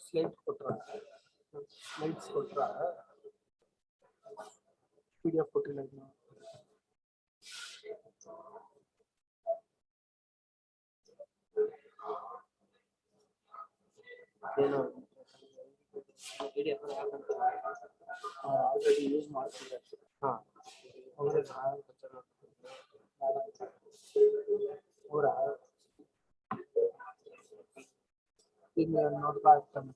Slides ಕೊಟ್ರ PDF ಕೊಟ್ಟಿಲ್ಲ ಇನ್ನು. ಏನು PDF ಆಲ್ರೆಡಿ ಯೂಸ್ ಮಾಡ್ತಿದ್ದಾರೆ. ಹಾಂ ಅವರೇ ಅವರ ಇಲ್ಲಿ ನೋಡ್ತಾ ಇರ್ತಾನೆ.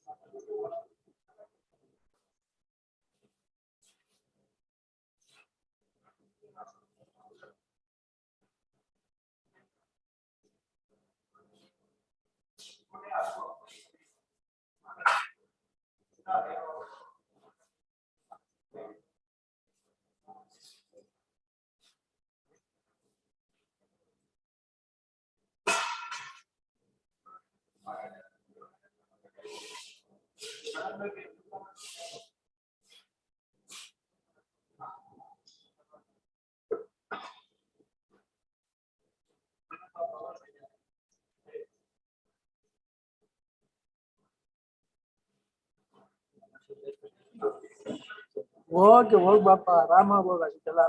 ಹೋಗಿ ಬಾಪ, ಆರಾಮಾಗಿ ಹೋಗ. ಅದಕ್ಕೆಲ್ಲ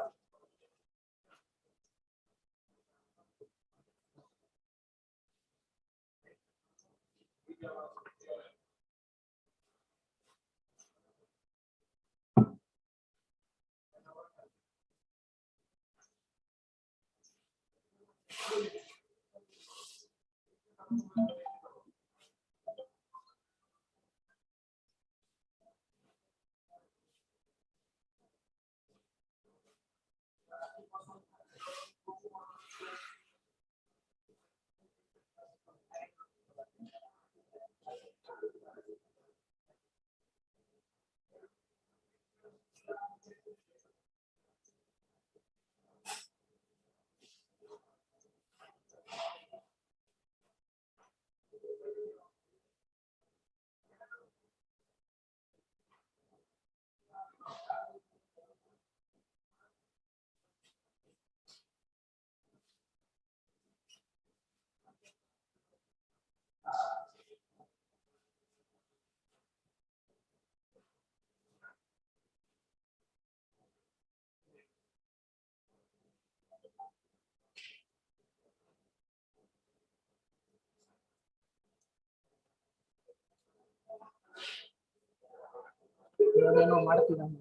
ಏನೋ ಮಾಡ್ತಿದ್ದಾನೆ.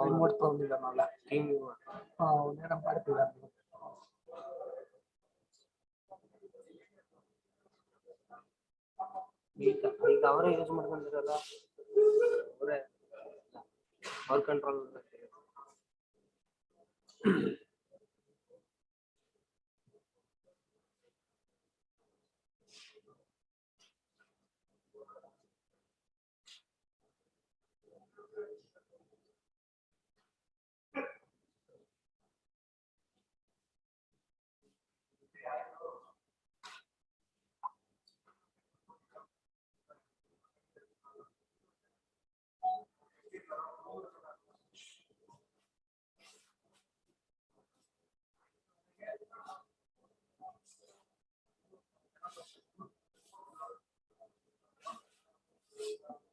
ರಿಮೋಟ್ ತಗೊಂಡಿದ್ದಾನಲ್ಲ, ಅವನೇನೋ ಮಾಡ್ತಿದ್ದಾನೆ. ಈಗ ಅವರೇ ಯೂಸ್ ಮಾಡ್ಕೊಂಡಿರಲ್ಲ, ಅವರೇ ಅವ್ರ ಕಂಟ್ರೋಲ್.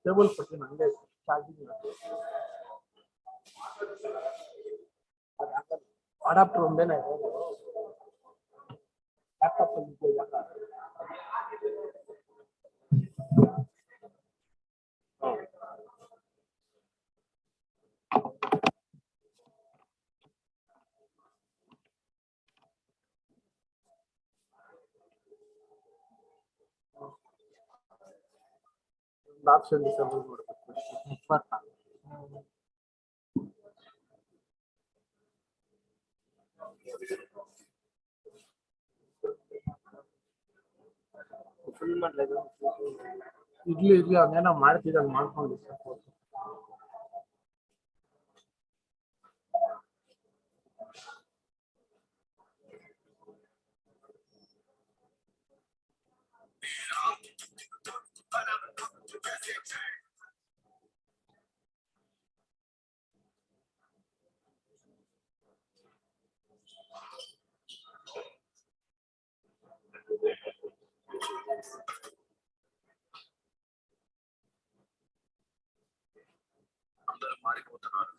ಟೇಬಲ್ ಕೊಡ್ತೀನಿ ಹಂಗೆ ಚಾರ್ಜಿಂಗ್ ಅಡಾಪ್ಟರ್ ಒಂದೇನೆ ಇರೋದು ಲ್ಯಾಪ್ಟಾಪ್ ಅಲ್ಲಿ ಆಪ್ಷನ್ ಡಿಸೇಬಲ್ ಮಾಡಬೇಕು. ನೆಟ್ವರ್ಕ್ ಫುಲ್ ಮಾಡ್ಲಿಲ್ಲ. ಇರ್ಲಿ ಅವನೇನೋ ಮಾಡ್ತಿದ್ದ ಮಾಡ್ಕೊಂಡು అందరూ మారిపోతున్నారు.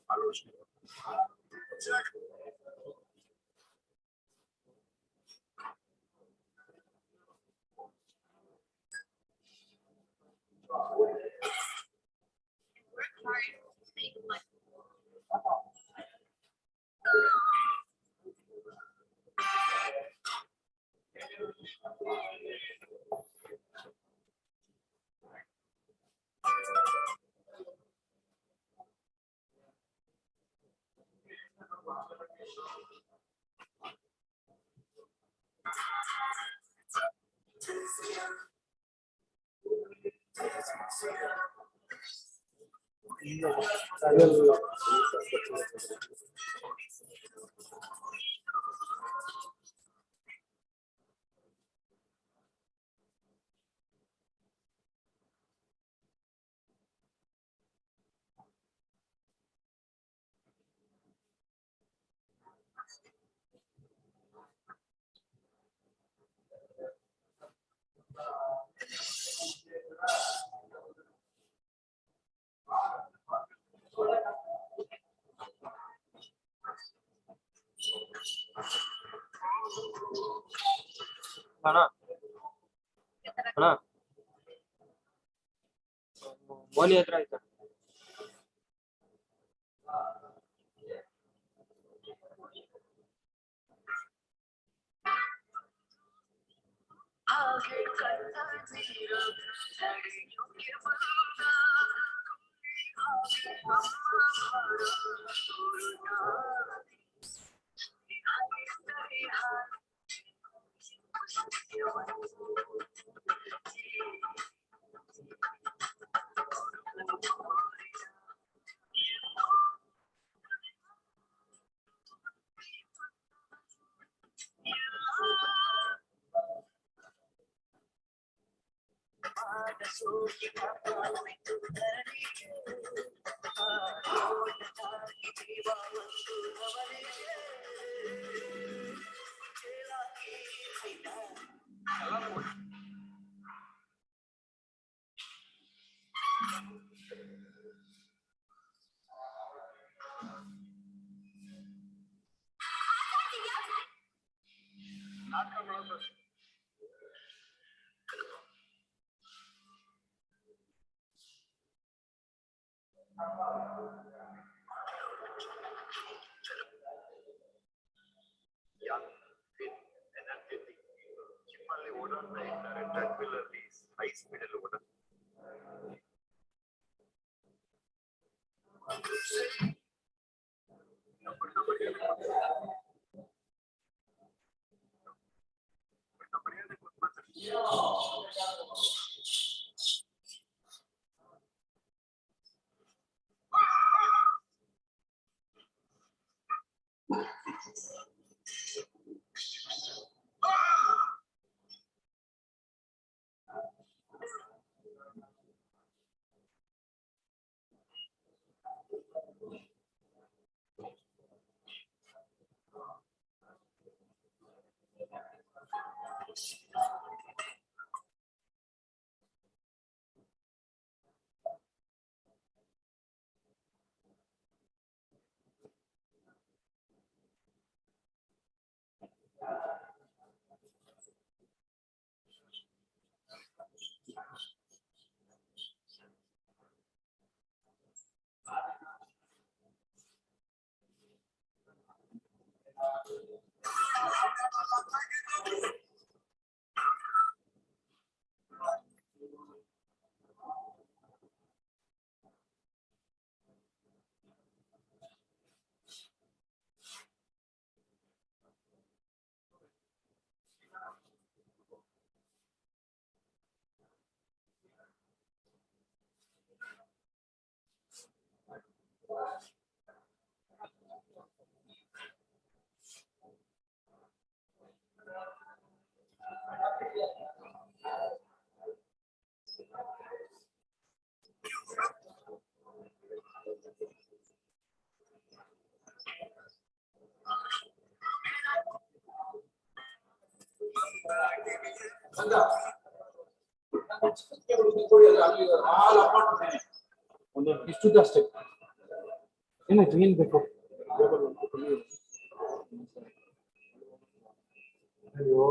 ఆలోచన ಅಣ್ಣ ಅಣ್ಣ ಮೋನಿ ಹತ್ರ ಆಯ್ತಾ young, fit, energetic, ನಿಮ್ಮಲ್ಲಿ ಓಡಾಡ್ತಾ ಇದ್ದಾರೆ ಟ್ರೆಡ್ಮಿಲ್ ಅಲ್ಲಿ, ಹೈ ಸ್ಪೀಡ್ ಅಲ್ಲಿ ಓಡ ಇಷ್ಟು ಅಷ್ಟೇ. ಏನಾಯ್ತು, ಏನ್ ಬೇಕು? ಅಯ್ಯೋ,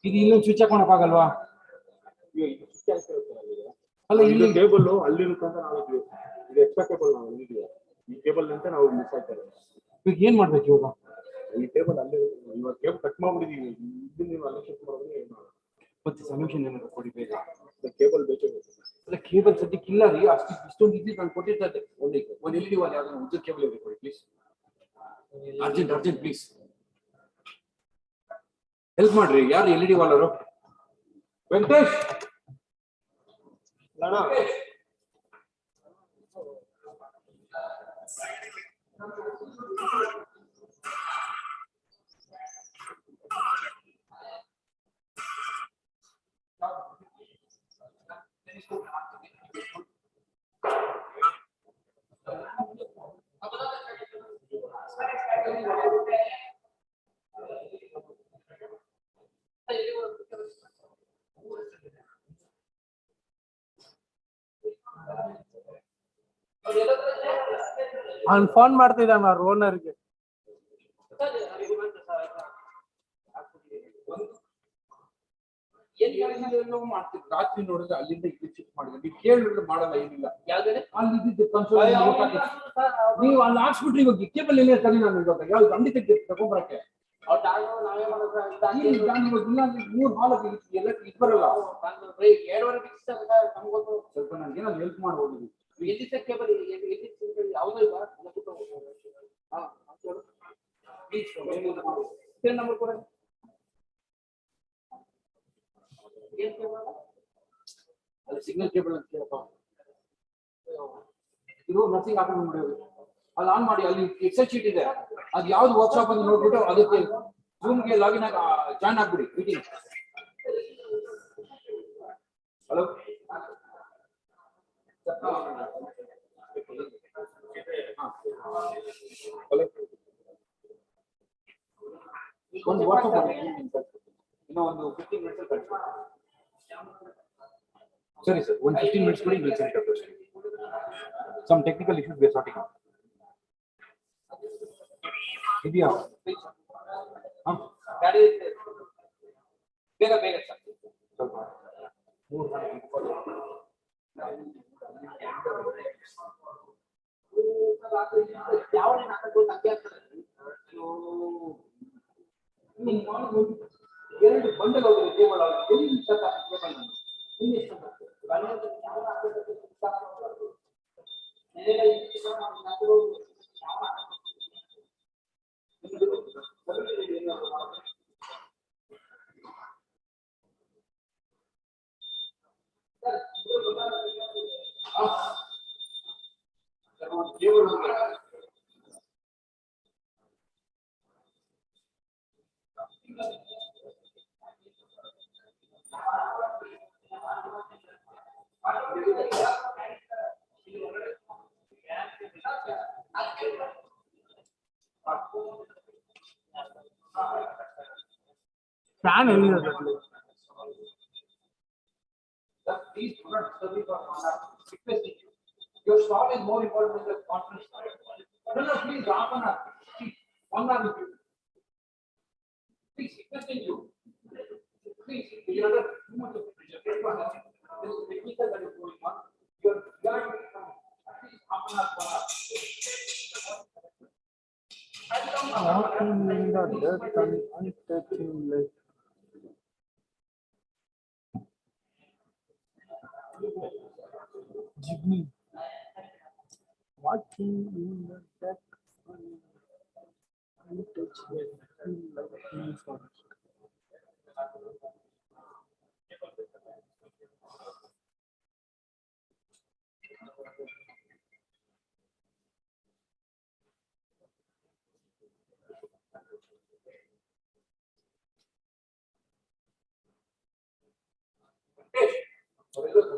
ಇದು ಇನ್ನೊಂದು ಸ್ವಿಚ್ ಹಾಕೊಳಕ್ಕಾಗಲ್ವಾ? ಅಲ್ಲ, ಇಲ್ಲಿ ಕೇಬಲ್ ಅಲ್ಲಿರುತ್ತೆ ಅಂತ ನಾವು ಇದು ಎಕ್ಸ್ಟ್ರಾ ಕೇಬಲ್ ನಾವು ಇಲ್ಲಿದೆ. ಈ ಕೇಬಲ್ ಅಂತ ನಾವು ಮಿಸ್ ಆಗ್ತಾರೆ. ಈಗ ಏನ್ ಮಾಡ್ಬೇಕು ಇವಾಗ? ಈ ಕೇಬಲ್ ಅಲ್ಲಿ ಇವಾಗ ಕೇಬಲ್ ಕಟ್ ಮಾಡ್ಬಿಟ್ಟಿದೀವಿ. ಇದನ್ನ ನೀವು ಅಲ್ಲಿ ಶಿಫ್ಟ್ ಮಾಡಿದ್ರೆ ಏನು ಮಾಡಲ್ಲ. ಮತ್ತೆ ಸೊಲ್ಯೂಷನ್ ಏನಾದ್ರು ಕೊಡಿ ಬೇಗ. ಕೇಬಲ್ ಬೇಕೇ ಬೇಕು. ಅಲ್ಲ, ಕೇಬಲ್ ಸದ್ಯಕ್ಕೆ ಇಲ್ಲ ರೀ. ಇಷ್ಟೊಂದು ಇದ್ದಿದ್ದು ನಾನು ಕೊಟ್ಟಿರ್ತದೆ. ಒಂದು ಎಲ್ ಇ ಡಿ ವಾಲ್ ಯಾವ್ದಾದ್ರು ಉದ್ದ ಕೇಬಲ್ ಇದ್ರೆ ಕೊಡಿ ಪ್ಲೀಸ್. ಅರ್ಜೆಂಟ್ ಪ್ಲೀಸ್ ಹೆಲ್ಪ್ ಮಾಡ್ರಿ. ಯಾರು ಎಲ್ ಇ ಡಿ ವಾಲರು? ವೆಂಕಟೇಶ್. ಅವ್ನು ಫೋನ್ ಮಾಡ್ತಿದ್ದಾನ ಅವ್ರ ಓನರ್ಗೆ. ಮಾಡ್ತೀವಿ ರಾತ್ರಿ ನೋಡಿದ್ರೆ ಅಲ್ಲಿಂದ ಇಲ್ಲಿ ಶಿಫ್ಟ್ ಮಾಡಿದ್ರೆ ನೀವು ಕೇಳಿದ್ರೆ ಮಾಡಲ್ಲ, ಏನಿಲ್ಲ. ಅಲ್ಲಿ ನೀವು ಅಲ್ಲಿ ಹಾಕ್ಸ್ಬಿಟ್ರಿ. ಇವಾಗ ಕೇಬಲ್ ಎಲ್ಲ ಸರಿ. ನಾನು ಇವಾಗ ಯಾವ್ದು ಅಂಗಡಿ ತಗೊಂಡ್ಬರಕ್ಕೆ ಮೂರು ಹಾಲ್ ಎಲ್ಲ ಇದು ಬರಲ್ಲ. ಸ್ವಲ್ಪ ನನಗೆ ಏನಾದ್ರು ಹೆಲ್ಪ್ ಮಾಡ್ಬೋದು. ಕೇಬಲ್ ಯಾವುದೋ ಇಲ್ಲ ನಂಬರ್ ಕೂಡ ಅಲ್ಲಿ ಸಿಗ್ನಲ್ ಕೇಬಲ್ ಅಂತ ಕೇಳಪ್ಪ. ಇದು ನರ್ಸಿಂಗ್ ಹಾಕೊಂಡು ಮಾಡೋದು. ಅಲ್ಲಿ ಆನ್ ಮಾಡಿ, ಅಲ್ಲಿ ಎಕ್ಸೆಲ್ ಶೀಟ್ ಇದೆ. ಅದು ಯಾವ್ದು ವರ್ಕ್ಶಾಪ್ ಅಂತ ನೋಡ್ಬಿಟ್ಟು ಅದಕ್ಕೆ ಜೂಮ್ಗೆ ಲಾಗಿನ್ ಆಗಿ ಜಾಯ್ನ್ ಆಗ್ಬಿಡಿ ಮೀಟಿಂಗ್. ಹಲೋ, ಒಂದು ವಾಟ್ಸ್ಆಪ್ ಇನ್ನೂ ಒಂದು 15 ಮಿನಿಟ್ಸ್. ಸರಿ ಸರ್, ಒಂದು 15 ಮಿನಿಟ್ಸ್ ಕೂಡ ಇಲ್ಲಿ ಸೆಂಡ್ ಆಗ್ತದೆ. Some technical issues we are sorting out. ಇದೆಯಾ? ಗಾಡಿ ಬೇಗ ಸರ್. ಸ್ವಲ್ಪ ಎರಡು ಬಂಡಲ್ ಹೋಗಿದೆ ಕೇಬಲ್. ಫ್ಯಾನ್ ಎಲ್ಲಿದೆ? Please do not disturb me for 1 hour. Requesting you. Your stall is more important than the conference. No, please, half an hour. Please, 1 hour with you. Please, requesting you. Please, you are under too much of pressure. This is technical that is going on. You are behind me from at least half an hour, 1 hour. Walking in the dirt and untouching light. Jimmy, walking in the dirt and untouching light.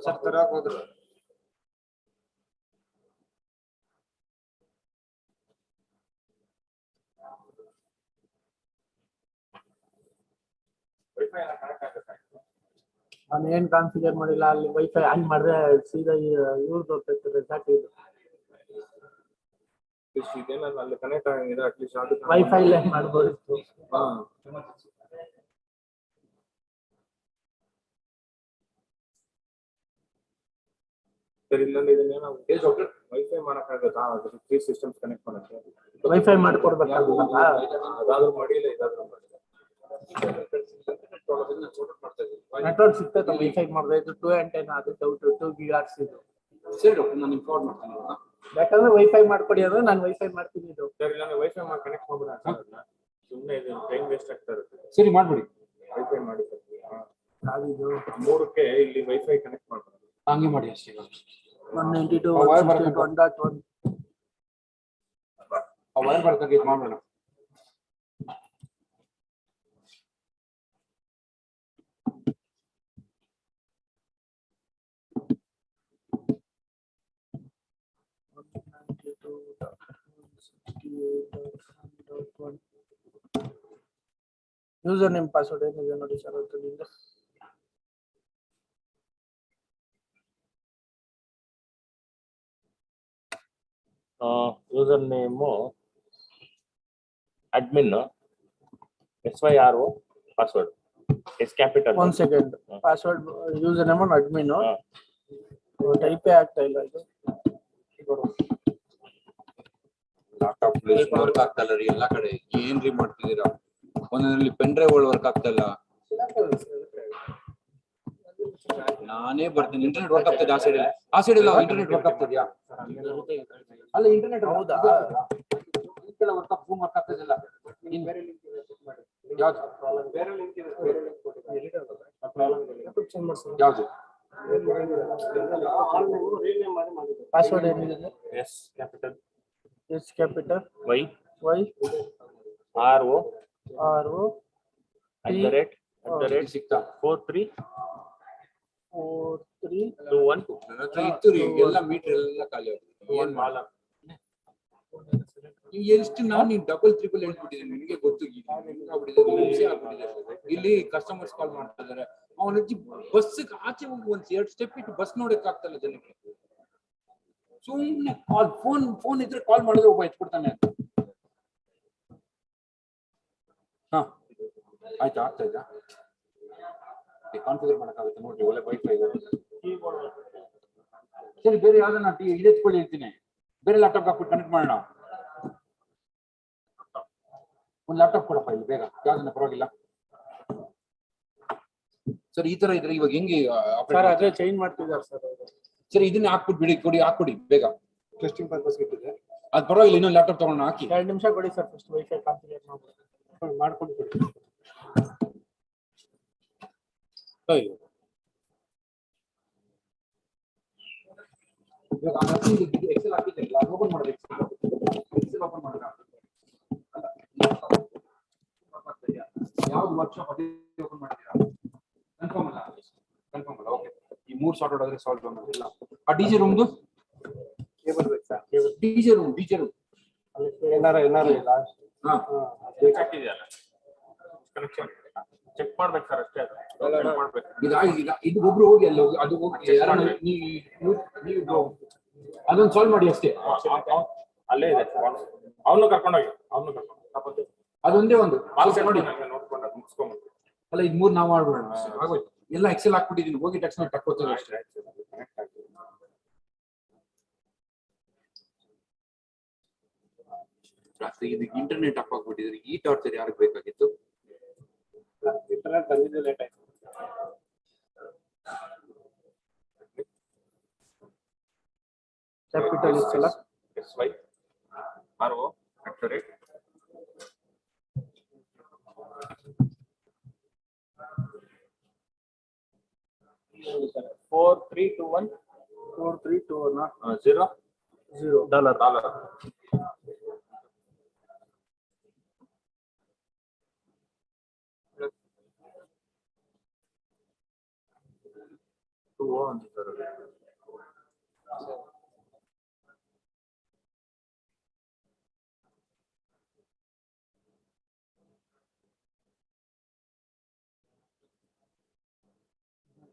Sir ತರಕ್ ಹೋದ್ರು. Wifi ಎಲ್ಲ connect ಆಗುತ್ತೆ. ನಾನು ಏನ್ configure ಮಾಡಿಲ್ಲ, ಅಲ್ಲಿ wifi on ಮಾಡಿದ್ರೆ ಸೀದಾ ಇವ್ರು ತೋರ್ತೈತೆ ರೆಸಾರ್ಟ್ ಇದು. ಇದೇನಾದ್ರು ಅಲ್ಲಿ ಕನೆಕ್ಟ್ ಆಗಿದೆ ಅಟ್ಲೀಸ್ಟ್ ಅದು ವೈಫೈ ಇಲ್ಲೇ ಮಾಡ್ಬೋದು. ಹಾ ಸರಿ, ಇಲ್ಲೊಂದು ಇದನ್ನೇನೋ ವೈಫೈ ಮಾಡಕ್ಕಾಗತ್ತಾ? ಅದು 3 ಸಿಸ್ಟಮ್ಸ್ ಕನೆಕ್ಟ್ ಮಾಡಕ್ಕೆ ವೈಫೈ ಮಾಡ್ಕೊಡ್ಬೇಕಾಗುತ್ತಲ್ಲ. ಅದಾದ್ರೂ ಮಾಡಿಲ್ಲ, ಇದಾದ್ರೂ ಮಾಡಿಲ್ಲ. ನೆಟ್ವರ್ಕ್ ಸಿಗ್ತೈತೆ ವೈಫೈ ಮಾಡಿದ್ರೆ. ಇದು 2 ಆಂಟೆನಾ, ಅದು 2 ಗಿಗಾರ್ಸ್ ಇದು. ಸರಿ ಡಾಕ್ಟರ್, ನಾನು ಇನ್ಫಾರ್ಮ್ ಮಾಡ್ತೀನಿ. ಯಾಕಂದ್ರೆ ವೈಫೈ ಮಾಡ್ಕೊಡಿ ಅಂದ್ರೆ ನಾನು ವೈಫೈ ಮಾಡ್ತೀನಿ. ಇದು ಸರಿ, ನಾನು ವೈಫೈ ಮಾಡಿ ಕನೆಕ್ಟ್ ಮಾಡ್ಬಿಡ. ಸುಮ್ಮನೆ ಇದು ಟೈಮ್ ವೇಸ್ಟ್ ಆಗ್ತಾ ಇರುತ್ತೆ. ಸರಿ ಮಾಡ್ಬಿಡಿ. ವೈಫೈ ಮಾಡಿ ಯಾವ್ದು 3ಕ್ಕೆ ಇಲ್ಲಿ ವೈಫೈ ಕನೆಕ್ಟ್ ಮಾಡ್ಬೋದು. ಹಂಗೆ ಮಾಡಿ ಅಷ್ಟೇ. 192.1.1 ಆ ವೈರ್ ಬರ್ತಾಗೆ ಇದು ಮಾಡೋಣ. ಯೂಸರ್ ನೇಮ್ ಪಾಸ್ವರ್ಡ್ ಏನಿದೆ ನೋಡಿ ಸರ್ ಅದ್ರಿಂದ. User name admin, SYRO, password S capital. 1 second. Password user name admin ಟೈಪೇ ಆಗ್ತಾ ಇಲ್ಲ. ಇದು ಲ್ಯಾಪ್ಟಾಪ್ ವರ್ಕ್ ಆಗ್ತಾ ಇಲ್ಲ ರೀ ಎಲ್ಲಾ ಕಡೆ. ಏನ್ರಿ ಮಾಡ್ತಿದ್ದೀರಾ? ಒಂದೊಂದ್ರಲ್ಲಿ ಪೆನ್ ಡ್ರೈವ್ ವರ್ಕ್ ಆಗ್ತಾ ಇಲ್ಲ. ನಾನೇ ಬರ್ತೀನಿ. ಇಂಟರ್ನೆಟ್ ವರ್ಕ್ ಆಗ್ತದೆ ಆ ಸೈಡ್ ಇಲ್ಲ. ಇಂಟರ್ನೆಟ್ ವರ್ಕ್ ಆಗ್ತಿದ್ಯಾ? ಅಲ್ಲ ಇಂಟರ್ನೆಟ್ ಹೌದಾ? ಇದೆಲ್ಲ ವರ್ಕ್ ಆಫ್ ವರ್ಕ್ ಆಗ್ತದಿಲ್ಲ. ಯಾವ್ದು ಯಾವ್ದು ಪಾಸ್ವರ್ಡ್ ಏನಿದೆ? S capital, S capital, Y Y R O R O @ ಸಿಕ್ತಾ? 4321 ನನ್ನ ಹತ್ರ ಇತ್ತು ರೀ ಎಲ್ಲ ಮೀಟರ್ ಎಲ್ಲ ಖಾಲಿ ಆಗುತ್ತೆ. ಏನ್ ಮಾಡ ಎಷ್ಟು ನಾನು ನೀನ್ ಡಬಲ್ ಟ್ರಿಪಲ್ ಹೇಳ್ಬಿಟ್ಟಿದ್ದೀನಿ. ನಿನಗೆ ಗೊತ್ತು ಹಿಂಸೆ ಆಗ್ಬಿಟ್ಟಿದೆ. ಇಲ್ಲಿ ಕಸ್ಟಮರ್ಸ್ ಕಾಲ್ ಮಾಡ್ತಾ ಇದಾರೆ. ಅವನ ಬಸ್ ಆಚೆ ಹೋಗಿ ಒಂದ್ 2 ಸ್ಟೆಪ್ ಇಟ್ಟು ಬಸ್ ನೋಡಕ್ ಆಗ್ತಲ್ಲ ಜನಕ್ಕೆ. ಸುಮ್ಮನೆ ಫೋನ್ ಇದ್ರೆ ಕಾಲ್ ಮಾಡಿದ್ರೆ ಒಬ್ಬ ಎತ್ಬಿಡ್ತಾನೆ. ಹಾ ಆಯ್ತಾ, ಆಗ್ತಾ ಇದ್ದ ಕಾನ್ಫಿಗರ್ ಮಾಡಕ್ಕಾಗುತ್ತೆ ನೋಡ್ರಿ. ಒಳ್ಳೆ ವೈಫೈ ಸರಿ. ಬೇರೆ ಯಾವ್ದನ್ನ ಇದೆತ್ಕೊಳ್ಳಿ ಇರ್ತೀನಿ. ಬೇರೆ ಲ್ಯಾಪ್ಟಾಪ್ ಹಾಕ್ಬಿಟ್ಟು ಕನೆಕ್ಟ್ ಮಾಡೋಣ. ಒಂದು ಲ್ಯಾಪ್ಟಾಪ್ ಕೊಡಪ್ಪ ಇಲ್ಲಿ ಬೇಗ, ಯಾವ್ದನ್ನ ಪರವಾಗಿಲ್ಲ. ಸರ್ ಈ ತರ ಇದ್ರೆ ಇವಾಗ ಹೆಂಗೆ ಸರ್ ಅದೇ ಚೇಂಜ್ ಮಾಡ್ತಿದ್ದಾರೆ ಸರ್. ಸರಿ ಇದನ್ನ ಹಾಕ್ಬಿಟ್ಟು ಬಿಡಿ, ಹಾಕ್ಬಿಡಿ ಬೇಗ. ಟೆಸ್ಟಿಂಗ್ ಪರ್ಪಸ್ ಇಟ್ಟಿದೆ. ಅದು ಪರವಾಗಿಲ್ಲ, ಇನ್ನೊಂದು ಲ್ಯಾಪ್ಟಾಪ್ ತಗೊಂಡು ಹಾಕಿ. 2 ನಿಮಿಷ ಕೊಡಿ ಸರ್. ಫಸ್ಟ್ ವೈಫೈ ಕಾನ್ಫಿಗರ್ ಮಾಡ್ಕೊಂಡು ಕೊಡಿ. ಅಯ್ಯೋ ಎಕ್ಸೆಲ್ ಹಾಕಿದ್ರಲ್ಲ, ಓಪನ್ ಮಾಡೋದು. ಎಕ್ಸೆಲ್ ಓಪನ್ ಮಾಡೋಣ. ಯಾವ್ದು ವರ್ಕ್ಶಾಪ್ ಅದೇ ಓಪನ್ ಮಾಡ್ತೀರಾ? ಕನ್ಫರ್ಮ್ ಅಲ್ಲ? ಓಕೆ. ಈ 3 ಸಾರ್ಟ್ ಔಟ್ ಆದ್ರೆ ಸಾಲ್ವ್ ಮಾಡೋದಿಲ್ಲ. ಆ ಡಿಜೆ ರೂಮ್ದು ಕೇಬಲ್ ಬೇಕಾ? ಡಿಜೆ ರೂಮ್ ಅಲ್ಲಿ ಏನಾರ ಇಲ್ಲ. ಹಾ ಹಾಕಿದೆಯಲ್ಲ ಕನೆಕ್ಷನ್ ಚೆಕ್ ಮಾಡ್ಬೇಕು ಸರ್ ಅಷ್ಟೇ. ಅದು ಚೆಕ್ ಮಾಡ್ಬೇಕು. ಇದು ಒಬ್ರು ಹೋಗಿ ಅಲ್ಲಿ ಹೋಗಿ ಅದು ಹೋಗಿ ನೀವು ಅದೊಂದು ಸಾಲ್ವ್ ಮಾಡಿ ಅಷ್ಟೇ. ಅಲ್ಲೇ ಇದೆ, ಅವನು ಕರ್ಕೊಂಡೋಗಿ ಅದೊಂದೇ ಒಂದು ನೋಡಿ ನೋಡ್ಕೊಂಡು ಮುಗಿಸ್ಕೊಂಡು. ಅಲ್ಲ ಇದು 3 ನಾವು ಮಾಡ್ಬಿಡೋಣ. ಆಗೋಯ್ತು. ಎಲ್ಲ ಎಕ್ಸೆಲ್ ಹಾಕ್ಬಿಟ್ಟಿದ್ದೀನಿ. ಹೋಗಿ ತಕ್ಷಣ ಟಕ್ಕೋತಾರೆ ಅಷ್ಟೇ. ರಾತ್ರಿ ಇದಕ್ಕೆ ಇಂಟರ್ನೆಟ್ ಅಪ್ ಆಗ್ಬಿಟ್ಟಿದ್ರೆ ಈ ಟಾರ್ಚರ್ ಯಾರಿಗೆ ಬೇಕಾಗಿತ್ತು? ಇಂಟರ್ನೆಟ್ ಬಂದಿದ್ದು ಲೇಟ್ ಆಯ್ತು. ಕ್ಯಾಪಿಟಲ್ ಇಷ್ಟಲ್ಲ. SYRO @ 4321 $0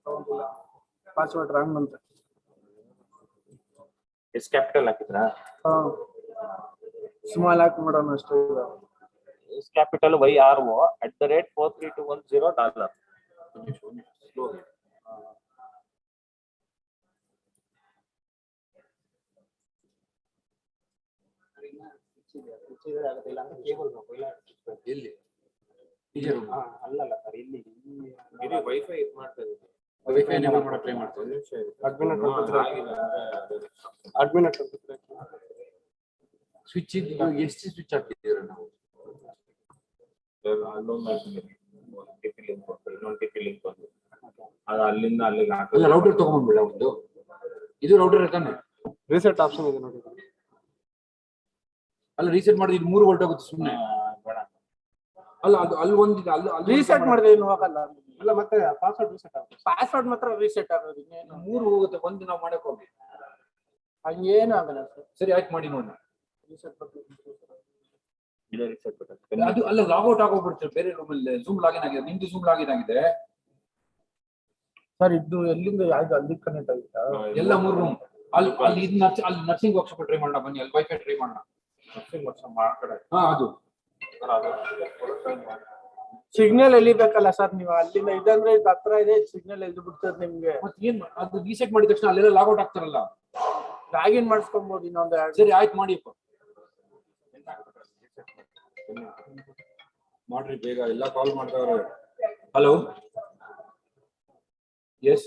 ತಗೊಂಡಿಲ್ಲ ಪಾಸ್ವರ್ಡ್ ರಾಂಗ್ ಅಂತ. ಎಸ್ ಕ್ಯಾಪಿಟಲ್ ಹಾಕಿದ್ರಾ? ಹಾ ಸ್ಮಾಲ್ ಹಾಕಿ ಮಾಡೋಣ ಅಷ್ಟೇ. ಎಸ್ ಕ್ಯಾಪಿಟಲ್ YRO@432110 ಎಲ್ಲಿ ಅಲ್ಲಲ್ಲ ಸರ್, ಇಲ್ಲಿ ವೈಫೈ ಇದು ಮಾಡ್ತಾ ಇದ್ದೀವಿ. ವೈಫೈ ಮಾಡಕ್ ಟ್ರೈ ಮಾಡ್ತೀವಿ. ಸ್ವಿಚ್ ಎಷ್ಟು ಸ್ವಿಚ್ ಹಾಕಿದ್ದೀರಾ ನಾವು? ಅಲ್ಲೊಂದು ಟಿಪಿ ಲಿಂಕ್ ಬಂತು, ಇನ್ನೊಂದು ಟಿಪಿ ಲಿಂಕ್ ಬಂತು. ಅದು ಅಲ್ಲಿಂದ ಅಲ್ಲಿಗೆ ಅಲ್ಲ ರೌಟರ್ ತಗೊಂಡ್ಬಿಡ ಒಂದು. ಇದು ರೌಟರ್ ತಾನೆ? ರೀಸೆಟ್ ಆಪ್ಷನ್ ಇದೆ ನೋಡಿ. ಅಲ್ಲ ರೀಸೆಟ್ ಮಾಡಿದ್ರೆ ಇದು 3 ವೋಲ್ಟ್ ಆಗುತ್ತೆ ಸುಮ್ಮನೆ. ಅಲ್ಲ ಅದು ಅಲ್ಲಿ ಒಂದಿದೆ, ಅಲ್ಲಿ ರೀಸೆಟ್ ಮಾಡಿದ್ರೆ ಏನು ಹೋಗಲ್ಲ. ಅಲ್ಲ ಮತ್ತೆ ಪಾಸ್ವರ್ಡ್ ರೀಸೆಟ್ ಆಗುತ್ತೆ. ಪಾಸ್ವರ್ಡ್ ಮಾತ್ರ ರೀಸೆಟ್ ಆಗೋದು, ಇನ್ನೇನು 3 ಹೋಗುತ್ತೆ. ಒಂದು ನಾವು ಮಾಡಕ್ ಹೋಗಿ ಹಂಗೇನು ಆಗಲ್ಲ ಸರ್. ಸರಿ ಆಯ್ತು ಮಾಡಿ ನೋಡಿ. ರೀಸೆಟ್ ಅದು ಅಲ್ಲ ಲಾಗೌಟ್ ಆಗೋಗ್ಬಿಡ್ತಾರೆ ಬೇರೆ ರೂಮಲ್ಲಿ. ಜೂಮ್ ಲಾಗಿನ್ ಆಗಿದೆ, ನಿಮ್ದು ಜೂಮ್ ಲಾಗಿನ್ ಆಗಿದೆ ಸರ್. ಇದು ಎಲ್ಲಿಂದ ಯಾವ್ದು ಅಲ್ಲಿ ಕನೆಕ್ಟ್ ಆಗುತ್ತಾ? ಎಲ್ಲ 3 ರೂಮ್. ಅಲ್ಲಿ ಇದು ಅಲ್ಲಿ ನರ್ಸಿಂಗ್ ವರ್ಕ್ಶಾಪ್ ಟ್ರೈ ಮಾಡೋಣ ಬನ್ನಿ. ಅಲ್ಲಿ ವೈಫೈ ಟ್ರೈ ಮಾಡೋಣ. ಹಾ ಅದು ಸಿಗ್ನಲ್ ಎಲ್ಲಿಬೇಕಲ್ಲ ಸರ್. ನೀವು ಅಲ್ಲಿಂದ ಇದಂದ್ರೆ ಇದು ಹತ್ರ ಇದೆ, ಸಿಗ್ನಲ್ ಎಲ್ಲಿ ಬಿಡ್ತದೆ ನಿಮ್ಗೆ. ಮತ್ತೆ ಏನ್ ಅದು ರೀಸೆಟ್ ಮಾಡಿದ ತಕ್ಷಣ ಅಲ್ಲೆಲ್ಲ ಲಾಗೌಟ್ ಆಗ್ತಾರಲ್ಲ. ಲಾಗಿನ್ ಮಾಡಿಸ್ಕೊಬಹುದು ಇನ್ನೊಂದು 2. ಸರಿ ಆಯ್ತು ಮಾಡಿಯಪ್ಪ, ಮಾಡ್ರಿ ಬೇಗ. ಎಲ್ಲ ಕಾಲ್ ಮಾಡ್ತಾವ್ರೆ. Hello yes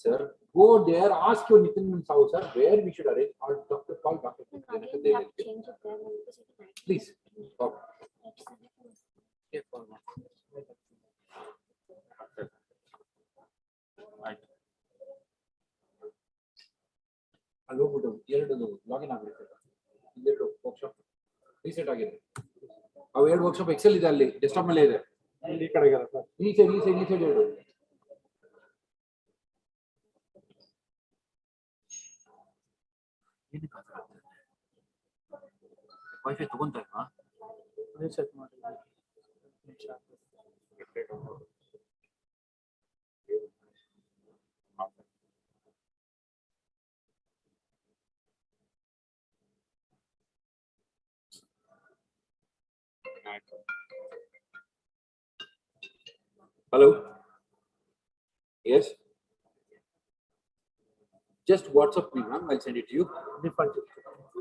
sir, go there, ask your Nitin Sahu sir where we should arrange or doctor call Dr. Please. ಅಲ್ಲಿ ಹೋಗ್ಬಿಟ್ಟು 2 ಲಾಗಿನ್ ಆಗಬೇಕು. 2 ವರ್ಕ್ಶಾಪ್ ರೀಸೆಟ್ ಆಗಿದೆ. ಅವು 2 ವರ್ಕ್ಶಾಪ್ ಎಕ್ಸೆಲ್ ಇದೆ, ಅಲ್ಲಿ ಡೆಸ್ಕ್ಟಾಪ್ ಮೇಲೆ ಇದೆ. ಈ ಕಡೆಗೆ ಸರ್, ಈ ಸೈಡ್ 2 ವೈಫೈ ತಗೊಂತಾ ಇಲ್ವಾ? ರೀಸೆಟ್ ಮಾಡಿ. Hello. Yes. Just WhatsApp me, ma'am. I'll send it to you. Default.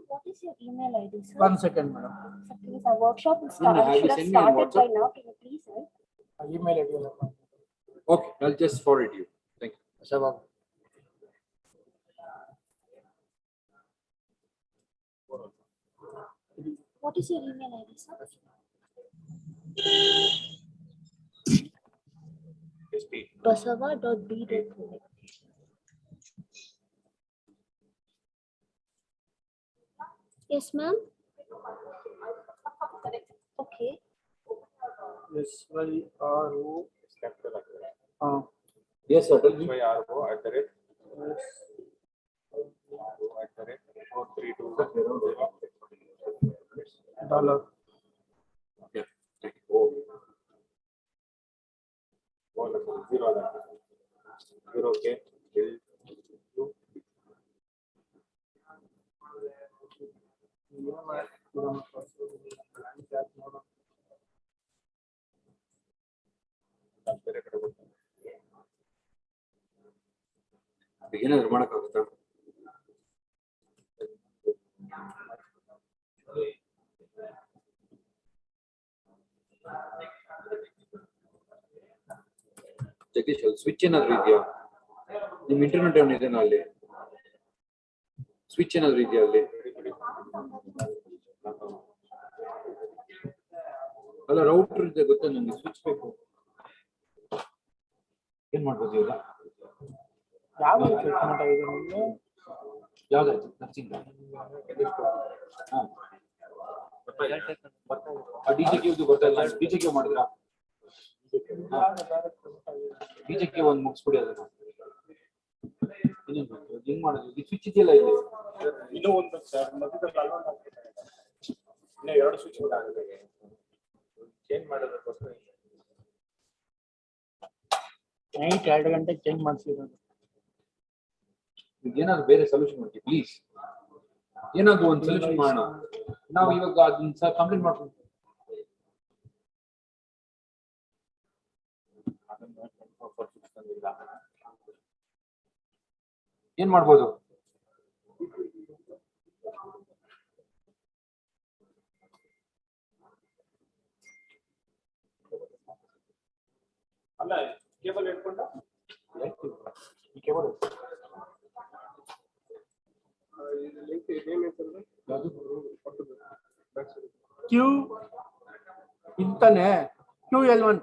What is your email ID, sir? 1 second, madam. Sir, please, our workshop is No, no, should have send me on started by WhatsApp. now. Can you please, sir? Email ID. Okay, I'll just forward you. Thank you. Shabab. What is your email ID, sir? basava.b.connect. Yes, ma'am. Okay. SYRO. Yes, sir. Tell me. $. Yeah. Thank you. Zero K. ಏನಾದ್ರು ಮಾಡಕ್ಕಾಗುತ್ತಾ? ಜಗದೀಶ್ ಅಲ್ಲಿ switch ಏನಾದ್ರು ಇದೆಯಾ? ನಿಮ್ internet ಏನ್ ಇದೆ ಅಲ್ಲಿ? Switch ಏನಾದ್ರು ಇದೆಯಾ ಅಲ್ಲಿ? ಅಲ್ಲ ರೌಟರ್ ಇದೆ ಗೊತ್ತಾ ನನಗೆ, ಸ್ವಿಚ್ ಬೇಕು. ಏನ್ ಮಾಡ್ಬೋದು ಇವಾಗ? ಯಾವ್ದಾಯ್ತು ನರ್ಸಿಂಗ್? ಡಿಜೆಕ್ಯೂ ಗೊತ್ತಲ್ಲ, ಡಿಜೆಕ್ಯೂ ಮಾಡಿದ್ರಾ? ಡಿಜೆಕ್ಯೂ ಒಂದು ಮುಗಿಸ್ಬಿಡಿ ಅದನ್ನ. ಹೆಂಗ್ ಮಾಡೋದು? ಈ ಸ್ವಿಚ್ ಇದೆಯಲ್ಲ ಇಲ್ಲಿ, ಇನ್ನೂ ಒಂದು ಸರ್ ಮಧ್ಯದಲ್ಲಿ ಇನ್ನೂ 2 ಸ್ವಿಚ್ ಆಗಿದೆ. ನೈಟ್ 2 ಗಂಟೆಗೆ ಚೇಂಜ್ ಮಾಡಿಸಿರೋದು. ಏನಾದ್ರು ಬೇರೆ ಸೊಲ್ಯೂಷನ್ ಮಾಡಿ ಪ್ಲೀಸ್. ಏನಾದ್ರು ಒಂದು ಸೊಲ್ಯೂಷನ್ ಮಾಡೋಣ. ನಾವು ಇವಾಗ ಅದನ್ನ ಸರ್ ಕಂಪ್ಲೀಟ್ ಮಾಡ್ಕೊಂಡು ಏನ್ ಮಾಡ್ಬೋದು? ಅಲ್ಲ ಕೇಬಲ್ ಇಟ್ಕೊಂಡ ಈ ಕೇಬಲ್ ಕ್ಯೂ ಇಂತಾನೆ QL1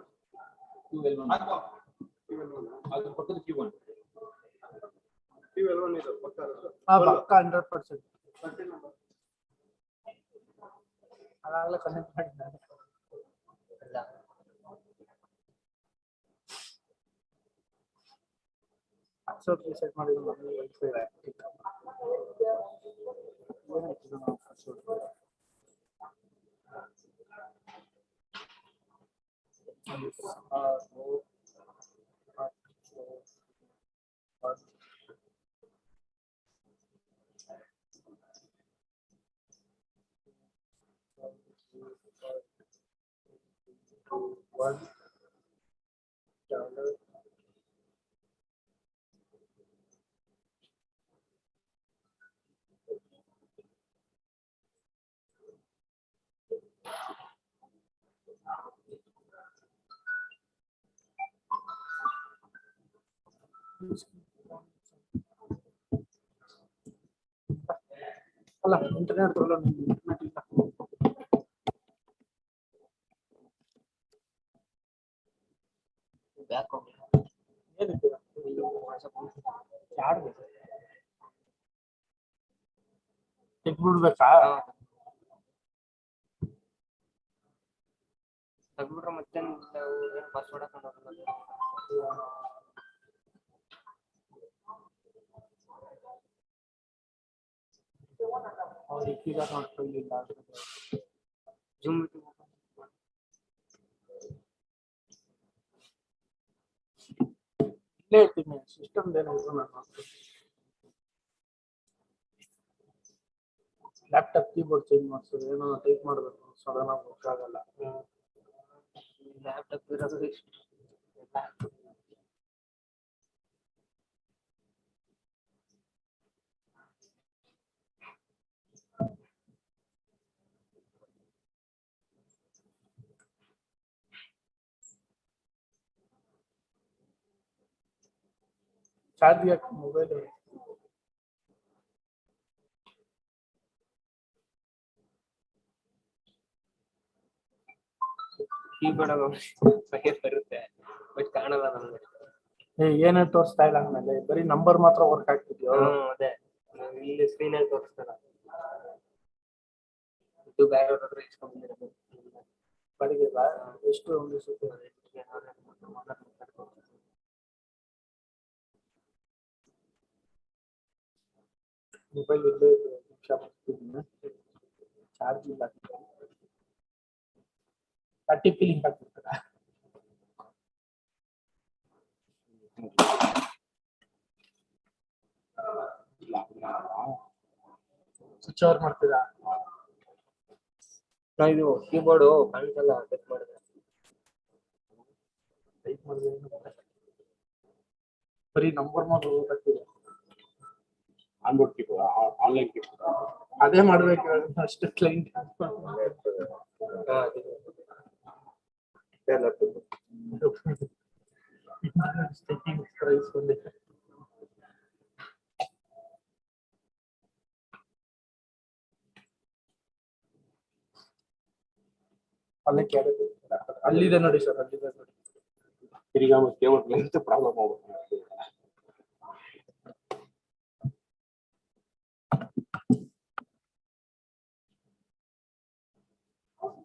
ಅದು ಪಕ್ಕದ Q1 ಇದು ಪಕ್ಕ ಪಕ್ಕ 100%. ಅದಾಗಲೇ ಕನೆಕ್ಟ್ ಮಾಡಿದ್ದಾರೆ. ಪಾಸ್ವರ್ಡ್ ರೀಸೆಟ್ ಮಾಡಿದ್ರೆ ಮೊದಲು ವೈಫೈ ಆಗ್ತಿತ್ತು. ಏನಾಯ್ತು ನಾವು ಪಾಸ್ವರ್ಡ್ $1 ಅಲ್ಲ ಇಂಟರ್ನೆಟ್ ತಗೊಳ್ಳೋ ಇಂಟರ್ನೆಟ್ ಇಲ್ಲ. ಬ್ಯಾಕ್ ಹೋಗಿ ಏನಿದೆ ಯಾರು ತೆಗ್ದ್ಬಿಡ್ಬೇಕಾ? ತೆಗ್ದ್ಬಿಟ್ರೆ ಮತ್ತೆ ಏನು ಪಾಸ್ವರ್ಡ್ ಹಾಕೊಂಡು ಹೋಗೋದು. ಅವ್ರು ಈಗ ನೋಡ್ಕೊಳ್ಳಿಲ್ಲ. ಜೂಮ್ ಇಲ್ಲೇ ಇರ್ತೀನಿ ಸಿಸ್ಟಮ್ ಏನಾದ್ರು ನಾನು ಲ್ಯಾಪ್ಟಾಪ್ ಕೀಬೋರ್ಡ್ ಚೇಂಜ್ ಮಾಡಿಸೋದು ಏನೋ ಟೈಪ್ ಮಾಡಬೇಕು ಸಡನ್ ಆಗಿ ವರ್ಕ್ ಆಗಲ್ಲ. ಲ್ಯಾಪ್ಟಾಪ್ ಇರೋದು ಇಷ್ಟು ಚಾರ್ಜ್ ಹಾಕಿ ಮೊಬೈಲ್ ಕೀಬೋರ್ಡ್ ಬರುತ್ತೆ ಬಟ್ ಕಾಣಲ್ಲ ನಮ್ಗೆ. ಏನೇ ತೋರಿಸ್ತಾ ಇಲ್ಲ ಆಮೇಲೆ ಬರೀ ನಂಬರ್ ಮಾತ್ರ ವರ್ಕ್ ಆಗ್ತಿದ್ಯೋ. ಅದೇ ಇಲ್ಲಿ ಸ್ಕ್ರೀನ್ ಅಲ್ಲಿ ತೋರಿಸ್ತಾರ. ಇದು ಬೇರೆ ಹತ್ರ ಇಸ್ಕೊಂಡಿರೋದು ಬಾಡಿಗೆ ಎಷ್ಟು ಒಂದು ಸುತ್ತ ಮೊಬೈಲ್ ಇಲ್ಲೇ ನಿಮಿಷ ಬರ್ತಿದ್ದೀನಿ. ಚಾರ್ಜ್ ಇಲ್ಲ 30 ಫೀಲಿಂಗ್ ಆಗ್ತಿರ್ತದ. ಸ್ವಿಚ್ ಓವರ್ ಮಾಡ್ತೀರಾ? ಇದು ಕೀಬೋರ್ಡು ಕಾಣಿಸಲ್ಲ ಟಚ್ ಮಾಡಿದ್ರೆ. ಟೈಪ್ ಮಾಡಿದ್ರೆ ಏನು ಗೊತ್ತಾಗಲ್ಲ. ಬರೀ ನಂಬರ್ ಮಾತ್ರ ಓದಾಗ್ತಿದೆ. ಆನ್ಬೋರ್ಡ್ ಕೀಬೋರ್ಡ್ ಆನ್ಲೈನ್ ಕೀಬೋರ್ಡ್ ಅದೇ ಮಾಡ್ಬೇಕು ಅಷ್ಟು ಕ್ಲೈಂಟ್ ಪ್ರೈಸ್ ಬಂದಿದೆ. ಅಲ್ಲೇ ಕೇಳಿದೆ ಅಲ್ಲಿದೆ ನೋಡಿ ಸರ್, ಅಲ್ಲಿದೆ ನೋಡಿ. ತಿರ್ಗಾ ಕೇಬೋರ್ಡ್ ಲೆಂತ್ ಪ್ರಾಬ್ಲಮ್ ಆಗುತ್ತೆ.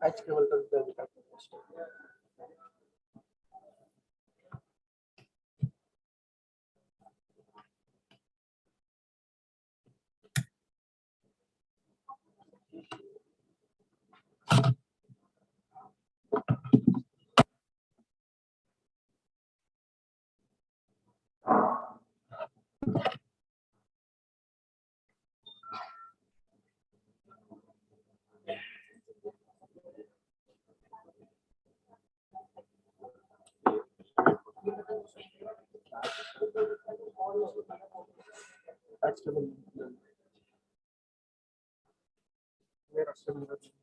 ಪ್ಯಾಚ್ ಕೇಬಲ್ ತೆಗೆದುಕೊಳ್ಳಿ ಅಷ್ಟೇ. Tax table. Where are some other things?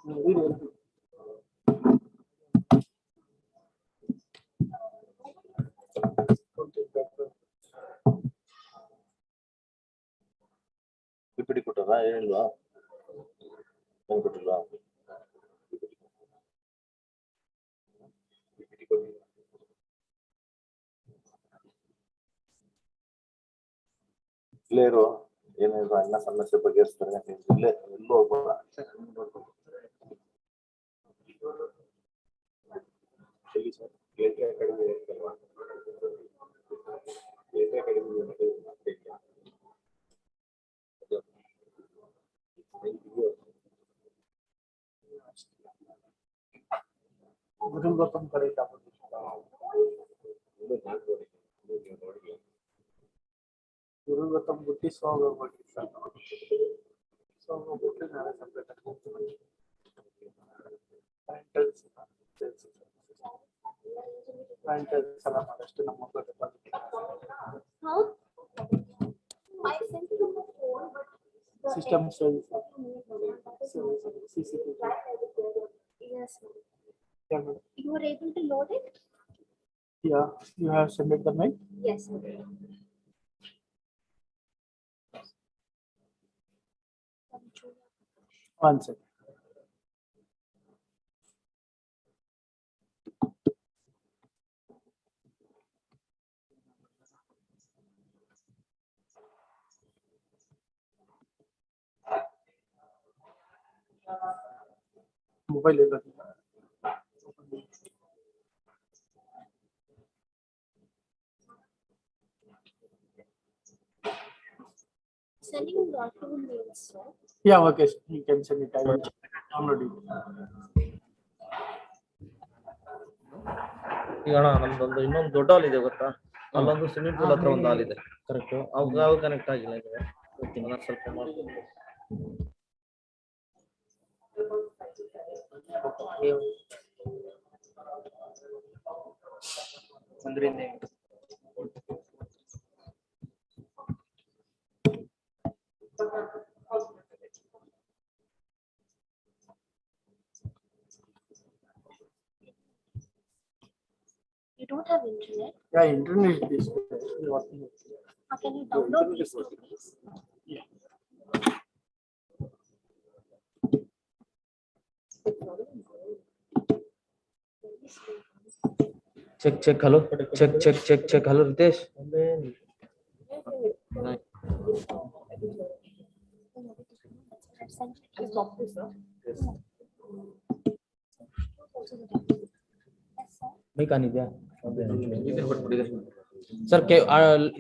Read it. PPT ಕೊಟ್ಟಾರಾ ಏನಿಲ್ವಾ ಏನು ಕೊಟ್ಟಿಲ್ವಾ ಪಿಪಿಟಿ ಕೊಟ್ಟಿಲ್ಲ ಇಲ್ಲೇ ಇರು ಏನಿಲ್ಲ ಅನ್ನ ಸಮಸ್ಯೆ ಬಗೆಹರಿಸ್ತಾರೆ ಇಲ್ಲೇ ಎಲ್ಲೂ ಹೋಗ್ಬೋದ ಎಲ್ಲಿ ಸರ್ ಗೇಟ್ವೇ ಅಕಾಡೆಮಿ ಇರುತ್ತಲ್ವಾ ಗೇಟ್ವೇ ಅಕಾಡೆಮಿ Gurul Gautam करेगा Gurul Gautam बुद्धि 100 बुद्धि नारे separate rentals ಎಲ್ಲ ಮಾಡಷ್ಟು ನಮ್ಮ ಮಕ್ಕಳ How? I sent it on the phone, but the system service CCTV. Yes, ma'am. Yeah, ma'am. You were able to load it? Yeah, you have submitted the mail. Yes, ma'am. One second. Mobile is working. Sending you two mails, sir. Yeah, okay. You can send it. I will download it. ಈಗ ಅಣ್ಣ ನಮ್ದೊಂದು ಇನ್ನೊಂದು ದೊಡ್ಡ ಹಾಲ್ ಇದೆ ಗೊತ್ತಾ ಅಲ್ಲೊಂದು swimming pool ಹತ್ರ ಒಂದು ಹಾಲ್ ಇದೆ ಕರೆಕ್ಟ್ ಅವು ಕನೆಕ್ಟ್ ಆಗಿಲ್ಲ ಇದೆ ನಾನು ಸ್ವಲ್ಪ ಮಾಡ್ತೀನಿ ಒಂದರಿಂದ You don't have internet? Yeah, internet is working. Can you download these two, please? Yeah. Check hello check hello Ritesh mic on ಇದೆಯಾ ಸರ್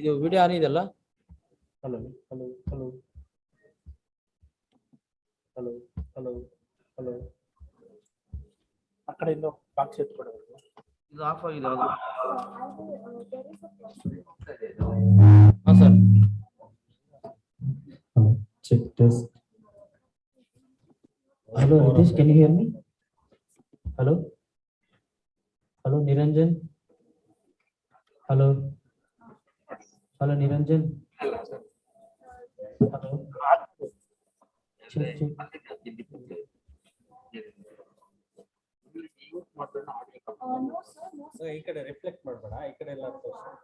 ಇದು ವಿಡಿಯೋ ಆನ್ ಇದೆಯಲ್ಲ hello hello hello hello hello hello ಆ ಕಡೆಯಿಂದ ಬಾಕ್ಸ್ ಎತ್ಕೊಡೋದು ಇದು of ಆಗಿದೆ ಅದು There is a ಹಾಂ sir Check test. Hello, Ritesh, can you hear me? Hello? Hello, Niranjan? Hello? Hello, Niranjan? Hello? Check. no, sir, no, sir. ಈ ಕಡೆ reflect ಮಾಡಬೇಡ ಈ ಕಡೆ ಎಲ್ಲ ತೋರಿಸು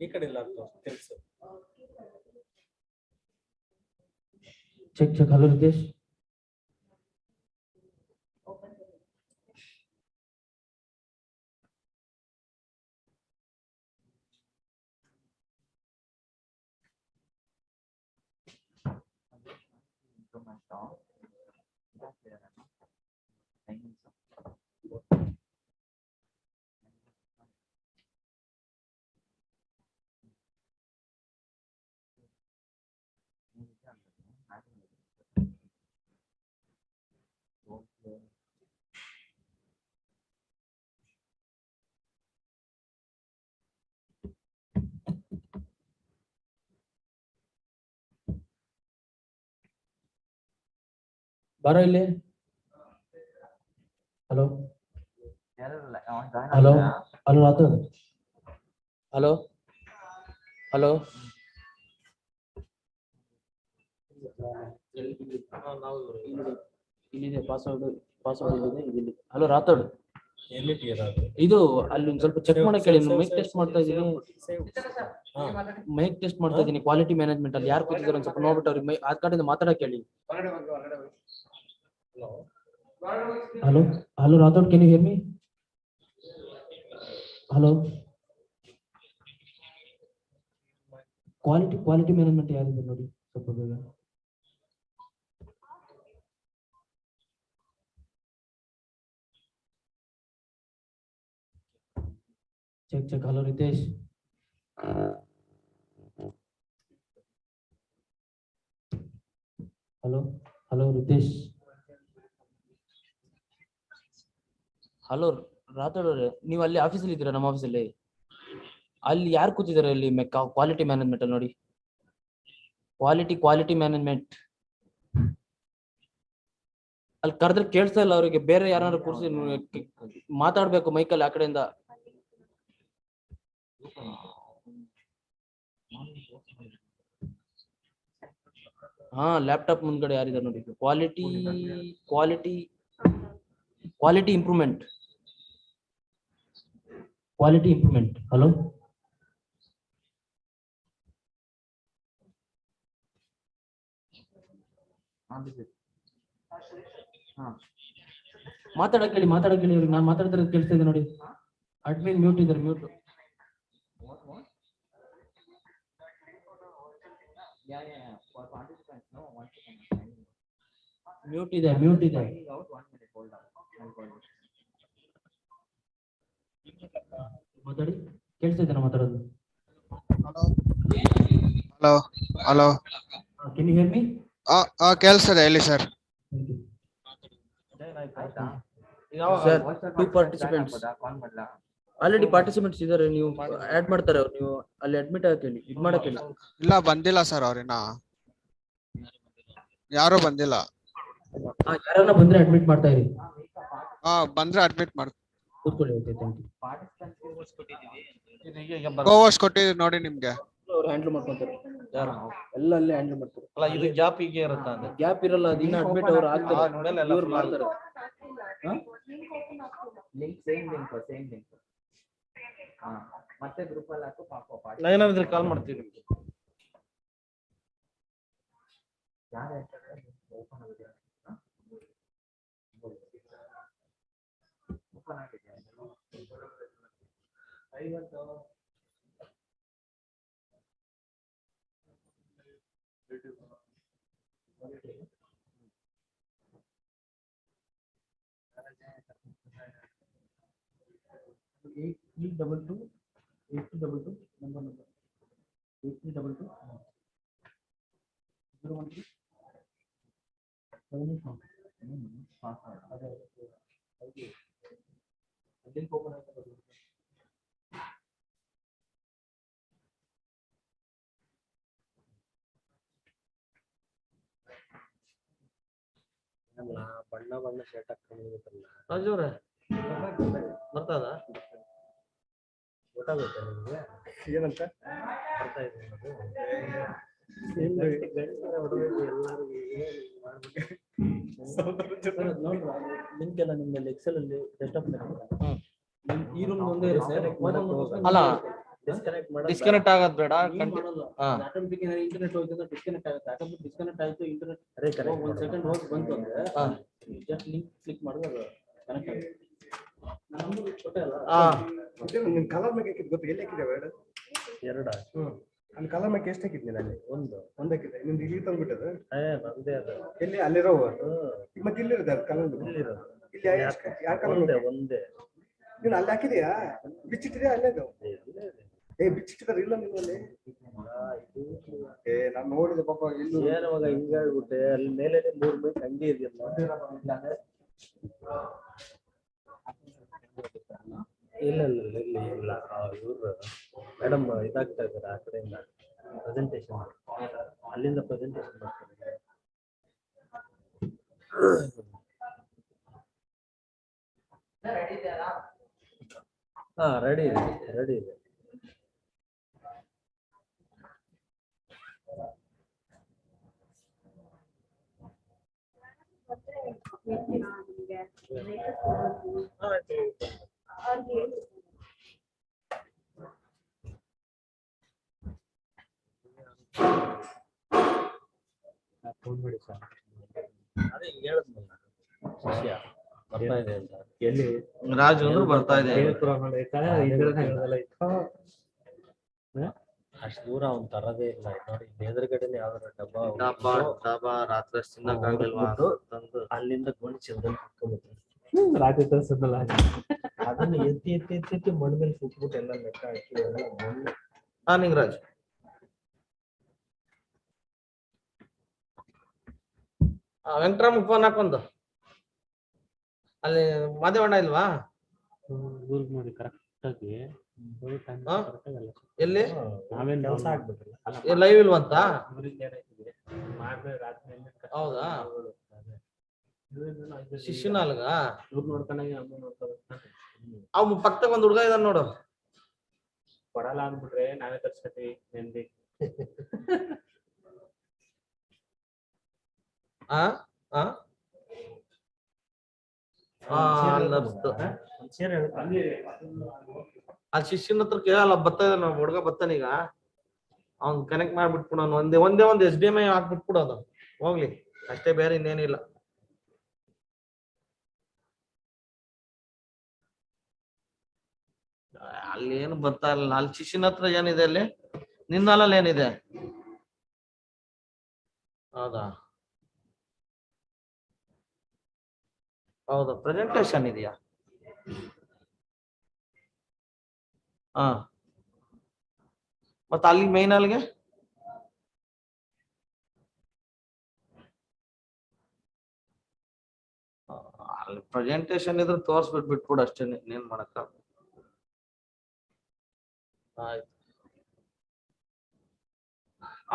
ಈ ಕಡೆ ಎಲ್ಲ ತೋರಿಸು ತಿಳಿಸು Check. Hello, Ritesh? ಬರೋ ಇಲ್ಲಿ hello hello hello Rathod hello hello ಇಲ್ಲಿದೆ ಪಾಸ್ವರ್ಡ್ ಇಲ್ಲಿದೆ. ಹಲೋ ರಾಥೋಡ್ ಇದು ಅಲ್ಲಿ ಒಂದ್ ಸ್ವಲ್ಪ ಚೆಕ್ ಮಾಡಕ್ಕೆ ಹೇಳಿ. ಮೈಕ್ ಟೆಸ್ಟ್ ಮಾಡ್ತಾ ಇದೀನಿ, ಮೈಕ್ ಟೆಸ್ಟ್ ಮಾಡ್ತಾ ಇದೀನಿ. ಕ್ವಾಲಿಟಿ ಮ್ಯಾನೇಜ್ಮೆಂಟ್ ಅಲ್ಲಿ ಯಾರು ಕೂತಿದ್ದಾರೆ ಒಂದ್ ಸ್ವಲ್ಪ ನೋಡ್ಬಿಟ್ಟು ಅವ್ರಿಗೆ ಆ ಕಡೆಯಿಂದ ಮಾತಾಡಕ್ಕೆ ಹೇಳಿ. Hello hello Rathod, can you hear me? Hello quality management ಯಾರಿದೆ ನೋಡಿ ಸ್ವಲ್ಪ ಬೇಗ. Check. Hello Ritesh. Hello Ritesh. Hello Rathod ಅವ್ರೆ, ನೀವು ಅಲ್ಲಿ ಆಫೀಸಲ್ಲಿ ಇದ್ದೀರಾ? ನಮ್ಮ ಆಫೀಸಲ್ಲಿ ಅಲ್ಲಿ ಯಾರು ಕೂತಿದ್ದಾರೆ? ಅಲ್ಲಿ ಕ್ವಾಲಿಟಿ ಮ್ಯಾನೇಜ್ಮೆಂಟ್ ಅಲ್ಲಿ ನೋಡಿ. ಕ್ವಾಲಿಟಿ ಮ್ಯಾನೇಜ್ಮೆಂಟ್ ಅಲ್ಲಿ ಕರೆದ್ರೆ ಕೇಳಿಸ್ತಾ ಇಲ್ಲ ಅವರಿಗೆ. ಬೇರೆ ಯಾರು ಕೂರಿಸಿ ಮಾತಾಡ್ಬೇಕು ಮೈಕಲ್ಲಿ ಆ ಕಡೆಯಿಂದ. ಹಾ, ಲ್ಯಾಪ್ಟಾಪ್ ಮುಂದ್ಗಡೆ ಯಾರಿದ್ದಾರೆ ನೋಡಿ. Quality improvement. ಹಲೋ ಮಾತಾಡಕ್ಕೆ ಹೇಳಿ ಇವ್ರಿಗೆ. ನಾನು ಮಾತಾಡ್ತಿರೋದು ಕೇಳಿಸ್ತಾ ಇದೆ ನೋಡಿ. ಅಡ್ಮಿನ್ ಮ್ಯೂಟ್ ಇದ್ದಾರೆ, ಮ್ಯೂಟ್. ಮ್ಯೂಟ್ ಇದೆ. ಮಾತಾಡಿ, ಕೇಳಿಸ್ತಾ ಇದ್ದೇನೆ ಮಾತಾಡೋದು. Hello can you hear me? ಕೇಳಿಸ್ತದೆ, ಹೇಳಿ sir. Sir, 2 participants already participants ಇದ್ದಾರೆ. ನೀವು ಆಡ್ ಮಾಡ್ತಾರೆ ಅವ್ರು. ನೀವು ಅಲ್ಲಿ ಅಡ್ಮಿಟ್ ಆಗಕ್ಕೆ ಹೇಳಿ, ಇದು ಮಾಡಕ್ಕೆ ಹೇಳಿ. ಇಲ್ಲ, ಬಂದಿಲ್ಲ ಸರ್ ಅವ್ರಿನ್ನ, ಯಾರು ಬಂದಿಲ್ಲ. ಯಾರನ್ನ ಬಂದ್ರೆ ಅಡ್ಮಿಟ್ ಮಾಡ್ತಾ ಇರಿ. ಬಂದ್ರೆ ಅಡ್ಮಿಟ್ ಮಾಡ್ತೀನಿ. ಕೂತ್ಕೊಳ್ಳಿ. Okay, thank you. ಕೋವರ್ಸ್ ಕೊಟ್ಟಿದ್ದೀವಿ ನೋಡಿ ನಿಮ್ಗೆ. ಅವ್ರು ಹ್ಯಾಂಡಲ್ ಮಾಡ್ಕೊಂತಾರೆ. ಯಾರು ಎಲ್ಲ ಅಲ್ಲೇ ಹ್ಯಾಂಡಲ್ ಮಾಡ್ತಾರೆ. ಅಲ್ಲ, ಇದು ಗ್ಯಾಪ್ ಹೀಗೆ ಇರುತ್ತಾ? ಗ್ಯಾಪ್ ಇರಲ್ಲ, ಅದು ಇನ್ನ ಅಡ್ಮಿಟ್ ಅವ್ರು ಆಗ್ತಾರೆ, ಇವ್ರು ಮಾಡ್ತಾರೆ. ಮತ್ತೆ ಗ್ರೂಪ್ ಅಲ್ಲಿ ಹಾಕು ಪಾಪ. ನಾವೇನಾದ್ರೆ ಕಾಲ್ ಮಾಡ್ತೀವಿ ನಿಮ್ಗೆ. ಬಣ್ಣ ಶರ್ಟ್ ಹಾಕೊಂಡ್ಬಂದಿತ್ತಲ್ಲ ರಾಜವ್ರೆ, ಬರ್ತದ? ಗೊತ್ತಾಗುತ್ತೆ ನಿಮ್ಗೆ ಏನಂತ ಬರ್ತಾ ಇದೆ ಲಿಂಕ್ ಎಲ್ಲ ನಿಮ್ಮಲ್ಲಿ ಎಕ್ಸೆಲ್ ಅಲ್ಲಿ ಡೆಸ್ಕ್ಟಾಪ್ ಈ ರೂಮ್ ಒಂದೇ ಇರುತ್ತೆ. ಅಲ್ಲ, ಡಿಸ್ಕನೆಕ್ಟ್ ಆಗೋದು ಬೇಡ. ಆಟೋಮೆಟಿಕ್ ಇಂಟರ್ನೆಟ್ ಹೋಯ್ತು ಡಿಸ್ಕನೆಕ್ಟ್ ಆಗುತ್ತೆ. ಆಟೋಮೆಟಿಕ್ ಡಿಸ್ಕನೆಕ್ಟ್ ಆಯ್ತು, ಇಂಟರ್ನೆಟ್ ಒಂದ್ ಸೆಕೆಂಡ್ ಹೋಗಿ ಬಂತು ಅಂದ್ರೆ ಜಸ್ಟ್ ಲಿಂಕ್ ಕ್ಲಿಕ್ ಮಾಡಿದ್ರೆ ಕನೆಕ್ಟ್ ಆಗುತ್ತೆ. ನಿನ್ ಕಲರ್ ಮೇಕ್ ಹಾಕಿದ್ ಗೊತ್ತು, ಎಲ್ಲಿ ಹಾಕಿದೆ ವರ್ಡ್? ಎರಡ ಅಲ್ಲಿ ಕಲರ್ ಮೇಕ್ ಎಷ್ಟು ಹಾಕಿದ್ನಿ ನಾನು? ಒಂದಕ್ಕಿದೆ. ನಿಮ್ದು ಇಲ್ಲಿ ತಂದ್ಬಿಟ್ಟದ? ನಂದೇ ಅದು. ಎಲ್ಲಿ? ಅಲ್ಲಿರೋ ಮತ್ತೆ ಇಲ್ಲಿರೋದು ಅದು ಕಲರ್. ಇಲ್ಲಿ ಯಾವ ಕಲರ್? ಒಂದೇ. ನೀನು ಅಲ್ಲಿ ಹಾಕಿದೀಯಾ? ಬಿಚ್ಚಿಟ್ಟಿದ್ಯಾ? ಅಲ್ಲೇ ಅದು ಬಿಚ್ಚಿಟ್ಟಿದಾರೆ ಇಲ್ಲ ನಿಮ್ಮಲ್ಲಿ? ನಾನು ನೋಡಿದೆ ಪಾಪ. ಇಲ್ಲಿ ಏನವಾಗ ಹಿಂಗ ಹೇಳ್ಬಿಟ್ಟೆ, ಅಲ್ಲಿ ಮೇಲೆ 3 ಮೈಕ್ ಹಂಗೆ ಇದೆಯಲ್ಲ. ಇಲ್ಲ ಇವ್ರು ಮೇಡಮ್ ಇದಾಗ್ತಾ ಇದಾರೆ ಆ ಕಡೆಯಿಂದ ಪ್ರೆಸೆಂಟೇಶನ್, ಅಲ್ಲಿಂದ ಪ್ರೆಸೆಂಟೇಶನ್ ಮಾಡ್ತಾರೆ. ಹಾ ರೆಡಿ ಇದೆ ರೆಡಿ ಇದೆ. ಫೋನ್ ಮಾಡಿ ಸರ್. ಅದೇ ಹೇಳಿದ್ನಲ್ಲ ಶಿಷ್ಯ ಬರ್ತಾ ಇದೆ ಅಂತ. ಎಲ್ಲಿ ರಾಜು ಅಂದ್ರೆ ಬರ್ತಾ ಇದೆ. ಅಷ್ಟು ದೂರ ಅವ್ನು ತರದೇ ಇಲ್ಲ ನೋಡಿ, ಎದುರುಗಡೆನೆ ಯಾವ್ದಾರ ಡಬ್ಬ ಡಬ್ಬ ರಾತ್ರಿ ತಿನ್ನಕ್ಕಾಗಲ್ವಾ ತಂದು ಅಲ್ಲಿಂದ ಗೋಣಿ ಚೀಲದಲ್ಲಿ ಹಾಕೊಂಡ್ಬಿಟ್ರು. ರಾತ್ರಿ ತರಿಸಿದ್ನಲ್ಲ ಅದನ್ನ ಎತ್ತಿ ಎತ್ತಿ ಎತ್ತಿ ಎತ್ತಿ ಮಣ್ಣು ಮೇಲೆ ಸುಟ್ಬಿಟ್ಟು ಎಲ್ಲ ಲೆಕ್ಕ ಹಾಕಿ ಎಲ್ಲ ಮಣ್ಣು. ಹಾ ನಿಂಗರಾಜ್ ವೆಂಕಟರಾಮ್ ಫೋನ್ ಹಾಕೊಂದು ಅಲ್ಲಿ ಮಾದೇವಣ್ಣ ಇಲ್ವಾ? ಊರಿಗೆ ನೋಡಿ ಕರೆಕ್ಟ್ ಆಗಿ ಎಲ್ಲಿ ನಾವೇನ್ ಕೆಲಸ ಆಗ್ಬಿಟ್ರಲ್ಲ ಲೈವ್ ಇಲ್ವಂತ? ಹೌದಾ? ಶಿಷ್ಯನ ಅಲ್ಗ ಇವ್ರು ನೋಡ್ಕೊಂಡಾಗ ಅಮ್ಮ ನೋಡ್ಕೋಬೇಕು. ಅವ್ ಪಕ್ಕದಾಗ ಒಂದ್ ಹುಡುಗ ಇದಾನ ನೋಡು. ಕೊಡಲ್ಲ ಅಂದ್ಬಿಟ್ರೆ ನಾವೇ ತರ್ಸ್ಕೊತೀವಿ ನೆನ್ದಿ. ಅಲ್ಲಿ ಶಿಷ್ಯನ ಹತ್ರ ಕೇಳಲ್ಲ, ಬರ್ತಾ ಇದ್ದಾನ ಹುಡುಗ ಬರ್ತಾನೀಗ. ಅವ್ನ್ ಕನೆಕ್ಟ್ ಮಾಡ್ಬಿಟ್ಬಿಡು, ಅವ್ನು ಒಂದೇ ಒಂದು HDMI ಹಾಕ್ಬಿಟ್ಬಿಡು, ಅದು ಹೋಗ್ಲಿ ಅಷ್ಟೇ, ಬೇರೆ ಇನ್ನೇನಿಲ್ಲ. ಅಲ್ಲಿ ಏನು ಬರ್ತಾ ಇಲ್ಲ. ಅಲ್ಲಿ ಶಿಷ್ಯನ ಹತ್ರ ಏನಿದೆ, ಅಲ್ಲಿ ನಿನ್ನಲ್ಲಿ ಏನಿದೆ? ಹೌದಾ ಹೌದಾ ಪ್ರೆಸೆಂಟೇಶನ್ ಇದೆಯಾ? ಹಾ ಮತ್ತೆ ಅಲ್ಲಿ ಮೈನ್ ಅಲ್ಲಿಗೆ ಅಲ್ಲಿ ಪ್ರೆಸೆಂಟೇಶನ್ ಇದ್ರೆ ತೋರ್ಸ್ಬಿಟ್ಟು ಬಿಟ್ಬಿಡು ಅಷ್ಟೇ, ಏನ್ ಮಾಡಕ್ಕ. ಆಯ್ತು,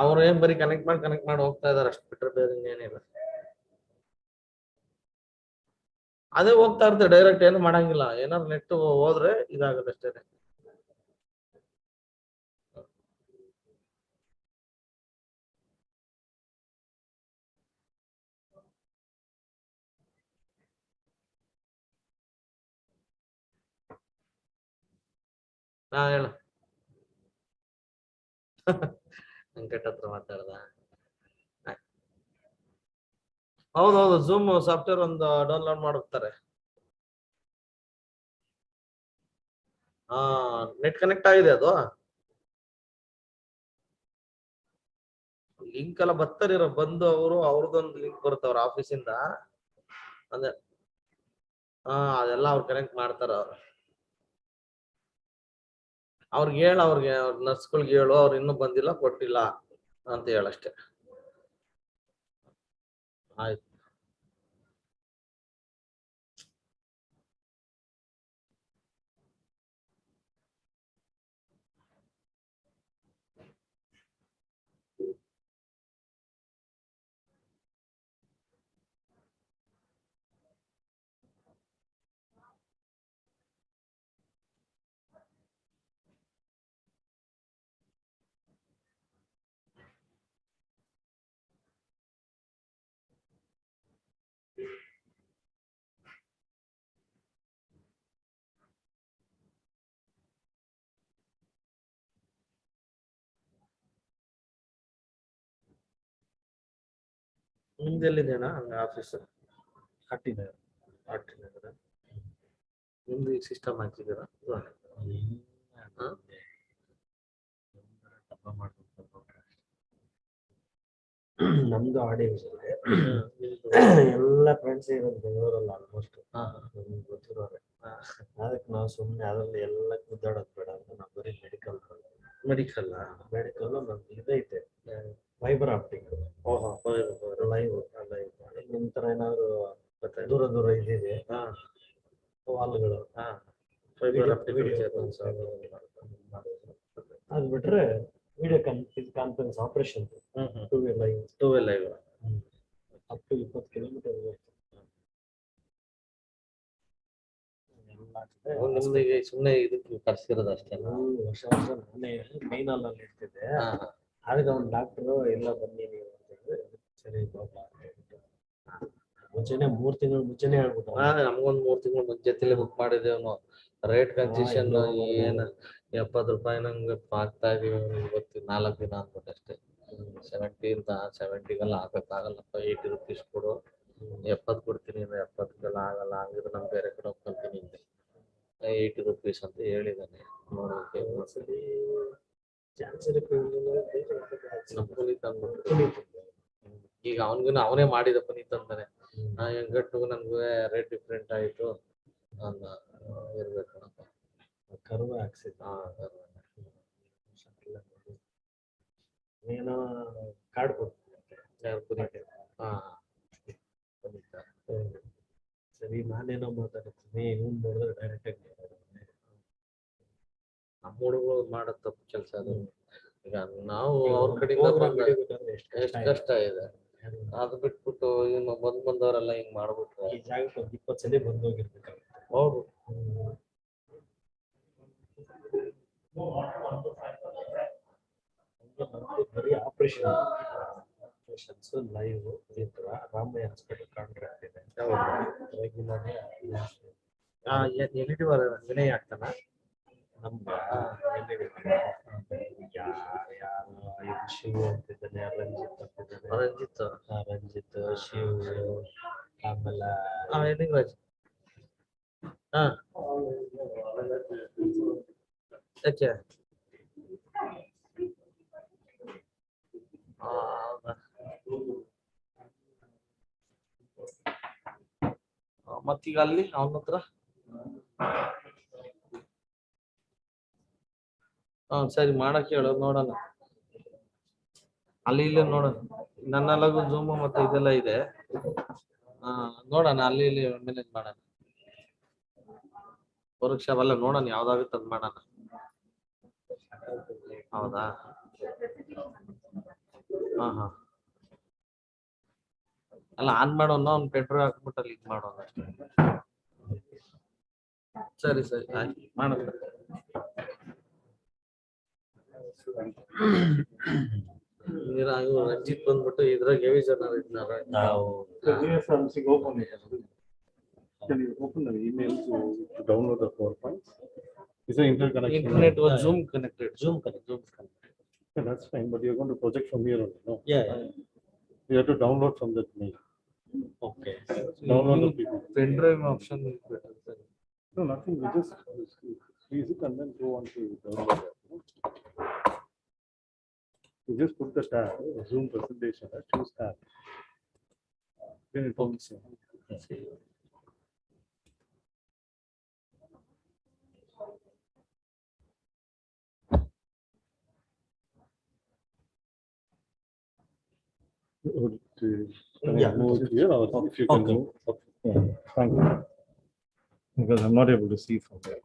ಅವ್ರು ಏನ್ ಬರೀ ಕನೆಕ್ಟ್ ಮಾಡಿ ಹೋಗ್ತಾ ಇದಾರೆ ಅಷ್ಟು ಬಿಟ್ರೆ ಬೇರೆ ಇನ್ನೇನಿಲ್ಲ. ಅದೇ ಹೋಗ್ತಾ ಇರ್ತದೆ ಡೈರೆಕ್ಟ್, ಏನು ಮಾಡಂಗಿಲ್ಲ. ಏನಾದ್ರು ನೆಟ್ ಹೋದ್ರೆ ಇದಾಗುತ್ತೆ ಅಷ್ಟೇ. ಹಾ ಹೇಳ. ವೆಂಕಟ್ ಹತ್ರ ಮಾತಾಡ್ದ? ಹೌದೌದು, ಝೂಮ್ ಸಾಫ್ಟ್ವೇರ್ ಒಂದು ಡೌನ್ಲೋಡ್ ಮಾಡೋಗ್ತಾರೆ. ಹಾ ನೆಟ್ ಕನೆಕ್ಟ್ ಆಗಿದೆ, ಅದು ಲಿಂಕ್ ಎಲ್ಲ ಬರ್ತಾರಿರೋ ಬಂದು ಅವ್ರದ್ದೊಂದು ಲಿಂಕ್ ಬರುತ್ತೆ ಅವ್ರ ಆಫೀಸಿಂದ. ಅದೇ ಅದೆಲ್ಲ ಅವ್ರು ಕನೆಕ್ಟ್ ಮಾಡ್ತಾರ. ಅವ್ರಿಗೆ ಅವ್ರಿಗೆ ನರ್ಸ್ಗಳಿಗೆ ಹೇಳು, ಅವ್ರು ಇನ್ನೂ ಬಂದಿಲ್ಲ ಕೊಟ್ಟಿಲ್ಲ ಅಂತ ಹೇಳಷ್ಟೆ. ಆಯ್ತು. ನಿಮ್ದೆಲ್ಲಿದೇನಾ ಹಂಗ ಆಫೀಸ್? ಕಟ್ಟಿದ್ದಾರೆ. ನಿಮ್ದು ಸಿಸ್ಟಮ್ ಹಾಕಿದ್ದೀರಾ? ನಮ್ದು ಆಡಿಯೋ ಎಲ್ಲ ಫ್ರೆಂಡ್ಸ್ ಇರೋದು ಬೆಂಗಳೂರಲ್ಲಿ ಆಲ್ಮೋಸ್ಟ್ ಗೊತ್ತಿರೋರೆ. ಅದಕ್ಕೆ ನಾವು ಸುಮ್ಮನೆ ಅದರಲ್ಲಿ ಎಲ್ಲ ಕುದ್ದಾಡೋದು ಬೇಡ ಅಂತ ನಾವು ಬರೀ ಮೆಡಿಕಲ್ ನಮ್ದು ಇದೈತೆ, ಫೈಬರ್ ಆಪ್ಟಿಕ್ ಲೈವ್ ನಿಮ್ ತರ ಏನಾದ್ರು ದೂರ ಇದಿದೆ ವಾಲ್ಗಳು, ಅದು ಬಿಟ್ರೆ video conference operation two way live up to 20 kilometre ನಿಮ್ಗೆ ಸುಮ್ಮನೆ ಇದಕ್ಕೆ ಕರ್ಸಿರೋದು ಅಷ್ಟೇ. ವರ್ಷ ನಾನೇ ಮೈನ್ ಅಲ್ಲಿ ಇರ್ತಿದ್ದೆ. ಆಗ ಒಂದು ಡಾಕ್ಟ್ರು ಎಲ್ಲ ಬನ್ನಿ ನೀವು ಅಂತ ಹೇಳಿದ್ರೆ ಸರಿ ಹೋಗ್ಲಾ ಅಂತ ಹೇಳ್ಬಿಟ್ಟು ಮುಂಚೆನೆ 3 ತಿಂಗಳು ಮುಂಚೆನೆ ಹೇಳ್ಬಿಟ್ಟು ನಮ್ಗೊಂದ್ 3 ತಿಂಗಳು ಮುಂಚೆತಿಲೆ ಬುಕ್ ಮಾಡಿದ್ದೇವನು. ರೇಟ್ ಕನ್ಸೆಷನ್ ಏನ್ 70 ರೂಪಾಯಿ ನಂಗೆ ಆಗ್ತಾ ಇದೀವಿ. ಇವತ್ತು 4 ದಿನ ಅಂದ್ಬಿಟ್ಟು ಅಷ್ಟೇ. 70ಗೆಲ್ಲ ಆಗಕ್ಕಾಗಲ್ಲಪ್ಪ. 80 ರೂಪೀಸ್ ಕೊಡು. 70 ಕೊಡ್ತೀನಿ, 70ಗೆಲ್ಲ ಆಗಲ್ಲ. ಹಂಗಿದ್ರೆ ನಾನು ಬೇರೆ ಕಡೆ ಹೋಗ್ಕೊಂತೀನಿ ಹಿಂದೆ. 80 ರೂಪೀಸ್ ಅಂತ ಹೇಳಿದಾನೆ. ನೋಡೋಕೆ ಒಂದ್ಸಲಿ ಪುನೀತ್ ಅಂದ್ಬಿಟ್ಟು ಈಗ ಅವನೇ ಮಾಡಿದ ಪುನೀತ್ ಅಂತಾನೆ. ಹೆಂಗಟ್ಟು ನನ್ಗೂ ರೇಟ್ ಡಿಫ್ರೆಂಟ್ ಆಯ್ತು ಅಂತ ಇರ್ಬೇಕು. ಕರ್ವ ಹಾಕ್ಸಿದ್ದ ಏನೋ ಕಾರ್ಡ್ ಕೊಡ್ತೀನಿ. ಸರಿ ನಾನೇನೋ ಮಾತಾಡ್ತೀನಿ, ಇವ್ನು ನೋಡಿದ್ರೆ ಡೈರೆಕ್ಟ್ ಆಗಿ ನಮ್ಮ ಹುಡುಗರು ಮಾಡೋ ತಪ್ಪು ಕೆಲಸ ಅದು. ಈಗ ನಾವು ಅವ್ರ ಕಡೆಯಿಂದ ಎಷ್ಟು ಕಷ್ಟ ಇದೆ. ಅದು ಬಿಟ್ಬಿಟ್ಟು ಇನ್ನು ಬಂದವರೆಲ್ಲ ಹಿಂಗ್ ಮಾಡ್ಬಿಟ್ರೆ ಈ ಜಾಗಕ್ಕೆ ಒಂದು 20 ಸಲ ಬಂದೋಗಿರ್ಬೇಕಾಗುತ್ತೆ. ಹೌದು. ಬರೀ ಆಪರೇಷನ್ಸ್ ಲೈವ್ ಈ ತರ ರಾಮಯ್ಯ ಹಾಸ್ಪಿಟಲ್ ಕಾಂಟ್ರಾಕ್ಟ್ ಇದೆ. ಎಲ್ ವಿನಯ್ ಆಗ್ತಾನ ನಮ್ಗೆ ಯಾರು ಶಿವು ಅಂತಿದ್ದಾನೆ, ರಂಜಿತ್ ಅಂತಿದ್ದಾನೆ. ರಂಜಿತ್ ಶಿವ್ ಆಮೇಲೆ ಯಾಕೆ ಮತ್ತೀಗ ಅಲ್ಲಿ ಅವನ ಹತ್ರ ಸರಿ ಮಾಡಕ್ ಹೇಳು, ನೋಡೋಣ. ಅಲ್ಲಿ ಇಲ್ಲಿ ನೋಡೋಣ. ನನ್ನೆಲ್ಲಗೂ ಜೂಮ್ ಮತ್ತೆ ಇದೆಲ್ಲ ಇದೆ. ನೋಡೋಣ ಅಲ್ಲಿ ಇಲ್ಲಿ ಮ್ಯಾನೇಜ್ ಮಾಡೋಣ. ವರ್ಕ್ಶಾಪ್ ಎಲ್ಲ ನೋಡೋಣ, ಯಾವ್ದಾಗುತ್ತೆ ಅದ್ ಮಾಡೋಣ. ಹೌದಾ? ಹಾ ಅಲ್ಲ ಆನ್ ಮಾಡೋಣ, ಅವ್ನು ಪೆಟ್ರೋಲ್ ಹಾಕ್ಬಿಟ್ಟು ಅಲ್ಲಿ ಇದು ಮಾಡೋಣ ಅಷ್ಟೇ. ಸರಿ ಆಯ್ತು ಮಾಡೋಣ. ರಂಜಿತ್ ಬಂದ್ಬಿಟ್ಟು ಇದ್ರಾಗ ಹೆವಿ ಜನ ಇದ್ನಾರ. Can you open the email to download the PowerPoint? Is the interconnection? Internet was Zoom connected. Zoom connected. Yeah, that's fine, but you're going to project from here only, no? Yeah. You have to download from that mail. Okay. Download the people. Pen drive option is better. No, nothing. You just freeze it and then go on to download it. You just put the tab, Zoom presentation, choose tab. Then it will see. Can I move it here or if you can move? Yeah, thank you. Because I'm not able to see from there.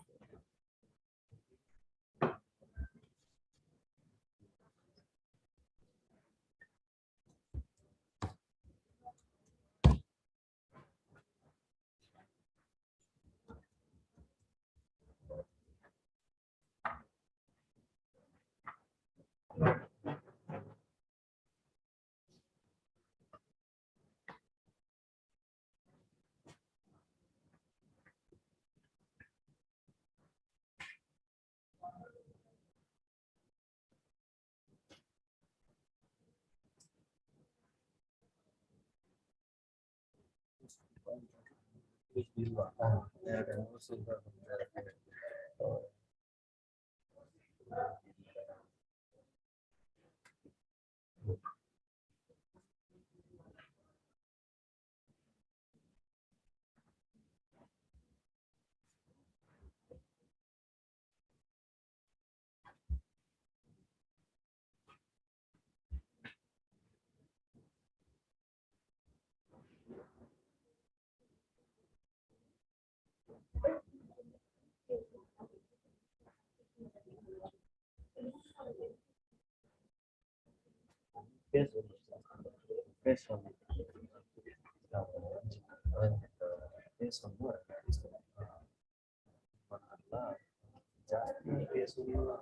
ಜಾಸ್ತಿ case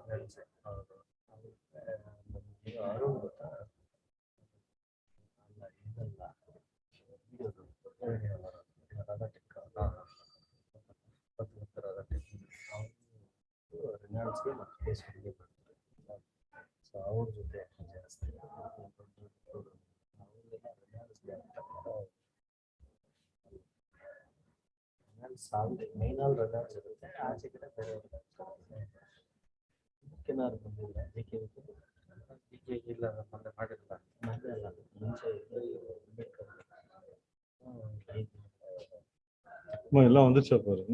ನೆಲೆಸೆ ನಮಗೆ ಅರುಣ್ ಗೊತ್ತಾ ಅಲ್ಲ ಇದಲ್ಲ ರಿನಾಲ್ಡ್ಸ್ಗೆ ಮತ್ತು case ಹುಡುಗಿ ಬರ್ತಾರೆ so ಅವ್ರ ಜೊತೆ ಜಾಸ್ತಿ ಅವರೆಲ್ಲ ರಿನಾಲ್ಡ್ಸ್ಗೆ ಸಾಲ್ಟ್ ಮೈನಲ್ಲಿ ರಿನಾಲ್ಡ್ಸ್ ಇರುತ್ತೆ ಆಚೆ ಕಡೆ ಬೇರೆ ಕೆನಾರು ಬಂದಿಲ್ಲ ಅದಕ್ಕೆ ಇಲ್ಲ ಮೊನ್ನೆ ಮಾಡಿರಲ್ಲ ಮೊನ್ನೆ ಅಲ್ಲ ಮುಂಚೆ ಎಲ್ಲ வந்துச்சா பாருங்க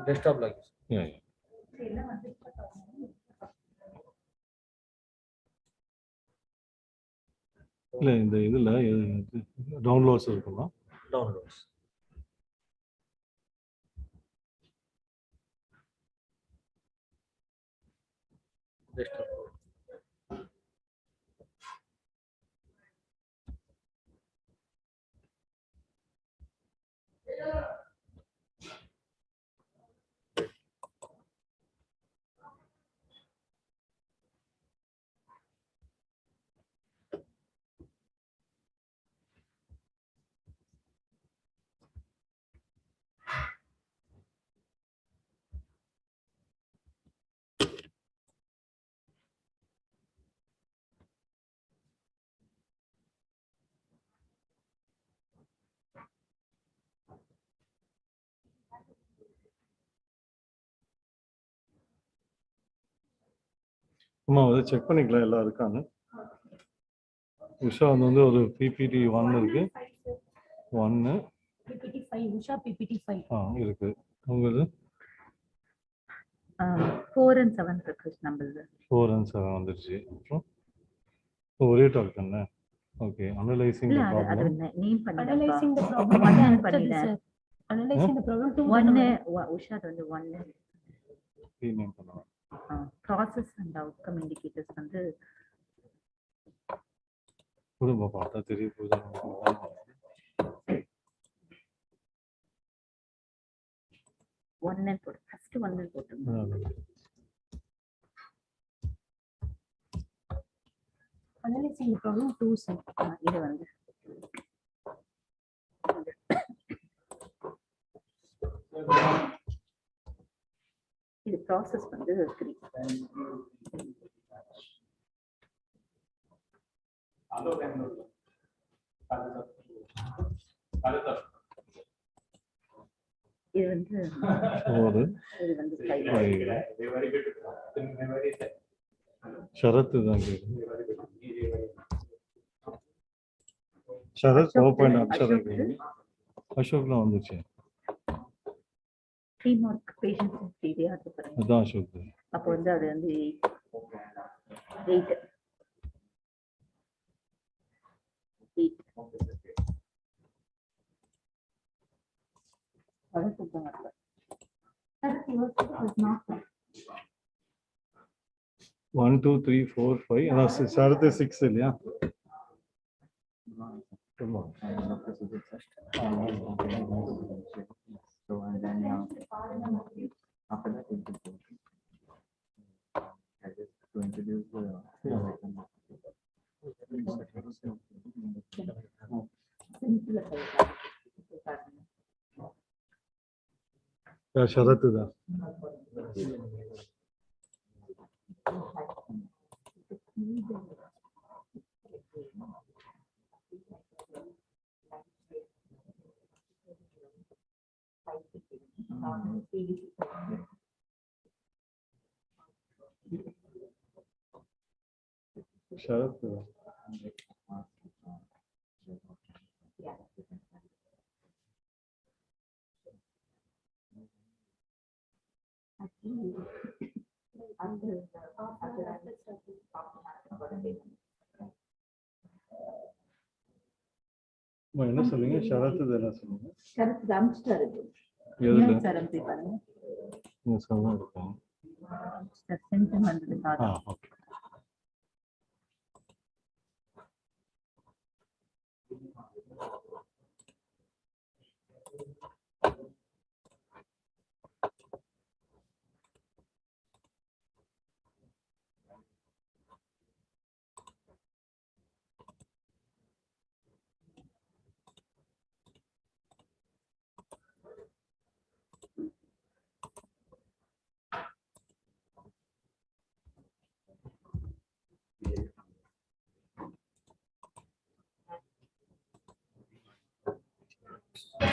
டெஸ்க்டாப்ல இல்ல இந்த இதுல டவுன்லோட்ஸ் இருக்குமா ಡೌನ್ಲೋಡ್ಸ್ டெஸ்க்டாப் அம்மா அதை செக் பண்ணிக்கலாம் எல்லாம் இருக்கான்னு. உஷா வந்து ஒரு பிபிடி 1 இருக்கு 1 PPT 5 உஷா PPT 5 இருக்கு. உங்களுக்கு 4 and 7 இருக்கு நம்மளுது 4 and 7 வந்துருச்சு. அப்புறம் ஒரே டாக் தானே. Okay analysing the problem. அது நேம் பண்ணி analysing the problem analysing the problem 1 Usha வந்து 1 ரீநேம் பண்ணலாம். process and outcome indicators வந்து குடும்ப பார்த்தா தெரியும் போது ஒன்னு போடு ஃபர்ஸ்ட் ஒன்னு போட்டு அனலைசிங் ப்ராப்ளம் 2 செட் இது வந்து இது process வந்து 3 இது வந்து இது வந்து ஷரத் தான் ஷரத் ஓபன் அக்ஷரம் அசோக்லாம் வந்துச்சு. 3 மார்க் பேஷன்ஸ் 3 டே ஆட் பண்ணுங்க. அதான் அசோக். அப்போ வந்து அது வந்து 8 அது சொல்லுங்க. That was not 1 2 3 4 5 அதான் ஷரத் 6 இல்லையா? So and then after that I just to introduce the Sharad தான். ஷரத் என்ன சொன்னீங்க? ஷரத் என்ன சொன்னீங்க? ஷரத் அம்ஸ்டர் எதுல சரந்தி பாருங்க. நீங்க சொன்னா இருக்கும். சென்டென்ஸ் வந்து காது. ஓகே.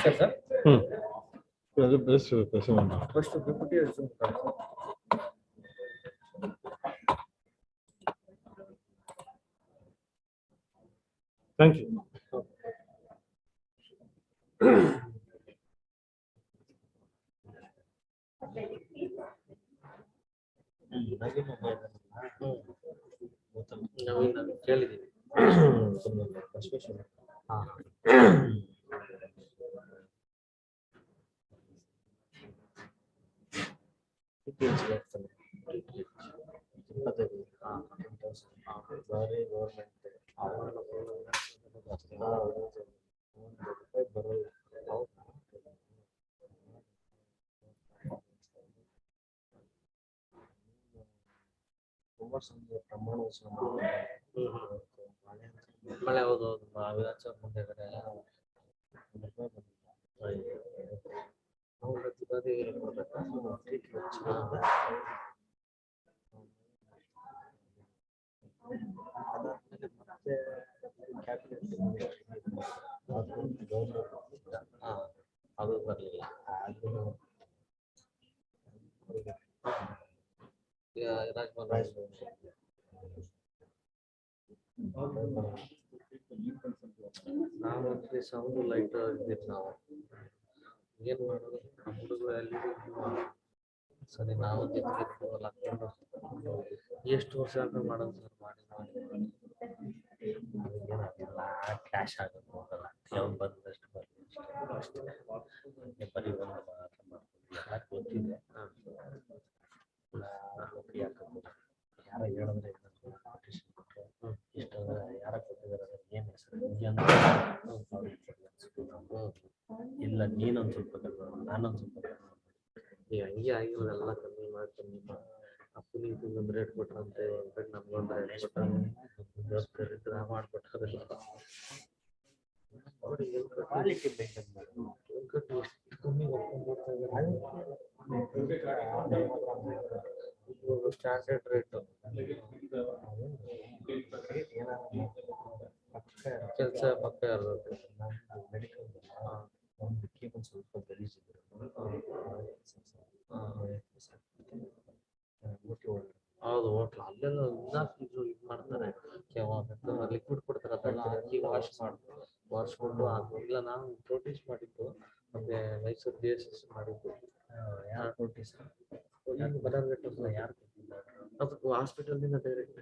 ಸರ್ ಅದು best question. First PPT Thank you. Naveen ಕೇಳಿದ್ದೀನಿ. ಮಳೆ ಹೌದು ವಿಧಾನಸಭೆ ಮುಂದೆ ಅದು ಬರಲಿಲ್ಲ. ನಾವಂದ್ರೆ ಸೌಂಡ್ ಲೈಟ್ ಇದ್ದಿತ್ತು ನಾವು ಏನ್ ಮಾಡೋದು ನಮ್ಮ ಹುಡುಗರು ಅಲ್ಲಿ ಸರಿ ನಾವು ಹಾಕೊಂಡು ಎಷ್ಟು ವರ್ಷ ಅಂತ ಮಾಡೋದು ಸರ್ ಮಾಡಿ ಏನಾಗಿಲ್ಲ ಕ್ಯಾಶ್ ಆಗೋದು ಹೋಗಲ್ಲ ಯಾವ್ದು ಬಂದಷ್ಟು ಬರಲಿ ಅಷ್ಟೇ ಬರೀ ಒಂದು ಮಾತ್ರ ಮಾಡ್ಬೋದು ಎಲ್ಲ ಗೊತ್ತಿದೆ. ಯಾರ ಹೇಳಿದ್ರೆ ಇಷ್ಟ ಯಾರ ಕೊಟ್ಟಿದ್ದಾರೆ ಏನ್ ಹೆಸರು ಇಲ್ಲ ನೀನೊಂದು ಸ್ವಲ್ಪ ನಾನೊಂದು ಸ್ವಲ್ಪ ಹಂಗೆ ಆಗಿರೋದೆಲ್ಲ ಕಮ್ಮಿ ಮಾಡಿ ಅಪ್ಪನಿಗೆ ರೇಟ್ ಕೊಟ್ರಂತೆ ನಮ್ಗೊಂದು ರೇಟ್ ಕೊಟ್ಟ ಮಾಡ್ಕೊಟ್ಟಾರಲ್ಲ ನೋಡಿ ಕಮ್ಮಿ ಸ್ಟ್ಯಾಂಡರ್ಡ್ ರೇಟ್ ಕೆಲಸ ಪಕ್ಕ ಇರುತ್ತೆ. ಮೆಡಿಕಲ್ ಒಂದು ಸ್ವಲ್ಪ ಗಲೀಜಿದ್ರು ಹೌದು ಹೋಟ್ಲು ಅಲ್ಲೆಲ್ಲ ಇದು ಮಾಡ್ತಾರೆ ಲಿಕ್ವಿಡ್ ಕೊಡ್ತಾರೆ ಅದೆಲ್ಲ ಹಾಕಿ ವಾಶ್ ಮಾಡಿಕೊಂಡು ಇಲ್ಲ ನಾವು ಪ್ರೋಟೀಸ್ ಮಾಡಿದ್ದು ಮತ್ತೆ ಮೈಸೂರು DSS ಮಾಡಿದ್ದು ಯಾರು ಪ್ರೋಟೀಸ್ ಬರೋಲ್ಲ ಯಾರು ಅದು ಹಾಸ್ಪಿಟಲ್ನಿಂದ ಡೈರೆಕ್ಟ್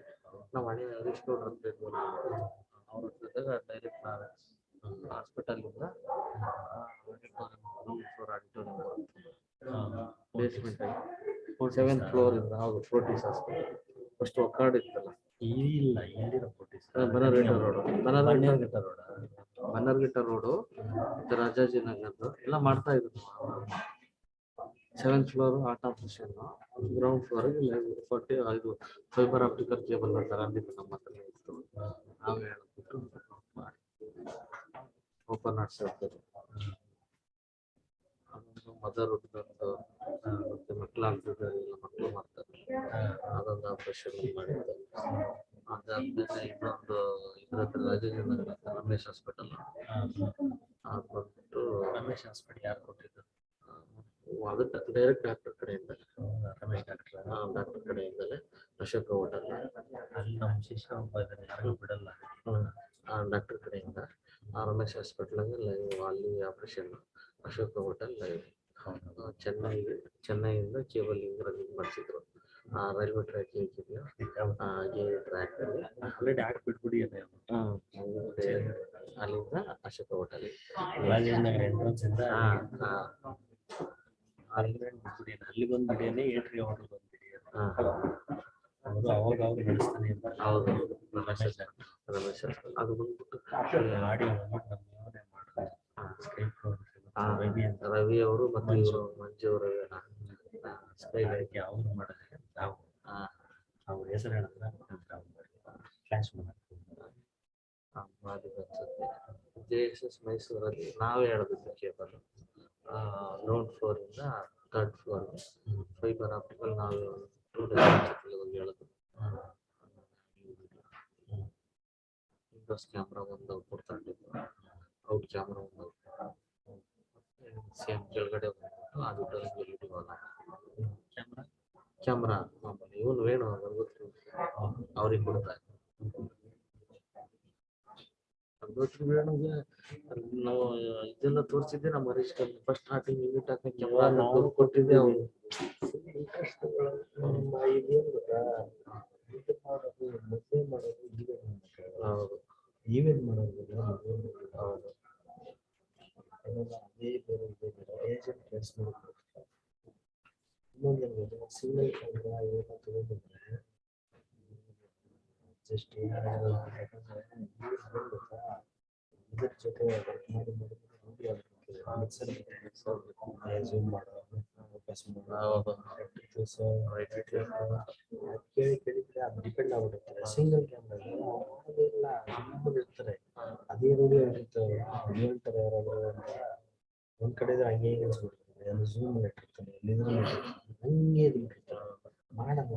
ನಾವು ಹಣೆ ಹರೀಶ್ ಗೌಡ್ರ ಅಂತ ಇದ್ವಲ್ಲ ಅವ್ರ ಜೊತೆಗೆ ಡೈರೆಕ್ಟ್ ನಾವೇ ಹಾಸ್ಪಿಟಲಿಂದ ಬೇಸ್ಮೆಂಟ್ ಆಗಿ 7th floor ಇಂದ ಹೌದು ಪ್ರೋಟೀಸ್ ಹಾಸ್ಪಿಟಲ್ ಫಸ್ಟ್ ಒಕ್ಕಾಡ್ ಇತ್ತಲ್ಲ ಇಲ್ಲ ಎಲ್ಲಿರೋ ಪ್ರೋಟೀಸ್ ಬನ್ನರ್ಘಟ್ಟ ರೋಡು ರಾಜಾಜಿನಗರ ಎಲ್ಲ ಮಾಡ್ತಾ ಇದ್ರು. 7th floor art operation ground floor ಇದು ಫೈಬರ್ ಆಪ್ಟಿಕಲ್ ಕೇಬಲ್ ತಗೊಂಡಿದ್ದು ನಮ್ಮ ಹತ್ರ ಇತ್ತು. ನಾವು ಹೇಳ್ಬಿಟ್ಟು ಓಪನ್ ಆರ್ಟ್ಸ್ ಇರ್ತದೆ ಅದೊಂದು ಮದರ್ ಹುಟ್ಟಿದಂದು ಮತ್ತೆ ಮಕ್ಕಳಾಗ್ತಿದ್ದಾರೆ ಎಲ್ಲ ಮಕ್ಕಳು ಮಾಡ್ತಾರೆ ಅದೊಂದು ಆಪರೇಷನ್ ಮಾಡಿದ್ದು. ಅದಾದ್ಮೇಲೆ ಇನ್ನೊಂದು ಇದ್ರ ಹತ್ರ ರಾಜೇಂದ್ರನಗರ ರಮೇಶ್ ಹಾಸ್ಪಿಟಲ್ ಅದು ಬಂದ್ಬಿಟ್ಟು ರಮೇಶ್ ಹಾಸ್ಪಿಟಲ್ ಯಾರು ಕೊಟ್ಟಿದ್ದು ಅದಕ್ಕೆ ಡೈರೆಕ್ಟ್ ಡಾಕ್ಟರ್ ಕಡೆಯಿಂದ ರಮೇಶ್ ಡಾಕ್ಟರ್ ಕಡೆಯಿಂದಲೇ ಅಶೋಕ ಹೋಟೆಲ್ ಅಲ್ಲಿ ನಮ್ಮ ಶಿಷ್ಯ ಒಬ್ಬ ಇದ್ದಾರೆ ಯಾರಿಗೂ ಬಿಡಲ್ಲ ಡಾಕ್ಟರ್ ಕಡೆಯಿಂದ ರಮೇಶ್ ಹಾಸ್ಪಿಟಲ್ ಅಲ್ಲಿ ಆಪರೇಷನ್ ಅಶೋಕ ಹೋಟೆಲ್ ಚೆನ್ನೈಯಿಂದ ಕೇಬಲ್ ರನ್ನಿಂಗ್ ಮಾಡಿಸಿದ್ರು. ರೈಲ್ವೆ ಟ್ರ್ಯಾಕ್ ಹೇಗಿದೆಯೋ ಹಾಗೆ ಟ್ರ್ಯಾಕ್ ಆಲ್ರೆಡಿ ಹಾಕಿ ಬಿಟ್ಬಿಡಿ ಅಲ್ಲಿಂದ ಅಶೋಕ ಹೋಟೆಲ್ ರಾಜೇಂದ್ರ ಎಂಟ್ರೆನ್ಸ್ ಇಂದ ಅಲ್ಲಿ ಬಂದ್ಬಿಡಿ ಏಟ್ರಿ ಹೋಟೆಲ್ ಬಂದ್ಬಿಡಿ ಅವರು ಅವಾಗ ಅವ್ರು ನಡೆಸ್ತಾನೆ ಅಂತ. ಹೌದು ರಮೇಶ್ ಅದು ಬಂದ್ಬಿಟ್ಟು ಆಡಿಯೋ ರವಿ ಅವರು ಮತ್ತೆ ಇವರು ಮಂಜು ಅವರು ಸ್ಕೈಲೈಟ್ಗೆ ಅವ್ರು ಮಾಡಿದ್ರೆ ನಾವು ಅವ್ರ ಹೆಸರು ಹೇಳಿದ್ರೆ ಫ್ಲಾಶ್ ಮಾಡಿದ್ರು ಅನ್ಸುತ್ತೆ. DSS ಮೈಸೂರಲ್ಲಿ ನಾವೇ ಹೇಳಿದ್ದು ಕೇಬಲ್ ಗ್ರೌಂಡ್ ಫ್ಲೋರ್ ಇಂದ 3rd floor ಫೈಬರ್ ಆಪ್ಟಿಕಲ್ ನಾವು 2 days ಹೇಳೋದು. ಇಂಡೋಸ್ ಕ್ಯಾಮ್ರಾ ಒಂದು ಔಟ್ಪುಟ್ ತಗೊಂಡಿದ್ದು ಔಟ್ ಕ್ಯಾಮ್ರಾ ಒಂದು ಸೇಮ್ ಕೆಳಗಡೆ ಬಂದ್ಬಿಟ್ಟು ಅದು ಎಲ್ ಇಡಿ ವಾಲ ಕ್ಯಾಮ್ರಾ ಮಾಮೂಲಿ ಇವನು ವೇಣು ಅವ್ರಿಗೆ ಕೊಡ್ತಾರೆ. ವೇಣುಗೆ ನಾವು ಇದೆಲ್ಲ ತೋರಿಸಿದ್ದೆ ನಮ್ಮ ಹರೀಶ್ ಫಸ್ಟ್ ಸ್ಟಾರ್ಟಿಂಗ್ ಯೂನಿಟ್ ಹಾಕಿ ಕ್ಯಾಮ್ರಾ ಕೊಟ್ಟಿದ್ದೆ ಅವರು. ಈವೆಂಟ್ ಮಾಡೋದು ಹೌದು ಅದೇ ಬೇರೆ ಏಜೆಂಟ್ ಕೆಲಸ ಮಾಡಬೇಕು. ಇನ್ನೊಂದು ಸಿಂಗಲ್ ಕ್ಯಾಮ್ರಾ ಇವೆಲ್ಲ ತಗೊಂಡ್ರೆ ಜಸ್ಟ್ ಯಾಕಂದ್ರೆ ಇದ್ರ ಜೊತೆ ವರ್ಕ್ ಮಾಡಿ ಝೂಮ್ ಮಾಡೋದು ಕೇಳಿದ್ರೆ ಅದು ಡಿಪೆಂಡ್ ಆಗ್ಬಿಡುತ್ತೆ. ಸಿಂಗಲ್ ಕ್ಯಾಮ್ರಾ ಅದೆಲ್ಲ ಇರ್ತಾರೆ ಅದೇ ರೂಢಿ ಆಗಿರ್ತಾರೆ ಹೇಳ್ತಾರೆ ಯಾರಾದ್ರು ಅಂತ ಒಂದ್ ಕಡೆ ಹಂಗೆ ಅನ್ಸ್ಬಿಡ್ತಾರೆ. ಅದು ಝೂಮ್ ಇಟ್ಟಿರ್ತಾರೆ ಎಲ್ಲಿದ್ರು ಹಂಗೆ ಇಟ್ಟಿರ್ತಾರೆ ಮಾಡಲ್ಲ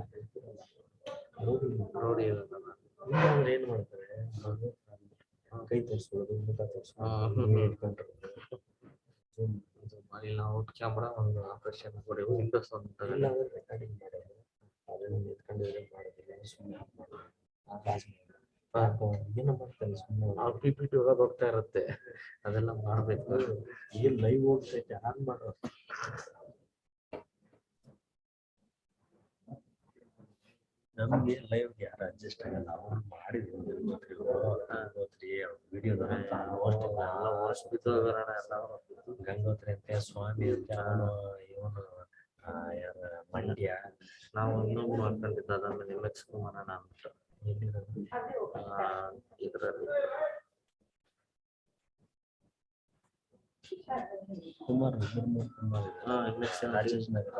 ನೋಡಿ ಇಲ್ಲಾಂದ್ರೆ ಏನ್ ಮಾಡ್ತಾರೆ ಕೈ ತೋರಿಸ್ಬೋದು ಮುಖ ತೋರಿಸ್ಬೋದು ಔಟ್ ಕ್ಯಾಮ್ರಾ ಒಂದು ಆಪರೇಷನ್ ಕೊಡಿ ವಿಂಡೋಸ್ ಒಂದು ಇಲ್ಲಾಂದ್ರೆ ರೆಕಾರ್ಡಿಂಗ್ ಮಾಡೋದು ಅದನ್ನ ನಿಂತ್ಕೊಂಡಿದ್ರೆ ಮಾಡೋದಿಲ್ಲ ಸುಮ್ಮನೆ ಏನೋ ಮಾಡ್ತಾರೆ ಸುಮ್ಮನೆ PPT ಒಳಗೆ ಹೋಗ್ತಾ ಇರುತ್ತೆ ಅದೆಲ್ಲ ಮಾಡ್ಬೇಕು. ಏನ್ ಲೈವ್ ಹೋಗ್ತೈತೆ ಆನ್ ಮಾಡೋದು ನಮ್ಗೆ ಲೈವ್ಗೆ ಯಾರು ಅಡ್ಜಸ್ಟ್ ಆಗಲ್ಲ. ಅವ್ರು ಮಾಡಿದ್ವಿ ಗಂಗೋತ್ರಿ ಅಂತೆ ಸ್ವಾಮಿ ಅಂತೆ ಅವನು ಇವನು ಯಾರ ಮಂಡ್ಯ ನಾವು ಇನ್ನೊಂದು ಮಾಡ್ಕೊಂಡಿದ್ದ ಅದನ್ನು ನಿರ್ಲಕ್ಷಿಸ್ಕೊಂಬರೋಣ ಅಂತ ಇದರಲ್ಲಿ ಕುಮಾರ್ ರಾಜೇಶ್ ನಗರ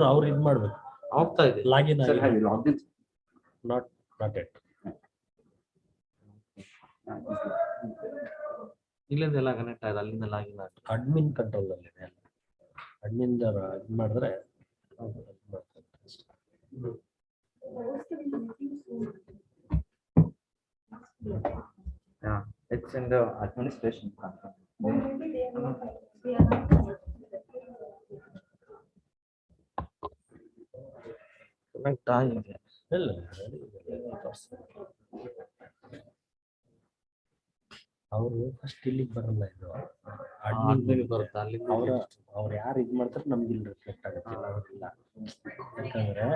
ಅವ್ರು ಇದ್ ಮಾಡ್ಬೇಕು ಹೋಗ್ತಾ ಇದೆ ಲಾಗಿನ್ ನಾಟ್ ಎಟ್ ಇಲ್ಲಿಂದ ಎಲ್ಲ ಕನೆಕ್ಟ್ ಆಗಿದೆ ಅಲ್ಲಿಂದ ಲಾಗಿನ್ ಆಗಿದೆ. ಅಡ್ಮಿನ್ ಕಂಟ್ರೋಲ್ ಅಲ್ಲಿ ಇದೆ. ಅಡ್ಮಿನ್ ಇದ್ ಮಾಡಿದ್ರೆ It's in the administration control. Connect ಆಗಿದೆ ಇಲ್ಲ ಅವರು ಫಸ್ಟ್ ಇಲ್ಲಿಗೆ ಬರಲ್ಲ. ಇದು ಅಡ್ಮಿನ್ ಬರುತ್ತೆ ಅಲ್ಲಿಂದ ಅವ್ರು ಯಾರು ಇದ್ ಮಾಡ್ತಾರೆ ನಮ್ಗೆ ಇಲ್ಲಿ ರಿಫ್ಲೆಕ್ಟ್ ಆಗುತ್ತೆ. ಅವ್ರಿಲ್ಲ ಯಾಕಂದ್ರೆ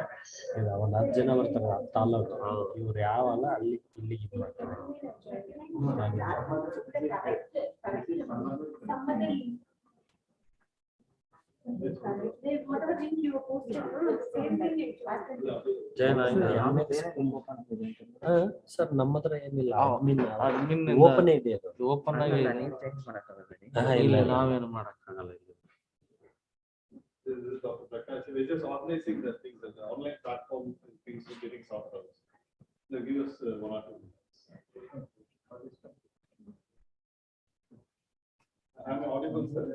ಈಗ ಒಂದ್ 10 ಜನ ಬರ್ತಾರ ತಾಲೂಕು ಇವ್ರು ಯಾವಲ್ಲ ಅಲ್ಲಿ ಇಲ್ಲಿಗೆ ಇದ್ ಮಾಡ್ತಾರೆ. ಸರ್ ನಮ್ಮ ಹತ್ರ ಏನಿಲ್ಲ ಓಪನ್ ಇದೆ ಅದು ಓಪನ್ ಆಗಿ ಇಲ್ಲ ನಾವೇನು ಮಾಡಕ್ಕಾಗಲ್ಲ ಇಲ್ಲಿ. This is Dr. Prakash. We're just organizing the things that the online platform and things are getting sorted out. Now give us 1 or 2 minutes. I'm audible, sir.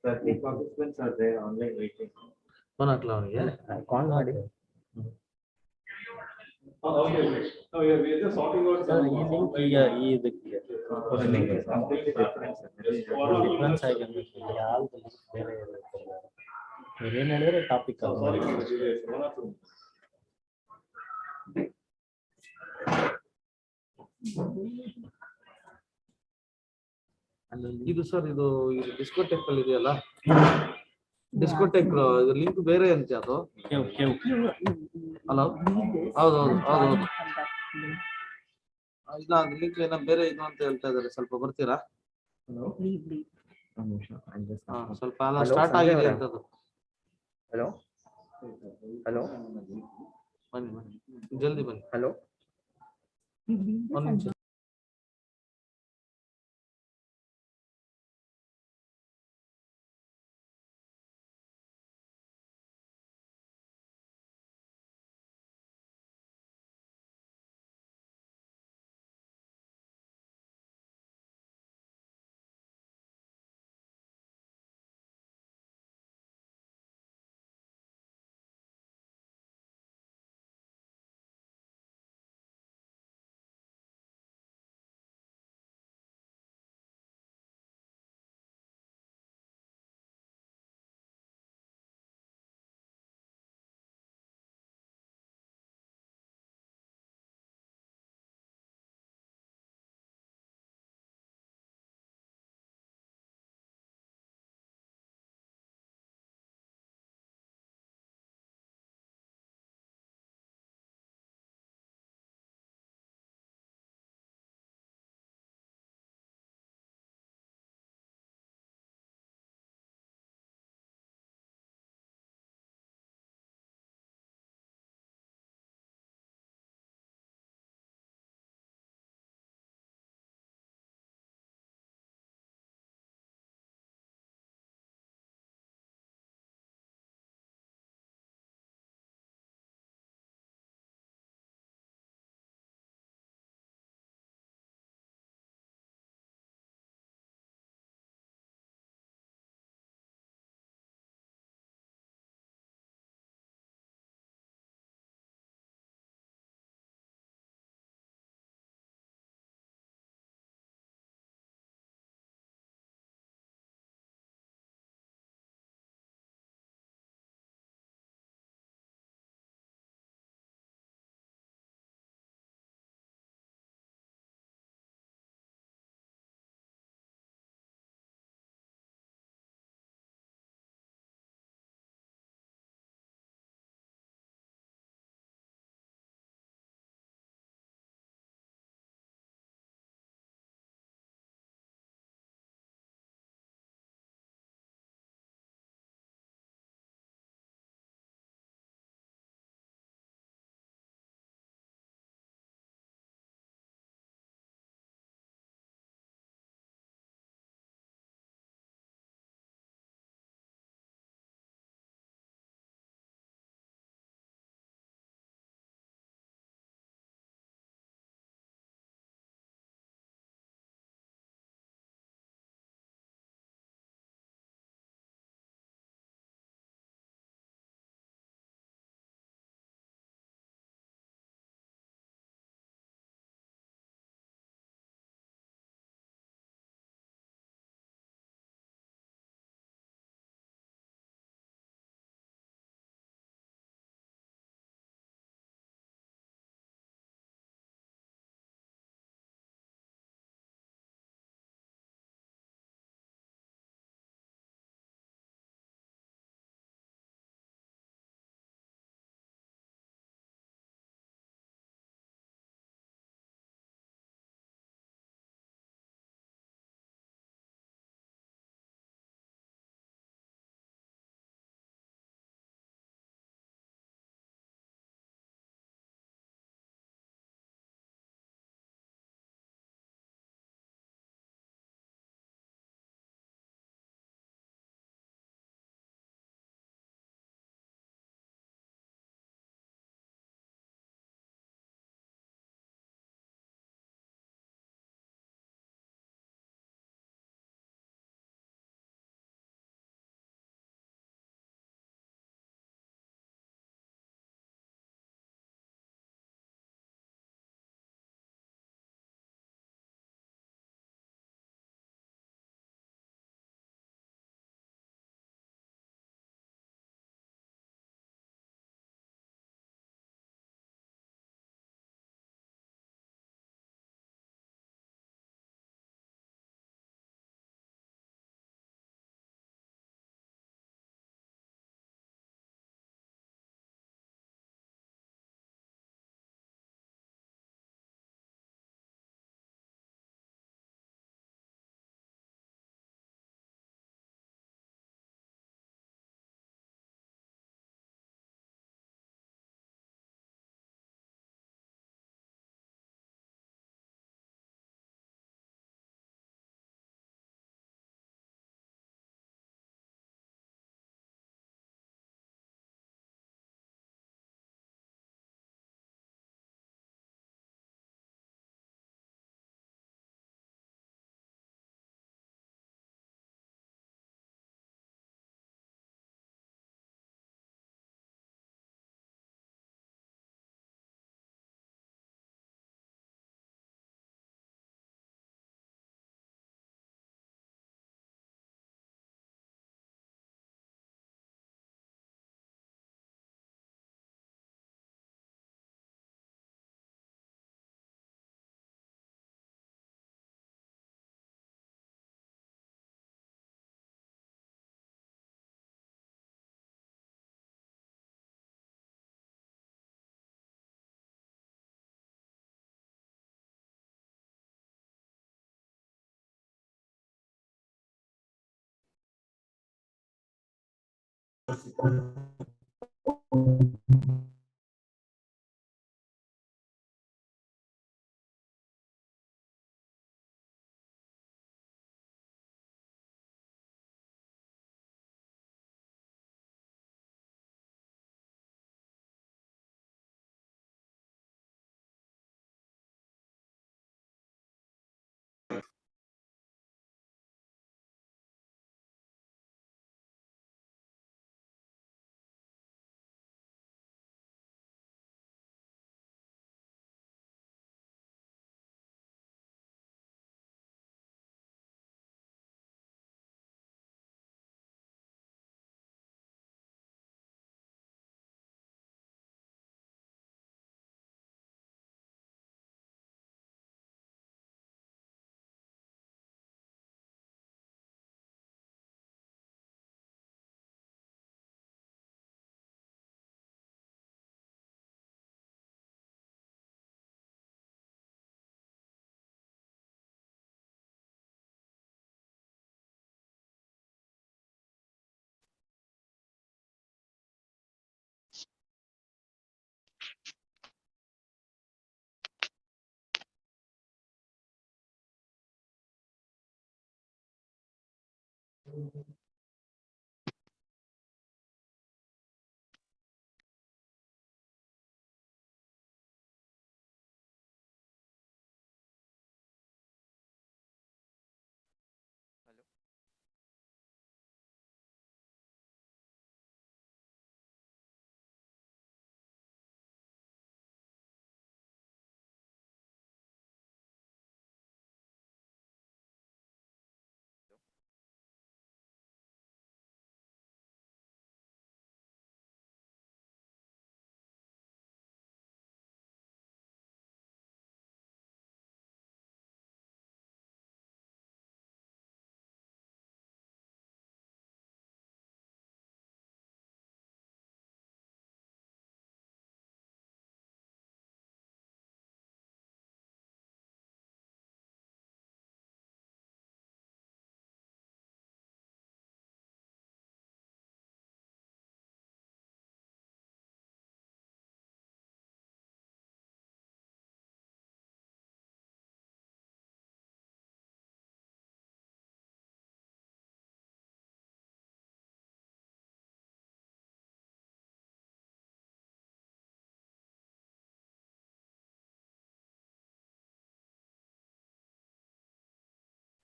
30 participants are there online waiting. Phone ಹಾಕ್ಲ ಅವನಿಗೆ Call ಮಾಡಿ. Oh, okay. No, yeah, we're just sorting out some ಈ link ಈಗ ಇದಕ್ಕೆ Completely different. Difference ಆಗಿದೆ. ಯಾವ್ದು ಬೇರೆ ಇರುತ್ತಲ್ಲ ಏನ್ ಹೇಳಿದ್ರೆ ಟಾಪಿಕ್ ಅಲ್ಲ. ಇದು ಸರ್ ಇದು ಡಿಸ್ಕೋಟೆಕ್ ಅಲ್ಲಿ ಇದೆಯಲ್ಲ ಡಿಸ್ಕೋಟೆಕ್ ಲಿಂಕ್ ಬೇರೆ ಅಂತೆ ಅದು. ಹಲೋ ಹೌದೌದು ಹೌದೌದು ಇಲ್ಲ ಲಿಂಕ್ ಏನೋ ಬೇರೆ ಇದು ಅಂತ ಹೇಳ್ತಾ ಇದಾರೆ. ಸ್ವಲ್ಪ ಬರ್ತೀರಾ? ಸ್ವಲ್ಪ ಎಲ್ಲ ಸ್ಟಾರ್ಟ್ ಆಗಿದೆ ಅಂತದ್ದು. Hello. Hello. ಬನ್ನಿ ಜಲ್ದಿ ಬನ್ನಿ. Hello. ಒಂದು ನಿಮಿಷ.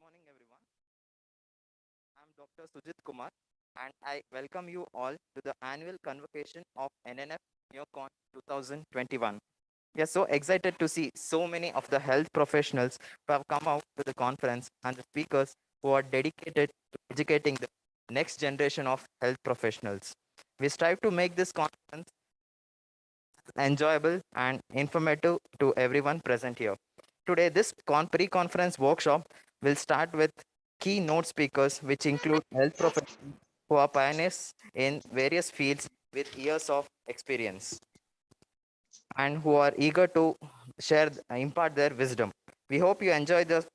Morning, everyone. I'm Dr. Sujit Kumar, and I welcome you all to the annual convocation of NNF NeoCon 2021. We are so excited to see so many of the health professionals who have come out to the conference and the speakers who are dedicated to educating the next generation of health professionals. We strive to make this conference enjoyable and informative to everyone present here. Today, this pre-conference workshop will start with keynote speakers, which include health professionals who are pioneers in various fields with years of experience and who are eager to impart their wisdom. We hope you enjoy the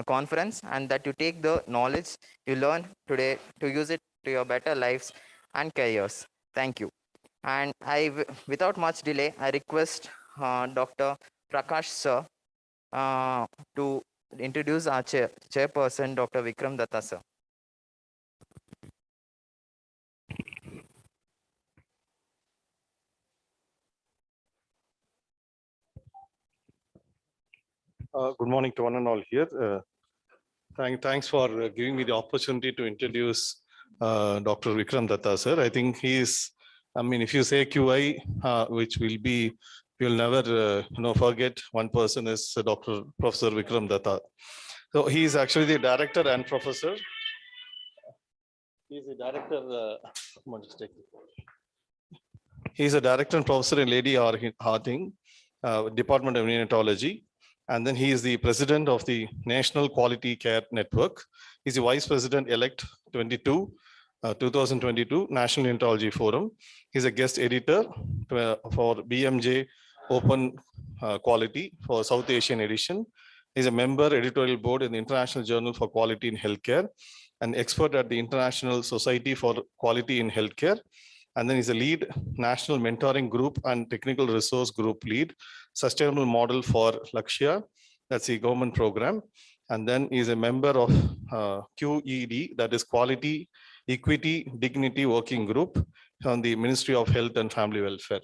conference and that you take the knowledge you learn today to use it to your better lives and careers. Thank you. And without much delay, I request Dr. Prakash sir to introduce our chairperson, Dr. Vikram Datta sir. Good morning to one and all here. Thanks for giving me the opportunity to introduce Dr. Vikram Datta, sir. I think if you say QI, which will be, you'll never forget one person is Dr. Professor Vikram Datta. So he is actually the director and professor. He is the director. He's a director and professor in Lady Harding, Department of Neonatology. And then he is the president of the National Quality Care Network. He's the vice president elect 2022 National Neonatology Forum. He's a guest editor for BMJ Open Quality for South Asian edition. He's a member editorial board in the International Journal for Quality in Healthcare. an expert at the International Society for Quality in Healthcare. And then he's a lead national mentoring group and technical resource group lead, sustainable model for Lakshya. That's the government program. And then he's a member of QED, that is Quality, Equity, Dignity Working Group on the Ministry of Health and Family Welfare.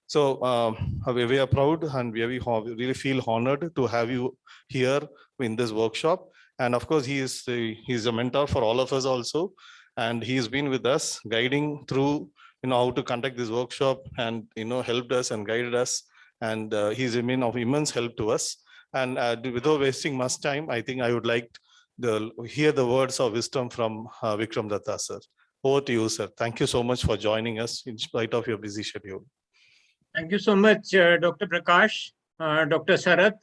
So we are proud and we really feel honored to have you here in this workshop. And of course, he's a mentor for all of us also. And he's been with us guiding through how to conduct this workshop and helped us and guided us. And he's been of immense help to us. And without wasting much time, I think I would like to hear the words of wisdom from Vikram Datta, sir. Over to you, sir. Thank you so much for joining us in spite of your busy schedule. Thank you so much, Dr. Prakash, Dr. Sarath,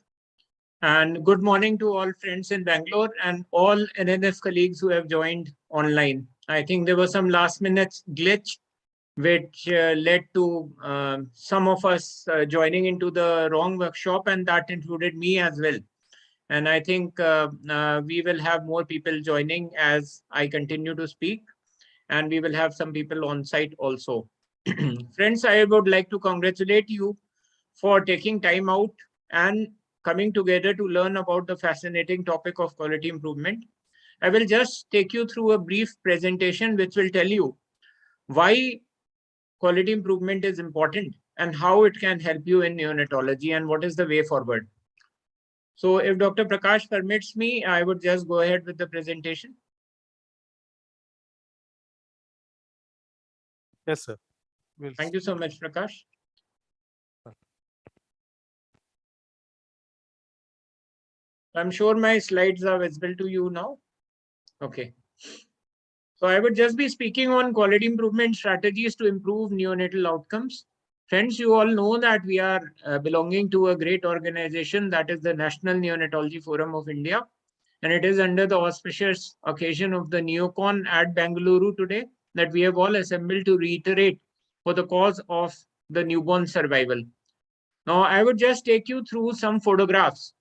and good morning to all friends in Bangalore and all NNF colleagues who have joined online. I think there was some last minute glitch which led to some of us joining into the wrong workshop, and that included me as well. And I think we will have more people joining as I continue to speak, and we will have some people on site also. Friends, I would like to congratulate you for taking time out and coming together to learn about the fascinating topic of quality improvement. I will just take you through a brief presentation which will tell you why quality improvement is important and how it can help you in neonatology and what is the way forward. So if Dr. Prakash permits me, I would just go ahead with the presentation. Yes, sir. Thank you so much, Prakash. I'm sure my slides are visible to you now. Okay. So I would just be speaking on quality improvement strategies to improve neonatal outcomes. Friends, you all know that we are belonging to a great organization, that is the National Neonatology Forum of India. And it is under the auspicious occasion of the NeoCon at Bengaluru today that we have all assembled to reiterate for the cause of the newborn survival. Now, I would just take you through some photographs.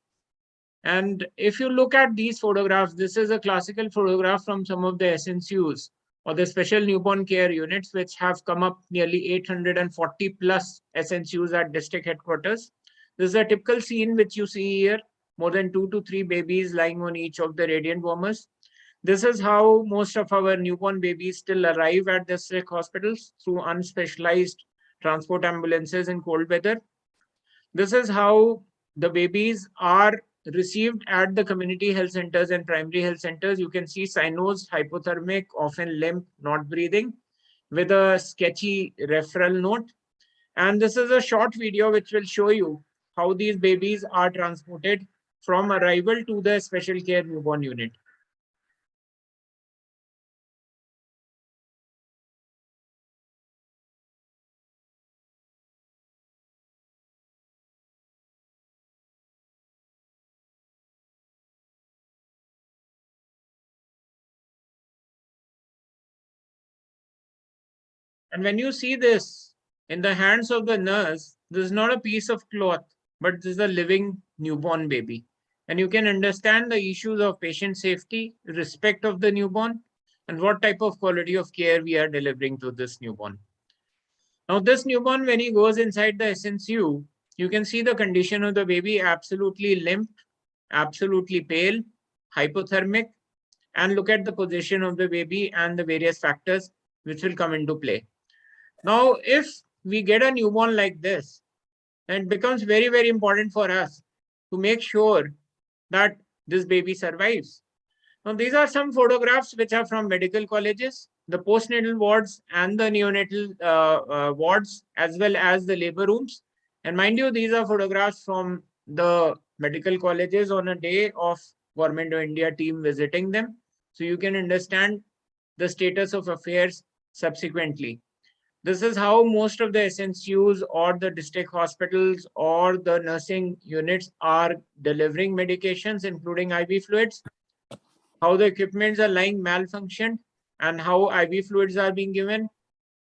And if you look at these photographs, this is a classical photograph from some of the SNCUs or the special newborn care units, which have come up nearly 840 plus SNCUs at district headquarters. This is a typical scene which you see here, more than 2 to 3 babies lying on each of the radiant warmers. This is how most of our newborn babies still arrive at district hospitals through unspecialized transport ambulances in cold weather. This is how the babies are received at the community health centers and primary health centers. You can see cyanosed, hypothermic, often limp, not breathing, with a sketchy referral note. And this is a short video which will show you how these babies are transported from arrival to the special care newborn unit. And when you see this in the hands of the nurse, this is not a piece of cloth, but this is a living newborn baby. And you can understand the issues of patient safety, respect of the newborn, and what type of quality of care we are delivering to this newborn. Now, this newborn, when he goes inside the SNCU, you can see the condition of the baby: absolutely limp, absolutely pale, hypothermic, and look at the position of the baby and the various factors which will come into play. Now, if we get a newborn like this, then it becomes very, very important for us to make sure that this baby survives. Now, these are some photographs which are from medical colleges, the postnatal wards and the neonatal wards, as well as the labor rooms. And mind you, these are photographs from the medical colleges on a day of Government of India team visiting them. So you can understand the status of affairs subsequently. This is how most of the SNCUs or the district hospitals or the nursing units are delivering medications, including IV fluids, how the equipments are lying malfunctioned, and how IV fluids are being given.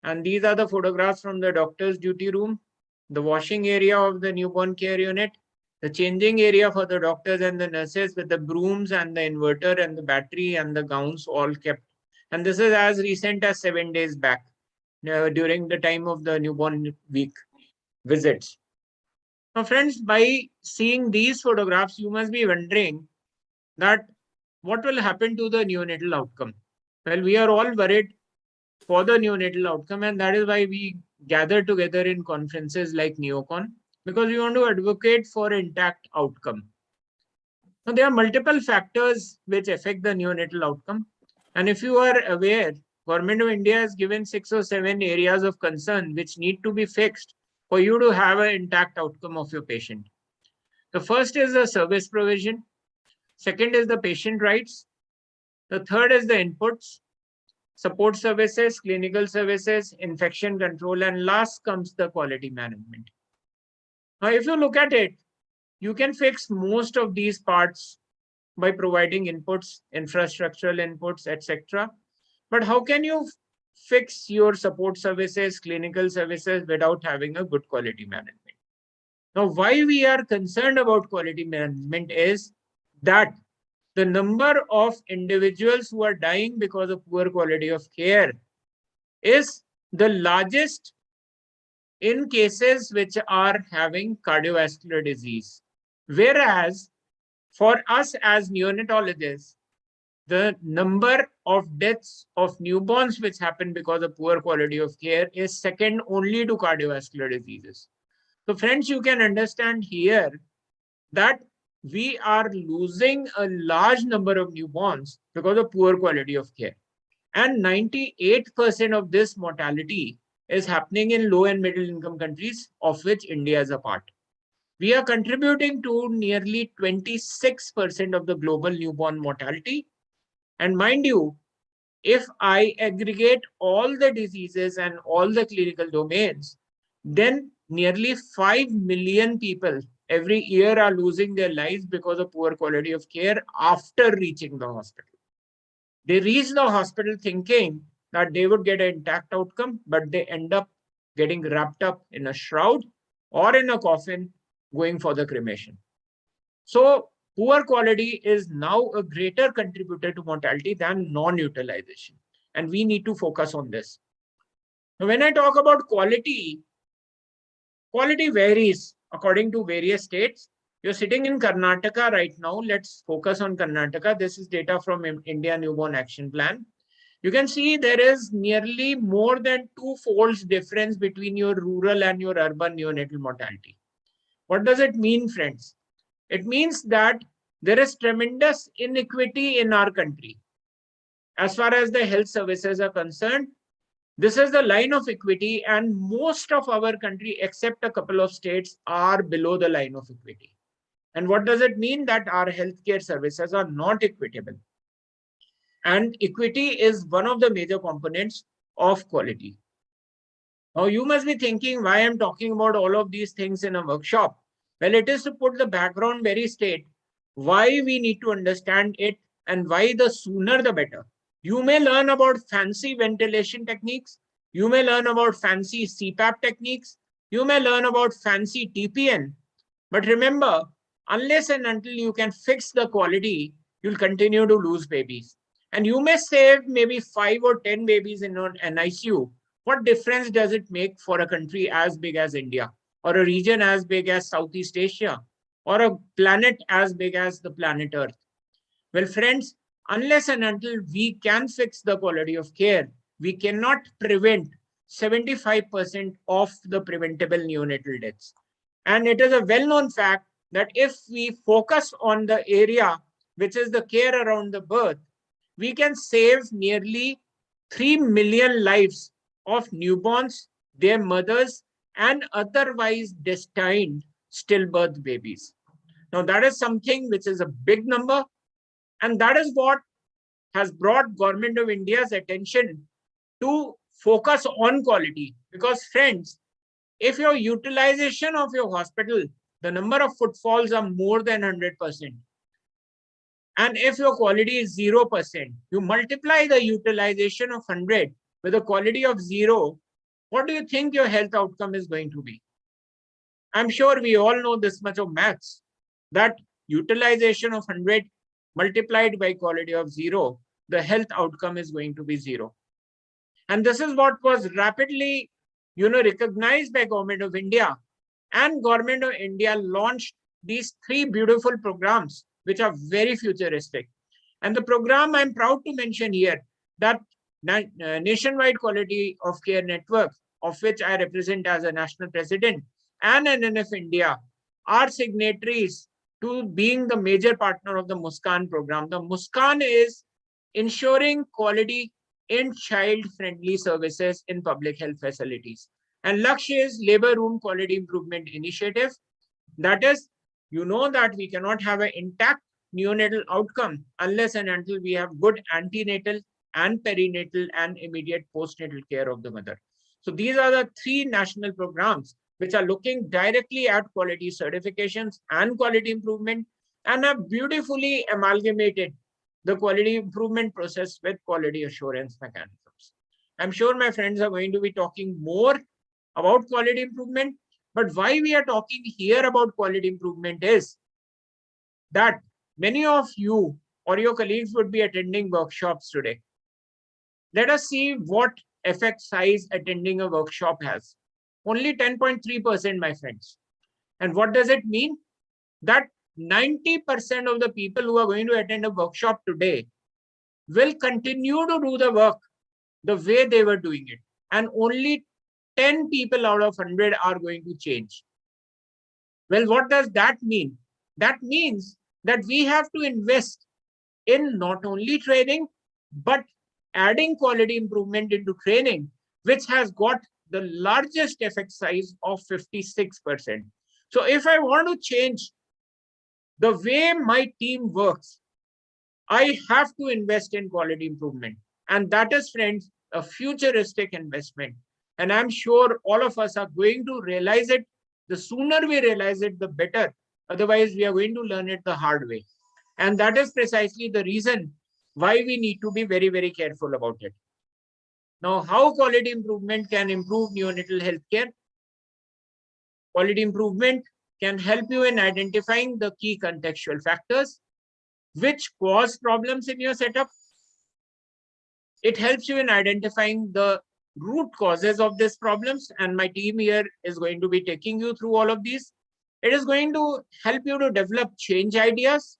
And these are the photographs from the doctor's duty room, the washing area of the newborn care unit, the changing area for the doctors and the nurses with the brooms and the inverter and the battery and the gowns all kept. And this is as recent as 7 days back during the time of the newborn week visits. Now, friends, by seeing these photographs, you must be wondering that what will happen to the neonatal outcome? Well, we are all worried for the neonatal outcome, and that is why we gather together in conferences like NeoCon, because we want to advocate for intact outcome. Now, there are multiple factors which affect the neonatal outcome. And if you are aware, Government of India has given 6 or 7 areas of concern which need to be fixed for you to have an intact outcome of your patient. The first is the service provision. Second is the patient rights. The third is the inputs, support services, clinical services, infection control, and last comes the quality management. Now, if you look at it, you can fix most of these parts by providing inputs, infrastructural inputs, etc. But how can you fix your support services, clinical services without having a good quality management? Now, why we are concerned about quality management is that the number of individuals who are dying because of poor quality of care is the largest in cases which are having cardiovascular disease. Whereas for us as neonatologists, the number of deaths of newborns which happen because of poor quality of care is second only to cardiovascular diseases. So friends, you can understand here that we are losing a large number of newborns because of poor quality of care. And 98% of this mortality is happening in low and middle income countries, of which India is a part. We are contributing to nearly 26% of the global newborn mortality. And mind you, if I aggregate all the diseases and all the clinical domains, then nearly 5 million people every year are losing their lives because of poor quality of care after reaching the hospital. They reach the hospital thinking that they would get an intact outcome, but they end up getting wrapped up in a shroud or in a coffin going for the cremation. So poor quality is now a greater contributor to mortality than non-utilization. And we need to focus on this. Now, when I talk about quality, quality varies according to various states. You're sitting in Karnataka right now. Let's focus on Karnataka. This is data from India Newborn Action Plan. You can see there is nearly more than 2-fold difference between your rural and your urban neonatal mortality. What does it mean, friends? It means that there is tremendous inequity in our country. As far as the health services are concerned, this is the line of equity, and most of our country, except a couple of states, are below the line of equity. And what does it mean? That our healthcare services are not equitable. And equity is one of the major components of quality. Now, you must be thinking why I'm talking about all of these things in a workshop. Well, it is to put the background very straight, why we need to understand it, and why the sooner the better. You may learn about fancy ventilation techniques. You may learn about fancy CPAP techniques. You may learn about fancy TPN. But remember, unless and until you can fix the quality, you'll continue to lose babies. And you may save maybe 5 or 10 babies in an ICU. What difference does it make for a country as big as India, or a region as big as Southeast Asia, or a planet as big as the planet Earth? Well, friends, unless and until we can fix the quality of care, we cannot prevent 75% of the preventable neonatal deaths. And it is a well-known fact that if we focus on the area, which is the care around the birth, we can save nearly 3 million lives of newborns, their mothers, and otherwise destined stillbirth babies. Now, that is something which is a big number. And that is what has brought Government of India's attention to focus on quality. Because friends, if your utilization of your hospital, the number of footfalls are more than 100%, and if your quality is 0%, you multiply the utilization of 100 with a quality of 0, what do you think your health outcome is going to be? I'm sure we all know this much of maths. that utilization of 100 multiplied by quality of 0, the health outcome is going to be 0. And this is what was rapidly, recognized by Government of India. And Government of India launched these 3 beautiful programs, which are very futuristic. And the program I'm proud to mention here, that Nationwide Quality of Care Network, of which I represent as a national president, and NNF India are signatories to being the major partner of the Muskan program. The Muskan is ensuring quality in child-friendly services in public health facilities. And Lakshya is Labor Room Quality Improvement Initiative. That is, that we cannot have an intact neonatal outcome unless and until we have good antenatal and perinatal and immediate postnatal care of the mother. So these are the 3 national programs which are looking directly at quality certifications and quality improvement, and have beautifully amalgamated the quality improvement process with quality assurance mechanisms. I'm sure my friends are going to be talking more about quality improvement, but why we are talking here about quality improvement is that many of you or your colleagues would be attending workshops today. Let us see what effect size attending a workshop has. Only 10.3%, my friends. And what does it mean? That 90% of the people who are going to attend a workshop today will continue to do the work the way they were doing it. And only 10 people out of 100 are going to change. Well, what does that mean? That means that we have to invest in not only training, but adding quality improvement into training, which has got the largest effect size of 56%. So if I want to change the way my team works, I have to invest in quality improvement. And that is, friends, a futuristic investment. And I'm sure all of us are going to realize it. The sooner we realize it, the better. Otherwise, we are going to learn it the hard way. And that is precisely the reason why we need to be very, very careful about it. Now, how quality improvement can improve neonatal healthcare? Quality improvement can help you in identifying the key contextual factors which cause problems in your setup. It helps you in identifying the root causes of these problems, and my team here is going to be taking you through all of these. It is going to help you to develop change ideas,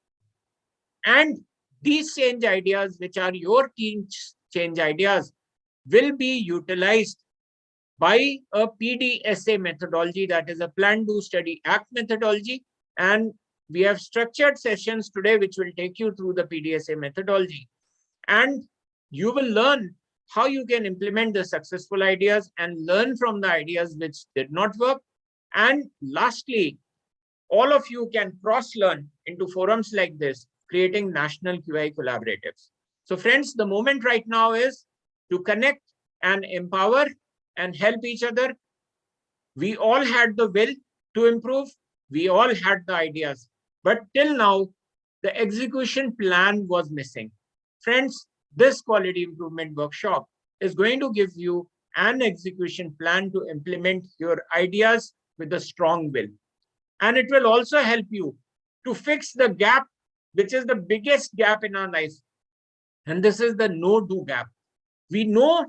and these change ideas, which are your team change ideas, will be utilized by a PDSA methodology, that is a Plan, Do, Study, Act methodology. And we have structured sessions today which will take you through the PDSA methodology. And you will learn how you can implement the successful ideas and learn from the ideas which did not work. And lastly, all of you can cross-learn into forums like this, creating national QI collaboratives. So friends, the moment right now is to connect and empower and help each other. We all had the will to improve. We all had the ideas. But till now, the execution plan was missing. Friends, this quality improvement workshop is going to give you an execution plan to implement your ideas with a strong will. And it will also help you to fix the gap, which is the biggest gap in our life. And this is the no-do gap. We know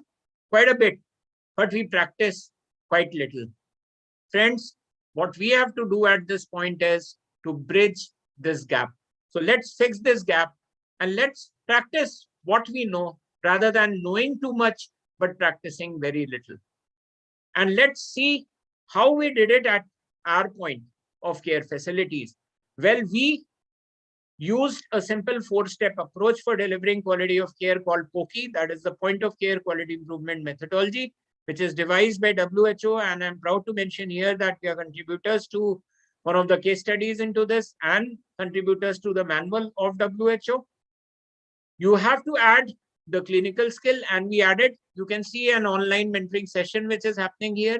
quite a bit, but we practice quite little. Friends, what we have to do at this point is to bridge this gap. So let's fix this gap and let's practice what we know rather than knowing too much, but practicing very little. And let's see how we did it at our point of care facilities. Well, we used a simple 4-step approach for delivering quality of care called POCI, that is the Point of Care Quality Improvement Methodology, which is devised by WHO. And I'm proud to mention here that we are contributors to one of the case studies into this and contributors to the manual of WHO. You have to add the clinical skill, and we added, you can see an online mentoring session which is happening here,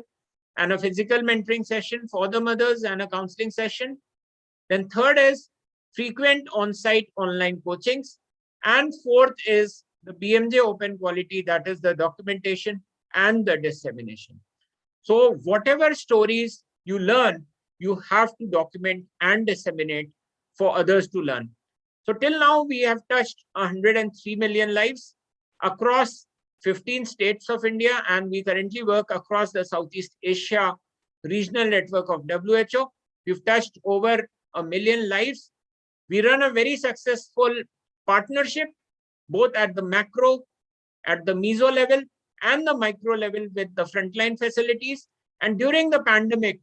and a physical mentoring session for the mothers and a counseling session. Then third is frequent on-site online coachings. And fourth is the BMJ open quality, that is the documentation and the dissemination. So whatever stories you learn, you have to document and disseminate for others to learn. So till now, we have touched 103 million lives across 15 states of India, and we currently work across the Southeast Asia regional network of WHO. We've touched over 1 million lives. We run a very successful partnership, both at the macro, at the meso level, and the micro level with the frontline facilities. And during the pandemic,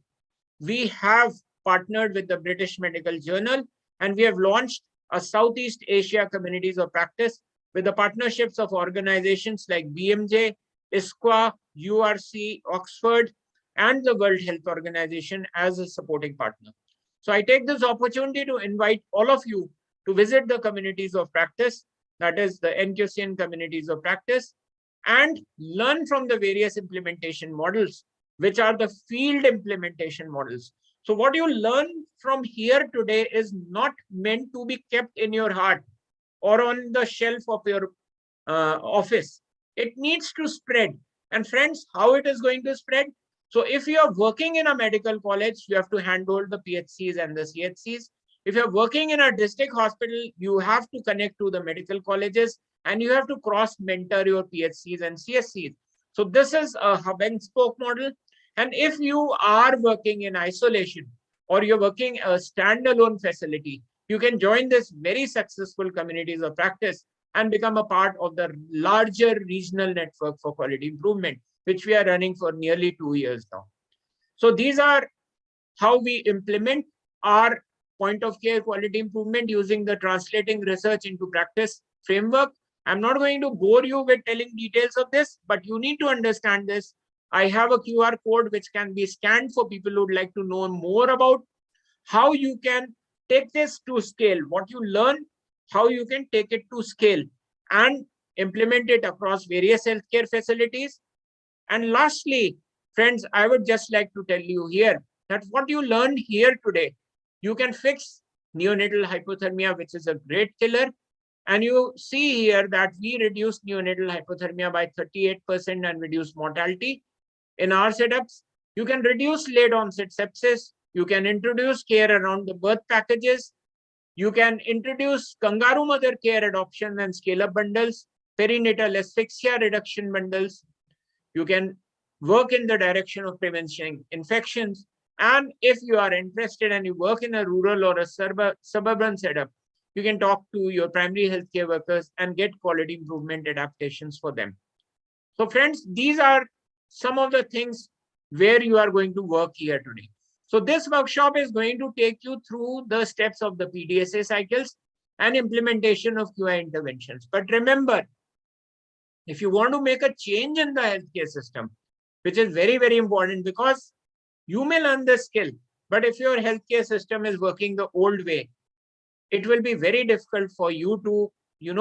we have partnered with the British Medical Journal, and we have launched a Southeast Asia Communities of Practice with the partnerships of organizations like BMJ, ISQA, URC, Oxford, and the World Health Organization as a supporting partner. So I take this opportunity to invite all of you to visit the communities of practice, that is the NQCN communities of practice, and learn from the various implementation models, which are the field implementation models. So what you learn from here today is not meant to be kept in your heart or on the shelf of your office. It needs to spread. And friends, how it is going to spread? So if you are working in a medical college, you have to handhold the PHCs and the CHCs. If you're working in a district hospital, you have to connect to the medical colleges and you have to cross mentor your PHCs and CSCs. So this is a hub and spoke model. And if you are working in isolation or you're working a standalone facility, you can join this very successful communities of practice and become a part of the larger regional network for quality improvement, which we are running for nearly 2 years now. So these are how we implement our point of care quality improvement using the translating research into practice framework. I'm not going to bore you with telling details of this, but you need to understand this. I have a QR code which can be scanned for people who would like to know more about how you can take this to scale, what you learn, how you can take it to scale and implement it across various healthcare facilities. And lastly, friends, I would just like to tell you here that what you learned here today, you can fix neonatal hypothermia, which is a great killer. And you see here that we reduced neonatal hypothermia by 38% and reduced mortality. In our setups, you can reduce late onset sepsis. You can introduce care around the birth packages. You can introduce kangaroo mother care adoption and scale-up bundles, perinatal asphyxia reduction bundles. You can work in the direction of preventing infections. And if you are interested and you work in a rural or a suburban setup, you can talk to your primary healthcare workers and get quality improvement adaptations for them. So friends, these are some of the things where you are going to work here today. So this workshop is going to take you through the steps of the PDSA cycles and implementation of QI interventions. But remember, if you want to make a change in the healthcare system, which is very, very important, because you may learn the skill, but if your healthcare system is working the old way, it will be very difficult for you to,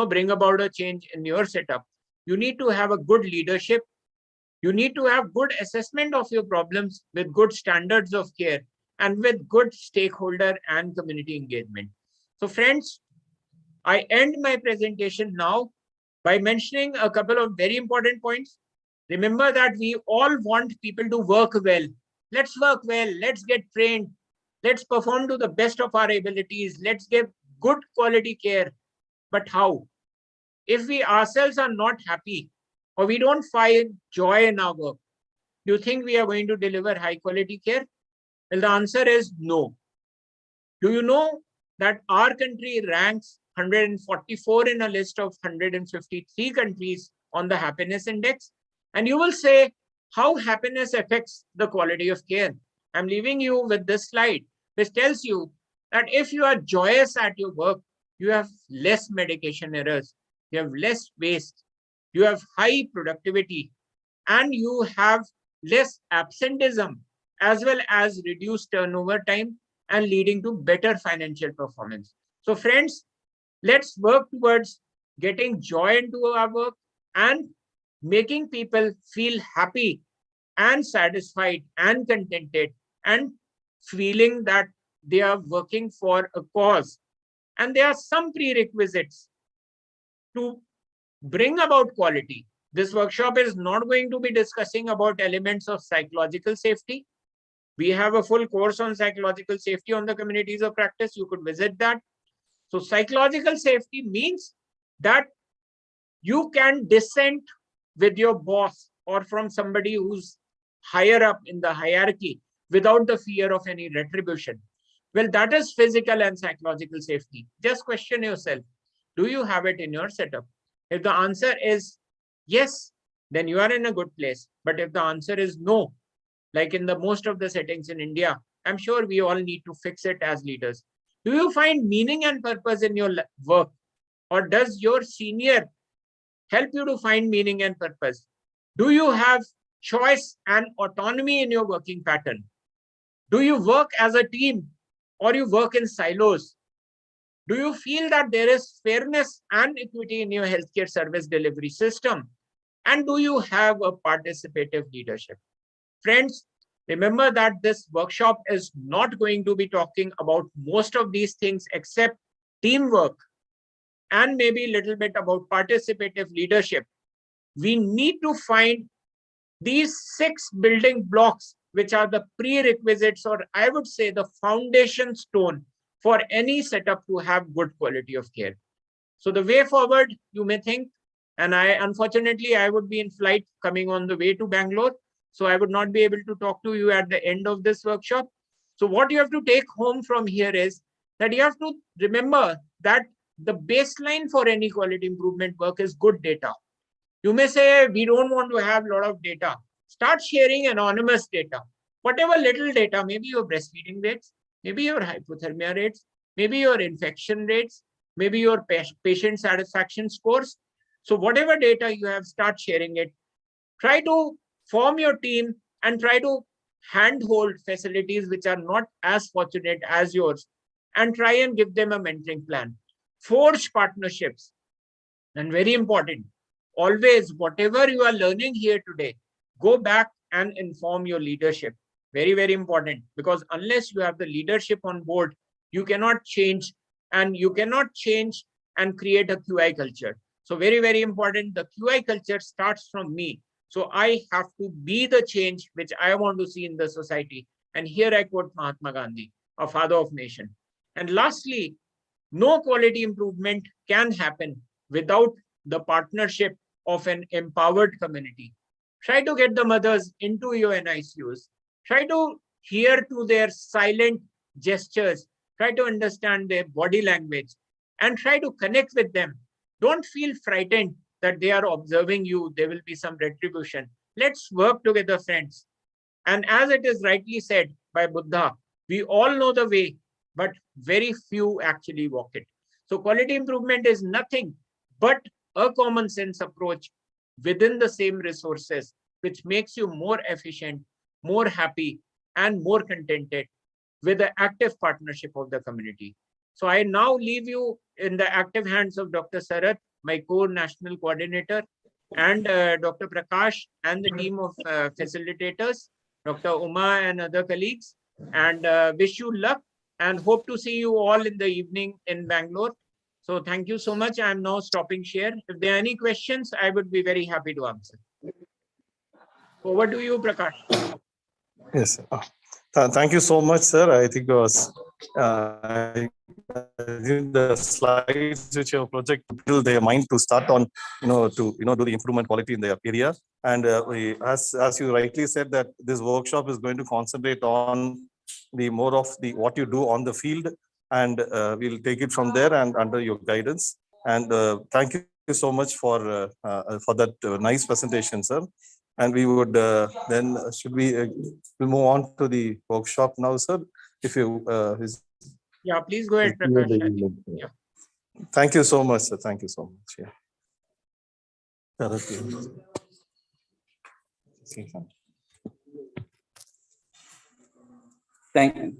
bring about a change in your setup. You need to have a good leadership. You need to have good assessment of your problems with good standards of care and with good stakeholder and community engagement. So friends, I end my presentation now by mentioning a couple of very important points. Remember that we all want people to work well. Let's work well. Let's get trained. Let's perform to the best of our abilities. Let's give good quality care. But how? If we ourselves are not happy or we don't find joy in our work, do you think we are going to deliver high quality care? Well, the answer is no. Do you know that our country ranks 144 in a list of 153 countries on the happiness index? And you will say how happiness affects the quality of care. I'm leaving you with this slide, which tells you that if you are joyous at your work, you have less medication errors, you have less waste, you have high productivity, and you have less absenteeism, as well as reduced turnover time and leading to better financial performance. So friends, let's work towards getting joy into our work and making people feel happy and satisfied and contented and feeling that they are working for a cause. And there are some prerequisites to bring about quality. This workshop is not going to be discussing about elements of psychological safety. We have a full course on psychological safety on the communities of practice. You could visit that. So psychological safety means that you can dissent with your boss or from somebody who's higher up in the hierarchy without the fear of any retribution. Well, that is physical and psychological safety. Just question yourself, do you have it in your setup? If the answer is yes, then you are in a good place. But if the answer is no, like in the most of the settings in India, I'm sure we all need to fix it as leaders. Do you find meaning and purpose in your work? Or does your senior help you to find meaning and purpose? Do you have choice and autonomy in your working pattern? Do you work as a team or you work in silos? Do you feel that there is fairness and equity in your healthcare service delivery system? And do you have a participative leadership? Friends, remember that this workshop is not going to be talking about most of these things except teamwork and maybe a little bit about participative leadership. We need to find these 6 building blocks, which are the prerequisites, or I would say the foundation stone for any setup to have good quality of care. So the way forward, you may think, and unfortunately, I would be in flight coming on the way to Bangalore. So I would not be able to talk to you at the end of this workshop. So what you have to take home from here is that you have to remember that the baseline for any quality improvement work is good data. You may say, we don't want to have a lot of data. Start sharing anonymous data. Whatever little data, maybe your breastfeeding rates, maybe your hypothermia rates, maybe your infection rates, maybe your patient satisfaction scores. So whatever data you have, start sharing it. Try to form your team and try to handhold facilities which are not as fortunate as yours and try and give them a mentoring plan. Forge partnerships. And very important, always, whatever you are learning here today, go back and inform your leadership. Very, very important, because unless you have the leadership on board, you cannot change and create a QI culture. So very, very important, the QI culture starts from me. So I have to be the change which I want to see in the society. And here I quote Mahatma Gandhi, a father of nation. And lastly, no quality improvement can happen without the partnership of an empowered community. Try to get the mothers into your NICUs. Try to hear to their silent gestures. Try to understand their body language and try to connect with them. Don't feel frightened that they are observing you. There will be some retribution. Let's work together, friends. And as it is rightly said by Buddha, we all know the way, but very few actually walk it. So quality improvement is nothing but a common sense approach within the same resources, which makes you more efficient, more happy, and more contented with the active partnership of the community. So I now leave you in the active hands of Dr. Sarath, my core national coordinator, and Dr. Prakash and the team of facilitators, Dr. Uma and other colleagues, and wish you luck and hope to see you all in the evening in Bangalore. So thank you so much. I'm now stopping share. If there are any questions, I would be very happy to answer. Over to you, Prakash. Yes, sir. Thank you so much, sir. I think it was the slides which you have projected build their mind to start on, do the improvement quality in their area. And as you rightly said, that this workshop is going to concentrate on the more of the what you do on the field, and we'll take it from there and under your guidance. And thank you so much for that nice presentation, sir. And we would then should we we'll move on to the workshop now, sir? If you yeah, please go ahead, Prakash. Yeah. Thank you so much, sir. Thank you so much. Yeah.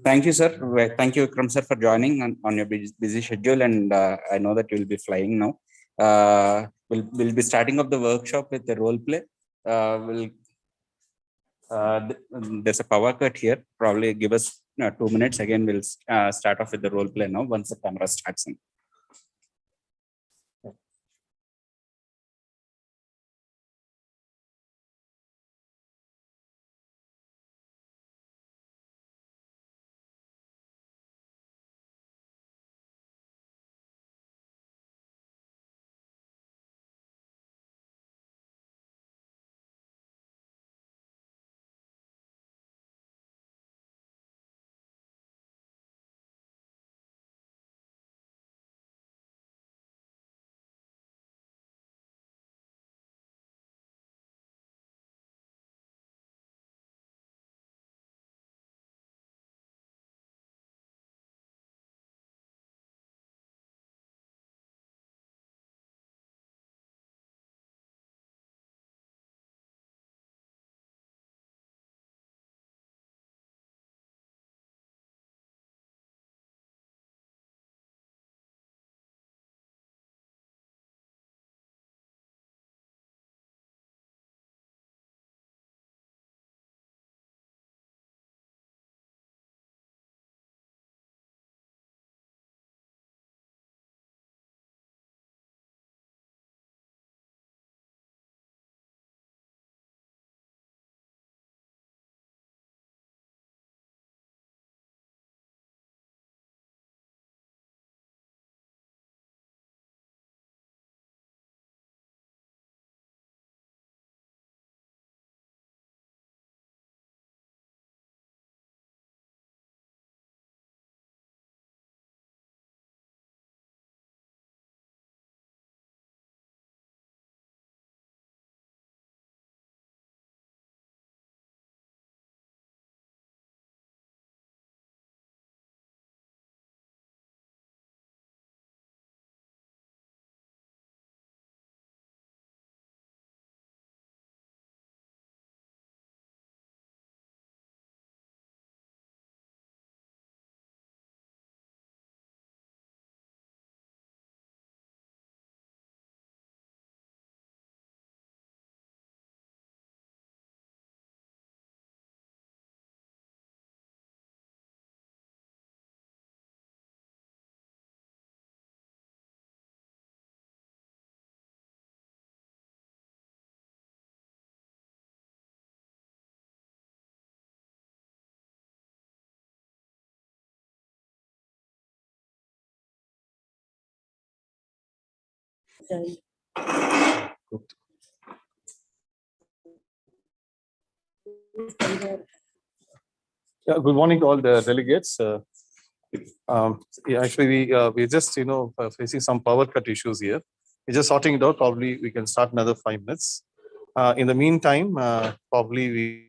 Thank you, sir. Thank you, Vikram sir, for joining on your busy schedule. And I know that you will be flying now. We'll be starting off the workshop with the role play. There's a power cut here. Probably give us 2 minutes. Again, we'll start off with the role play now once the camera starts in. Yeah, good morning to all the delegates. Yeah, actually, we're just facing some power cut issues here. We're just sorting it out. Probably we can start another 5 minutes. In the meantime, probably we.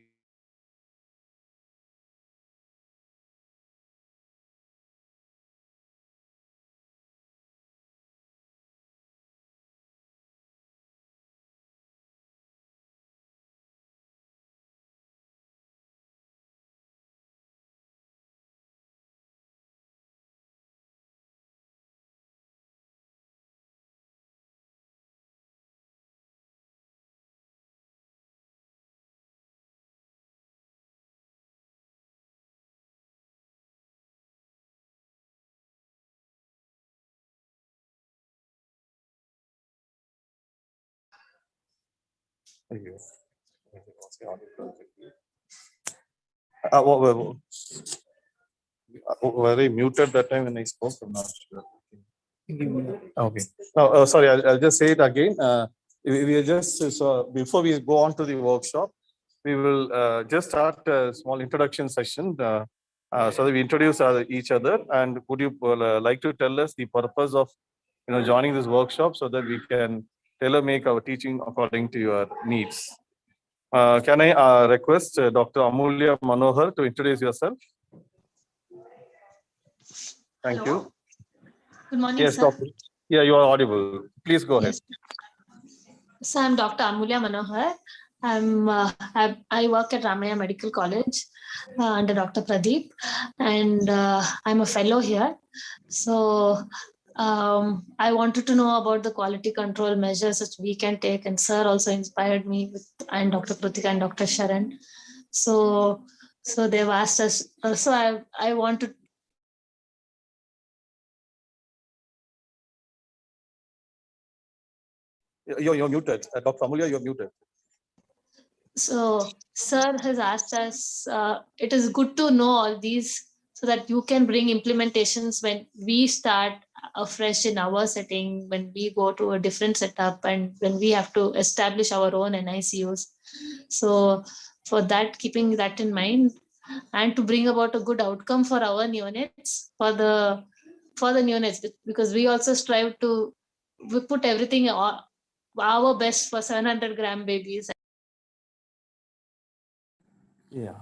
Were I muted that time when I spoke? I'm not sure. Okay. No, sorry, I'll just say it again. We are just, so before we go on to the workshop, we will just start a small introduction session so that we introduce each other. And would you like to tell us the purpose of joining this workshop so that we can tailor make our teaching according to your needs? Can I request Dr. Amulya Manohar to introduce yourself? Thank you. Good morning, Yes, sir. Doctor. Yeah, you are audible. Please go ahead. Yes. So I'm Dr. Amulya Manohar. I work at Ramaya Medical College under Dr. Pradeep, and I'm a fellow here. So I wanted to know about the quality control measures that we can take, and sir also inspired me with, and Dr. Kritika and Dr. Sharan. So they've asked us. So I wanted. You're muted. Dr. Amulya, you're muted. So sir has asked us, it is good to know all these so that you can bring implementations when we start afresh in our setting, when we go to a different setup and when we have to establish our own NICUs. So for that, keeping that in mind and to bring about a good outcome for our neonates, for the neonates, because we also strive to we put everything our best for 700-gram babies. Yeah.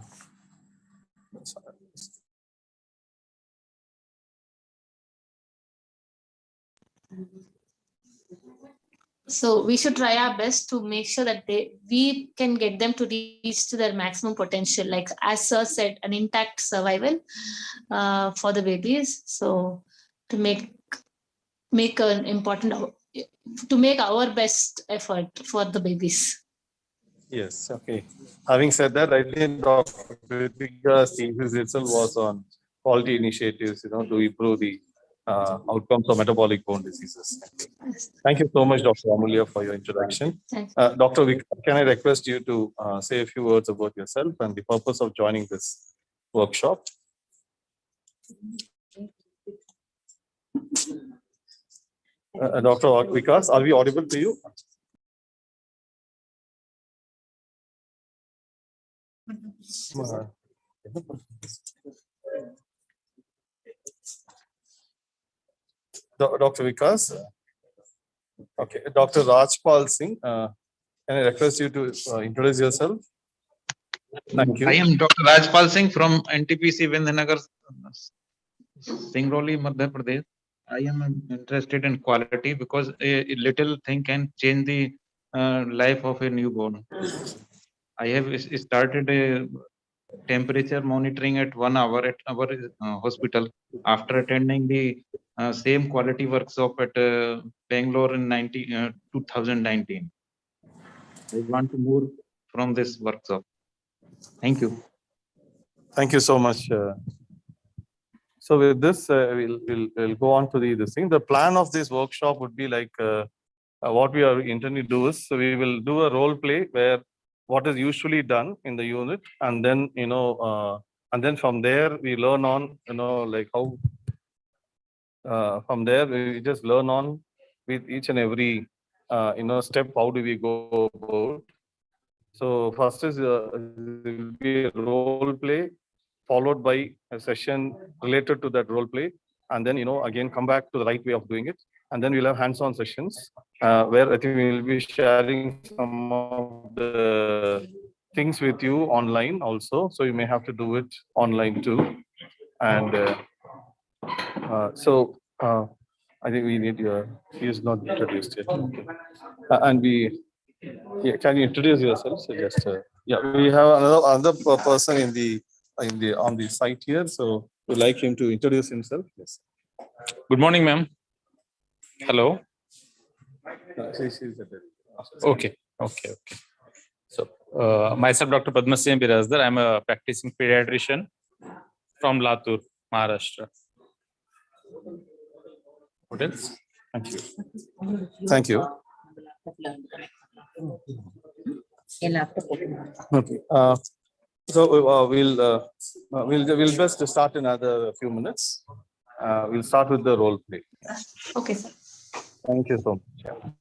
So we should try our best to make sure that we can get them to reach to their maximum potential. Like as sir said, an intact survival for the babies. So to make an important, to make our best effort for the babies. Yes. Okay. Having said that, I think Dr. Kritika's thesis itself was on quality initiatives, to improve the outcomes of metabolic bone diseases. Thank you so much, Dr. Amulya, for your introduction. Dr. Vikram, can I request you to say a few words about yourself and the purpose of joining this workshop? Dr. Vikas, are we audible to you? Dr. Vikas? Okay. Dr. Rajpal Singh, can I request you to introduce yourself? Thank you. I am Dr. Rajpal Singh from NTPC Vindhanagar, Singrauli, Madhya Pradesh. I am interested in quality because a little thing can change the life of a newborn. I have started a temperature monitoring at 1 hour at our hospital after attending the same quality workshop at Bangalore in 2019. I want to move from this workshop. Thank you. Thank you so much. So with this, we'll go on to the thing. The plan of this workshop would be like what we are intending to do is, so we will do a role play where what is usually done in the unit, and then and then from there we learn on like how from there we just learn on with each and every step. How do we go about? So first is will be a role play, followed by a session related to that role play, and then again come back to the right way of doing it, and then we'll have hands-on sessions where I think we'll be sharing some of the things with you online also. So you may have to do it online too, and I think we need your. He is not introduced yet. Okay. And we. Yeah, can you introduce yourself? So just yeah, we have another person on the site here. So we'd like him to introduce himself. Yes. Good morning, ma'am. Hello. She's at the- Okay. So, myself, Dr. Padmasini Birazdar. I'm a practicing pediatrician from Latur, Maharashtra. What else? Thank you. Thank you. Okay. We'll best start in another few minutes. We'll start with the role play. Okay, sir. Thank you so much. Yeah.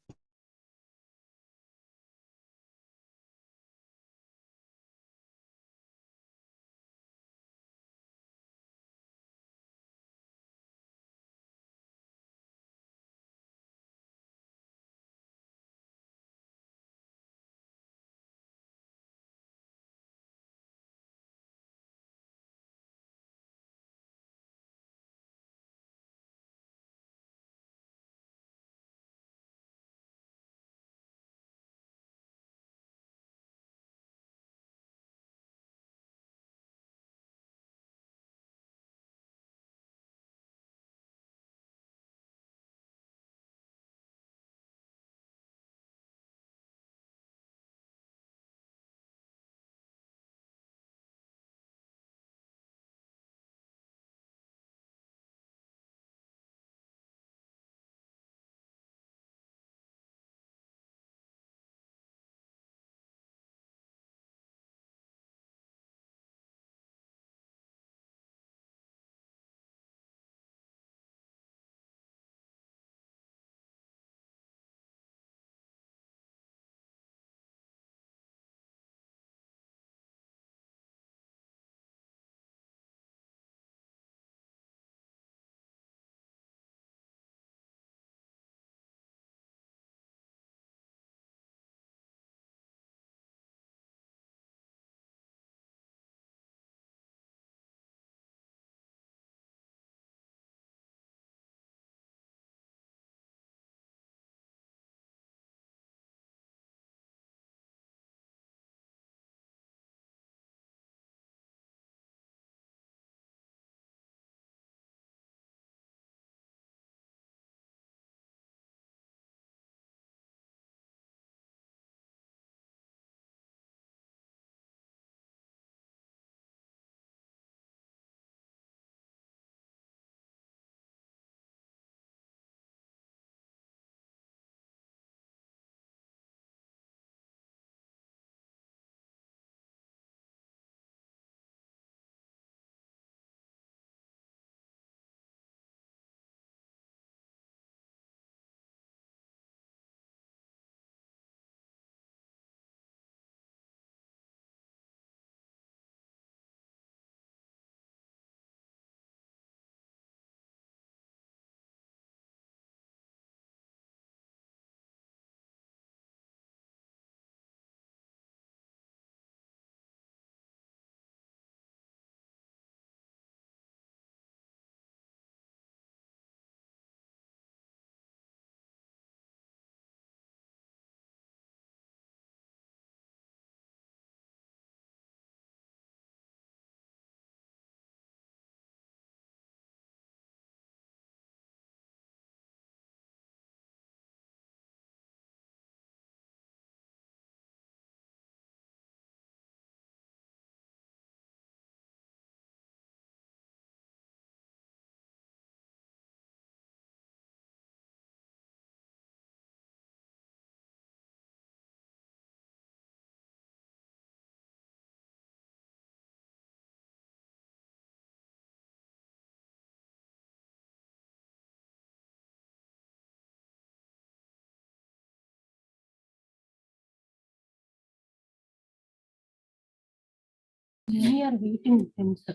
We are waiting with them, sir.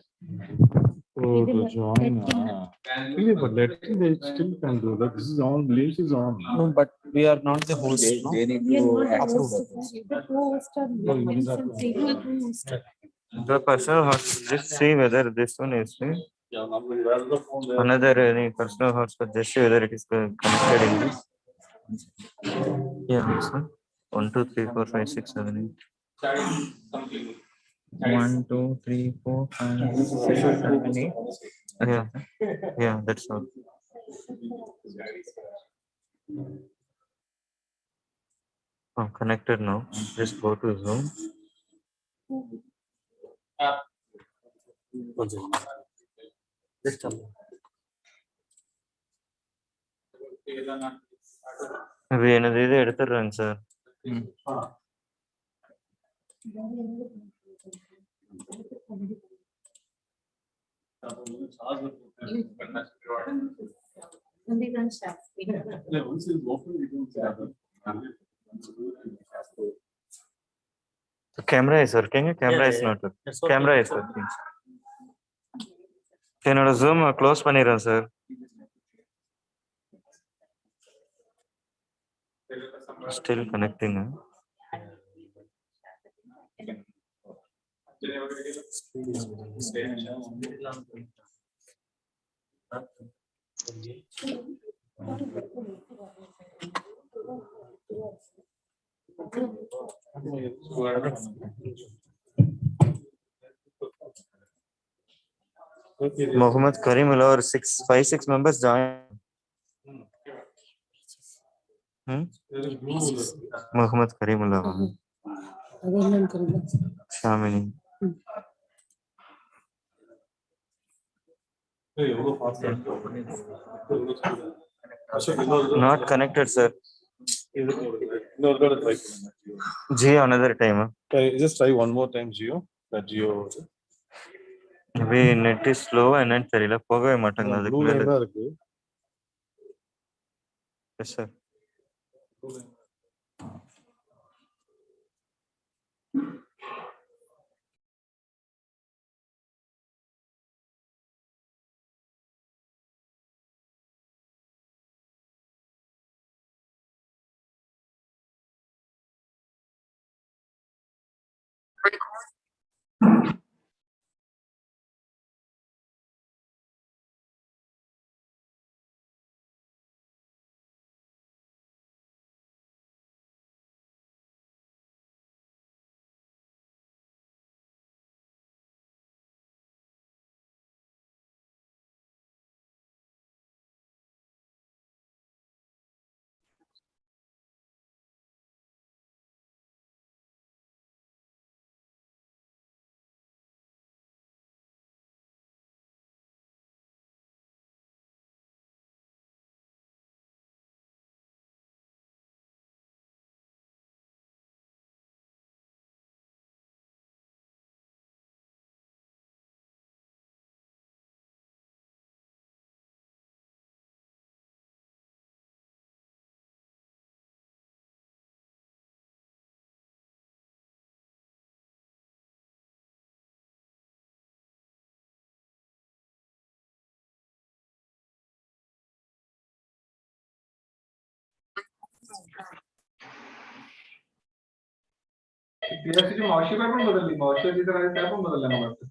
Oh, They to will join. get Yeah, but they still can do that. This is on, link is on. No, but we are not the host. They need We are to not approve. hosts, the co-host are themselves able to host. The personal host, just see whether this one is another any personal hotspot. Just see whether it is connected in this. Yeah, this one. 1, 2, 3, 4, 5, 6, 7, 8. 1, 2, 3, 4, 5, 6, 7, 8. Yeah, yeah, that's all. Oh, connected now. Just go to Zoom. எனது இது எடுத்துடுறேங்க sir. Camera is working. Camera is not working. Camera is working. என்னோட Zoom close பண்ணிடுறேன் sir. Still connecting. Mohammed Karim or 5, 6 members join. Mohammed Karimullah. Shamini. Not connected, sir. Geo, another time. Can you just try one more time, Geo? That Geo. Maybe net is slow and then தெரியல போகவே மாட்டேங்குது அதுக்கு Blue line மேல. தான் இருக்கு. Yes, sir. मावशी पण बदलली मावशी तिथं राहिली त्या पण बदलल्या मला वाटतं.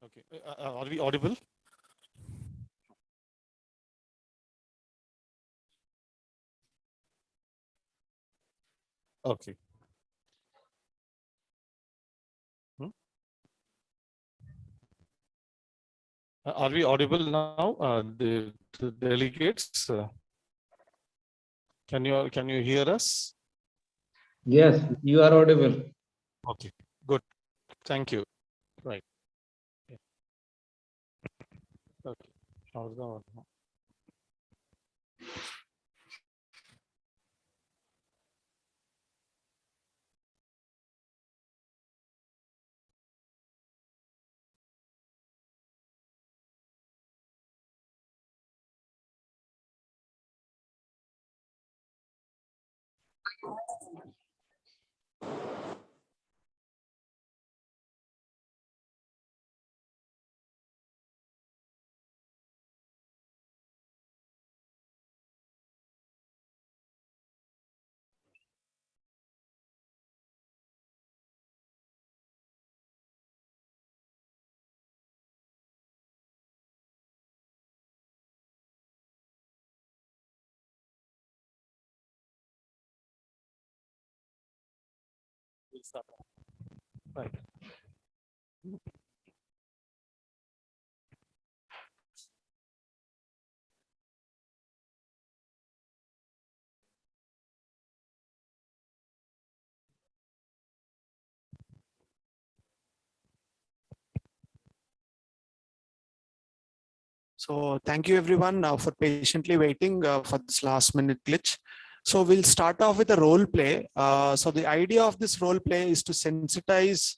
Okay, are we audible? Okay. Are we audible now, the delegates? Can you hear us? Yes, you are audible. Okay, good. Thank you. Right. Yeah. Okay. How's the audio? We'll start. Right. So thank you everyone for patiently waiting for this last minute glitch. So we'll start off with a role play. So the idea of this role play is to sensitize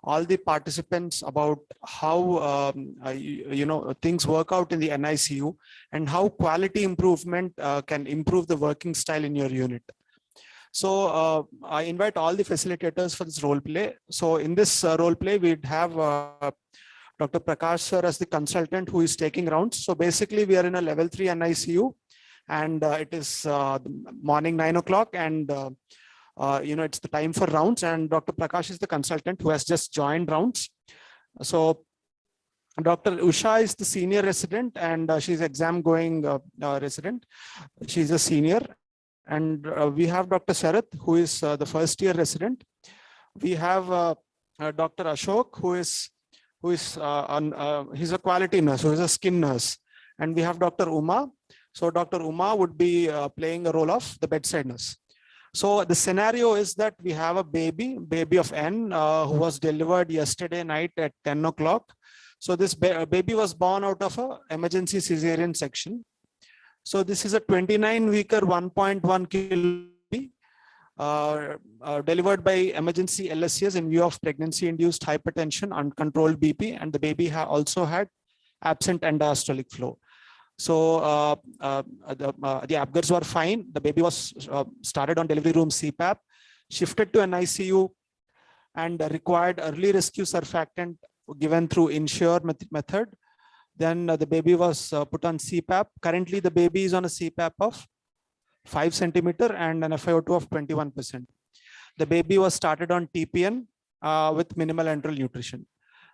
all the participants about how things work out in the NICU and how quality improvement can improve the working style in your unit. So I invite all the facilitators for this role play. So in this role play, we'd have Dr. Prakash sir as the consultant who is taking rounds. So basically we are in a level 3 NICU and it is morning 9 o'clock and it's the time for rounds, and Dr. Prakash is the consultant who has just joined rounds. So Dr. Usha is the senior resident and she's exam going resident. She's a senior. And we have Dr. Sharath, who is the first year resident. We have Dr. Ashok, he's a quality nurse, who is a skin nurse. And we have Dr. Uma. So Dr. Uma would be playing a role of the bedside nurse. So the scenario is that we have a baby of N who was delivered yesterday night at 10 o'clock. So this baby was born out of an emergency cesarean section. So this is a 29-weeker 1.1 kg delivered by emergency LSCS in view of pregnancy-induced hypertension, uncontrolled BP, and the baby also had absent end-diastolic flow. So the Abgars were fine. The baby was started on delivery room CPAP. shifted to an ICU, and required early rescue surfactant given through insure method. Then the baby was put on CPAP. Currently, the baby is on a CPAP of 5 centimeter and an FiO2 of 21%. The baby was started on TPN with minimal enteral nutrition.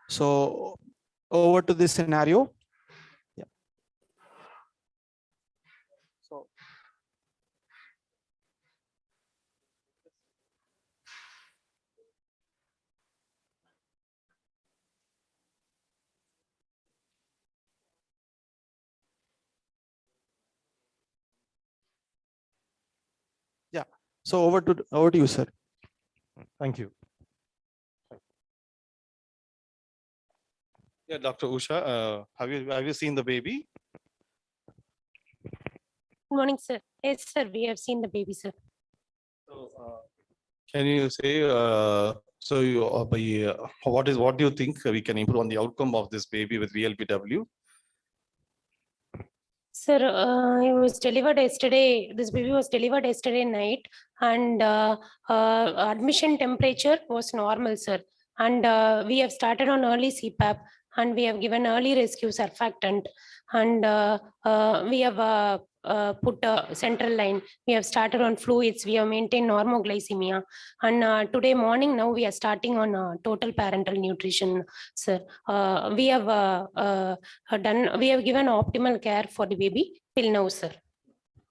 So over to this scenario. Yeah. So yeah. So over to you, sir. Thank you. Yeah, Dr. Usha, have you seen the baby? Good morning, sir. Yes, sir. We have seen the baby, sir. So, can you say what do you think we can improve on the outcome of this baby with VLBW? Sir, it was delivered yesterday. This baby was delivered yesterday night, and admission temperature was normal, sir. And we have started on early CPAP, and we have given early rescue surfactant, and we have put a central line. We have started on fluids. We have maintained normoglycemia, and today morning now we are starting on total parenteral nutrition, sir. We have given optimal care for the baby till now, sir.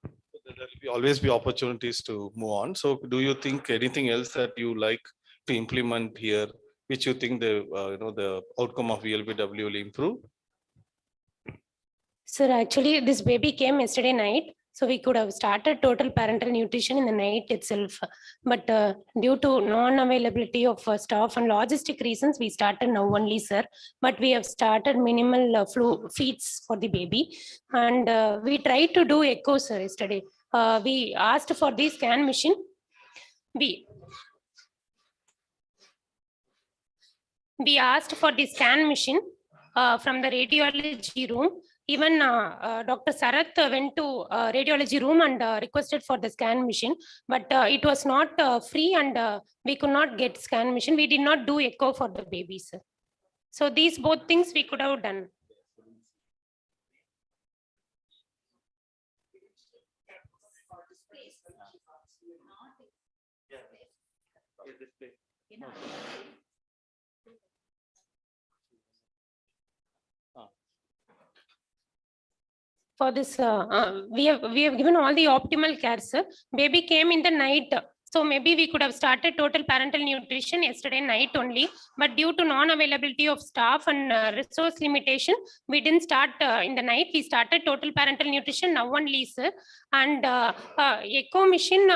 There will always be opportunities to move on. So do you think anything else that you like to implement here, which you think the outcome of VLBW will improve? Sir, actually, this baby came yesterday night, so we could have started total parenteral nutrition in the night itself. But due to non-availability of staff and logistic reasons, we started now only, sir. But we have started minimal feeds for the baby, and we tried to do echo, sir, yesterday. We asked for the scan machine. We asked for the scan machine from the radiology room. Even Dr. Sarath went to radiology room and requested for the scan machine, but it was not free, and we could not get scan machine. We did not do echo for the baby, sir. So these both things we could have done. For this, we have given all the optimal care, sir. Baby came in the night, so maybe we could have started total parental nutrition yesterday night only, but due to non-availability of staff and resource limitation, we didn't start in the night. We started total parental nutrition now only, sir. And echo machine,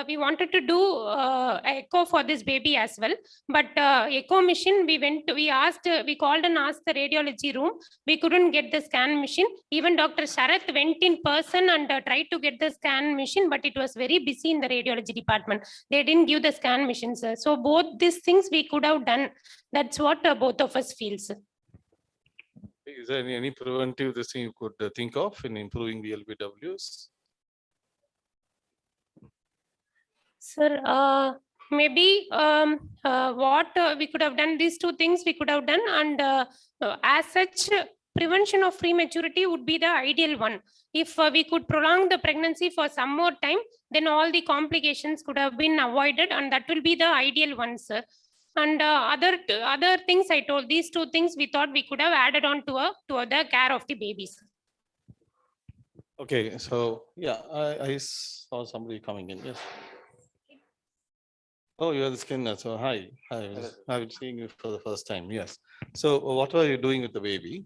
we wanted to do echo for this baby as well, but echo machine, we called and asked the radiology room. We couldn't get the scan machine. Even Dr. Sharath went in person and tried to get the scan machine, but it was very busy in the radiology department. They didn't give the scan machine, sir. So both these things we could have done. That's what both of us feel, sir. Is there any preventive this thing you could think of in improving VLBWs? Sir, maybe what we could have done, these two things we could have done, and as such, prevention of prematurity would be the ideal one. If we could prolong the pregnancy for some more time, then all the complications could have been avoided, and that will be the ideal one, sir. And other things I told, these two things we thought we could have added on to the care of the babies. Okay, so yeah, I saw somebody coming in. Yes. Oh, you're the skinner. So hi. I'm seeing you for the first time. Yes. So what are you doing with the baby?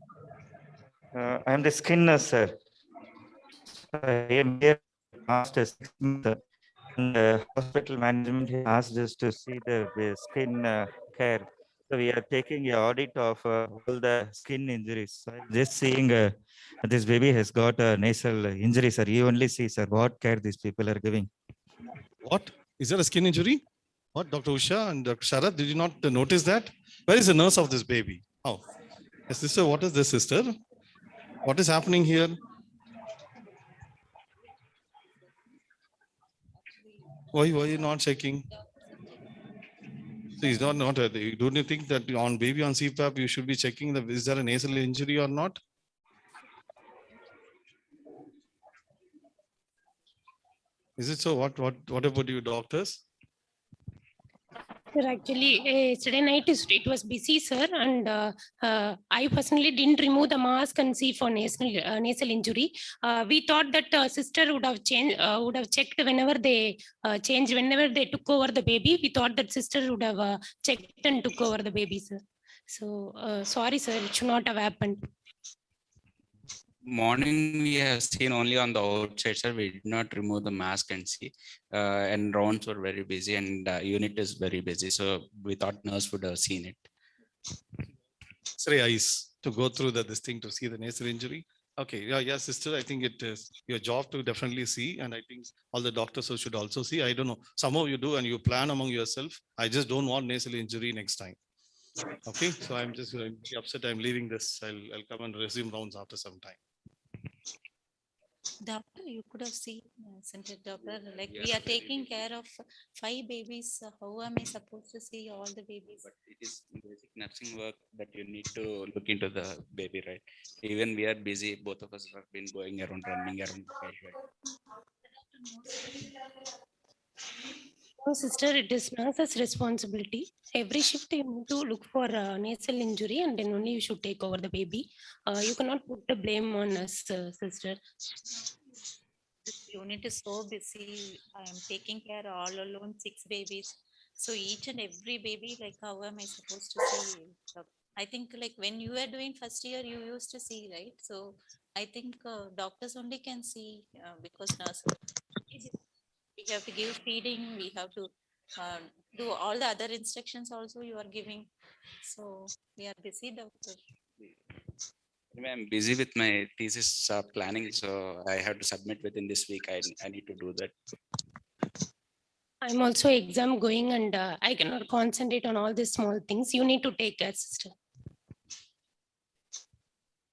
I am the skinner, sir. I am here past 6 months, and hospital management has asked us to see the skin care. So we are taking an audit of all the skin injuries. So I'm just seeing this baby has got a nasal injury, sir. You only see, sir, what care these people are giving. What? Is there a skin injury? What, Dr. Usha and Dr. Sharath, did you not notice that? Where is the nurse of this baby? Oh, yes, sister, what is this, sister? What is happening here? Why you not checking? So it's not, don't you think that on baby on CPAP, you should be checking the, is there a nasal injury or not? Is it so? What about you doctors? Sir, actually, yesterday night it was busy, sir, and I personally didn't remove the mask and see for nasal injury. We thought that sister would have checked whenever they whenever they took over the baby. We thought that sister would have checked and took over the baby, sir. So sorry, sir, it should not have happened. Morning we have seen only on the outside, sir. We did not remove the mask and see. And rounds were very busy and unit is very busy. So we thought nurse would have seen it. X-ray eyes to go through this thing to see the nasal injury. Okay, yeah, sister, I think it is your job to definitely see, and I think all the doctors should also see. I don't know, some of you do and you plan among yourself. I just don't want nasal injury next time. Okay, so I'm just going to be upset. I'm leaving this. I'll come and resume rounds after some time. Doctor, you could have seen, isn't it, doctor? Like we are taking care of 5 babies. How am I supposed to see all the babies? But it is basic nursing work that you need to look into the baby, right? Even we are busy. Both of us have been going around, running around the patient. No, sister, it is nurse's responsibility. Every shift you need to look for nasal injury, and then only you should take over the baby. You cannot put the blame on us, sister. This unit is so busy. I am taking care all alone 6 babies. So each and every baby, like how am I supposed to see? I think like when you were doing first year, you used to see, right? So I think doctors only can see because nurse. We have to give feeding. We have to do all the other instructions also you are giving. So we are busy, doctor. Anyway, I'm busy with my thesis planning, so I have to submit within this week. I need to do that. I'm also exam going, and I cannot concentrate on all these small things. You need to take care, sister.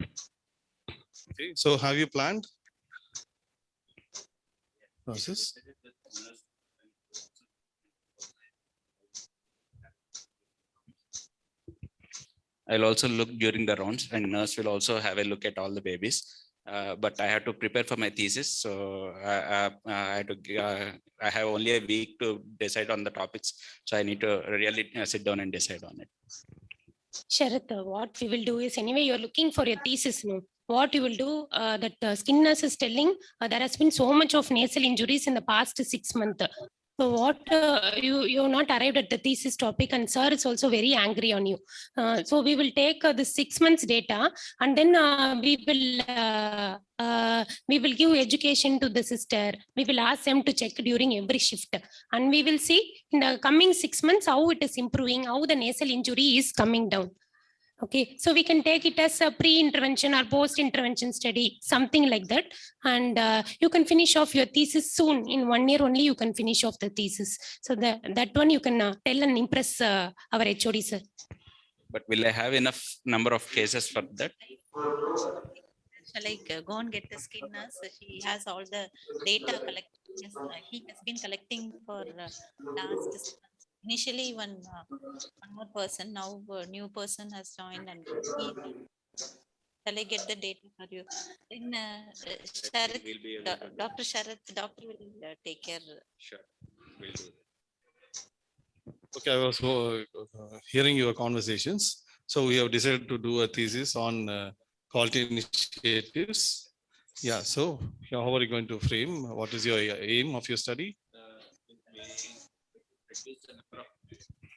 Okay, so have you planned? Nurses? I'll also look during the rounds, and nurse will also have a look at all the babies. But I have to prepare for my thesis, so I have only a week to decide on the topics. So I need to really sit down and decide on it. Sharath, what we will do is, anyway, you're looking for your thesis, no? What you will do, that skin nurse is telling, there has been so much of nasal injuries in the past 6 months. So what you not arrived at the thesis topic, and sir is also very angry on you. So we will take the 6 months data, and then we will give education to the sister. We will ask them to check during every shift, and we will see in the coming 6 months how it is improving, how the nasal injury is coming down. Okay, so we can take it as a pre-intervention or post-intervention study, something like that. And you can finish off your thesis soon. In 1 year only, you can finish off the thesis. So that one you can tell and impress our HOD, sir. But will I have enough number of cases for that? Shall I go and get the skin nurse? She has all the data collected. He has been collecting for last 6 months. Initially, one more person, now a new person has joined, and he. Shall I get the data for you? In Sharath, Dr. Sharath, doctor will take care. Sure, we'll do that. Okay, I was hearing your conversations. So we have decided to do a thesis on quality initiatives. Yeah, so how are you going to frame? What is your aim of your study?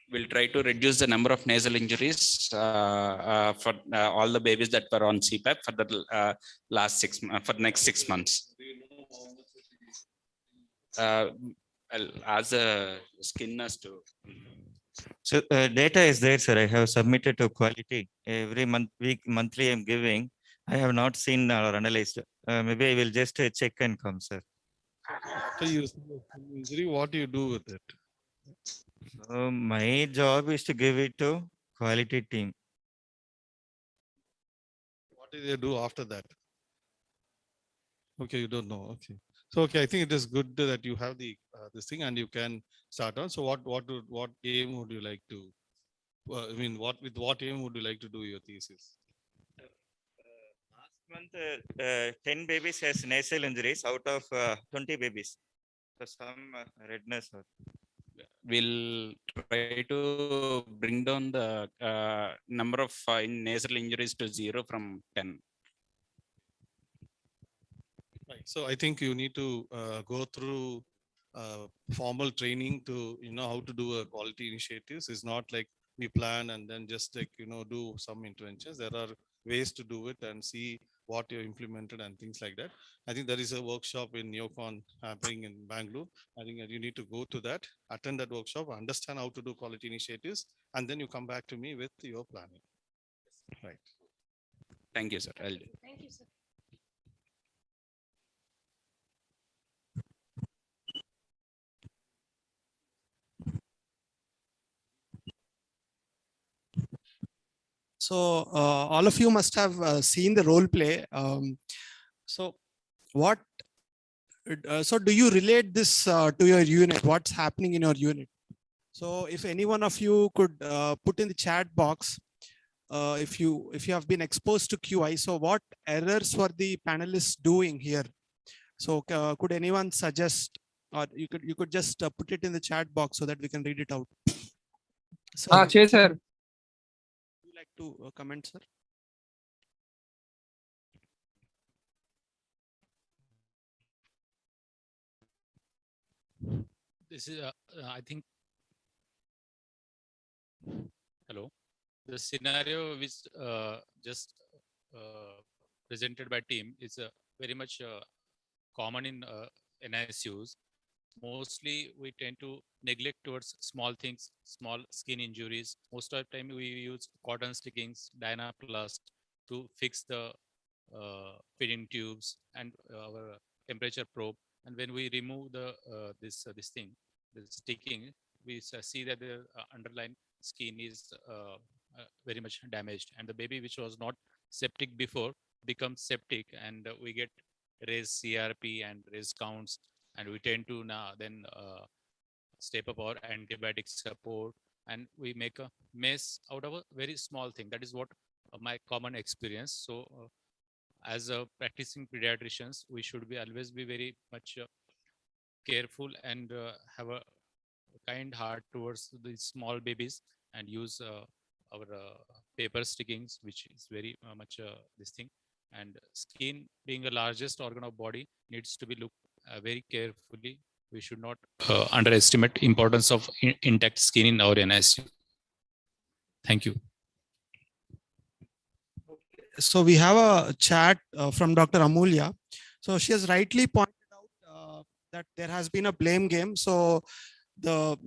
We'll try to reduce the number of nasal injuries for all the babies that were on CPAP for the last 6 months, for the next 6 months. I'll ask the skin nurse to. So data is there, sir. I have submitted to quality every monthly I'm giving. I have not seen or analyzed. Maybe I will just check and come, sir. After you see injury, what do you do with it? My job is to give it to quality team. What do they do after that? Okay, you don't know. Okay. So, okay, I think it is good that you have the this thing and you can start on. So what aim would you like to, I mean, with what aim would you like to do your thesis? Last month, 10 babies has nasal injuries out of 20 babies. So some redness. We'll try to bring down the number of nasal injuries to 0 from 10. Right. So I think you need to go through formal training to how to do a quality initiatives. It's not like we plan and then just like do some interventions. There are ways to do it and see what you implemented and things like that. I think there is a workshop in Neocon happening in Bangalore. I think that you need to go to that, attend that workshop, understand how to do quality initiatives, and then you come back to me with your planning. Right. Thank you, sir. I'll do. Thank you, sir. So all of you must have seen the role play. So what? So do you relate this to your unit? What's happening in your unit? So if any one of you could put in the chat box, if you have been exposed to QI, so what errors were the panelists doing here? So could anyone suggest, or you could just put it in the chat box so that we can read it out. So Chair, sir. Would you like to comment, sir? This is, I think, hello. The scenario which just presented by team is very much common in NISUs. Mostly we tend to neglect towards small things, small skin injuries. Most of the time we use cotton stickings, Dynaplast to fix the feeding tubes and our temperature probe. And when we remove the this thing, the sticking, we see that the underlying skin is very much damaged, and the baby which was not septic before becomes septic, and we get raised CRP and raised counts, and we tend to now then step up our antibiotic support, and we make a mess out of a very small thing. That is what my common experience. So as a practicing pediatricians, we should be always be very much careful and have a kind heart towards the small babies, and use our paper stickings, which is very much this thing. And skin being the largest organ of body needs to be looked very carefully. We should not underestimate importance of intact skin in our NICU. Thank you. So we have a chat from Dr. Amulya. So she has rightly pointed out that there has been a blame game. So the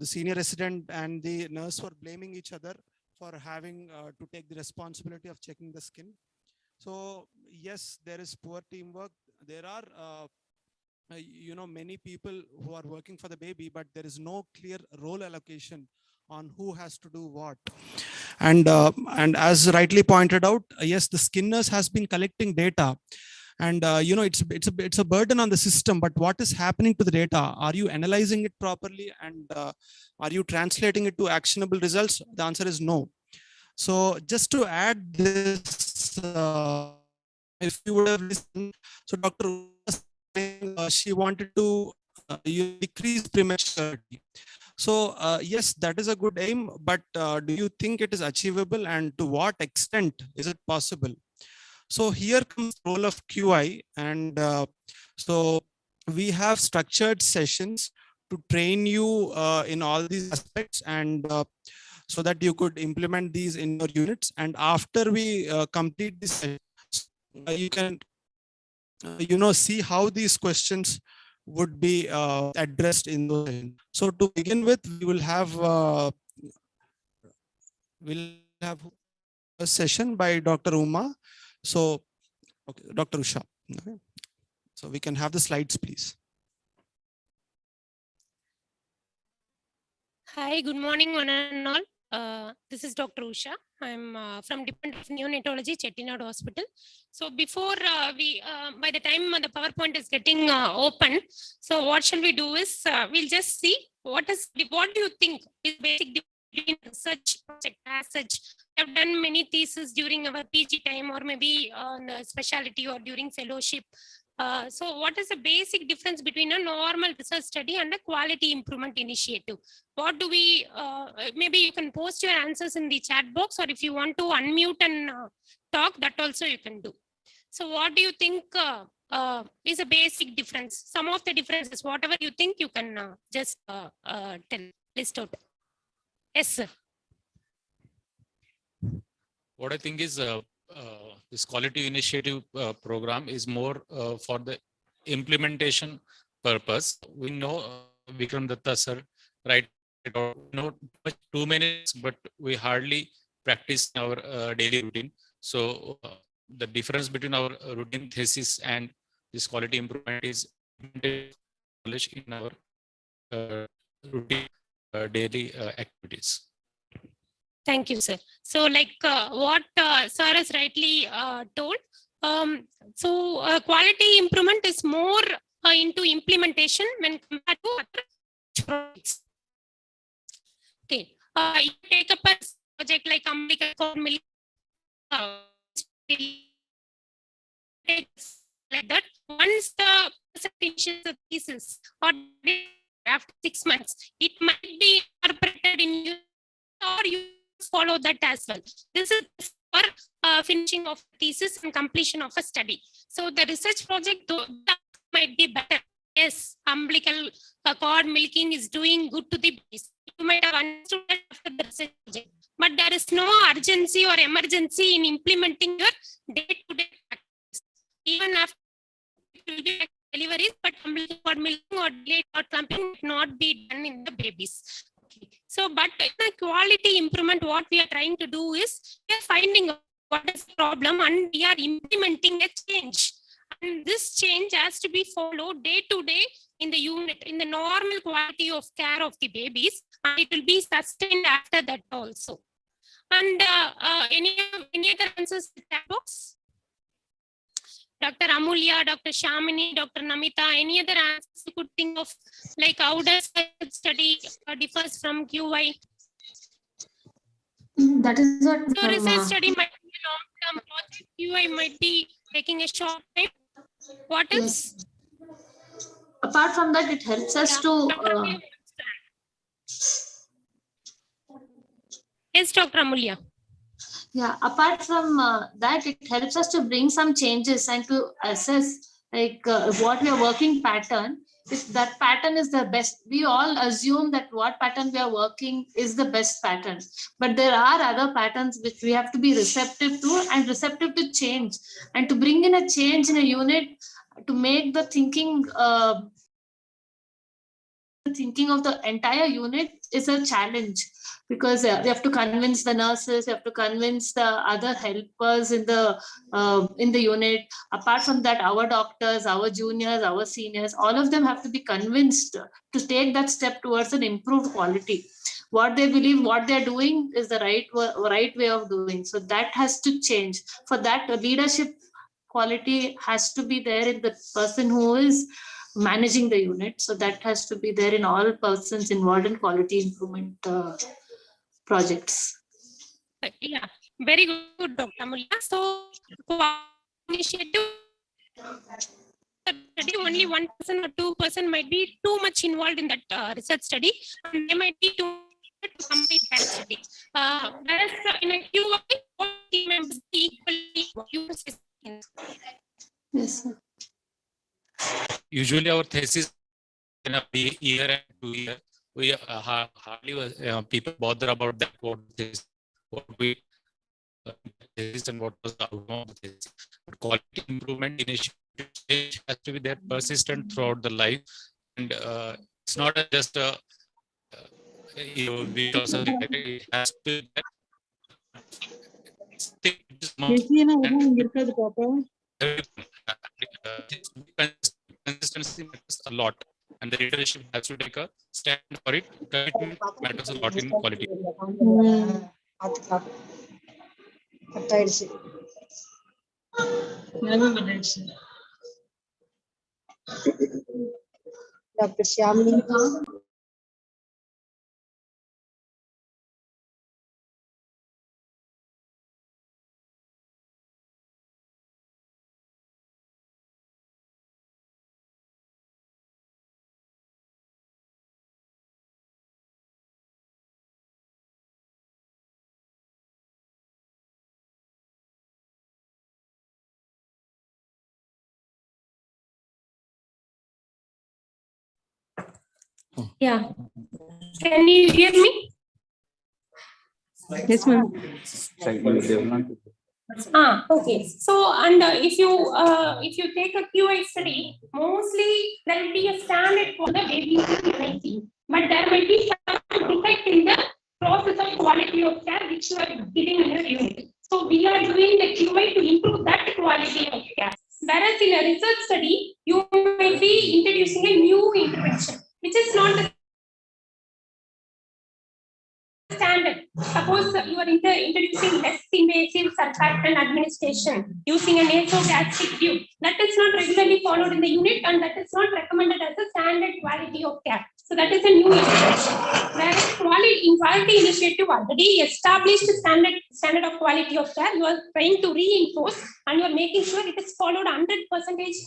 senior resident and the nurse were blaming each other for having to take the responsibility of checking the skin. So yes, there is poor teamwork. There are many people who are working for the baby, but there is no clear role allocation on who has to do what. And as rightly pointed out, yes, the skin nurse has been collecting data, and it's a burden on the system. But what is happening to the data? Are you analyzing it properly, and are you translating it to actionable results? The answer is no. So just to add this, if you would have listened, so Dr. she wanted to decrease prematurity. So yes, that is a good aim, but do you think it is achievable, and to what extent is it possible? So here comes the role of QI, and so we have structured sessions to train you in all these aspects, and so that you could implement these in your units. And after we complete this session, you can see how these questions would be addressed in those sessions. So to begin with, we will have a session by Dr. Uma. So okay, Dr. Usha. Okay. So we can have the slides, please. Hi, good morning, one and all. This is Dr. Usha. I'm from Department of Neonatology, Chettinad Hospital. So before by the time the PowerPoint is getting open, so what shall we do is we'll just see what do you think is basic difference between research project as such. I've done many theses during our PG time or maybe specialty or during fellowship. So what is the basic difference between a normal research study and a quality improvement initiative? What do we, maybe you can post your answers in the chat box, or if you want to unmute and talk, that also you can do. So what do you think is a basic difference? Some of the differences, whatever you think, you can just tell, list out. Yes, sir. What I think is this quality initiative program is more for the implementation purpose. We know Vikram Datta sir, right? Not 2 minutes, but we hardly practice our daily routine. So the difference between our routine thesis and this quality improvement is knowledge in our routine daily activities. Thank you, sir. So like what sir has rightly told, quality improvement is more into implementation when compared to other projects. Okay, you take up a project like umbilical cord milk, like that. Once the person finishes the thesis or after 6 months, it might be incorporated in you or you follow that as well. This is for finishing of thesis and completion of a study. So the research project though, might be better. Yes, umbilical cord milking is doing good to the babies. You might have understood that after the research project, but there is no urgency or emergency in implementing your day-to-day practice. Even after it will be deliveries, but umbilical cord milking or delayed cord clamping not be done in the babies. So, but in a quality improvement, what we are trying to do is we are finding what is the problem and we are implementing a change. And this change has to be followed day to day in the unit, in the normal quality of care of the babies, and it will be sustained after that also. And any other answers in the chat box? Dr. Amulya, Dr. Shamini, Dr. Namita, any other answers you could think of, like how does study differs from QI? That is what So research study might be a long-term project, QI might be taking a short time. What else? Yes. Apart from that, it helps us to. Yes, Dr. Amulya. Yeah, apart from that, it helps us to bring some changes and to assess like what we are working pattern. If that pattern is the best, we all assume that what pattern we are working is the best pattern. But there are other patterns which we have to be receptive to and receptive to change and to bring in a change in a unit to make the thinking of the entire unit is a challenge, because we have to convince the nurses, we have to convince the other helpers in the unit. Apart from that, our doctors, our juniors, our seniors, all of them have to be convinced to take that step towards an improved quality. What they believe, what they're doing is the right way of doing. So that has to change. For that, leadership quality has to be there in the person who is managing the unit. So that has to be there in all persons involved in quality improvement projects. Yeah, very good, Dr. Amulya. So initiative study, only 1% or 2% might be too much involved in that research study, and they might be too much to complete that study. Whereas in a QI, all team members equally use. Yes, sir. Usually our thesis in a year and 2 years, we hardly people bother about that, what we thesis and what was the outcome of the thesis. But quality improvement initiative has to be there persistent throughout the life, and it's not just a week or something like that. It has to be consistency matters a lot. and the leadership has to take a stand for it. Commitment matters a lot in quality. Dr. Shyamini. Yeah. Can you hear me? Yes, ma'am. Okay. So, and if you take a QA study, mostly there will be a standard for the baby, but there will be some defect in the process of quality of care which you are giving in your unit. So we are doing the QA to improve that quality of care. Whereas in a research study, you may be introducing a new intervention, which is not the standard. Suppose you are introducing less invasive surfactant administration using a nasogastric tube. That is not regularly followed in the unit and that is not recommended as a standard quality of care. So that is a new intervention. Whereas in quality initiative already established standard of quality of care, you are trying to reinforce and you are making sure it is followed 100%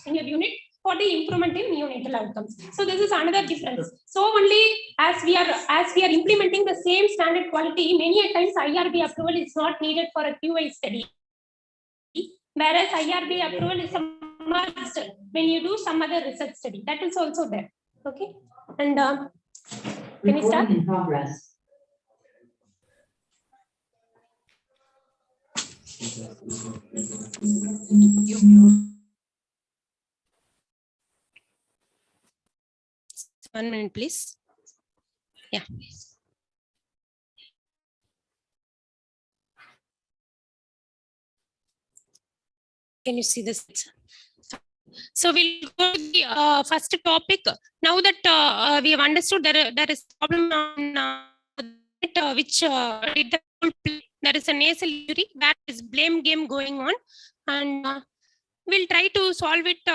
in your unit for the improvement in neonatal outcomes. So this is another difference. So only as we are implementing the same standard quality, many a times IRB approval is not needed for a QA study. Whereas IRB approval is a must when you do some other research study. That is also there. Okay. And can you start? In progress. One minute, please. Yeah. Can you see this? So we'll go to the first topic. Now that we have understood there is a problem on which did the role play. There is a nasal injury, that is blame game going on, and we'll try to solve it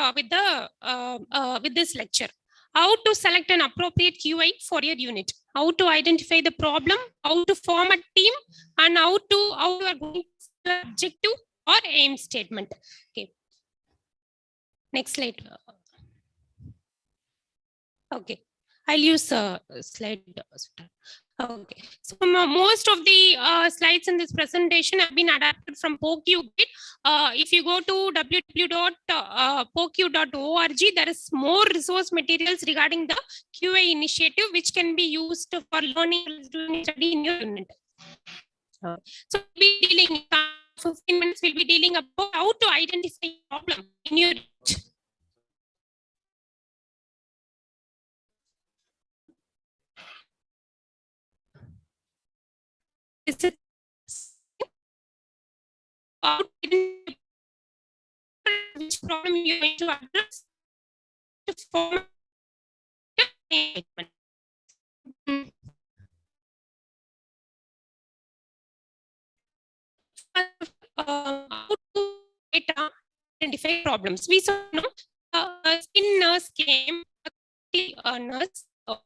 with this lecture. How to select an appropriate QA for your unit, how to identify the problem, how to form a team, and how you are going to objective or aim statement. Okay. Next slide. Okay, I'll use slide. Okay, so most of the slides in this presentation have been adapted from POQGate. If you go to www.poq.org, there is more resource materials regarding the QA initiative, which can be used for learning doing study in your unit. So we'll be dealing 15 minutes. We'll be dealing about how to identify problem in your unit. Is it which problem you're going to address to form a statement. How to identify problems. We saw skin nurse came, a nurse who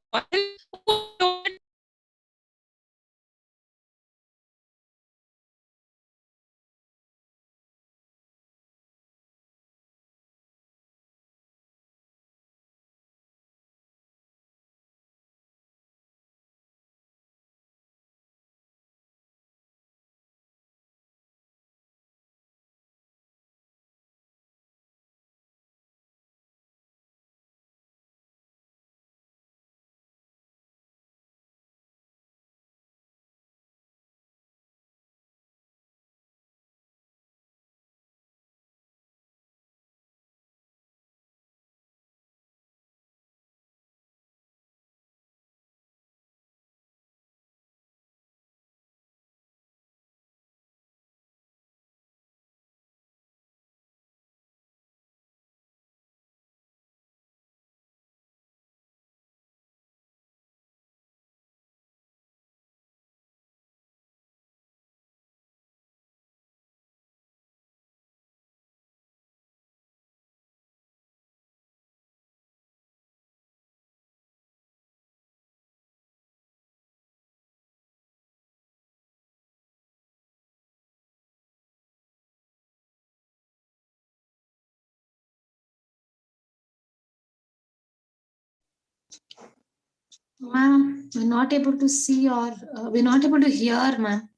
Ma'am, we're not able to see or we're not able to hear, ma'am.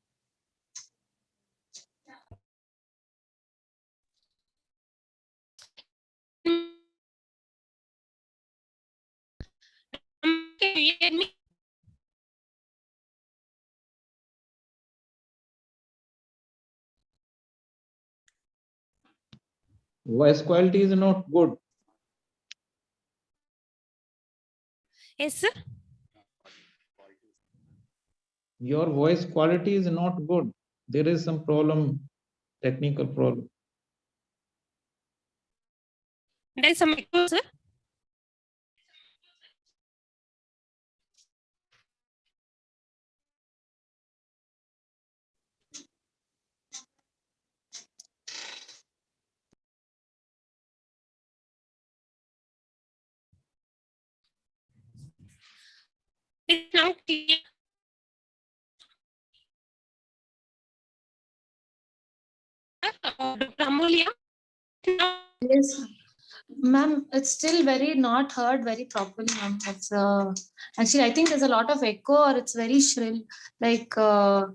Can you hear me? Voice quality is not good. Yes, sir. Your voice quality is not good. There is some problem, technical problem. There is some echo, sir. It's now clear. Dr. Amulya. Yes, ma'am, it's still very not heard very properly, ma'am. It's actually I think there's a lot of echo or it's very shrill, like a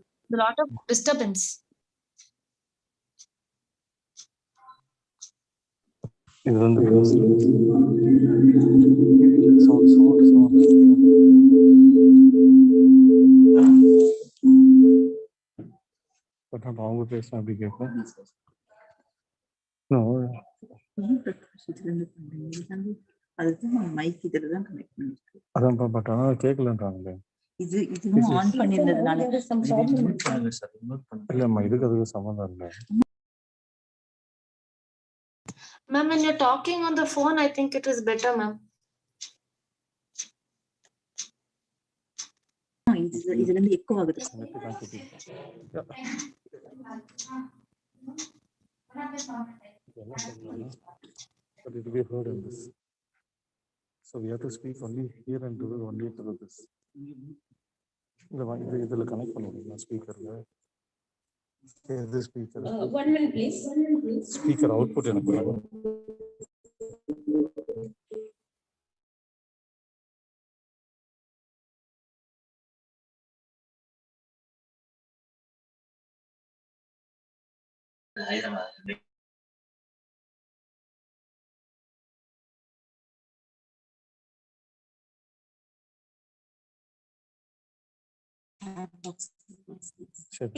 lot of disturbance. But I'm wrong with this. No. அதுதான் mic இதுல தான் connect பண்ணிருக்கு. அதான் but ஆனா கேட்கலன்றாங்களே. இதுவும் on பண்ணிருந்ததுனால இல்லம்மா இதுக்கு அதுக்கு சம்பந்தம் இல்லை. Ma'am, when you're talking on the phone, I think it is better, ma'am. இதுல இருந்து எக்கோ ஆகுது. But it will be heard in this. So we have to speak only here and do it only through this. இதுல connect பண்ணுவோம் ஸ்பீக்கர்ல. இது speaker. 1 minute please. Speaker output எனக்கு வரும்.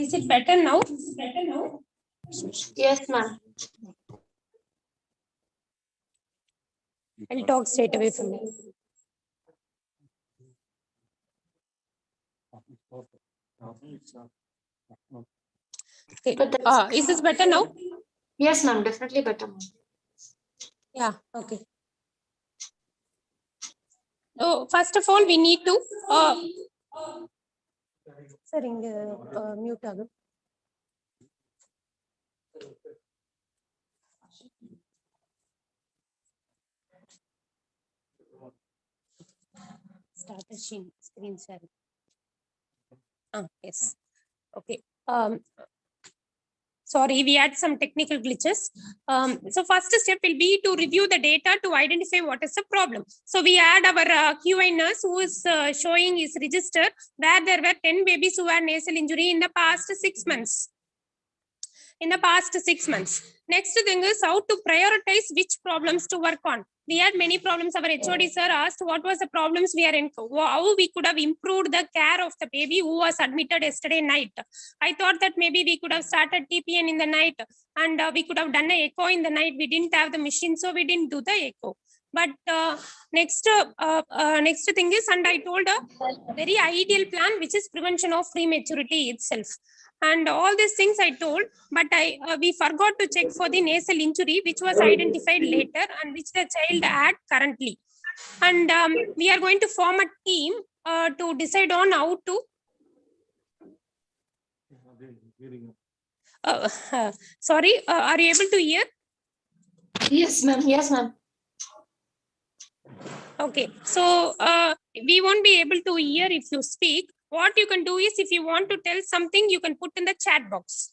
Is it better now? Yes, ma'am. I'll talk straight away from me. Okay. Is this better now? Yes, ma'am, definitely better, ma'am. Yeah, okay. Oh, first of all, we need to sir, mute agam. Start the screen share. Yes. Okay. Sorry, we had some technical glitches. So first step will be to review the data to identify what is the problem. So we had our QA nurse who is showing his register where there were 10 babies who had nasal injury in the past 6 months. Next thing is how to prioritize which problems to work on. We had many problems. Our HOD sir asked what was the problems we are in, how we could have improved the care of the baby who was admitted yesterday night. I thought that maybe we could have started TPN in the night and we could have done an echo in the night. We didn't have the machine, so we didn't do the echo. But next thing is, and I told a very ideal plan, which is prevention of prematurity itself. And all these things I told, but we forgot to check for the nasal injury, which was identified later and which the child had currently. And we are going to form a team to decide on how to. Sorry, are you able to hear? Yes, ma'am. Yes, ma'am. Okay, so we won't be able to hear if you speak. What you can do is, if you want to tell something, you can put in the chat box.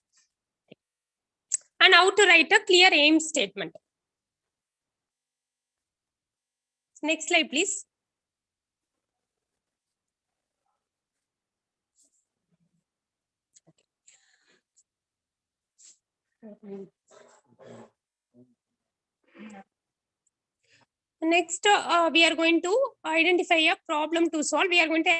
And how to write a clear aim statement. Next slide, please. Next, we are going to identify a problem to solve. We are going to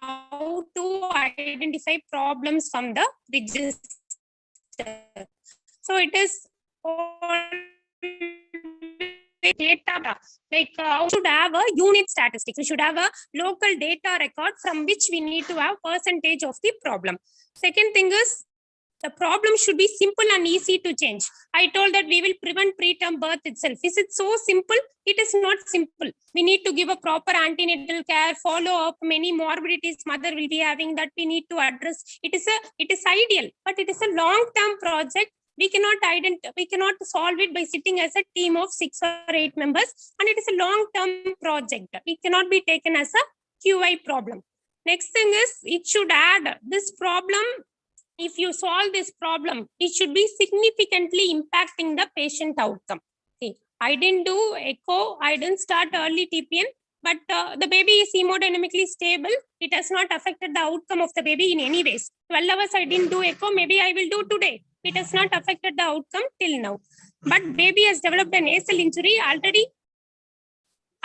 how to identify problems from the register. So it is data, like we should have a unit statistics. We should have a local data record from which we need to have percentage of the problem. Second thing is, the problem should be simple and easy to change. I told that we will prevent preterm birth itself. Is it so simple? It is not simple. We need to give a proper antenatal care, follow up many morbidities mother will be having that we need to address. It is ideal, but it is a long-term project. We cannot solve it by sitting as a team of 6 or 8 members, and it is a long-term project. It cannot be taken as a QI problem. Next thing is, it should add this problem. If you solve this problem, it should be significantly impacting the patient outcome. Okay, I didn't do echo, I didn't start early TPN, but the baby is hemodynamically stable. It has not affected the outcome of the baby in any ways. 12 hours I didn't do echo, maybe I will do today. It has not affected the outcome till now. But baby has developed a nasal injury already.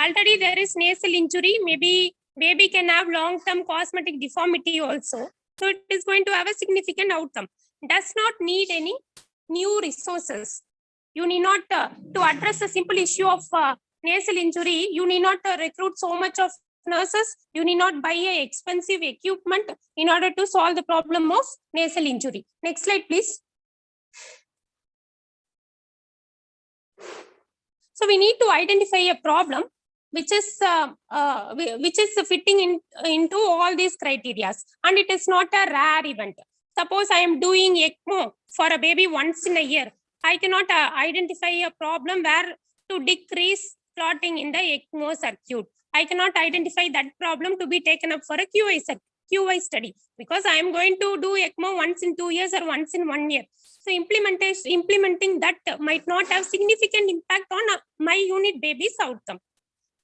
Already there is nasal injury. Maybe baby can have long-term cosmetic deformity also. So it is going to have a significant outcome. Does not need any new resources. You need not, to address the simple issue of nasal injury, you need not recruit so much of nurses. You need not buy a expensive equipment in order to solve the problem of nasal injury. Next slide, please. So we need to identify a problem which is fitting into all these criteria, and it is not a rare event. Suppose I am doing ECMO for a baby once in a year. I cannot identify a problem where to decrease clotting in the ECMO circuit. I cannot identify that problem to be taken up for a QI study, because I am going to do ECMO once in 2 years or once in 1 year. So implementing that might not have significant impact on my unit baby's outcome.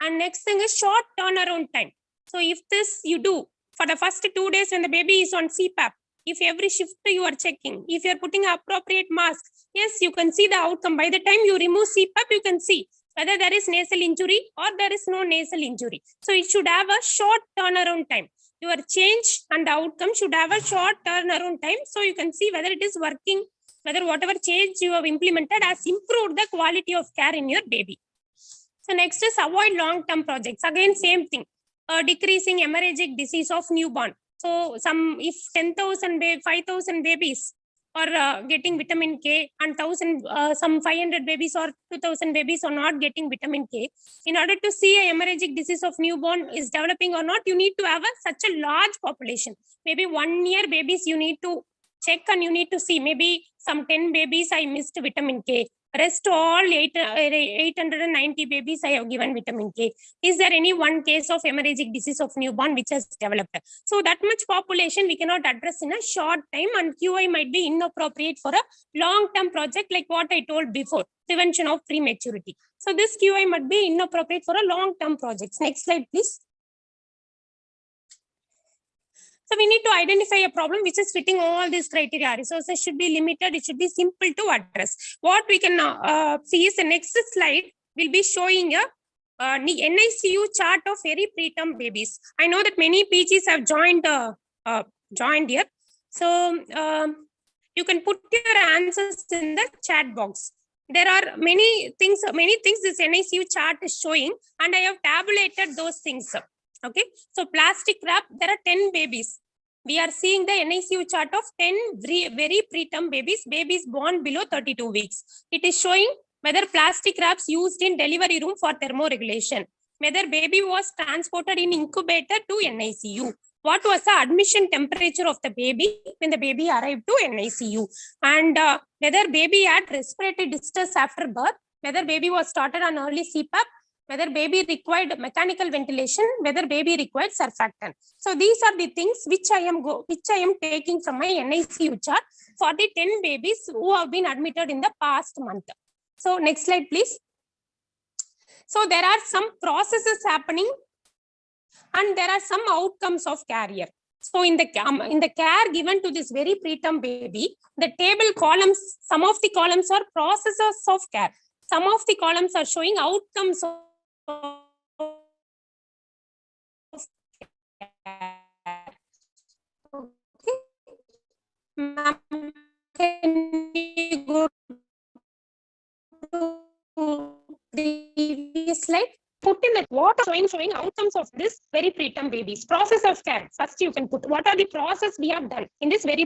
And next thing is short turnaround time. So if this you do for the first 2 days when the baby is on CPAP, if every shift you are checking, if you are putting an appropriate mask, yes, you can see the outcome. By the time you remove CPAP, you can see whether there is nasal injury or there is no nasal injury. So it should have a short turnaround time. Your change and the outcome should have a short turnaround time. So you can see whether it is working, whether whatever change you have implemented has improved the quality of care in your baby. So next is avoid long-term projects. Again, same thing, decreasing hemorrhagic disease of newborn. So if 10,000, 5,000 babies are getting vitamin K and some 500 babies or 2,000 babies are not getting vitamin K, in order to see a hemorrhagic disease of newborn is developing or not, you need to have such a large population. Maybe 1 year babies you need to check, and you need to see maybe some 10 babies I missed vitamin K. Rest all 890 babies I have given vitamin K. Is there any one case of hemorrhagic disease of newborn which has developed? So that much population we cannot address in a short time, and QI might be inappropriate for a long-term project like what I told before, prevention of prematurity. So this QI might be inappropriate for a long-term projects. Next slide, please. So we need to identify a problem which is fitting all these criteria. Resources should be limited. It should be simple to address. What we can see is the next slide will be showing a NICU chart of very preterm babies. I know that many PGs have joined here. So you can put your answers in the chat box. There are many things this NICU chart is showing, and I have tabulated those things. Okay, so plastic wrap, there are 10 babies. We are seeing the NICU chart of 10 very preterm babies born below 32 weeks. It is showing whether plastic wraps used in delivery room for thermoregulation, whether baby was transported in incubator to NICU, what was the admission temperature of the baby when the baby arrived to NICU, and whether baby had respiratory distress after birth, whether baby was started on early CPAP, whether baby required mechanical ventilation, whether baby required surfactant. So these are the things which I am taking from my NICU chart for the 10 babies who have been admitted in the past month. So next slide, please. So there are some processes happening and there are some outcomes of carrier. So in the care given to this very preterm baby, the table columns, some of the columns are processes of care. Some of the columns are showing outcomes of care. Okay. Can you go to previous slide? Put in that what are showing outcomes of this very preterm babies. Process of care. First you can put what are the process we have done in this very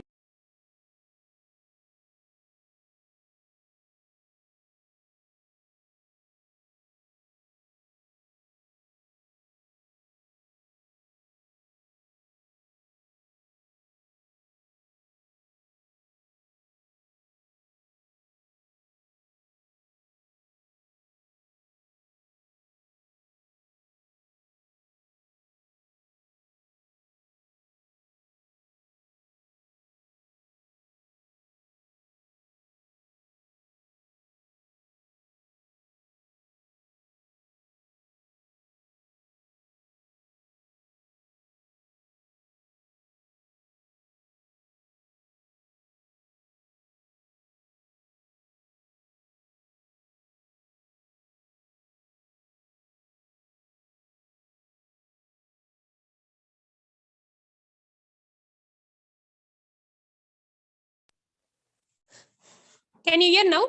Can you hear now?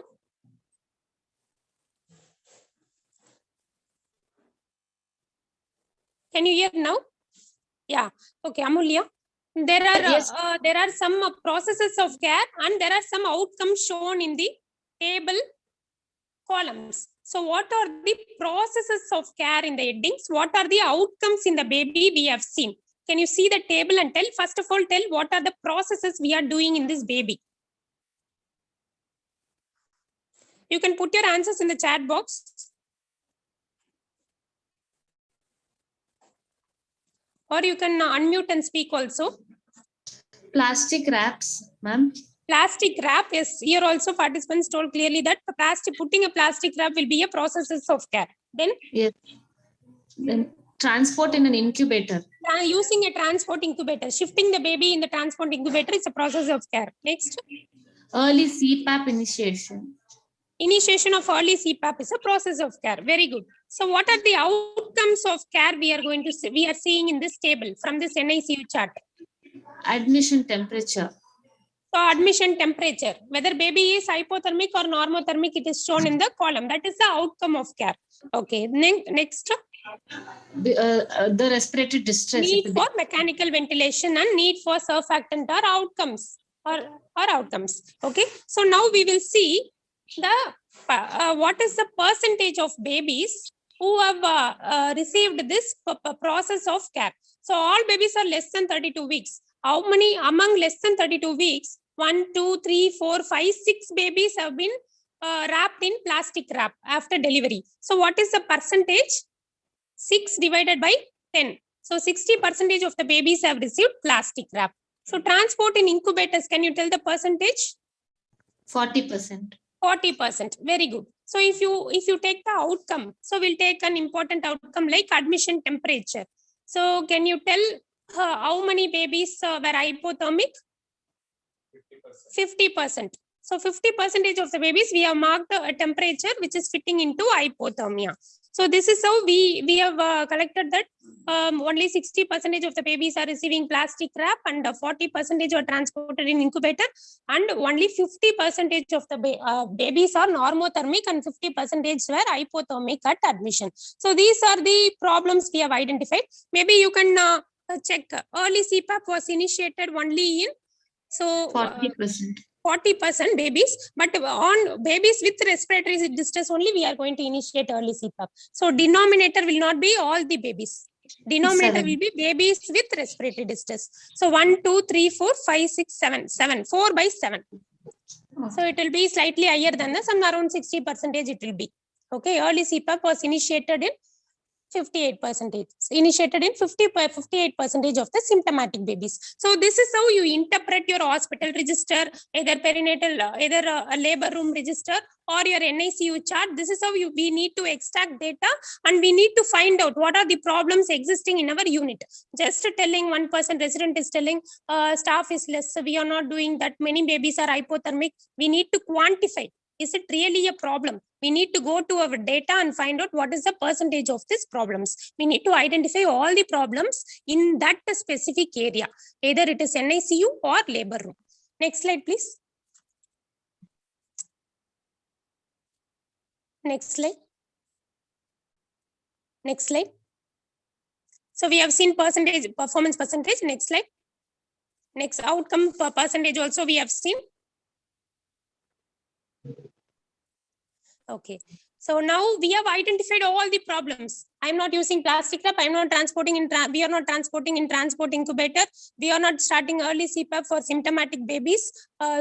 Can you hear now? Yeah. Okay, Amulya. There are some processes of care and there are some outcomes shown in the table columns. So what are the processes of care in the headings? What are the outcomes in the baby we have seen? Can you see the table and tell, first of all, tell what are the processes we are doing in this baby? You can put your answers in the chat box. Or you can unmute and speak also. Plastic wraps, ma'am. Plastic wrap, yes. Here also participants told clearly that putting a plastic wrap will be a processes of care. Then? Yes. Then transport in an incubator. Using a transport incubator. Shifting the baby in the transport incubator is a process of care. Next. Early CPAP initiation. Initiation of early CPAP is a process of care. Very good. So what are the outcomes of care we are seeing in this table from this NICU chart? Admission temperature. So admission temperature, whether baby is hypothermic or normothermic, it is shown in the column. That is the outcome of care. Okay. Next. The respiratory distress. Need for mechanical ventilation and need for surfactant are outcomes. Or outcomes. Okay. So now we will see the what is the percentage of babies who have received this process of care. So all babies are less than 32 weeks. How many among less than 32 weeks? 1, 2, 3, 4, 5, 6 babies have been wrapped in plastic wrap after delivery. So what is the percentage? 6 divided by 10. So 60% of the babies have received plastic wrap. So transport in incubators, can you tell the percentage? 40%. 40%. Very good. So if you take the outcome, so we'll take an important outcome like admission temperature. So can you tell how many babies were hypothermic? 50%. So 50% of the babies we have marked a temperature which is fitting into hypothermia. So this is how we have collected that only 60% of the babies are receiving plastic wrap and 40% are transported in incubator and only 50% of the babies are normothermic and 50% were hypothermic at admission. So these are the problems we have identified. Maybe you can check early CPAP was initiated only in 40% babies, but on babies with respiratory distress only we are going to initiate early CPAP. So denominator will not be all the babies. Denominator will be babies with respiratory distress. So 1, 2, 3, 4, 5, 6, 7, 4 by 7. So it will be slightly higher than the some around 60% it will be. Okay, early CPAP was initiated in 58%, initiated in 58% of the symptomatic babies. So this is how you interpret your hospital register, either perinatal, either a labor room register or your NICU chart. This is how we need to extract data, and we need to find out what are the problems existing in our unit. Just telling 1% resident is telling staff is less, we are not doing that, many babies are hypothermic. We need to quantify. Is it really a problem? We need to go to our data and find out what is the percentage of these problems. We need to identify all the problems in that specific area, either it is NICU or labor room. Next slide, please. Next slide. Next slide. So we have seen percentage, performance percentage. Next slide. Next, outcome percentage also we have seen. Okay. So now we have identified all the problems. I'm not using plastic wrap. I'm not transporting in. We are not transporting in transport incubator. We are not starting early CPAP for symptomatic babies.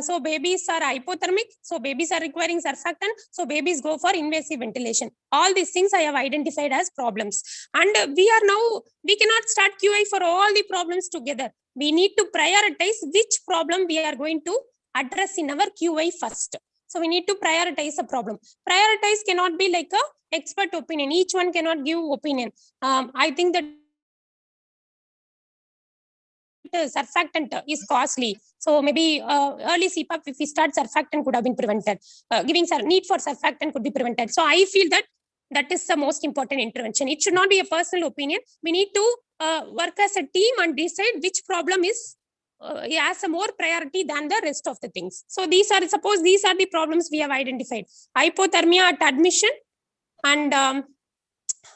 So babies are hypothermic. So babies are requiring surfactant. So babies go for invasive ventilation. All these things I have identified as problems. And we cannot start QI for all the problems together. We need to prioritize which problem we are going to address in our QI first. So we need to prioritize a problem. Prioritize cannot be like a expert opinion. Each one cannot give opinion. I think that surfactant is costly. So maybe early CPAP, if we start surfactant, could have been prevented. Giving need for surfactant could be prevented. So I feel that is the most important intervention. It should not be a personal opinion. We need to work as a team and decide which problem is has a more priority than the rest of the things. So suppose these are the problems we have identified. Hypothermia at admission, and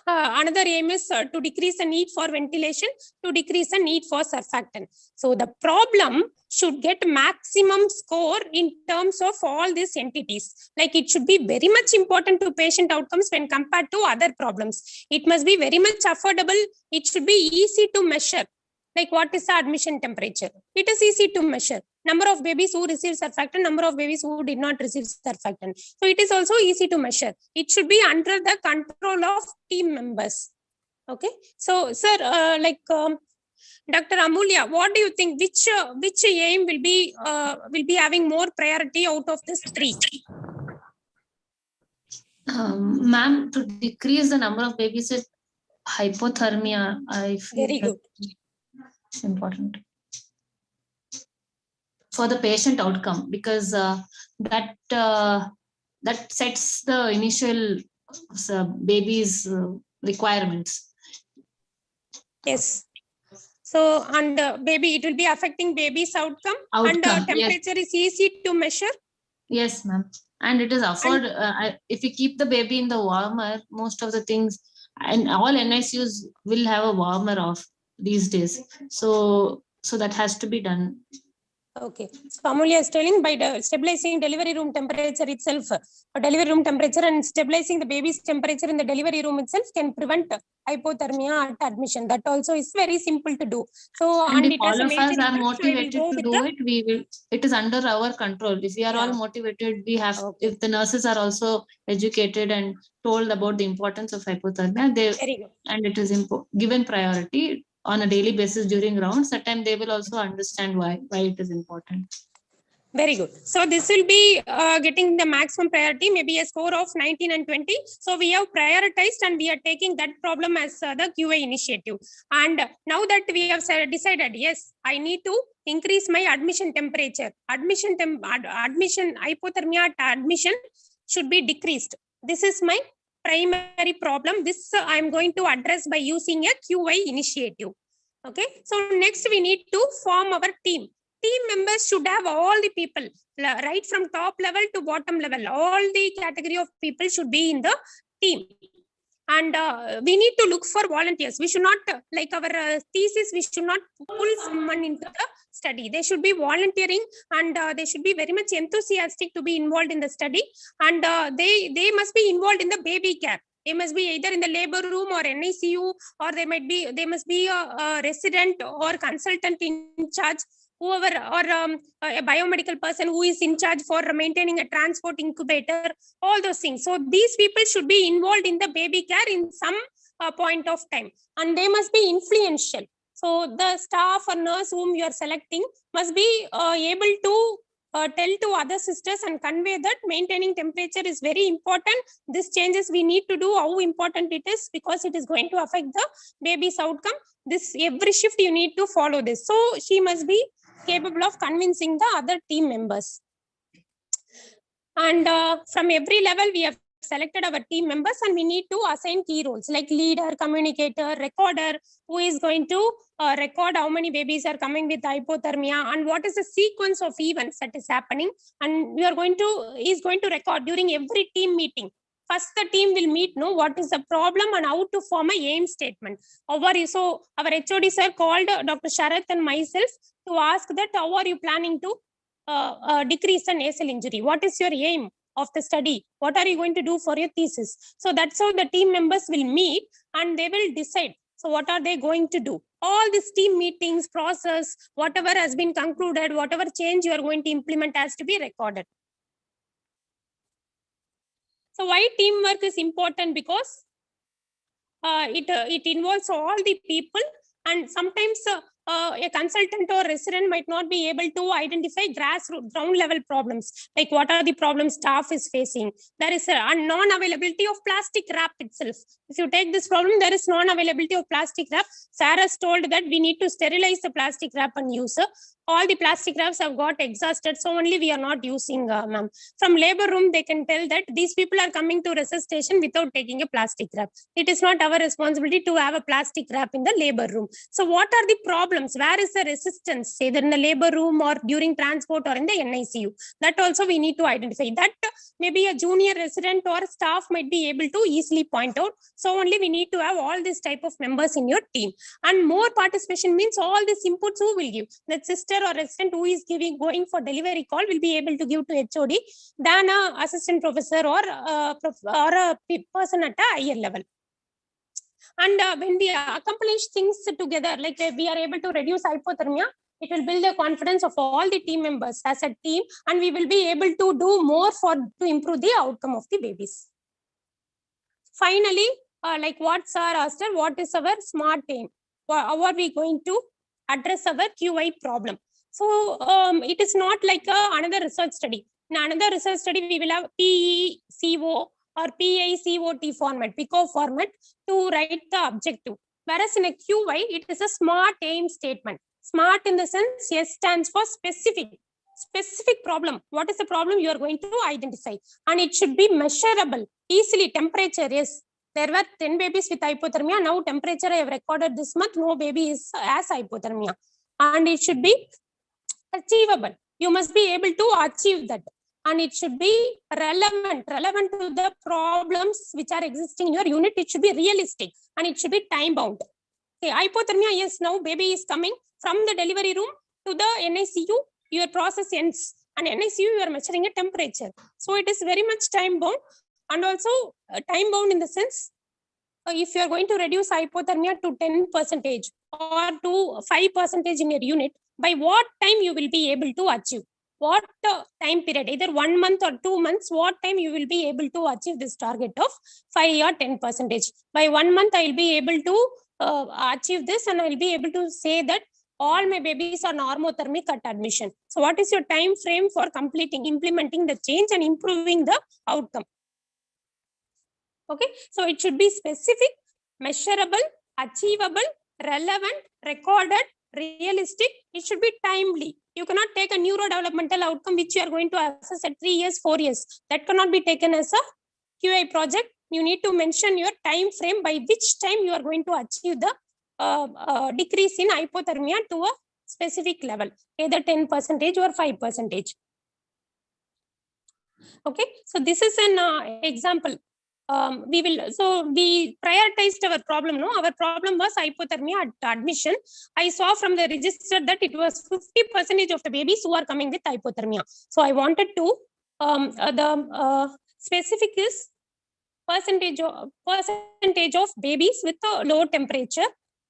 another aim is to decrease the need for ventilation, to decrease the need for surfactant. So the problem should get maximum score in terms of all these entities. Like it should be very much important to patient outcomes when compared to other problems. It must be very much affordable. It should be easy to measure. Like what is the admission temperature? It is easy to measure. Number of babies who received surfactant, number of babies who did not receive surfactant. So it is also easy to measure. It should be under the control of team members. Okay. So, sir, Dr. Amulya, what do you think? Which aim will be having more priority out of this three? Ma'am, to decrease the number of babies with hypothermia, I feel very good. It's important for the patient outcome, because that sets the initial baby's requirements. Yes. So, and baby, it will be affecting baby's outcome and temperature is easy to measure. Yes, ma'am. And it is affordable. If you keep the baby in the warmer, most of the things, and all NICUs will have a warmer off these days. So that has to be done. Okay. So Amulya is telling by stabilizing delivery room temperature itself, delivery room temperature and stabilizing the baby's temperature in the delivery room itself can prevent hypothermia at admission. That also is very simple to do. So and if all of us are motivated to do it, we will. It is under our control. If we are all motivated, we have. Okay. If the nurses are also educated and told about the importance of hypothermia, and it is given priority on a daily basis during rounds, that time they will also understand why it is important. Very good. So this will be getting the maximum priority, maybe a score of 19 and 20. So we have prioritized and we are taking that problem as the QA initiative. And now that we have decided, yes, I need to increase my admission temperature. Admission hypothermia at admission should be decreased. This is my primary problem. This I am going to address by using a QA initiative. Okay. So next we need to form our team. Team members should have all the people, right from top level to bottom level. All the category of people should be in the team. And we need to look for volunteers. We should not, like our thesis, we should not pull someone into the study. They should be volunteering and they should be very much enthusiastic to be involved in the study. And they must be involved in the baby care. They must be either in the labor room or NICU, or they must be a resident or consultant in charge. whoever, or a biomedical person who is in charge for maintaining a transport incubator, all those things. So these people should be involved in the baby care in some point of time, and they must be influential. So the staff or nurse whom you are selecting must be able to tell to other sisters and convey that maintaining temperature is very important. This changes we need to do, how important it is, because it is going to affect the baby's outcome. This every shift you need to follow this. So she must be capable of convincing the other team members. And from every level, we have selected our team members, and we need to assign key roles like leader, communicator, recorder, who is going to record how many babies are coming with hypothermia and what is the sequence of events that is happening. And we are going to, is going to record during every team meeting. First, the team will meet, know what is the problem and how to form a aim statement. So our HOD sir called Dr. Sharath and myself to ask that how are you planning to decrease the nasal injury? What is your aim of the study? What are you going to do for your thesis? So that's how the team members will meet and they will decide. So what are they going to do? All these team meetings, process, whatever has been concluded, whatever change you are going to implement has to be recorded. So why teamwork is important? Because it involves all the people, and sometimes a consultant or resident might not be able to identify ground level problems, like what are the problems staff is facing. There is a non-availability of plastic wrap itself. If you take this problem, there is non-availability of plastic wrap. Sarah's told that we need to sterilize the plastic wrap and use all the plastic wraps have got exhausted, so only we are not using, ma'am. From labor room, they can tell that these people are coming to resuscitation without taking a plastic wrap. It is not our responsibility to have a plastic wrap in the labor room. So what are the problems? Where is the resistance, either in the labor room or during transport or in the NICU? That also we need to identify. That maybe a junior resident or staff might be able to easily point out. So only we need to have all this type of members in your team. And more participation means all these inputs who will give. That sister or resident who is going for delivery call will be able to give to HOD than a assistant professor or a person at a higher level. And when we accomplish things together, like we are able to reduce hypothermia, it will build the confidence of all the team members as a team, and we will be able to do more to improve the outcome of the babies. Finally, like what sir asked, what is our smart aim? How are we going to address our QI problem? So it is not like another research study. In another research study, we will have PECO or PICOT format, PICO format to write the objective. Whereas in a QI, it is a smart aim statement. Smart in the sense, S stands for specific problem. What is the problem you are going to identify? And it should be measurable, easily. Temperature, yes. There were 10 babies with hypothermia. Now temperature I have recorded this month, no baby is as hypothermia. And it should be achievable. You must be able to achieve that. And it should be relevant to the problems which are existing in your unit. It should be realistic and it should be time bound. Okay, hypothermia, yes, now baby is coming from the delivery room to the NICU, your process ends. And NICU, you are measuring a temperature. So it is very much time bound, and also time bound in the sense, if you are going to reduce hypothermia to 10% or to 5% in your unit, by what time you will be able to achieve? What time period, either 1 month or 2 months, what time you will be able to achieve this target of 5 or 10%? By 1 month, I will be able to achieve this, and I will be able to say that all my babies are normothermic at admission. So what is your time frame for implementing the change and improving the outcome? Okay, so it should be specific, measurable, achievable, relevant, recorded, realistic. It should be timely. You cannot take a neurodevelopmental outcome which you are going to assess at 3 years, 4 years. That cannot be taken as a QI project. You need to mention your time frame by which time you are going to achieve the decrease in hypothermia to a specific level, either 10% or 5%. Okay, so this is an example. We prioritized our problem. No, our problem was hypothermia at admission. I saw from the register that it was 50% of the babies who are coming with hypothermia. So I wanted to the specific is percentage of babies with a low temperature,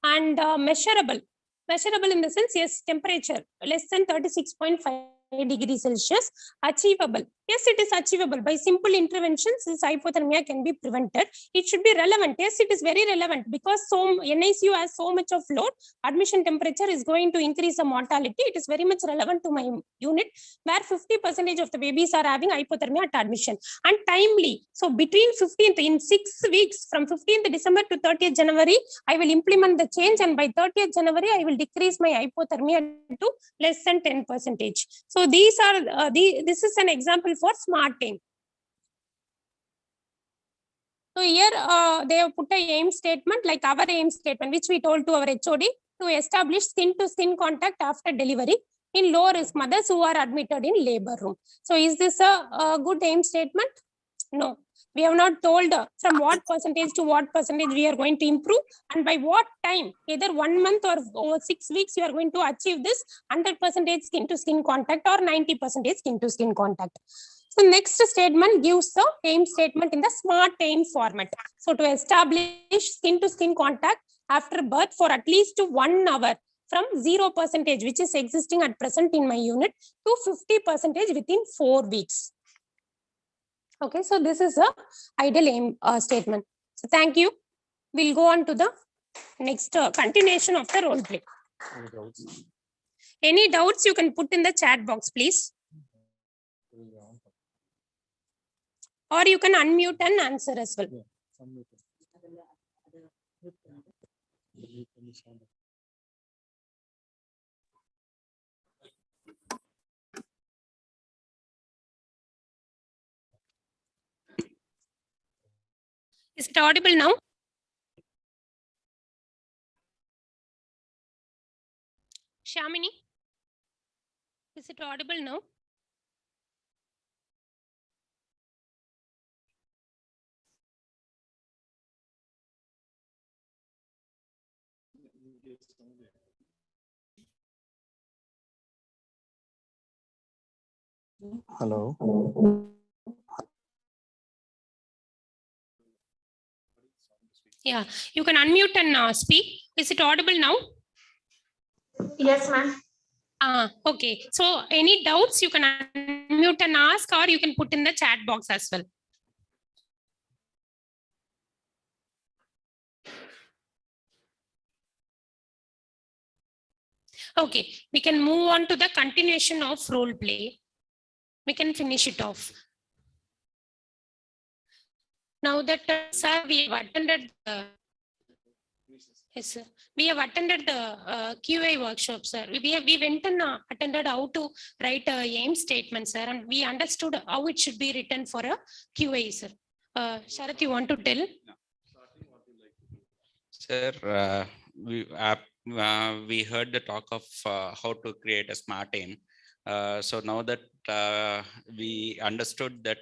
and measurable. Measurable in the sense, yes, temperature less than 36.5 degrees Celsius. Achievable. Yes, it is achievable. By simple interventions, this hypothermia can be prevented. It should be relevant. Yes, it is very relevant because NICU has so much of load. Admission temperature is going to increase the mortality. It is very much relevant to my unit where 50% of the babies are having hypothermia at admission and timely. So between 15th in 6 weeks from 15th December to 30th January, I will implement the change and by 30th January, I will decrease my hypothermia to less than 10%. So these are this is an example for smart aim. So here they have put a aim statement like our aim statement, which we told to our HOD to establish skin-to-skin contact after delivery in low-risk mothers who are admitted in labor room. So is this a good aim statement? No, we have not told from what percentage to what percentage we are going to improve and by what time, either 1 month or over 6 weeks, you are going to achieve this 100% skin-to-skin contact or 90% skin-to-skin contact. So next statement gives the aim statement in the smart aim format. So to establish skin-to-skin contact after birth for at least 1 hour from 0%, which is existing at present in my unit, to 50% within 4 weeks. Okay, so this is a ideal aim statement. So thank you. We'll go on to the next continuation of the role play. Any doubts you can put in the chat box, please. Or you can unmute and answer as well. Is it audible now? Shamini, is it audible now? Hello. Yeah, you can unmute and speak. Is it audible now? Yes, ma'am. Okay. So any doubts you can unmute and ask, or you can put in the chat box as well. Okay, we can move on to the continuation of role play. We can finish it off. Now that sir, we have attended the yes, sir. We have attended the QA workshop, sir. We went and attended how to write a aim statement, sir, and we understood how it should be written for a QA, sir. Sharath, you want to tell? Sir, we heard the talk of how to create a smart aim. So now that we understood that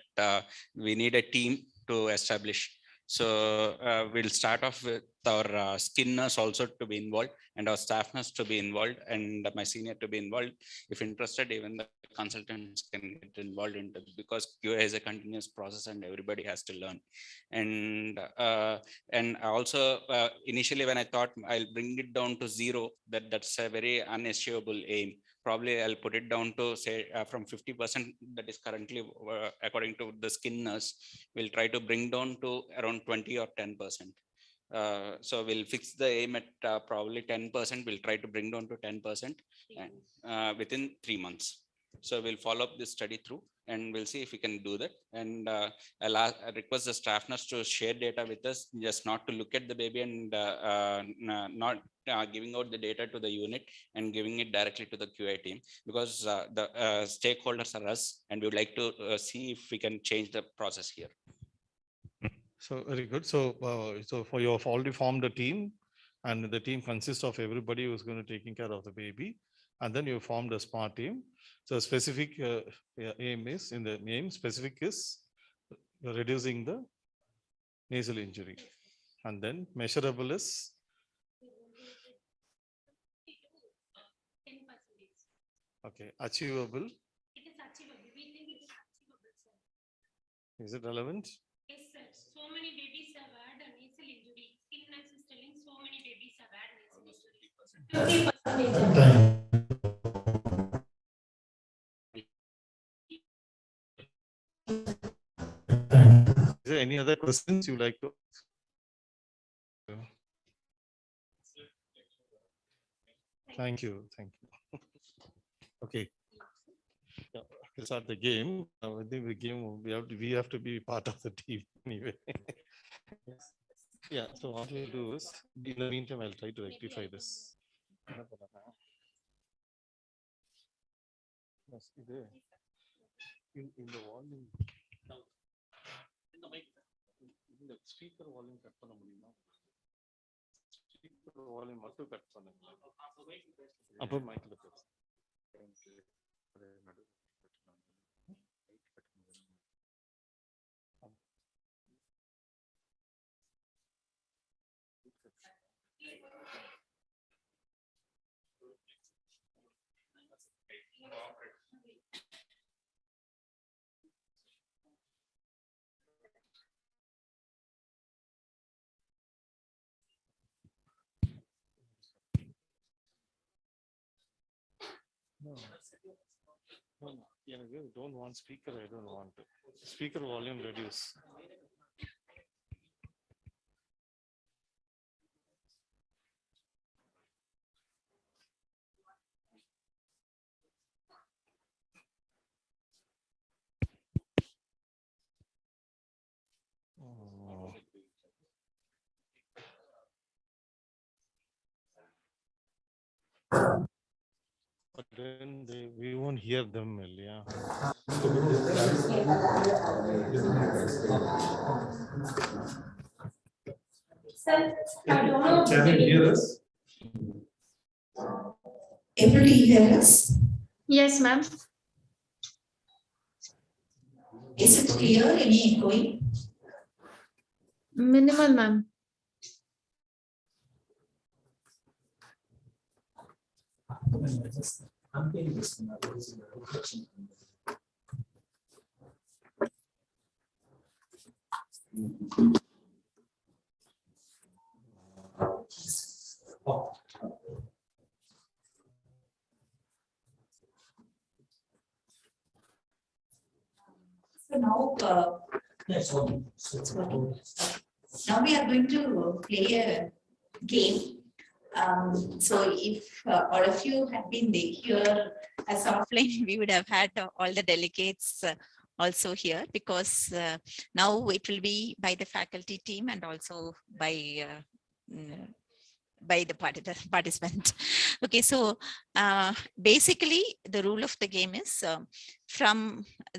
we need a team to establish. So we'll start off with our skin nurse also to be involved and our staff nurse to be involved and my senior to be involved. If interested, even the consultants can get involved into it because QA is a continuous process and everybody has to learn. And also initially when I thought I'll bring it down to 0, that's a very unachievable aim. Probably I'll put it down to say from 50% that is currently according to the skin nurse, we'll try to bring down to around 20 or 10%. So we'll fix the aim at probably 10%. We'll try to bring down to 10% within 3 months. So we'll follow up this study through and we'll see if we can do that. And I'll request the staff nurse to share data with us, just not to look at the baby and not giving out the data to the unit and giving it directly to the QA team, because the stakeholders are us and we would like to see if we can change the process here. So very good. So, you have already formed a team, and the team consists of everybody who's going to taking care of the baby, and then you formed a smart team. So specific aim is in the name. Specific is reducing the nasal injury, and then measurable is okay. Achievable. It is achievable. We think it is achievable, sir. Is it relevant? Yes, sir. So many babies have had a nasal injury. Skin nurse is telling so many babies have had nasal injury. 50% Is there any other questions you like to? Thank you. Thank you. Okay. Yeah, we'll start the game. I think the game we have to be part of the team anyway. Yes. Yeah. So what we'll do is, in the meantime, I'll try to rectify this. Yes, in the volume. இந்த speaker volume cut பண்ண முடியுமா? Speaker volume மட்டும் cut பண்ணுங்க. அப்போ மைக்ல பேசு. No. எனக்கு don't want speaker. I don't want to. Speaker volume reduce. Oh. But then we won't hear them well, yeah. Can you hear us? Able to hear us? Yes, ma'am. Is it clear? Any echoing? Minimal, ma'am. So now, now we are going to play a game. So if all of you have been here as offline, we would have had all the delegates also here, because now it will be by the faculty team and also by the participant. Okay, so basically the rule of the game is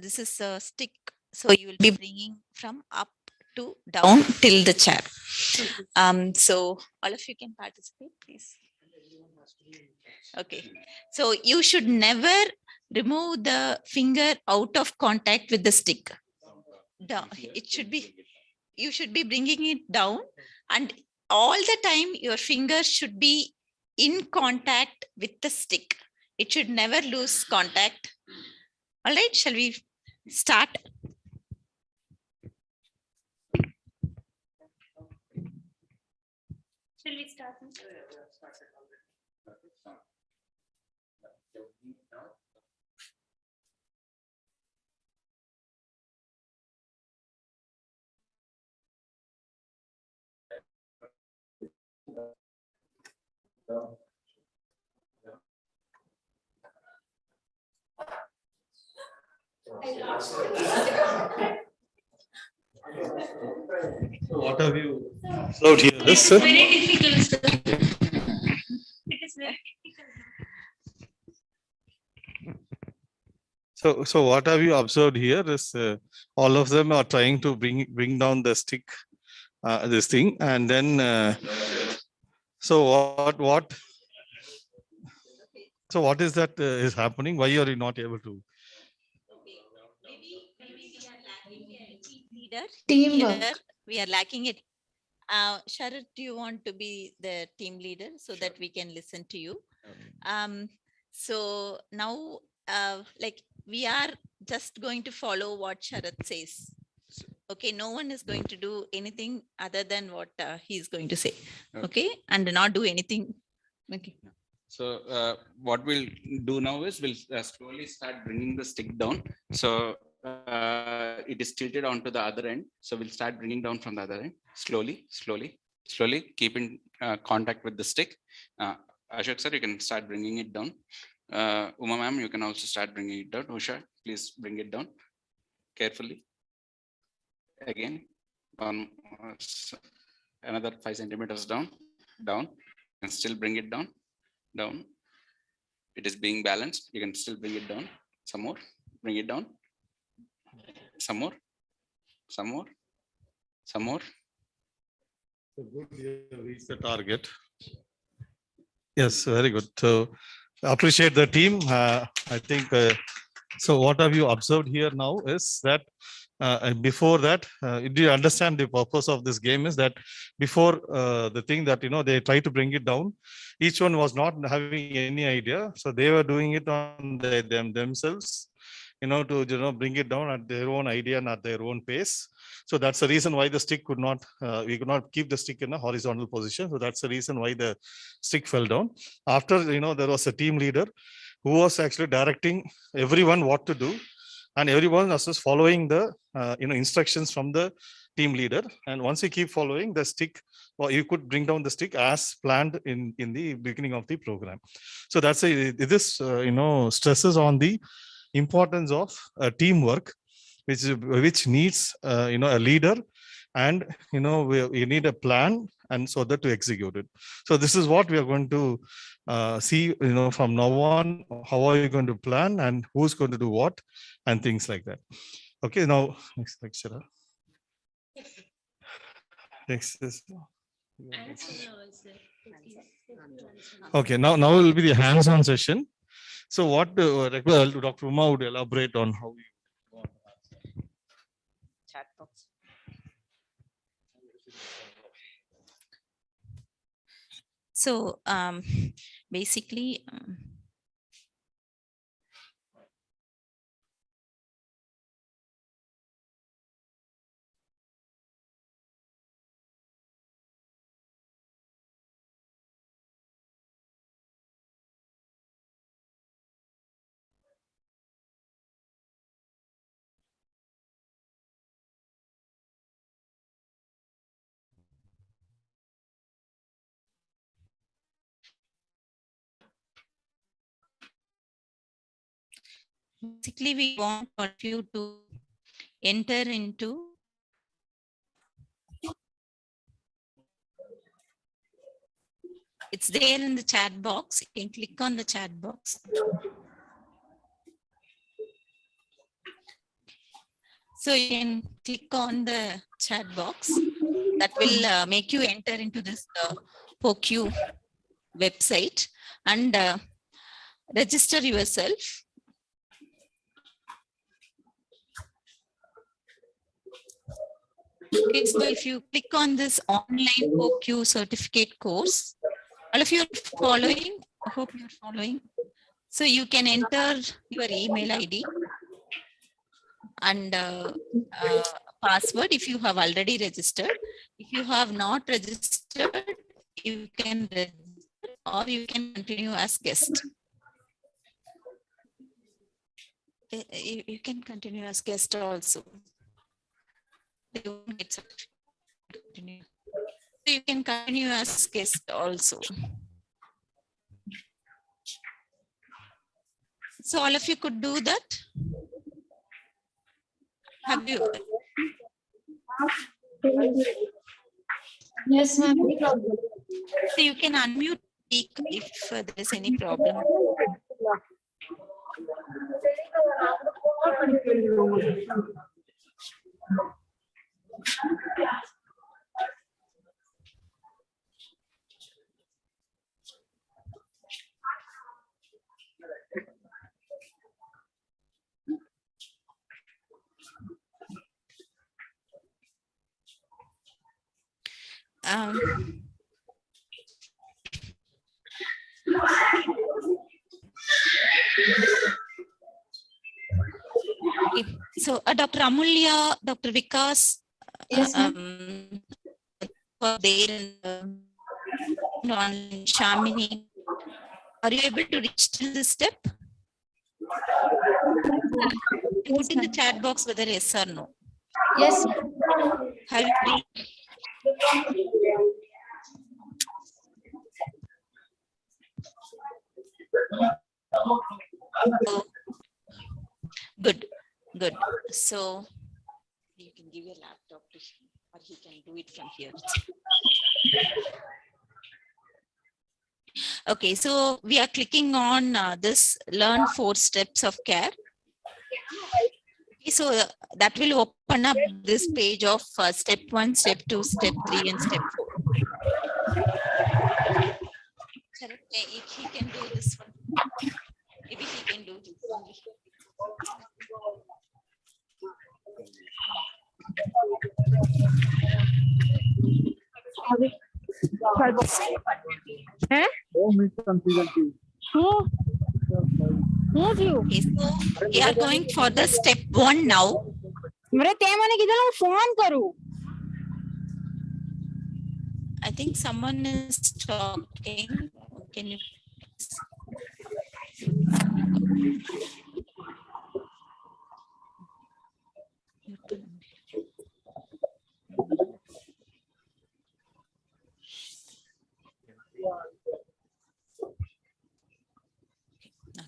this is a stick, so you will be bringing from up to down till the chair. So all of you can participate, please. Okay, so you should never remove the finger out of contact with the stick. Down. It should be, you should be bringing it down, and all the time your fingers should be in contact with the stick. It should never lose contact. All right, shall we start? Shall we start? So what have you observed here? This, sir? Very difficult, sir. It is very difficult. So what have you observed here is all of them are trying to bring down the stick, this thing, and then so what is that is happening? Why are you not able to? Leader. Teamwork. Here we are lacking it. Sharat, do you want to be the team leader so that we can listen to you? So now, like, we are just going to follow what Sharat says. Okay, no one is going to do anything other than what he is going to say. Okay, and not do anything. Okay. So what we'll do now is we'll slowly start bringing the stick down. So it is tilted onto the other end. So we'll start bringing down from the other end, slowly, slowly, slowly, keep in contact with the stick. Ashok sir, you can start bringing it down. Uma ma'am, you can also start bringing it down. Usha, please bring it down carefully. Again, another 5 centimeters down, and still bring it down, down. It is being balanced. You can still bring it down. Some more, bring it down. Some more, some more, some more. So good, you reached the target. Yes, very good. So appreciate the team. I think, so what have you observed here now is that before that, do you understand the purpose of this game is that before the thing that, they try to bring it down, each one was not having any idea. So they were doing it on themselves, to, bring it down at their own idea and at their own pace. So that's the reason why the stick could not, we could not keep the stick in a horizontal position. So that's the reason why the stick fell down. After, there was a team leader who was actually directing everyone what to do. And everyone was just following the, instructions from the team leader. And once you keep following the stick, or you could bring down the stick as planned in the beginning of the program. So that's this, stresses on the importance of teamwork, which needs, a leader, and, you need a plan, and so that to execute it. So this is what we are going to see, from now on, how are you going to plan and who's going to do what and things like that. Okay, now next lecturer. Next is. Okay, now will be the hands-on session. So what Dr. Uma would elaborate on how you Chat box. So basically, basically, we want you to enter into it's there in the chat box. You can click on the chat box. So you can click on the chat box that will make you enter into this POQ website and register yourself. Okay, so if you click on this online POQ certificate course, all of you are following. I hope you're following. So you can enter your email ID and password if you have already registered. If you have not registered, you can register or you can continue as guest. You can continue as guest also. They won't get continue. So you can continue as guest also. So all of you could do that. Have you? Yes, ma'am. So you can unmute if there is any problem. Okay. So Dr. Amulya, Dr. Vikas, yes, were there in the online Shamini. Are you able to reach till this step? Put in the chat box whether yes or no. Yes. Have you reached? Oh, good, good. So you can give your laptop to him, or he can do it from here. Okay, so we are clicking on this learn 4 steps of care. Okay, so that will open up this page of step 1, step 2, step 3, and step 4. If he can do this one, maybe he can do this only. Okay, so we are going for the step 1 now. I think someone is talking. Can you please?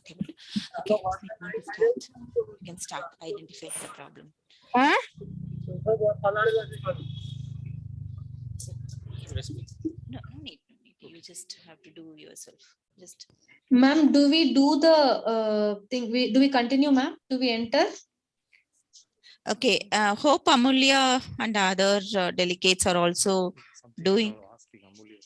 Okay, okay, we want to start. You can start identifying the problem. No, no need. You just have to do yourself. Just. Ma'am, do we do the thing? Do we continue, ma'am? Do we enter? Okay, hope Amulya and other delegates are also doing.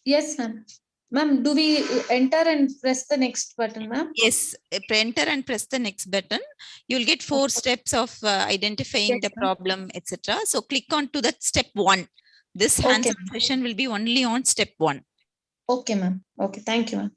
Yes, ma'am. Ma'am, do we enter and press the next button, ma'am? Yes, enter and press the next button. You'll get 4 steps of identifying the problem, etc. So click on to that step 1. This hands-on session will be only on step 1. Okay, ma'am. Okay, thank you, ma'am.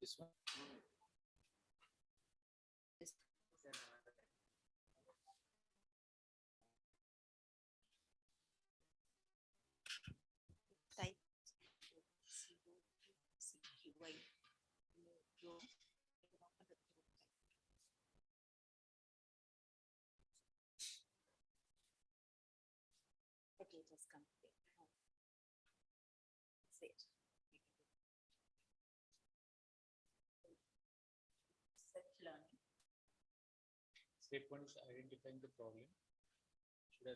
This one. Okay, it has come. Step 1 is identifying the problem. Should I?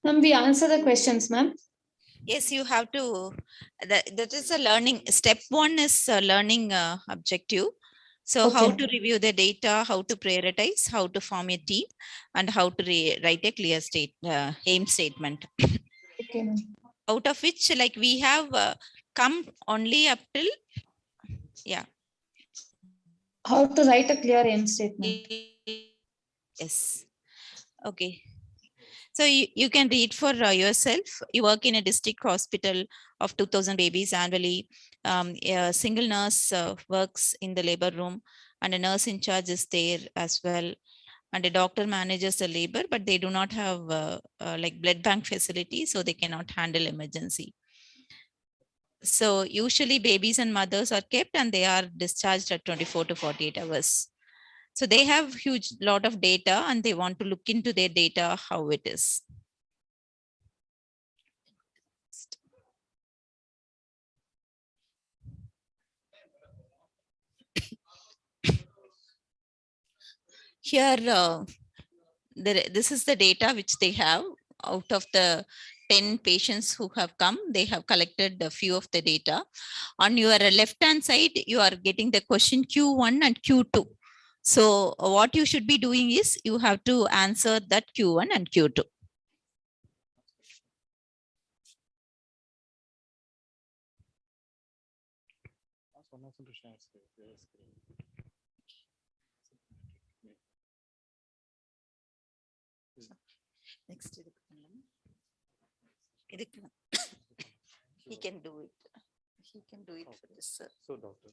Ma'am, we answer the questions, ma'am. Yes, you have to. That is a learning. Step 1 is a learning objective. So how to review the data, how to prioritize, how to form a team, and how to write a clear aim statement. Okay, ma'am. Out of which, like we have come only up till, yeah. How to write a clear aim statement. Yes. Okay. So you can read for yourself. You work in a district hospital of 2000 babies annually. A single nurse works in the labor room, and a nurse in charge is there as well. And a doctor manages the labor, but they do not have like blood bank facility, so they cannot handle emergency. So usually babies and mothers are kept and they are discharged at 24 to 48 hours. So they have huge lot of data and they want to look into their data, how it is. Here, this is the data which they have out of the 10 patients who have come. They have collected a few of the data. On your left hand side, you are getting the question Q1 and Q2. So what you should be doing is you have to answer that Q1 and Q2. Next he can do it. He can do it for this. So doctor.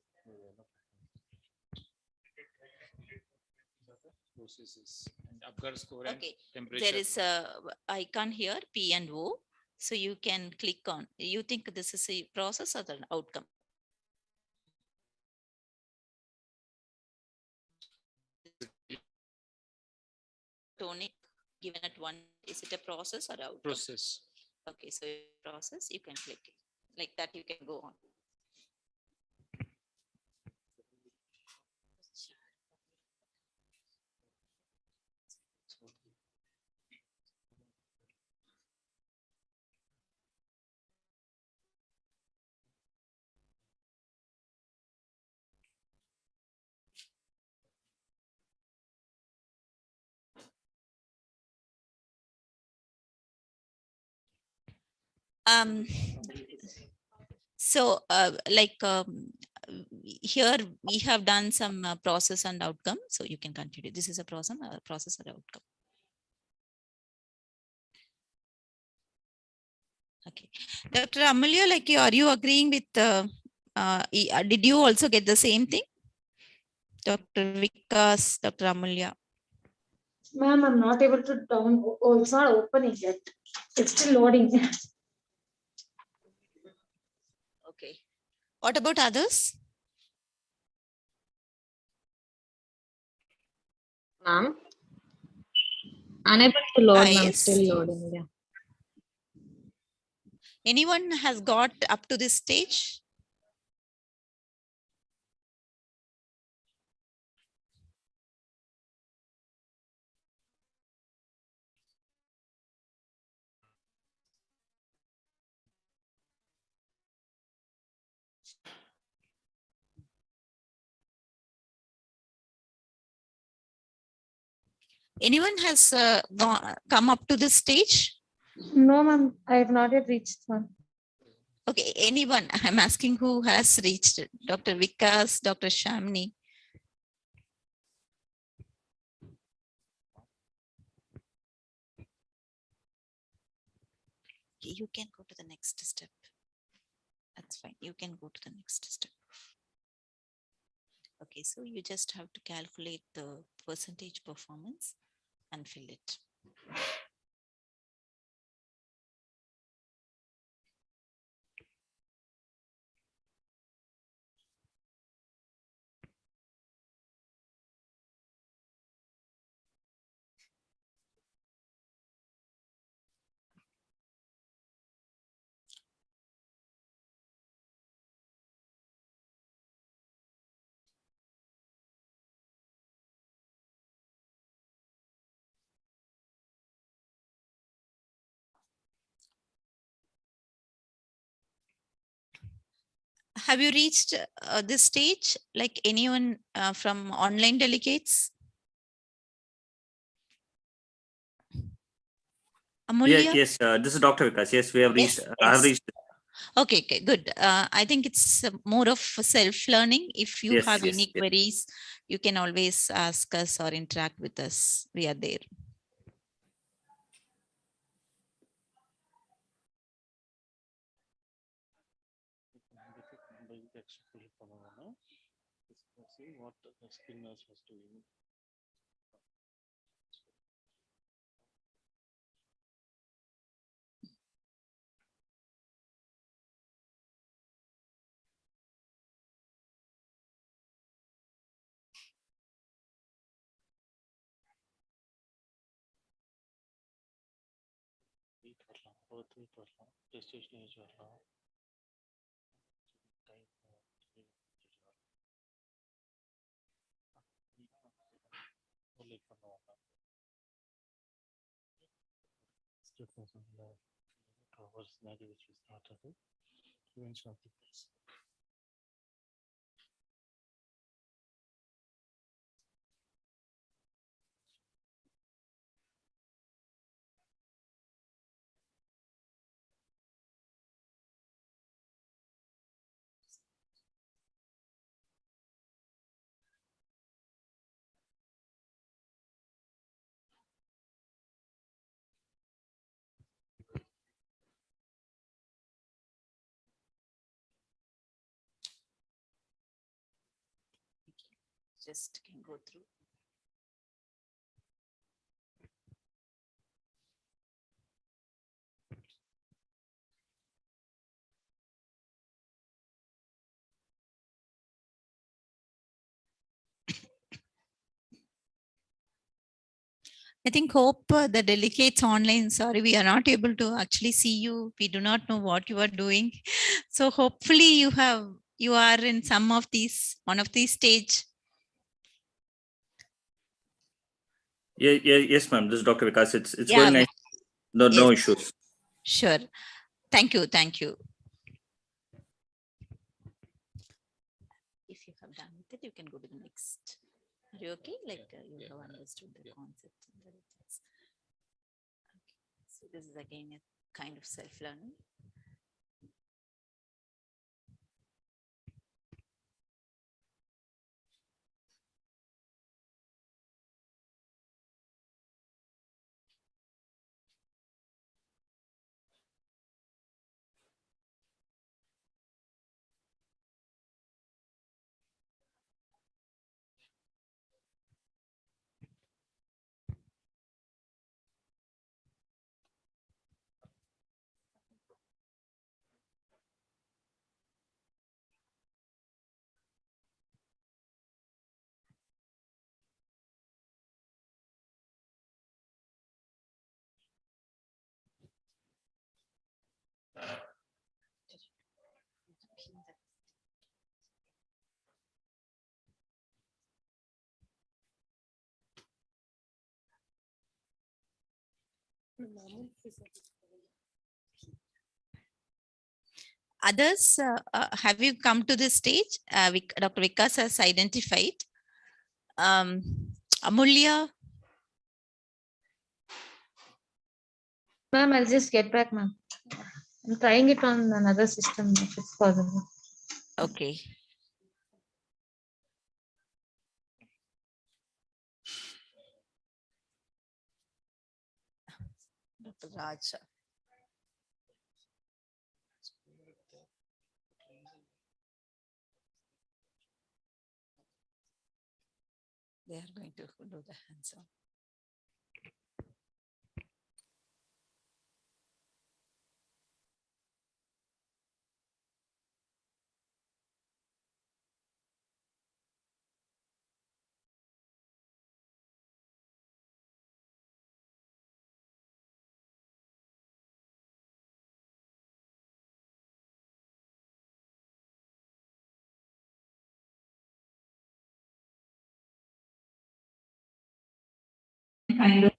Processes and Apgar score and Okay, temperature. there is a icon here, P and O. So you can click on, you think this is a process or an outcome? Tonic given at one, is it a process or outcome? Process. Okay, so process, you can click it. Like that, you can go on. So here we have done some process and outcome, so you can continue. This is a process or outcome. Okay, Dr. Amulya, like are you agreeing with did you also get the same thing? Dr. Vikas, Dr. Amulya. Ma'am, I'm not able to down. Oh, it's not opening yet. It's still loading. Okay. What about others? Ma'am, unable to load, ma'am. Yes. Still loading. Yeah. Anyone has got up to this stage? Anyone has come up to this stage? No, ma'am. I have not yet reached one. Okay, anyone, I'm asking who has reached it. Dr. Vikas, Dr. Shamni. You can go to the next step. That's fine. You can go to the next step. Okay, so you just have to calculate the percentage performance and fill it. Have you reached this stage? Like anyone from online delegates? Amulya? Yes, this is Dr. Vikas. Yes, we have reached. Yes, I have yes. reached. Okay, okay, good. I think it's more of self-learning. If you Yes, have yes, any yes. queries, you can always ask us or interact with us. We are there. See what the spinners was doing. just can go through. I think hope the delegates online, sorry, we are not able to actually see you. We do not know what you are doing. So hopefully you are in some of these, one of these stage. Yes, ma'am. This is Dr. Vikas. It's Yeah, going nice. No yes. issues. Sure. Thank you. Thank you. If you have done with it, you can go to the next. Are you okay? Like you have understood the concept. And the details. Okay. So this is again a kind of self-learning. Others, have you come to this stage? Dr. Vikas has identified. Amulya, Ma'am, I'll just get back, ma'am. I'm trying it on another system if it's possible. okay. Dr. Raj. They are going to do the hands-on. Kind of.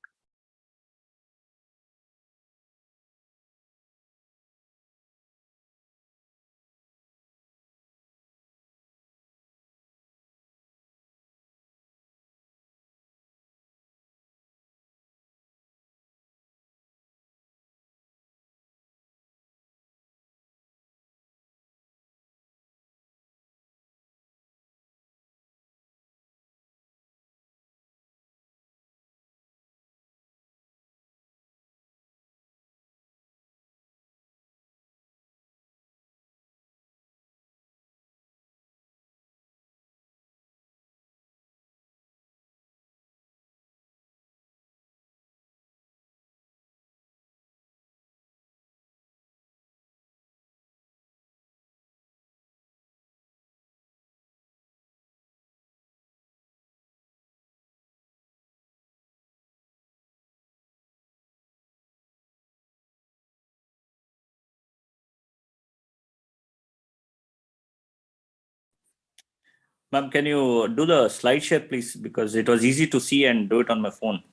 Ma'am, can you do the slide share, please? Because it was easy to see and do it on my phone.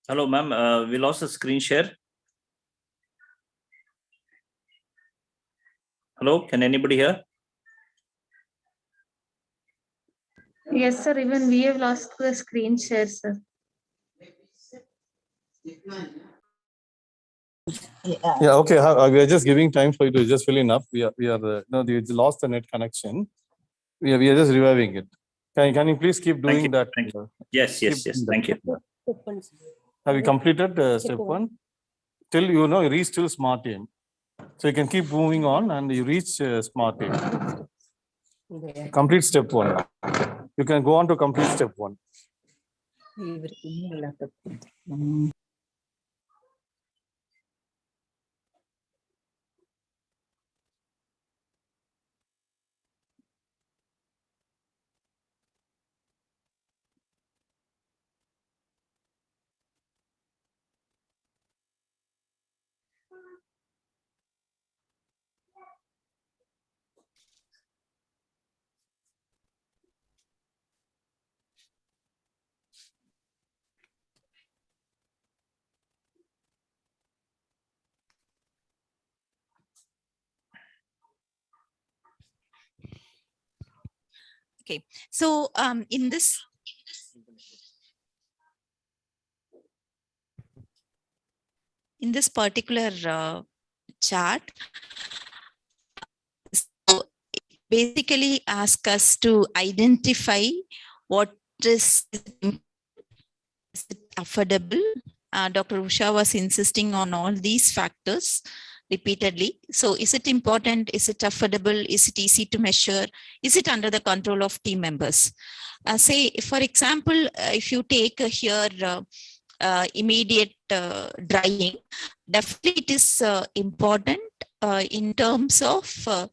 Hello, ma'am. We lost the screen share. Hello, can anybody hear? Yes, sir. Even we have lost the screen share, sir. Yeah, okay. We are just giving time for you to just fill in up. No, we lost the net connection. We are just reviving it. Can you please keep doing that? Thank you. Yes, yes, yes. Thank you. Have you completed step one? Till you reach till smart aim. So you can keep moving on and you reach smart aim. Complete step one. You can go on to complete step one. Okay, so in this particular chart, so it basically asks us to identify what is affordable. Dr. Usha was insisting on all these factors repeatedly. So is it important? Is it affordable? Is it easy to measure? Is it under the control of team members? Say, for example, if you take here immediate drying, definitely it is important in terms of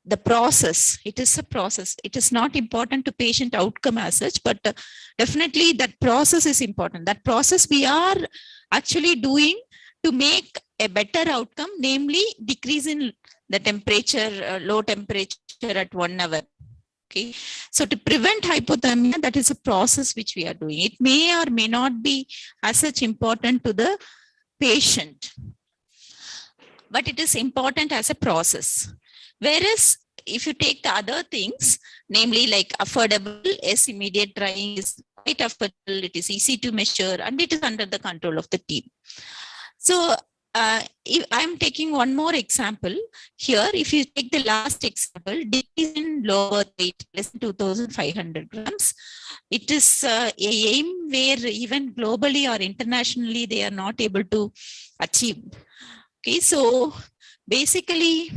the process. It is a process. It is not important to patient outcome as such, but definitely that process is important. That process we are actually doing to make a better outcome, namely decrease in the temperature, low temperature at 1 hour. Okay, so to prevent hypothermia, that is a process which we are doing. It may or may not be as such important to the patient, but it is important as a process. Whereas if you take the other things, namely like affordable, yes, immediate drying is quite affordable, it is easy to measure, and it is under the control of the team. So if I'm taking one more example here, if you take the last example, decrease in lower weight, less than 2,500 grams, it is a aim where even globally or internationally they are not able to achieve. Okay, so basically,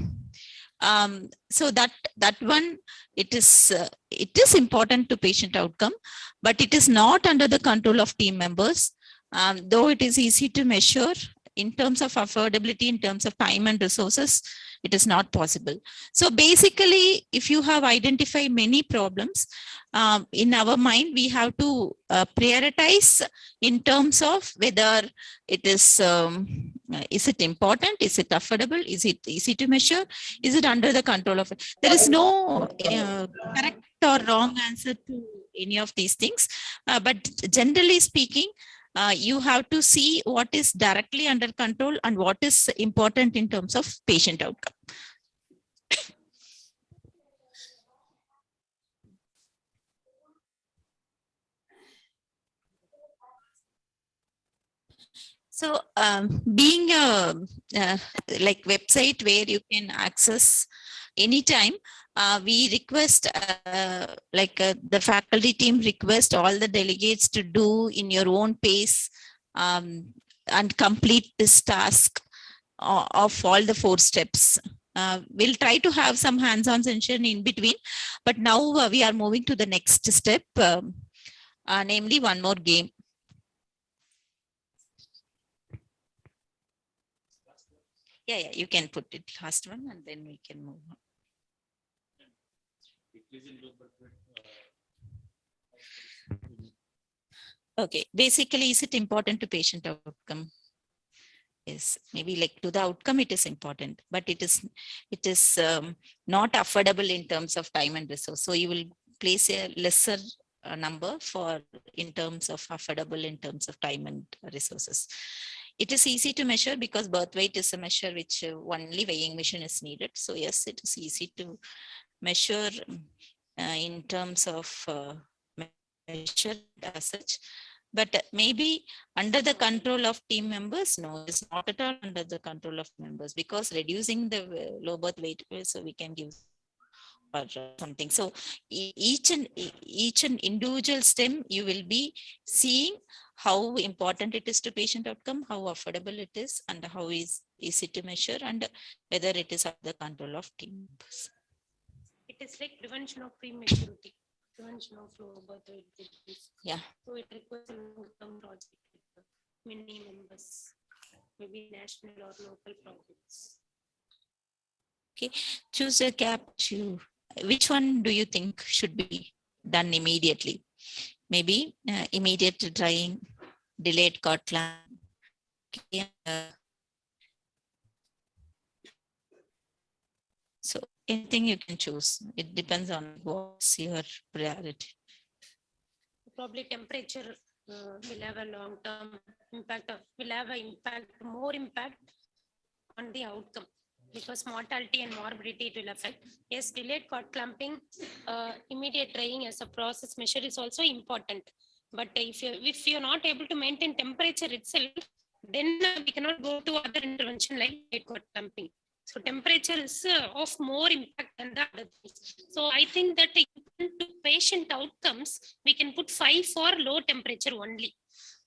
so that one, it is important to patient outcome, but it is not under the control of team members. Though it is easy to measure in terms of affordability, in terms of time and resources, it is not possible. So basically, if you have identified many problems, in our mind, we have to prioritize in terms of whether it is it important? Is it affordable? Is it easy to measure? Is it under the control of it? There is no correct or wrong answer to any of these things. But generally speaking, you have to see what is directly under control and what is important in terms of patient outcome. So being a like website where you can access anytime, we request the faculty team request all the delegates to do in your own pace and complete this task of all the 4 steps. We'll try to have some hands-on session in between, but now we are moving to the next step, namely one more game. Yeah, you can put it last one and then we can move on. Okay, basically, is it important to patient outcome? Yes, maybe like to the outcome it is important, but it is not affordable in terms of time and resource. So you will place a lesser number for in terms of affordable in terms of time and resources. It is easy to measure because birth weight is a measure which only weighing machine is needed. So yes, it is easy to measure in terms of measure as such. But maybe under the control of team members, no, it's not at all under the control of members because reducing the low birth weight, so we can give or something. So each and individual STEM, you will be seeing how important it is to patient outcome, how affordable it is, and how is easy to measure, and whether it is under the control of team members. It is like prevention of prematurity, prevention of low birth weight disease. Yeah. So it requires a long-term project with many members, maybe national or local projects. Okay, choose a cap. Which one do you think should be done immediately? Maybe immediate drying, delayed cord clamp. Okay, so anything you can choose. It depends on what's your priority. Probably temperature will have a long-term impact, will have an impact, more impact on the outcome because mortality and morbidity it will affect. Yes, delayed cord clamping, immediate drying as a process measure is also important. But if you're not able to maintain temperature itself, then we cannot go to other intervention like delayed cord clamping. So temperature is of more impact than the other things. So I think that to patient outcomes, we can put 5 for low temperature only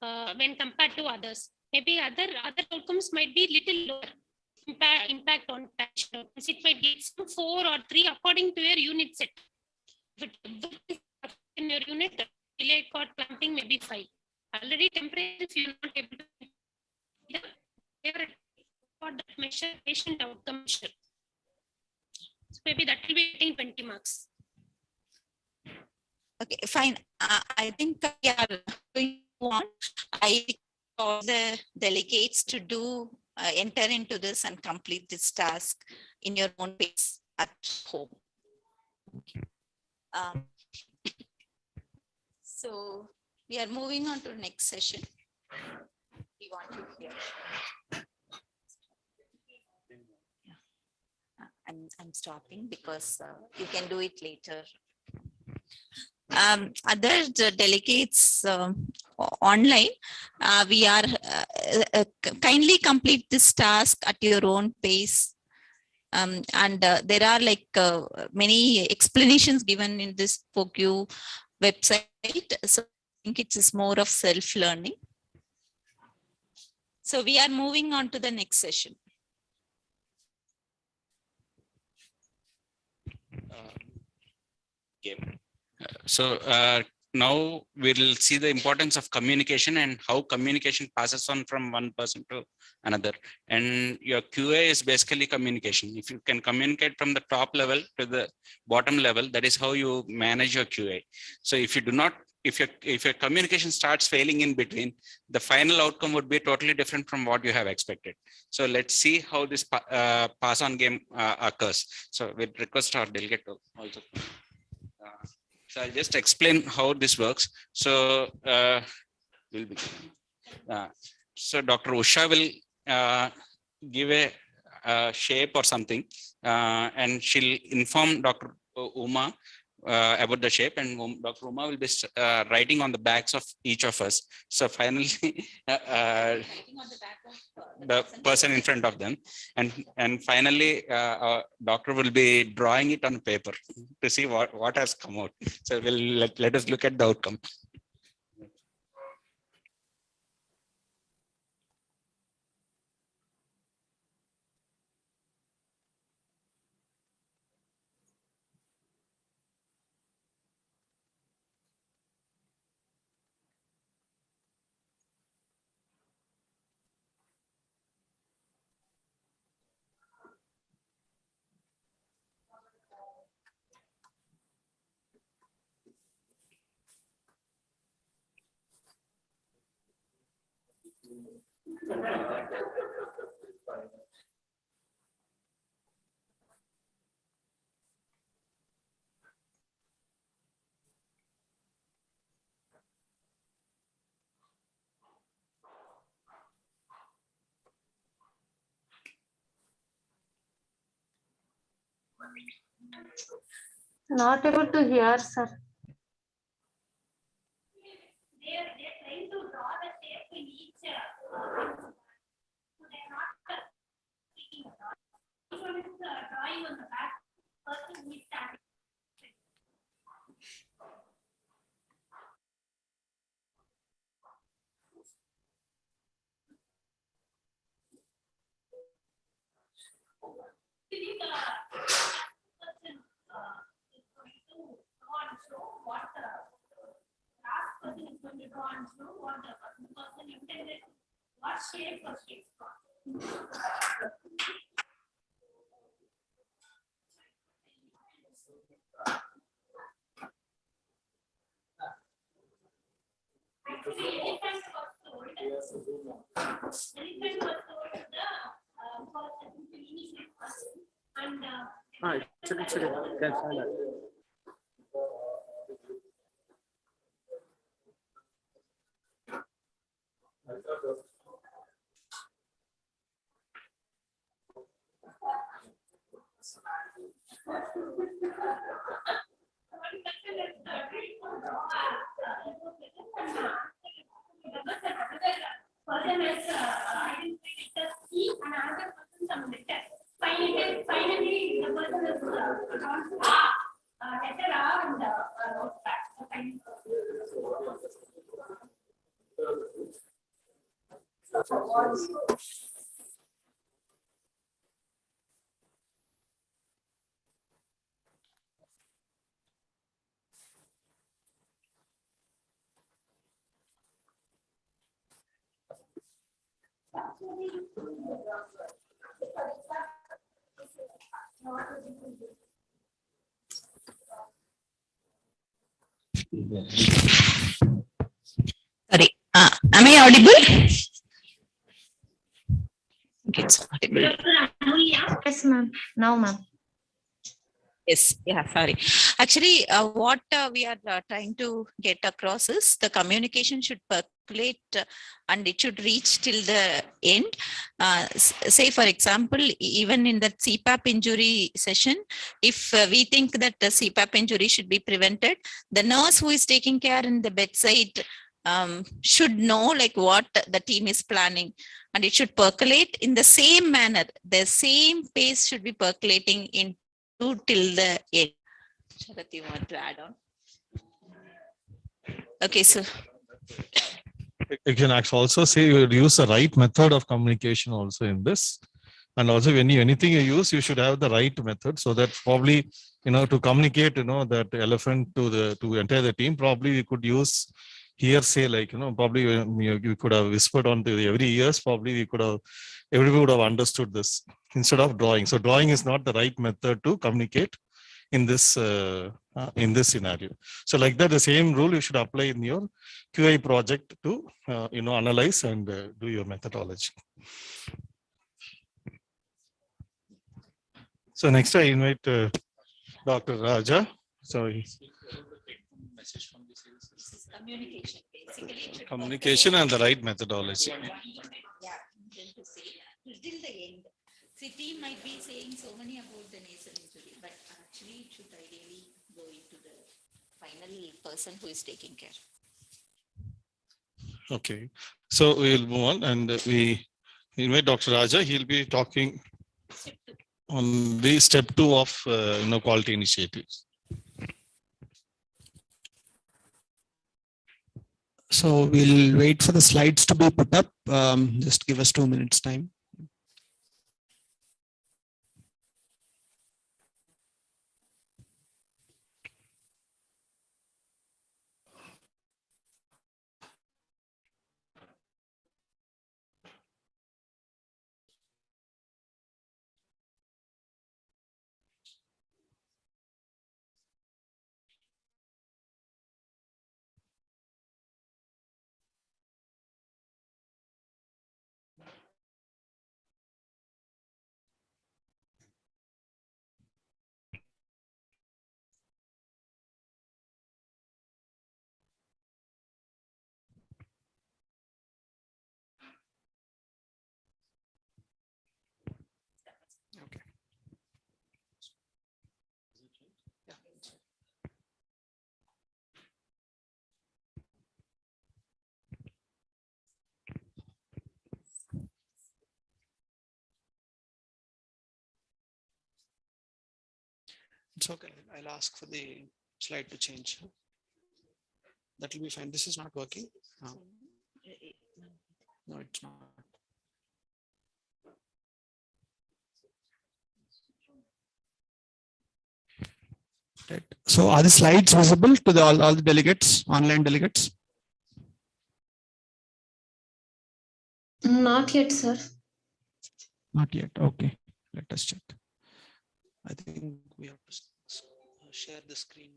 when compared to others. Maybe other outcomes might be little lower impact on patient outcomes. It might get some 4 or 3 according to your unit set. If it in your unit, delayed cord clamping may be 5. Already temperature, if you're not able to for that measure, patient outcome measure. So maybe that will be getting 20 marks. Okay, fine. I think we are going on. I call the delegates to do enter into this and complete this task in your own pace at home. So we are moving on to the next session. We want to hear. I'm stopping because you can do it later. Other delegates online, we are kindly complete this task at your own pace. And there are like many explanations given in this POCU website. So I think it is more of self-learning. So we are moving on to the next session. So now we'll see the importance of communication and how communication passes on from one person to another. And your QA is basically communication. If you can communicate from the top level to the bottom level, that is how you manage your QA. So if you do not, if your communication starts failing in between, the final outcome would be totally different from what you have expected. So let's see how this pass on game occurs. So we'll request our delegate to also. So I'll just explain how this works. So so Dr. Usha will give a shape or something, and she'll inform Dr. Uma about the shape, and Dr. Uma will be writing on the backs of each of us. So finally, the person in front of them, and finally, doctor will be drawing it on paper to see what has come out. So we'll let us look at the outcome. Not able to hear, sir. Sorry, am I audible? Okay, it's audible. Yes, ma'am. Now, ma'am. Yes, yeah, sorry. Actually, what we are trying to get across is the communication should percolate and it should reach till the end. Say, for example, even in the CPAP injury session, if we think that the CPAP injury should be prevented, the nurse who is taking care in the bedside should know like what the team is planning, and it should percolate in the same manner. The same pace should be percolating in till the end. Sharath, you want to add on? Okay, so You can actually also say you would use the right method of communication also in this. And also when you anything you use, you should have the right method so that probably, to communicate, that elephant to entire the team, probably we could use hearsay, like, probably you could have whispered on to every years, probably we could have, everybody would have understood this instead of drawing. So drawing is not the right method to communicate in this scenario. So like that, the same rule you should apply in your QA project to analyze and do your methodology. So next I invite Dr. Raja. So communication, basically. communication and the right methodology. Yeah, to say till the end. See, team might be saying so many about the nasal injury, but actually it should ideally go into the final person who is taking care. Okay, so we'll move on and we invite Dr. Raja. He'll be talking on the step 2 of quality initiatives. So we'll wait for the slides to be put up. Just give us 2 minutes time. It's okay. I'll ask for the slide to change. That will be fine. This is not working. No, it's not. Right. So are the slides visible to the all the delegates, online delegates? Not yet, sir. Not yet. Okay. Let us check. I think we have to share the screen.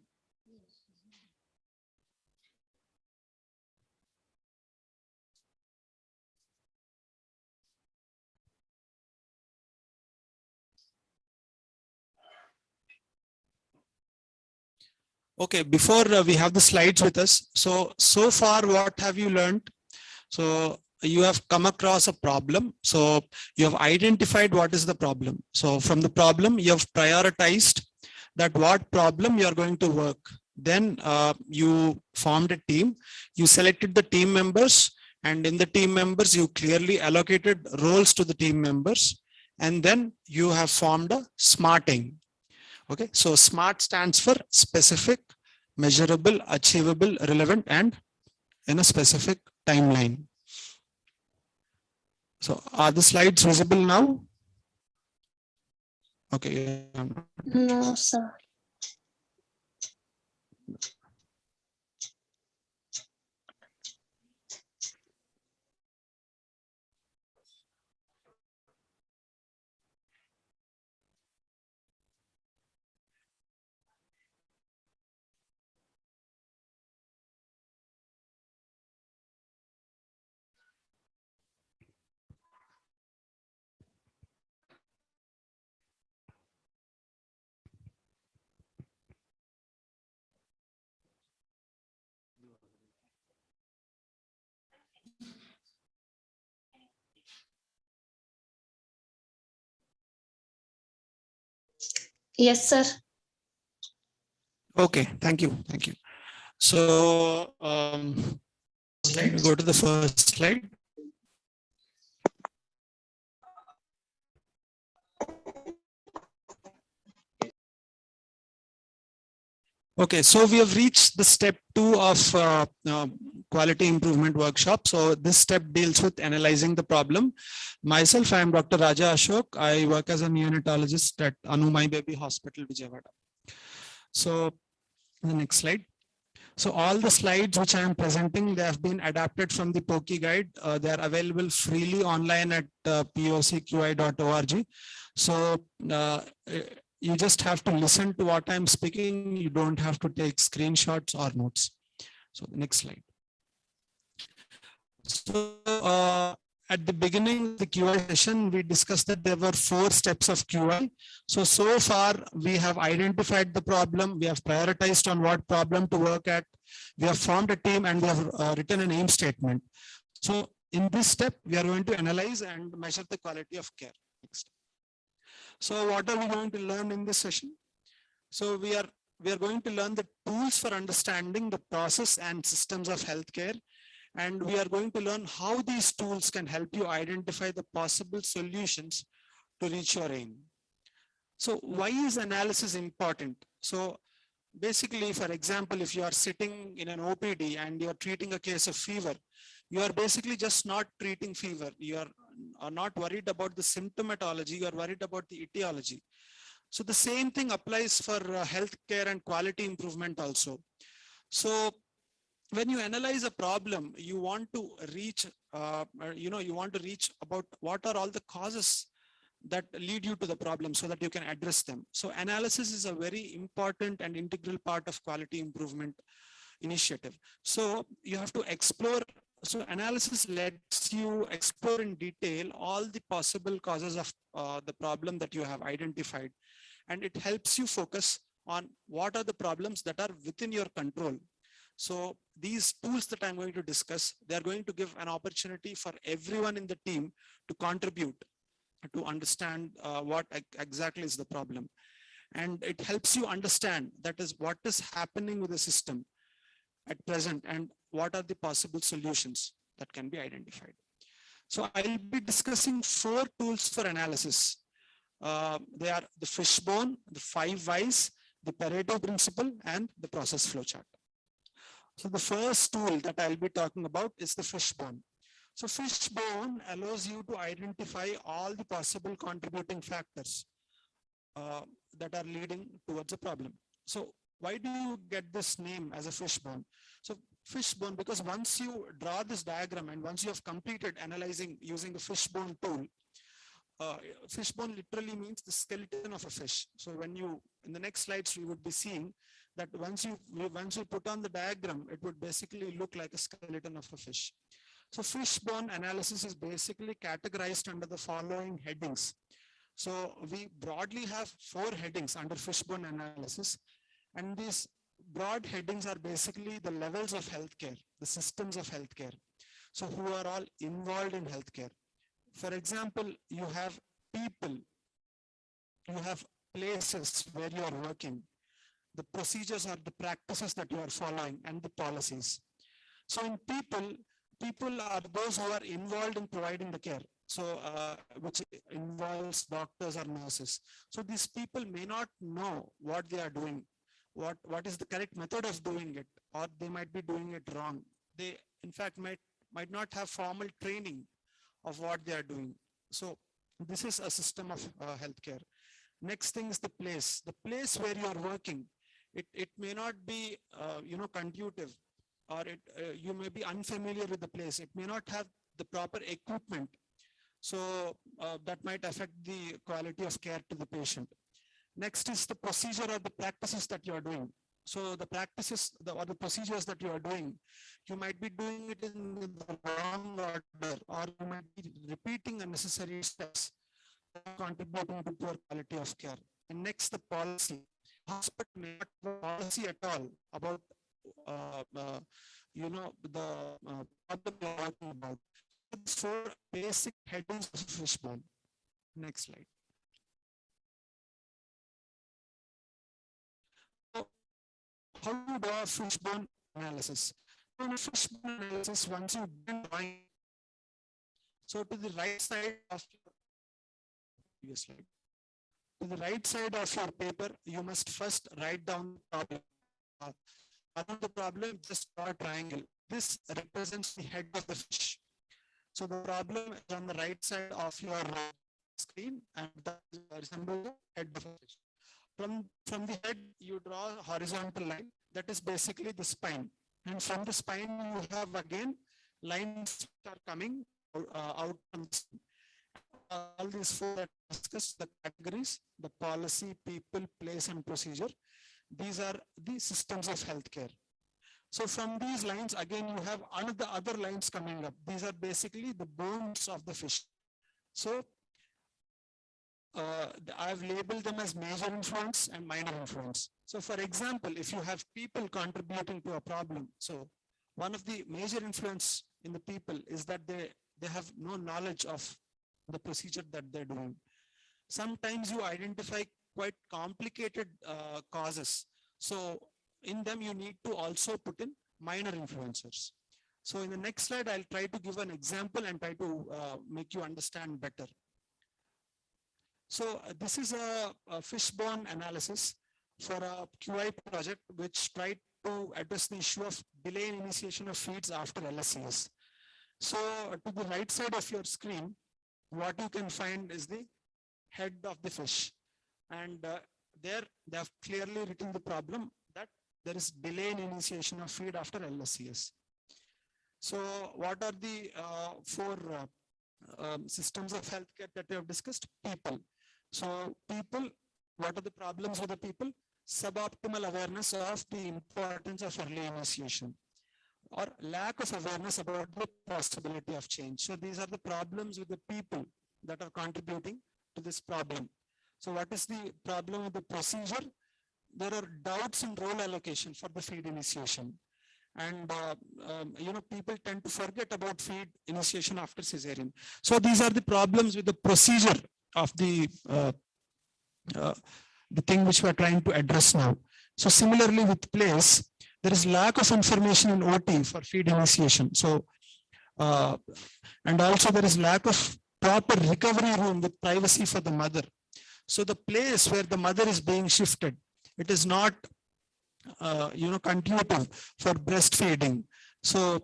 Okay, before we have the slides with us. So far, what have you learned? So you have come across a problem. So you have identified what is the problem. So from the problem, you have prioritized that what problem you are going to work. Then you formed a team. You selected the team members, and in the team members, you clearly allocated roles to the team members. And then you have formed a SMARTing. Okay, so SMART stands for specific, measurable, achievable, relevant, and in a specific timeline. So are the slides visible now? Okay. No, sir. Yes, sir. Okay, thank you. Thank you. So let me go to the first slide. Okay, so we have reached the step 2 of quality improvement workshop. So this step deals with analyzing the problem. Myself, I am Dr. Raja Ashok. I work as a neonatologist at Anumai Baby Hospital, Vijayawada. So the next slide. So all the slides which I am presenting, they have been adapted from the POCI guide. They are available freely online at pocqi.org. So you just have to listen to what I'm speaking. You don't have to take screenshots or notes. So the next slide. So at the beginning of the QI session, we discussed that there were 4 steps of QI. So far, we have identified the problem. We have prioritized on what problem to work at. We have formed a team and we have written an aim statement. So in this step, we are going to analyze and measure the quality of care. Next. So what are we going to learn in this session? So we are going to learn the tools for understanding the process and systems of healthcare. And we are going to learn how these tools can help you identify the possible solutions to reach your aim. So why is analysis important? So basically, for example, if you are sitting in an OPD and you are treating a case of fever, you are basically just not treating fever. You are not worried about the symptomatology, you are worried about the etiology. So the same thing applies for healthcare and quality improvement also. So when you analyze a problem, you want to reach, you want to reach about what are all the causes that lead you to the problem so that you can address them. So analysis is a very important and integral part of quality improvement initiative. So you have to explore. So analysis lets you explore in detail all the possible causes of the problem that you have identified. And it helps you focus on what are the problems that are within your control. So these tools that I'm going to discuss, they're going to give an opportunity for everyone in the team to contribute to understand what exactly is the problem. And it helps you understand that is what is happening with the system at present and what are the possible solutions that can be identified. So I'll be discussing 4 tools for analysis. They are the fishbone, the 5 whys, the Pareto principle, and the process flow chart. So the first tool that I'll be talking about is the fishbone. So fishbone allows you to identify all the possible contributing factors that are leading towards a problem. So why do you get this name as a fishbone? So fishbone, because once you draw this diagram and once you have completed analyzing using the fishbone tool, fishbone literally means the skeleton of a fish. So when you, in the next slides, we would be seeing that once you put on the diagram, it would basically look like a skeleton of a fish. So fishbone analysis is basically categorized under the following headings. So we broadly have 4 headings under fishbone analysis, and these broad headings are basically the levels of healthcare, the systems of healthcare. So who are all involved in healthcare. For example, you have people, you have places where you are working, the procedures or the practices that you are following, and the policies. So in people are those who are involved in providing the care. So which involves doctors or nurses. So these people may not know what they are doing, what is the correct method of doing it, or they might be doing it wrong. They in fact might not have formal training of what they are doing. So this is a system of healthcare. Next thing is the place where you are working. It may not be conducive, or you may be unfamiliar with the place. It may not have the proper equipment. So that might affect the quality of care to the patient. Next is the procedure or the practices that you are doing. So the practices or the procedures that you are doing, you might be doing it in the wrong order, or you might be repeating unnecessary steps contributing to poor quality of care. And next, the policy. Hospital may not have a policy at all about the problem we are talking about. 4 basic headings of fishbone. Next slide. How do you do a fishbone analysis? So in a fishbone analysis, once you begin drawing, so to the right side of your slide, to the right side of your paper, you must first write down the problem. Around the problem, just draw a triangle. This represents the head of the fish. So the problem is on the right side of your screen, and that resembles the head of a fish. From the head, you draw a horizontal line. That is basically the spine. And from the spine, you have again lines that are coming out from the spine. All these 4 that discuss the categories, the policy, people, place, and procedure. These are the systems of healthcare. So from these lines, again, you have other lines coming up. These are basically the bones of the fish. So I've labeled them as major influence and minor influence. So for example, if you have people contributing to a problem, so one of the major influence in the people is that they have no knowledge of the procedure that they're doing. Sometimes you identify quite complicated causes. So in them, you need to also put in minor influencers. So in the next slide, I'll try to give an example and try to make you understand better. So this is a fishbone analysis for a QI project, which tried to address the issue of delay in initiation of feeds after LSCS. So to the right side of your screen, what you can find is the head of the fish. And there they have clearly written the problem that there is delay in initiation of feed after LSCS. So what are the 4 systems of healthcare that we have discussed? People. So people, what are the problems with the people? Suboptimal awareness of the importance of early initiation, or lack of awareness about the possibility of change. So these are the problems with the people that are contributing to this problem. So what is the problem with the procedure? There are doubts in role allocation for the feed initiation. And people tend to forget about feed initiation after cesarean. So these are the problems with the procedure of the thing which we are trying to address now. So similarly with place, there is lack of information in OT for feed initiation. So and also there is lack of proper recovery room with privacy for the mother. So the place where the mother is being shifted, it is not conducive for breastfeeding. So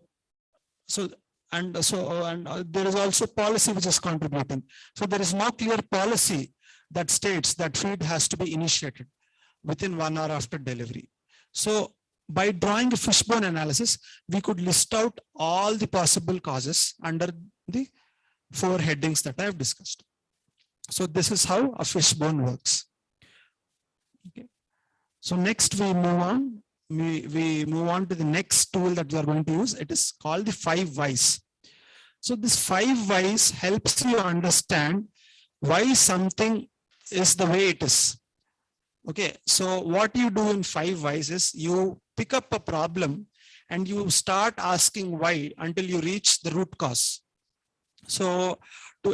there is also policy which is contributing. So there is no clear policy that states that feed has to be initiated within 1 hour after delivery. So by drawing a fishbone analysis, we could list out all the possible causes under the 4 headings that I have discussed. So this is how a fishbone works. Okay. So next we move on. We move on to the next tool that we are going to use. It is called the 5 whys. So this 5 whys helps you understand why something is the way it is. Okay, so what you do in 5 whys is you pick up a problem and you start asking why until you reach the root cause. So to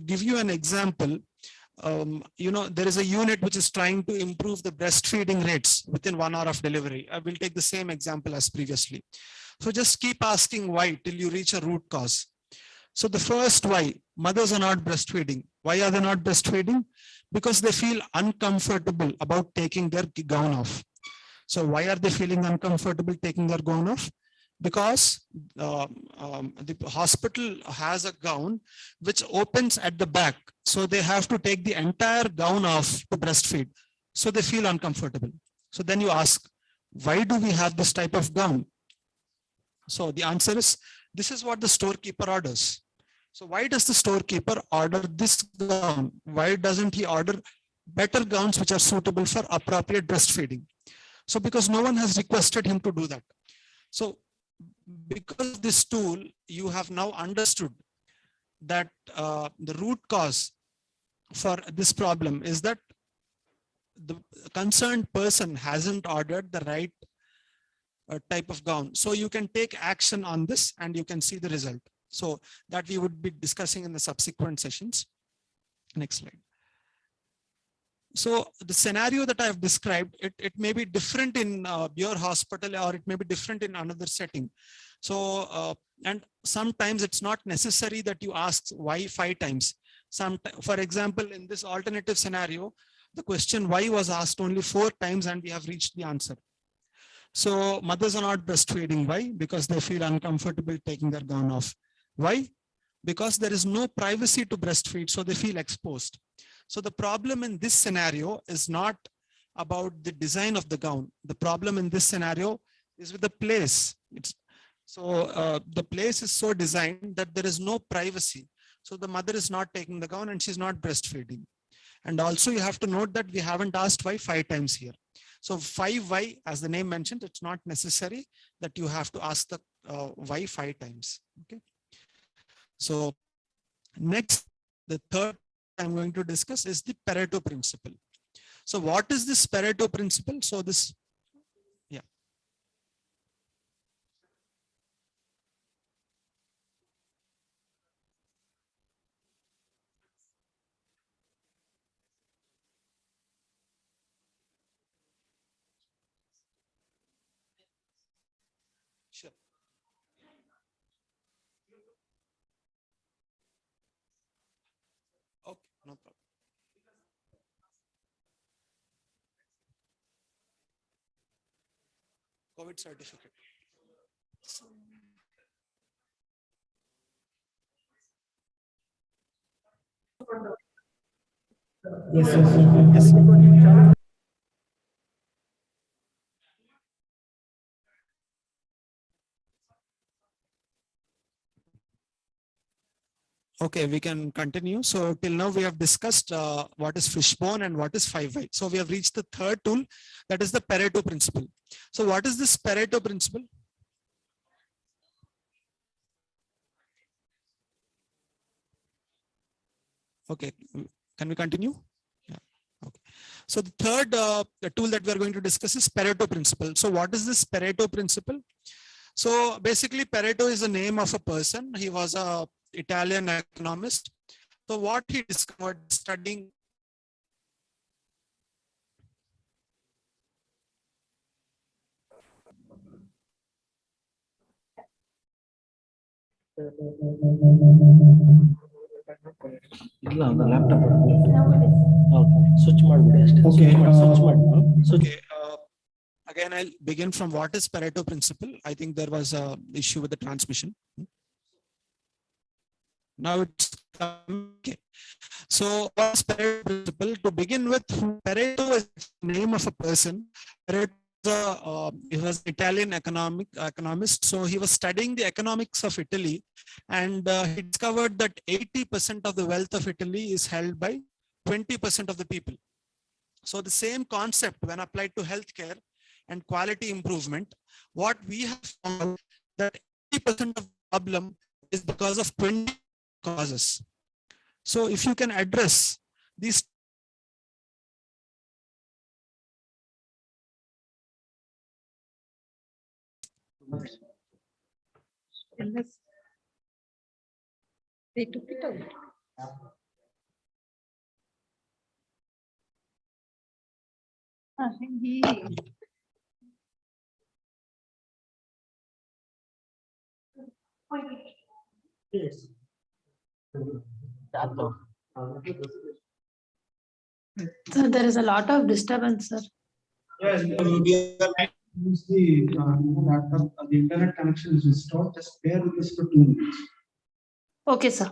give you an example, there is a unit which is trying to improve the breastfeeding rates within 1 hour of delivery. I will take the same example as previously. So just keep asking why till you reach a root cause. So the first why, mothers are not breastfeeding. Why are they not breastfeeding? Because they feel uncomfortable about taking their gown off. So why are they feeling uncomfortable taking their gown off? Because the hospital has a gown which opens at the back. So they have to take the entire gown off to breastfeed. So they feel uncomfortable. So then you ask, why do we have this type of gown? So the answer is, this is what the storekeeper orders. So why does the storekeeper order this gown? Why doesn't he order better gowns which are suitable for appropriate breastfeeding? So because no one has requested him to do that. So because this tool, you have now understood that the root cause for this problem is that the concerned person hasn't ordered the right type of gown. So you can take action on this and you can see the result. So that we would be discussing in the subsequent sessions. Next slide. So the scenario that I have described, it may be different in your hospital or it may be different in another setting. So, and sometimes it's not necessary that you ask why 5 times. For example, in this alternative scenario, the question why was asked only 4 times and we have reached the answer. So mothers are not breastfeeding. Why? Because they feel uncomfortable taking their gown off. Why? Because there is no privacy to breastfeed, so they feel exposed. So the problem in this scenario is not about the design of the gown. The problem in this scenario is with the place. The place is so designed that there is no privacy. So the mother is not taking the gown and she's not breastfeeding. And also you have to note that we haven't asked why 5 times here. So 5 why, as the name mentioned, it's not necessary that you have to ask the why 5 times. Okay. So next, the third I'm going to discuss is the Pareto principle. So what is this Pareto principle? So this, yeah. Sure. Okay, no problem. COVID certificate. Yes. Okay, we can continue. So till now we have discussed what is fishbone and what is 5 why. So we have reached the third tool, that is the Pareto principle. So what is this Pareto principle? Okay, can we continue? Yeah. Okay. So the third the tool that we are going to discuss is Pareto principle. So what is this Pareto principle? So basically Pareto is the name of a person. He was a Italian economist. So what he discovered studying ಇಲ್ಲ ಅದು laptop switch ಮಾಡಿಬಿಡಿ ಅಷ್ಟೇ. Okay. Switch ಮಾಡಿ switch. Okay. Again, I'll begin from what is Pareto principle. I think there was a issue with the transmission. Now it's okay. So what's Pareto principle? To begin with, Pareto is the name of a person. Pareto he was an Italian economist. So he was studying the economics of Italy, and he discovered that 80% of the wealth of Italy is held by 20% of the people. So the same concept when applied to healthcare and quality improvement, what we have found that 80% of the problem is because of 20 causes. So if you can address these They took it out. Yes. So there is a lot of disturbance, sir. Yes, use the laptop, the internet connection is restored. Just bear with us for 2 minutes. Okay, sir.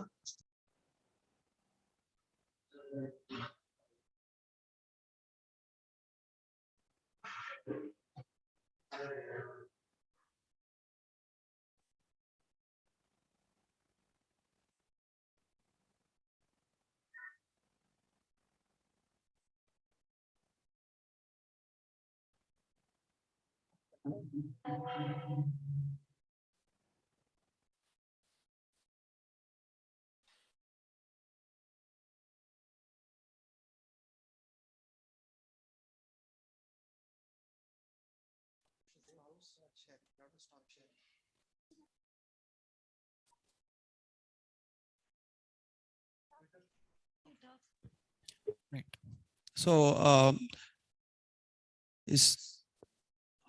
Right. So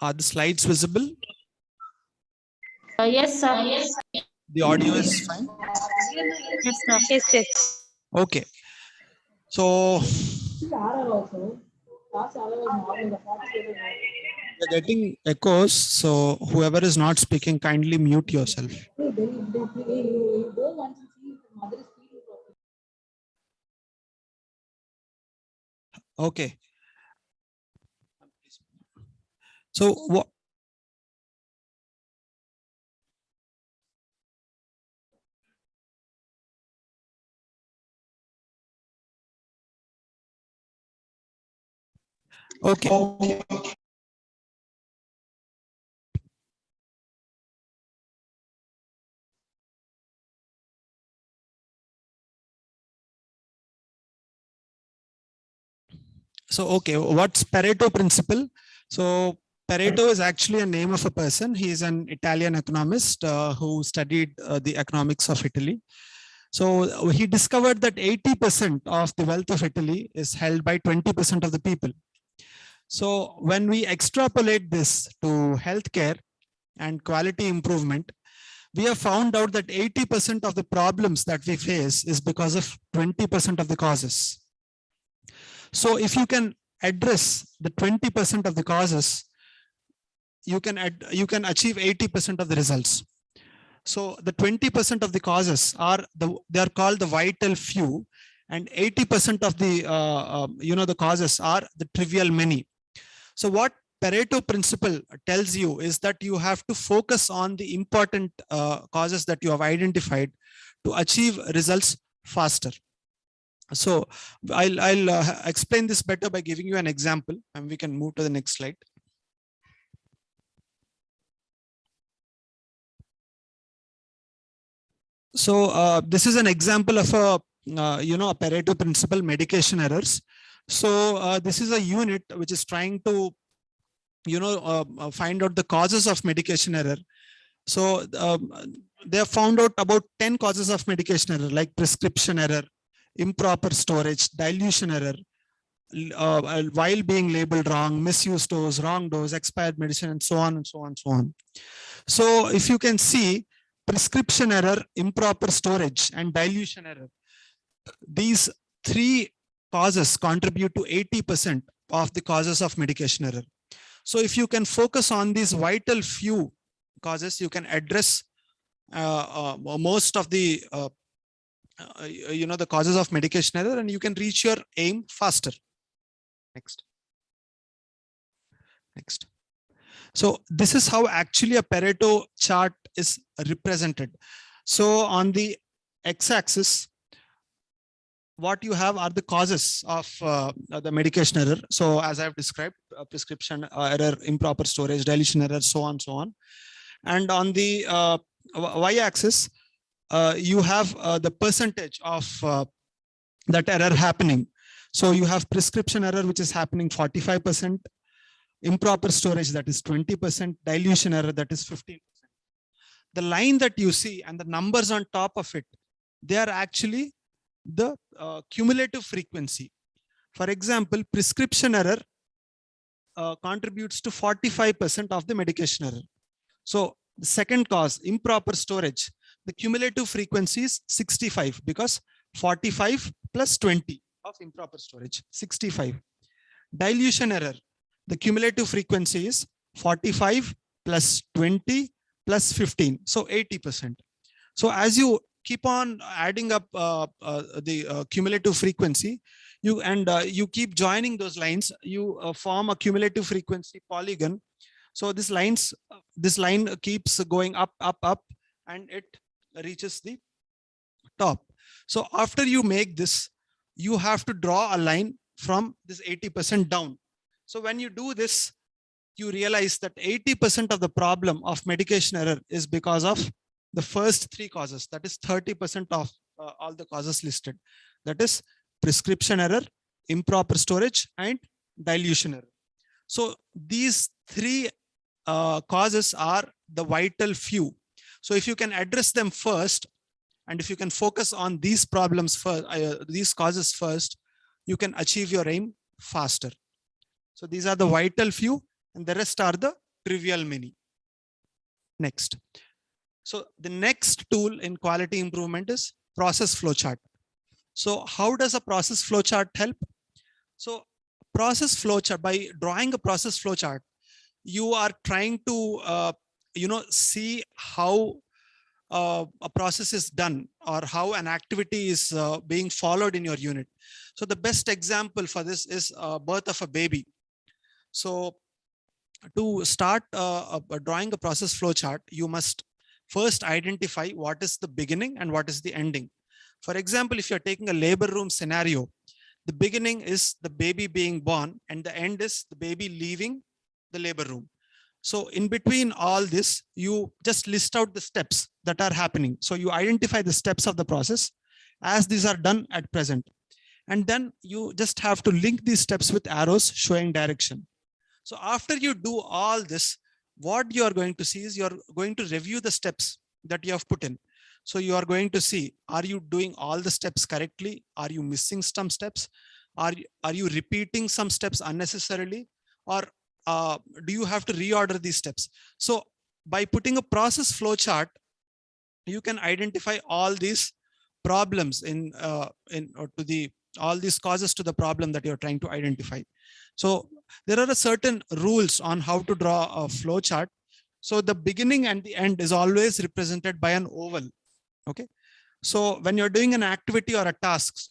are the slides visible? Yes, sir. Yes. The audio is fine. Yes, sir. Yes, yes. Okay. So you're getting echoes. So whoever is not speaking, kindly mute yourself. Okay. So what? Okay. So, okay, what's Pareto principle? So Pareto is actually a name of a person. He is an Italian economist who studied the economics of Italy. So he discovered that 80% of the wealth of Italy is held by 20% of the people. So when we extrapolate this to healthcare and quality improvement, we have found out that 80% of the problems that we face is because of 20% of the causes. So if you can address the 20% of the causes, you can achieve 80% of the results. So the 20% of the causes they are called the vital few, and 80% of the the causes are the trivial many. So what Pareto principle tells you is that you have to focus on the important causes that you have identified to achieve results faster. So I'll explain this better by giving you an example, and we can move to the next slide. So this is an example of a a Pareto principle medication errors. So this is a unit which is trying to find out the causes of medication error. So they have found out about 10 causes of medication error, like prescription error, improper storage, dilution error, while being labeled wrong, misused dose, wrong dose, expired medicine, and so on and so on and so on. So if you can see prescription error, improper storage, and dilution error, these three causes contribute to 80% of the causes of medication error. So if you can focus on these vital few causes, you can address most of the the causes of medication error, and you can reach your aim faster. Next. Next. So this is how actually a Pareto chart is represented. So on the x-axis, what you have are the causes of the medication error. So as I've described, prescription error, improper storage, dilution error, so on. And on the y-axis, you have the percentage of that error happening. So you have prescription error, which is happening 45%, improper storage, that is 20%, dilution error, that is 15%. The line that you see and the numbers on top of it, they are actually the cumulative frequency. For example, prescription error contributes to 45% of the medication error. So the second cause, improper storage, the cumulative frequency is 65 because 45 plus 20 of improper storage, 65. Dilution error, the cumulative frequency is 45 plus 20 plus 15, so 80%. So as you keep on adding up the cumulative frequency, you keep joining those lines, you form a cumulative frequency polygon. So this line keeps going up, and it reaches the top. So after you make this, you have to draw a line from this 80% down. So when you do this, you realize that 80% of the problem of medication error is because of the first three causes. That is 30% of all the causes listed. That is prescription error, improper storage, and dilution error. So these three causes are the vital few. So if you can address them first, and if you can focus on these problems first, these causes first, you can achieve your aim faster. So these are the vital few, and the rest are the trivial many. Next. So the next tool in quality improvement is process flowchart. So how does a process flowchart help? So process flowchart, by drawing a process flowchart, you are trying to see how a process is done, or how an activity is being followed in your unit. So the best example for this is birth of a baby. So to start drawing a process flowchart, you must first identify what is the beginning and what is the ending. For example, if you're taking a labor room scenario, the beginning is the baby being born, and the end is the baby leaving the labor room. So in between all this, you just list out the steps that are happening. So you identify the steps of the process as these are done at present. And then you just have to link these steps with arrows showing direction. So after you do all this, what you are going to see is you're going to review the steps that you have put in. So you are going to see, are you doing all the steps correctly? Are you missing some steps? Are you repeating some steps unnecessarily? Or do you have to reorder these steps? So by putting a process flow chart, you can identify all these problems all these causes to the problem that you're trying to identify. So there are certain rules on how to draw a flow chart. So the beginning and the end is always represented by an oval. Okay. So when you're doing an activity or a task,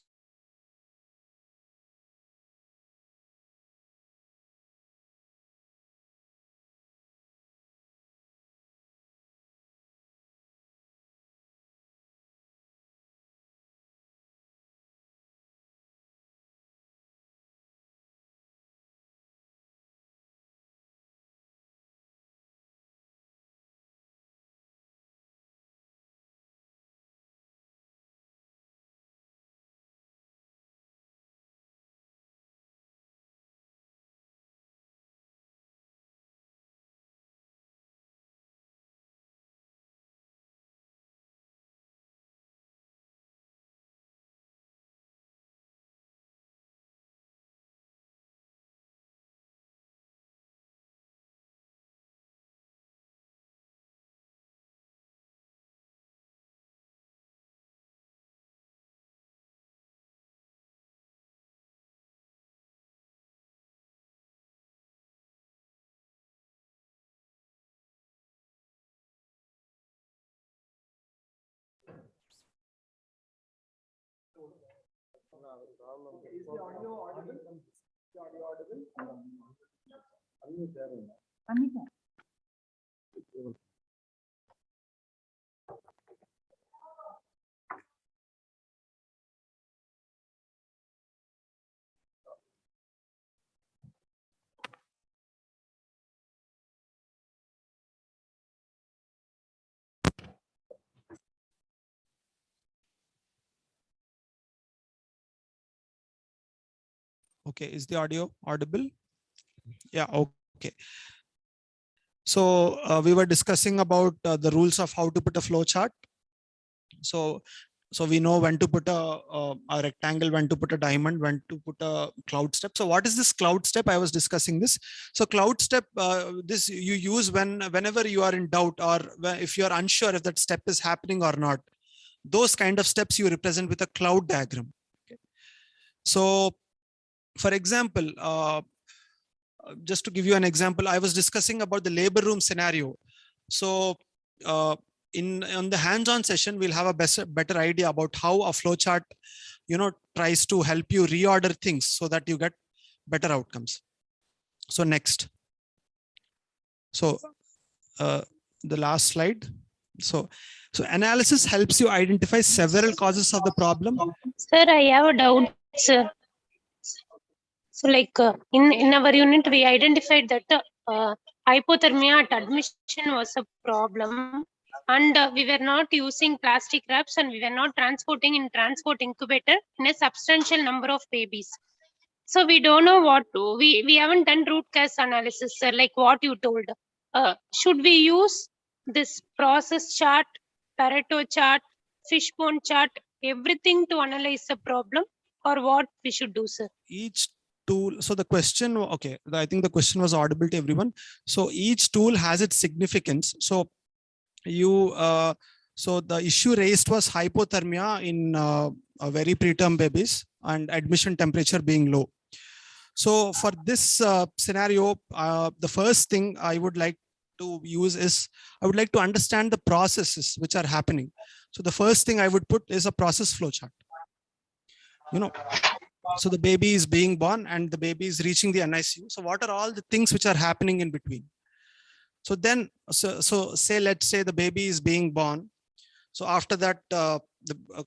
Okay, is the audio audible? Yeah, okay. So we were discussing about the rules of how to put a flow chart. So we know when to put a rectangle, when to put a diamond, when to put a cloud step. So what is this cloud step? I was discussing this. So cloud step, this you use whenever you are in doubt, or if you are unsure if that step is happening or not. Those kind of steps you represent with a cloud diagram. Okay. So for example, just to give you an example, I was discussing about the labor room scenario. So on the hands-on session, we'll have a better idea about how a flow chart, tries to help you reorder things so that you get better outcomes. So next. So the last slide. So analysis helps you identify several causes of the problem. Sir, I have a doubt, sir. So like in our unit, we identified that hypothermia at admission was a problem, and we were not using plastic wraps, and we were not transporting in transport incubator in a substantial number of babies. So we don't know what to, we haven't done root cause analysis, sir, like what you told. Should we use this process chart, Pareto chart, fishbone chart, everything to analyze the problem, or what we should do, sir? Each tool, so the question, okay, I think the question was audible to everyone. So each tool has its significance. So so the issue raised was hypothermia in very preterm babies and admission temperature being low. So for this scenario, the first thing I would like to use is, I would like to understand the processes which are happening. So the first thing I would put is a process flow chart. So the baby is being born and the baby is reaching the NICU. So what are all the things which are happening in between? So then, so say, let's say the baby is being born. So after that, the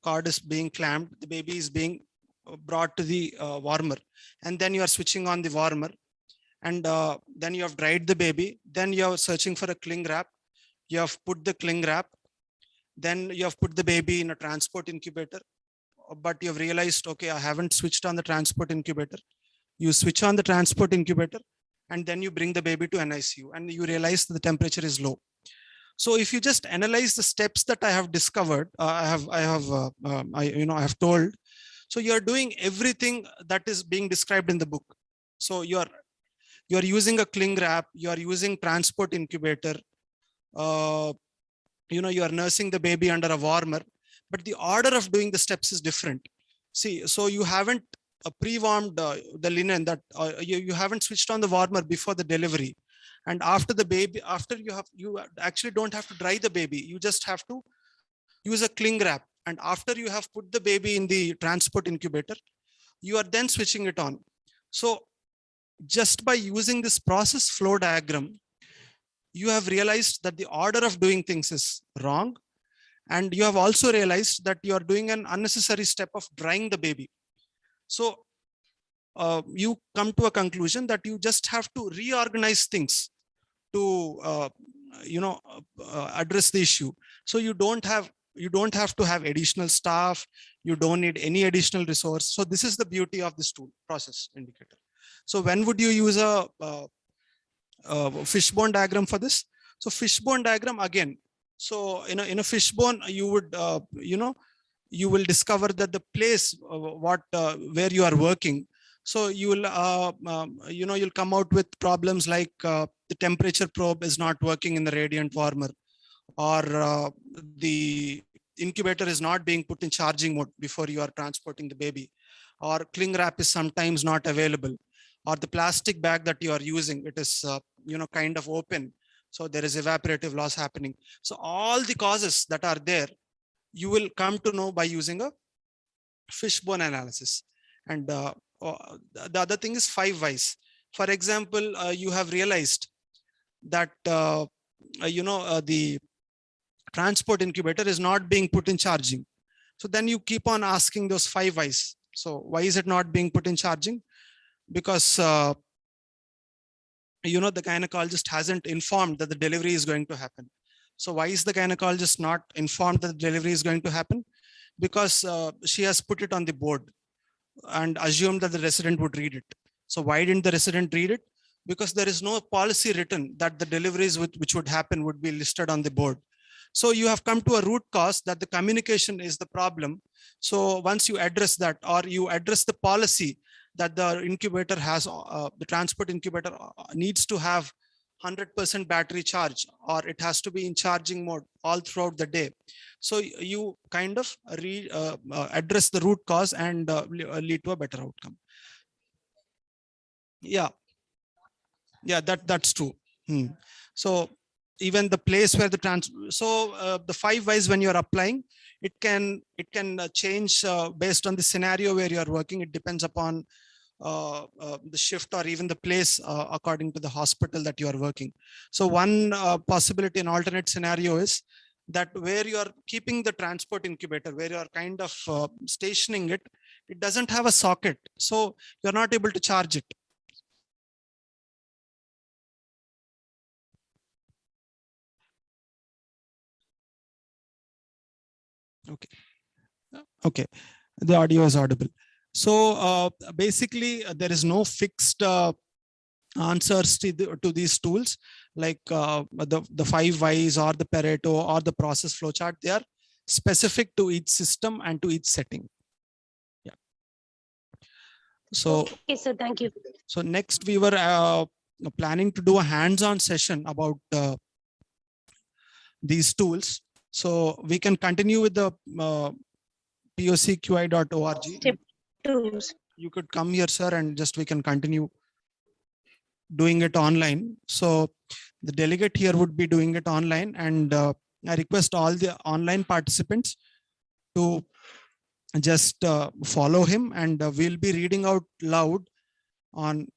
cord is being clamped, the baby is being brought to the warmer, and then you are switching on the warmer, and then you have dried the baby. Then you are searching for a cling wrap. You have put the cling wrap. Then you have put the baby in a transport incubator, but you have realized, okay, I haven't switched on the transport incubator. You switch on the transport incubator, and then you bring the baby to NICU, and you realize that the temperature is low. So if you just analyze the steps that I have discovered, I have told. So you are doing everything that is being described in the book. So you are using a cling wrap, you are using transport incubator, you are nursing the baby under a warmer, but the order of doing the steps is different. See, so you haven't pre-warmed the linen, that you haven't switched on the warmer before the delivery. And after the baby, you actually don't have to dry the baby. You just have to use a cling wrap. And after you have put the baby in the transport incubator, you are then switching it on. So just by using this process flow diagram, you have realized that the order of doing things is wrong. And you have also realized that you are doing an unnecessary step of drying the baby. So you come to a conclusion that you just have to reorganize things to address the issue. So you don't have to have additional staff. You don't need any additional resource. So this is the beauty of this tool, process indicator. So when would you use a fishbone diagram for this? So fishbone diagram again. So in a fishbone, you would you will discover that the place where you are working. So you will you'll come out with problems like the temperature probe is not working in the radiant warmer, or the incubator is not being put in charging mode before you are transporting the baby, or cling wrap is sometimes not available, or the plastic bag that you are using, it is kind of open, so there is evaporative loss happening. So all the causes that are there, you will come to know by using a fishbone analysis. And the other thing is 5 whys. For example, you have realized that the transport incubator is not being put in charging. So then you keep on asking those 5 whys. So why is it not being put in charging? Because the gynecologist hasn't informed that the delivery is going to happen. So why is the gynecologist not informed that the delivery is going to happen? Because she has put it on the board and assumed that the resident would read it. So why didn't the resident read it? Because there is no policy written that the deliveries which would happen would be listed on the board. So you have come to a root cause that the communication is the problem. So once you address that, or you address the policy that the incubator has, the transport incubator needs to have 100% battery charge, or it has to be in charging mode all throughout the day. So you kind of address the root cause and lead to a better outcome. Yeah, that's true. So even the place where the the 5 whys, when you're applying, it can change based on the scenario where you're working. It depends upon the shift or even the place according to the hospital that you are working. So one possibility, an alternate scenario is that where you are keeping the transport incubator, where you are kind of stationing it, it doesn't have a socket. So you're not able to charge it. Okay, the audio is audible. So basically, there is no fixed answers to these tools, like the 5 whys or the Pareto or the process flowchart. They are specific to each system and to each setting. Yeah. So, okay, sir, thank you. So next we were planning to do a hands-on session about these tools. So we can continue with the pocqi.org. Step 2. You could come here, sir, and just we can continue doing it online. So the delegate here would be doing it online, and I request all the online participants to just follow him, and we'll be reading out loud on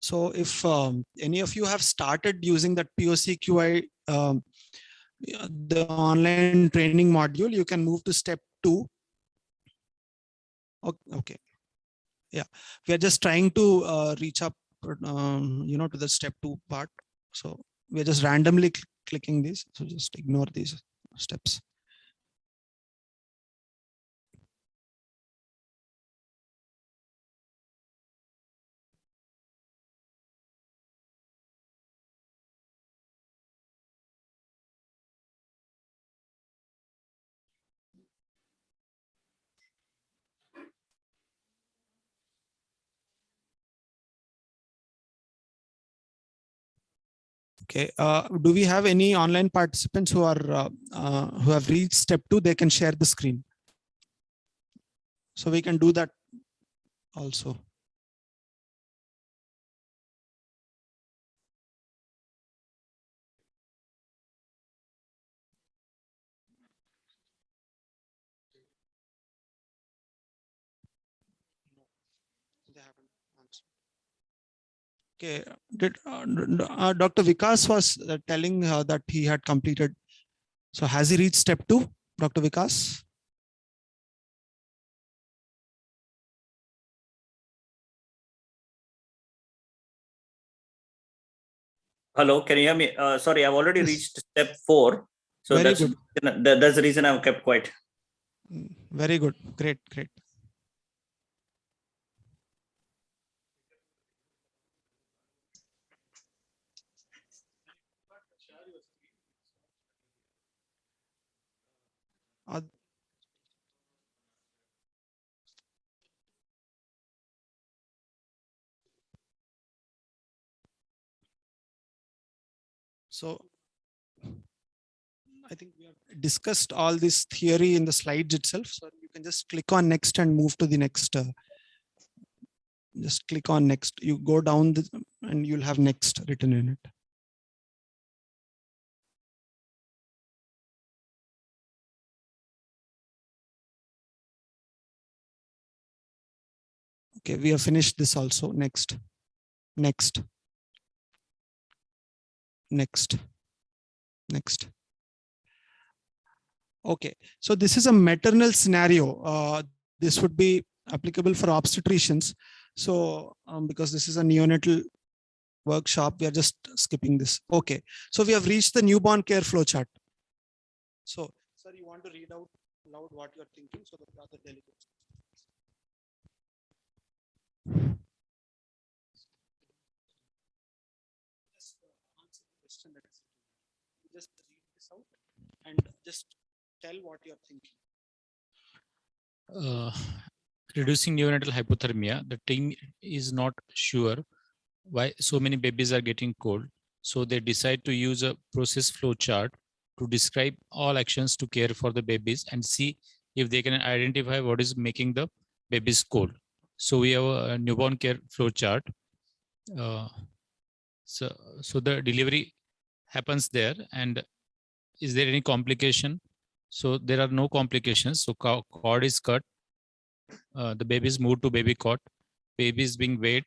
So if any of you have started using that POCQI, the online training module, you can move to step 2. Okay. Yeah, we are just trying to reach up, to the step 2 part. So we're just randomly clicking these. So just ignore these steps. Okay, do we have any online participants who are who have reached step 2? They can share the screen. So we can do that also. Okay, Dr. Vikas was telling that he had completed. So has he reached step 2, Dr. Vikas? Hello, can you hear me? Sorry, I've already reached step 4. So Very that's good. that's the reason I've kept quiet. Very good. Great. So I think we have discussed all this theory in the slides itself. So you can just click on next and move to the next. Just click on next. You go down and you'll have next written in it. Okay, we have finished this also. Next, next, next, next. Okay, so this is a maternal scenario. This would be applicable for obstetricians. So because this is a neonatal workshop, we are just skipping this. Okay, so we have reached the newborn care flow chart. So, sir, you want to read out loud what you're thinking so that the other delegates. Just answer the question that is written. Just read this out and just tell what you're thinking. Reducing neonatal hypothermia, the team is not sure why so many babies are getting cold. So they decide to use a process flow chart to describe all actions to care for the babies and see if they can identify what is making the babies cold. So we have a newborn care flow chart. So the delivery happens there, and is there any complication? So there are no complications. So cord is cut. The baby is moved to baby cot. Baby is being weighed.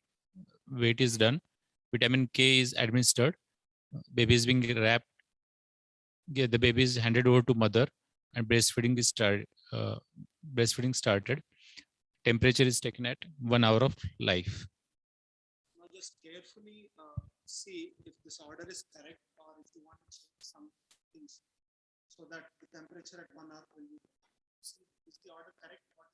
Weight is done. Vitamin K is administered. Baby is being wrapped. Yeah, the baby is handed over to mother, and breastfeeding is started. Breastfeeding started. Temperature is taken at 1 hour of life. Now just carefully see if this order is correct or if you want to change some things so that the temperature at 1 hour will be. See, is the order correct? What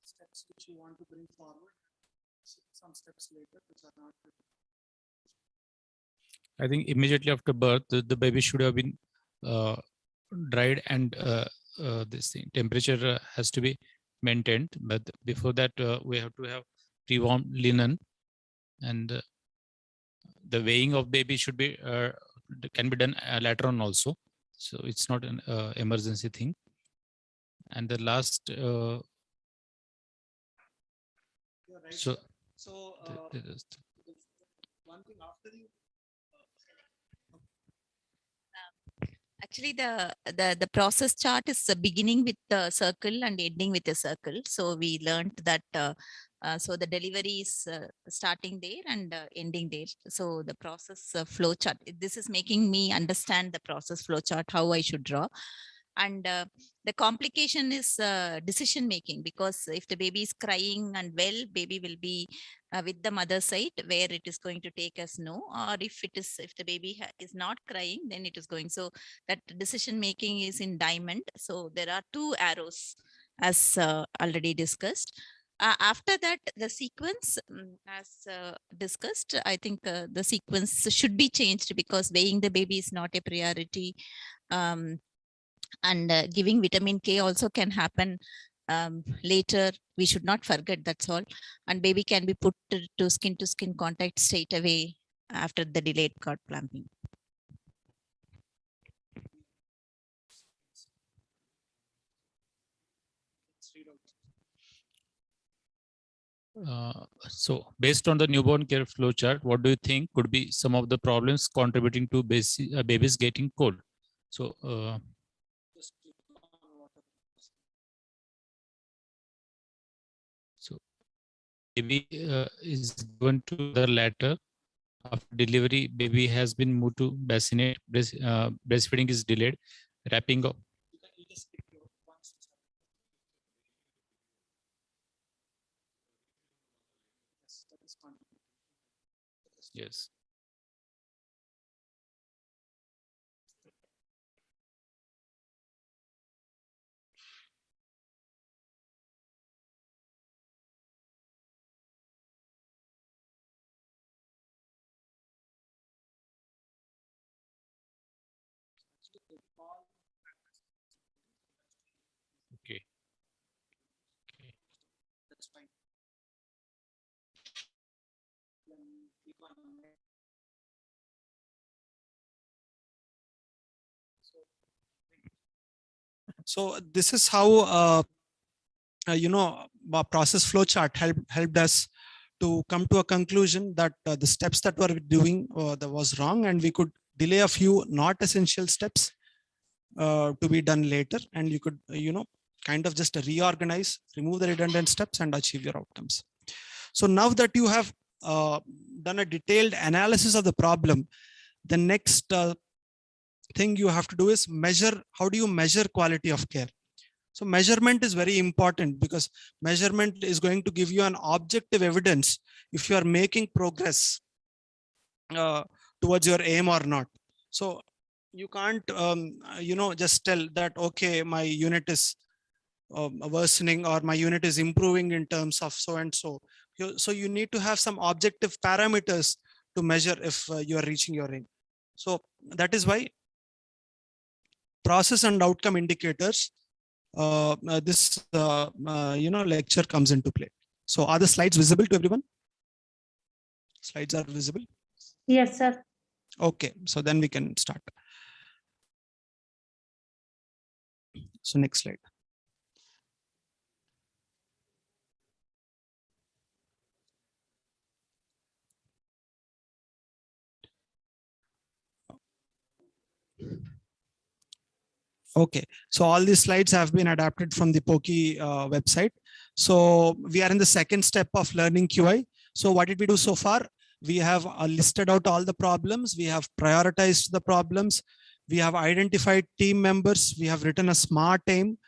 is steps which you want to bring forward? Some steps later which are not. I think immediately after birth, the baby should have been dried, and this thing, temperature has to be maintained. But before that, we have to have pre-warmed linen, and the weighing of baby should be can be done later on also. So it's not an emergency thing. And the last, Right. so one thing after you. Actually, the process chart is beginning with the circle and ending with a circle. So we learned that so the delivery is starting there and ending there. So the process flow chart, this is making me understand the process flow chart, how I should draw. And the complication is decision making, because if the baby is crying and well, baby will be with the mother side where it is going to take us no, or if the baby is not crying, then it is going. So that decision making is in diamond. So there are two arrows as already discussed. After that, the sequence, as discussed, I think the sequence should be changed because weighing the baby is not a priority. And giving vitamin K also can happen later. We should not forget, that's all. And baby can be put to skin contact straight away after the delayed cord clamping. So based on the newborn care flow chart, what do you think could be some of the problems contributing to babies getting cold? So so baby is given to the latter. After delivery, baby has been moved to bassinet. Breastfeeding is delayed. Wrapping up. Yes. Okay. That's fine. So this is how process flow chart helped us to come to a conclusion that the steps that were doing that was wrong, and we could delay a few not essential steps to be done later, and you could kind of just reorganize, remove the redundant steps, and achieve your outcomes. So now that you have done a detailed analysis of the problem, the next thing you have to do is measure. How do you measure quality of care? So measurement is very important, because measurement is going to give you an objective evidence if you are making progress towards your aim or not. So you can't just tell that, okay, my unit is worsening or my unit is improving in terms of so and so. So you need to have some objective parameters to measure if you are reaching your aim. So that is why process and outcome indicators, this lecture comes into play. So are the slides visible to everyone? Slides are visible? Yes, sir. Okay, so then we can start. So next slide. Okay, so all these slides have been adapted from the POKI website. So we are in the second step of learning QI. So what did we do so far? We have listed out all the problems. We have prioritized the problems. We have identified team members. We have written a smart aim.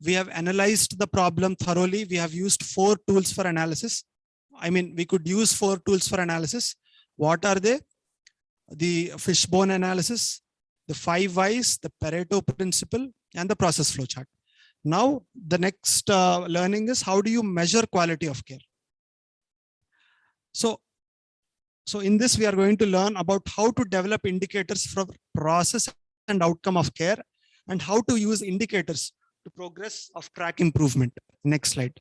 We have analyzed the problem thoroughly. We have used 4 tools for analysis. I mean, we could use 4 tools for analysis. What are they? The fishbone analysis, the 5 whys, the Pareto principle, and the process flow chart. Now, the next learning is, how do you measure quality of care? So in this, we are going to learn about how to develop indicators for process and outcome of care, and how to use indicators to progress of track improvement. Next slide.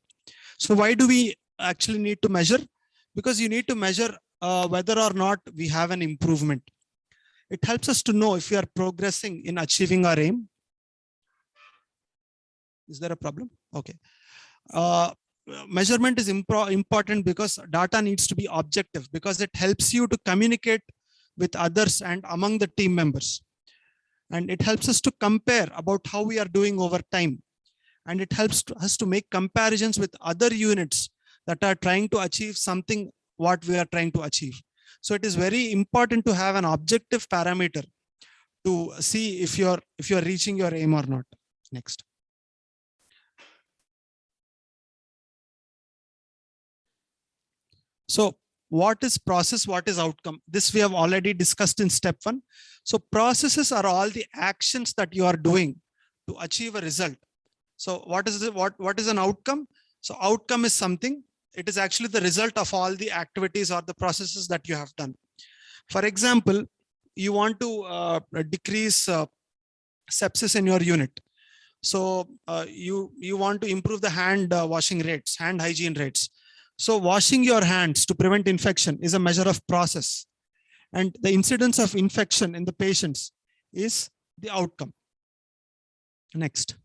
So why do we actually need to measure? Because you need to measure whether or not we have an improvement. It helps us to know if we are progressing in achieving our aim. Is there a problem? Okay. Measurement is important because data needs to be objective, because it helps you to communicate with others and among the team members. And it helps us to compare about how we are doing over time. And it helps us to make comparisons with other units that are trying to achieve something what we are trying to achieve. So it is very important to have an objective parameter to see if you're reaching your aim or not. Next. So what is process? What is outcome? This we have already discussed in step 1. So processes are all the actions that you are doing to achieve a result. So what is an outcome? So outcome is something, it is actually the result of all the activities or the processes that you have done. For example, you want to decrease sepsis in your unit. So you want to improve the hand washing rates, hand hygiene rates. So washing your hands to prevent infection is a measure of process. And the incidence of infection in the patients is the outcome. Next.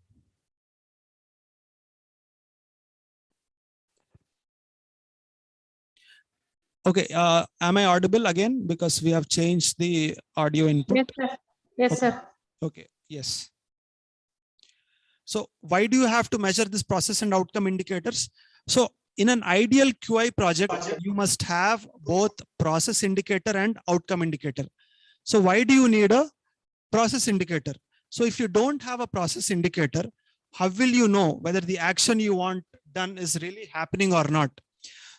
Okay, am I audible again? Because we have changed the audio input. Yes, sir. Yes, okay. sir. Okay, yes. So why do you have to measure this process and outcome indicators? So in an ideal QI project, you must have both process indicator and outcome indicator. So why do you need a process indicator? So if you don't have a process indicator, how will you know whether the action you want done is really happening or not?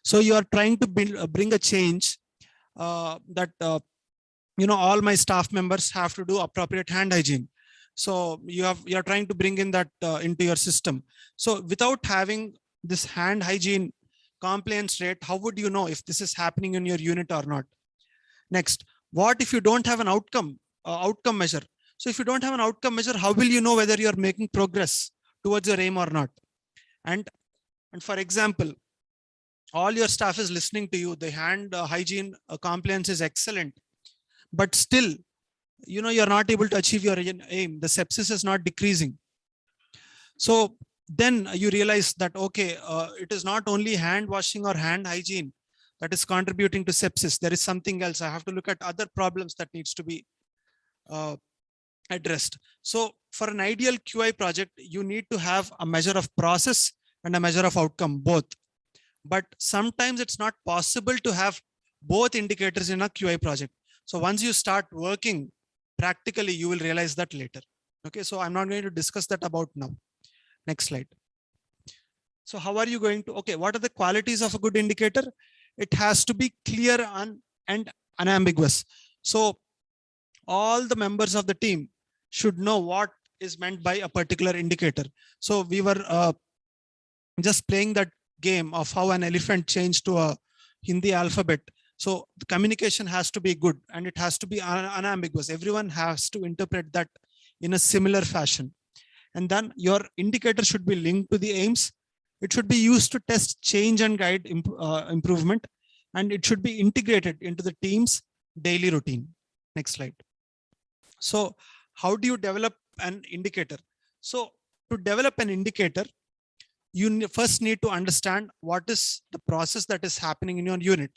So you are trying to bring a change that all my staff members have to do appropriate hand hygiene. So you're trying to bring in that into your system. So without having this hand hygiene compliance rate, how would you know if this is happening in your unit or not? Next, what if you don't have an outcome measure? So if you don't have an outcome measure, how will you know whether you're making progress towards your aim or not? And for example, all your staff is listening to you, the hand hygiene compliance is excellent, but still, you're not able to achieve your aim. The sepsis is not decreasing. So then you realize that, okay, it is not only hand washing or hand hygiene that is contributing to sepsis. There is something else. I have to look at other problems that needs to be addressed. So for an ideal QI project, you need to have a measure of process and a measure of outcome, both. But sometimes it's not possible to have both indicators in a QI project. So once you start working practically, you will realize that later. Okay, so I'm not going to discuss that about now. Next slide. So how are you going to, okay, what are the qualities of a good indicator? It has to be clear and unambiguous. So all the members of the team should know what is meant by a particular indicator. So we were just playing that game of how an elephant changed to a Hindi alphabet. So the communication has to be good and it has to be unambiguous. Everyone has to interpret that in a similar fashion. And then your indicator should be linked to the aims. It should be used to test change and guide improvement. And it should be integrated into the team's daily routine. Next slide. So how do you develop an indicator? So to develop an indicator, you first need to understand what is the process that is happening in your unit.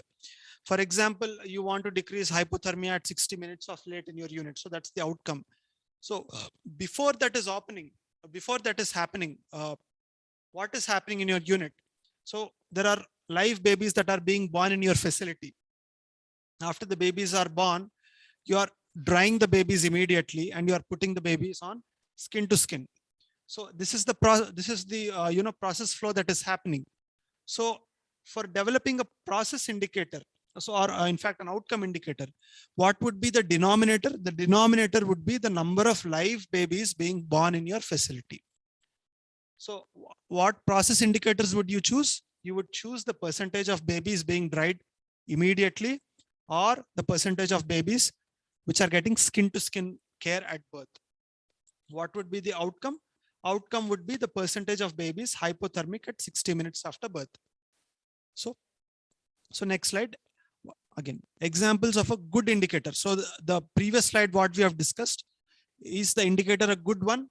For example, you want to decrease hypothermia at 60 minutes of late in your unit. So that's the outcome. So before that is happening, what is happening in your unit? So there are live babies that are being born in your facility. After the babies are born, you are drying the babies immediately and you are putting the babies on skin to skin. So this is the process flow that is happening. So for developing a process indicator, so or in fact an outcome indicator, what would be the denominator? The denominator would be the number of live babies being born in your facility. So what process indicators would you choose? You would choose the percentage of babies being dried immediately or the percentage of babies which are getting skin to skin care at birth. What would be the outcome? Outcome would be the percentage of babies hypothermic at 60 minutes after birth. So next slide. Again, examples of a good indicator. So the previous slide, what we have discussed, is the indicator a good one?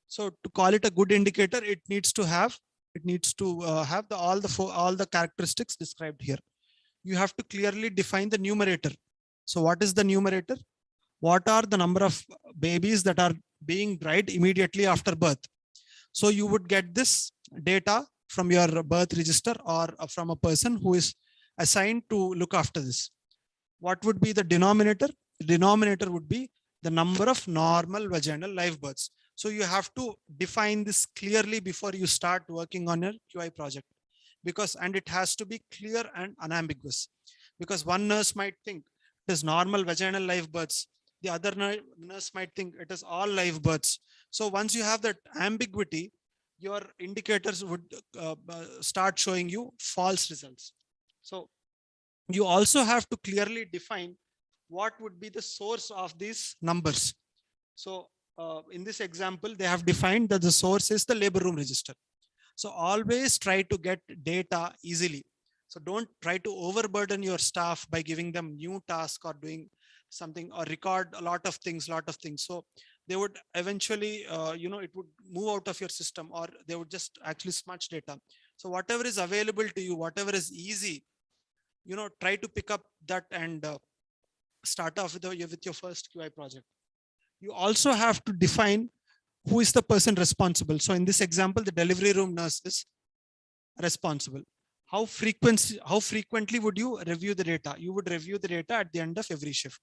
So to call it a good indicator, it needs to have all the characteristics described here. You have to clearly define the numerator. So what is the numerator? What are the number of babies that are being dried immediately after birth? So you would get this data from your birth register or from a person who is assigned to look after this. What would be the denominator? The denominator would be the number of normal vaginal live births. So you have to define this clearly before you start working on your QI project, and it has to be clear and unambiguous, because one nurse might think it is normal vaginal live births. The other nurse might think it is all live births. So once you have that ambiguity, your indicators would start showing you false results. So you also have to clearly define what would be the source of these numbers. So in this example, they have defined that the source is the labor room register. So always try to get data easily. So don't try to overburden your staff by giving them new tasks or doing something or record a lot of things. So they would eventually, it would move out of your system, or they would just actually smudge data. So whatever is available to you, whatever is easy, try to pick up that and start off with your first QI project. You also have to define who is the person responsible. So in this example, the delivery room nurse is responsible. How frequently would you review the data? You would review the data at the end of every shift.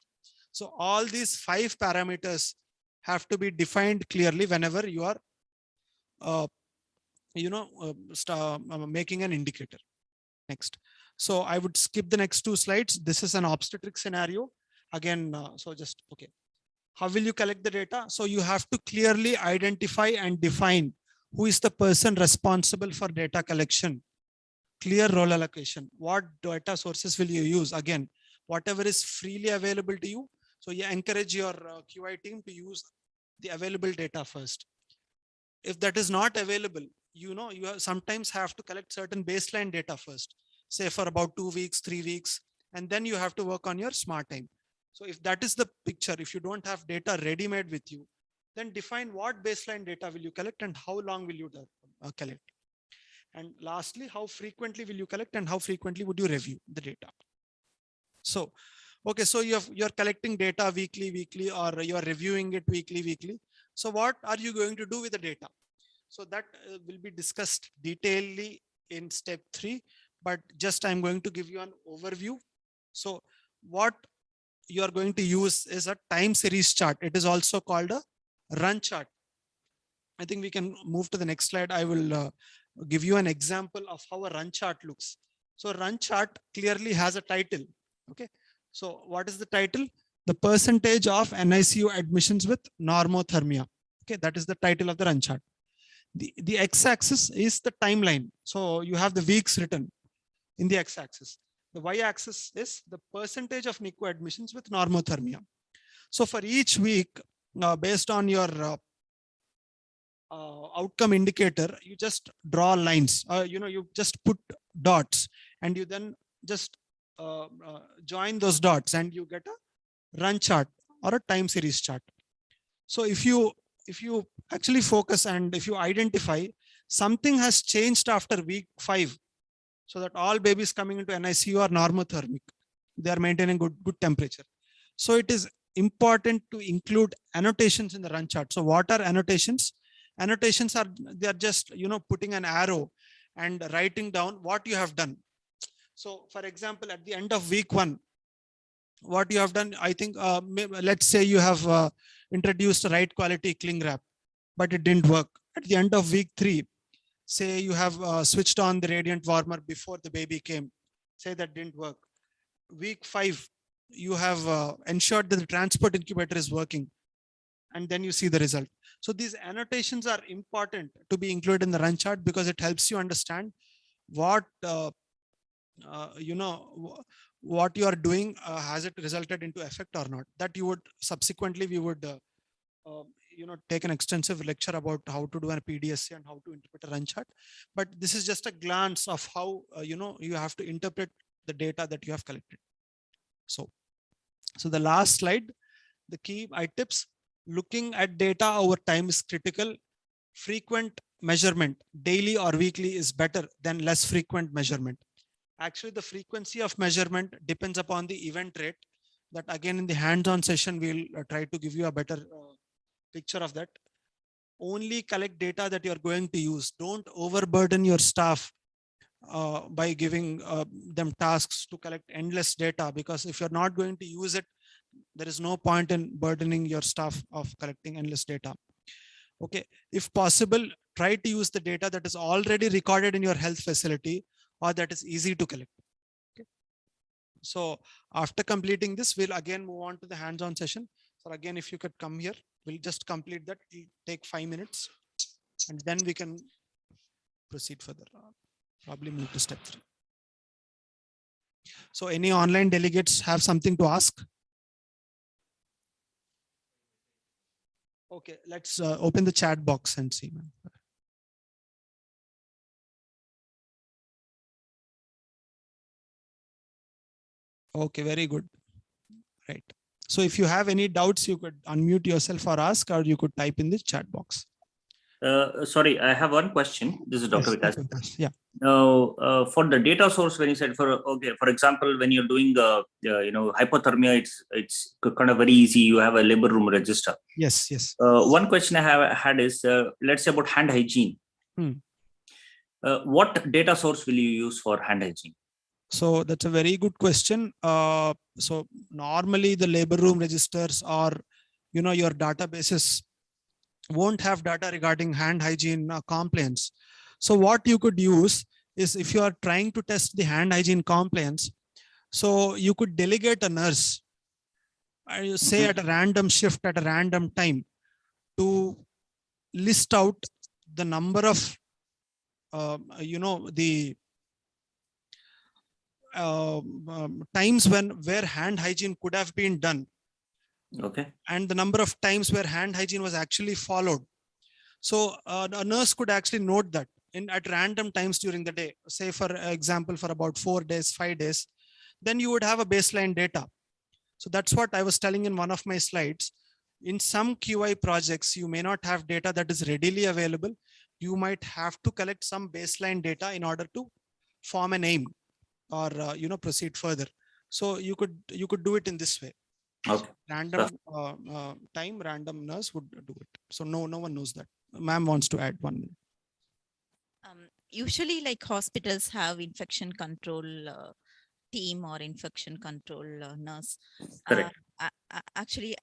So all these 5 parameters have to be defined clearly whenever you are making an indicator. Next. So I would skip the next 2 slides. This is an obstetric scenario. Again, okay. How will you collect the data? So you have to clearly identify and define who is the person responsible for data collection. Clear role allocation. What data sources will you use? Again, whatever is freely available to you. So you encourage your QI team to use the available data first. If that is not available, you sometimes have to collect certain baseline data first. say for about 2 weeks, 3 weeks, and then you have to work on your smart time. So if that is the picture, if you don't have data ready-made with you, then define what baseline data will you collect and how long will you collect. And lastly, how frequently will you collect and how frequently would you review the data? So, okay, so you're collecting data weekly, or you're reviewing it weekly. So what are you going to do with the data? So that will be discussed detailedly in step 3, but just I'm going to give you an overview. So what you are going to use is a time series chart. It is also called a run chart. I think we can move to the next slide. I will give you an example of how a run chart looks. So run chart clearly has a title. Okay. So what is the title? The percentage of NICU admissions with normothermia. Okay. That is the title of the run chart. The x-axis is the timeline. So you have the weeks written in the x-axis. The y-axis is the percentage of NICU admissions with normothermia. So for each week, based on your outcome indicator, you just draw lines. You just put dots, and you then just join those dots, and you get a run chart or a time series chart. So if you actually focus and if you identify something has changed after week 5, so that all babies coming into NICU are normothermic, they are maintaining good temperature. So it is important to include annotations in the run chart. So what are annotations? Annotations are, they are just, putting an arrow and writing down what you have done. So for example, at the end of week 1, what you have done, I think, let's say you have introduced right quality cling wrap, but it didn't work. At the end of week 3, say you have switched on the radiant warmer before the baby came, say that didn't work. Week 5, you have ensured that the transport incubator is working, and then you see the result. So these annotations are important to be included in the run chart because it helps you understand what what you are doing, has it resulted into effect or not. That you would subsequently, we would take an extensive lecture about how to do a PDSA and how to interpret a run chart. But this is just a glance of how you have to interpret the data that you have collected. So the last slide, the key tips: looking at data over time is critical. Frequent measurement, daily or weekly, is better than less frequent measurement. Actually, the frequency of measurement depends upon the event rate. That again, in the hands-on session, we'll try to give you a better picture of that. Only collect data that you're going to use. Don't overburden your staff by giving them tasks to collect endless data, because if you're not going to use it, there is no point in burdening your staff of collecting endless data. Okay, if possible, try to use the data that is already recorded in your health facility or that is easy to collect. Okay. So after completing this, we'll again move on to the hands-on session. So again, if you could come here, we'll just complete that. It'll take 5 minutes, and then we can proceed further. Probably move to step 3. So any online delegates have something to ask? Okay, let's open the chat box and see. Okay, very good. Right. So if you have any doubts, you could unmute yourself or ask, or you could type in the chat box. Sorry, I have one question. This is Dr. Yes, Vikas. yeah. Now, for the data source, when you said for example, when you're doing hypothermia, it's kind of very easy. You have a labor room register. Yes, yes. One question I have had is, let's say about hand hygiene. What data source will you use for hand hygiene? So that's a very good question. So normally the labor room registers or your databases won't have data regarding hand hygiene compliance. So what you could use is, if you are trying to test the hand hygiene compliance, so you could delegate a nurse, say at a random shift at a random time, to list out the number of the times where hand hygiene could have been done. Okay. And the number of times where hand hygiene was actually followed. So a nurse could actually note that at random times during the day, say for example, for about 4 days, 5 days, then you would have a baseline data. So that's what I was telling in one of my slides. In some QI projects, you may not have data that is readily available. You might have to collect some baseline data in order to form an aim or proceed further. So you could do it in this way. Okay. Random time, randomness would do it. So no one knows that. Ma'am wants to add 1 minute. Usually like hospitals have infection control team or infection control nurse. Correct. Actually,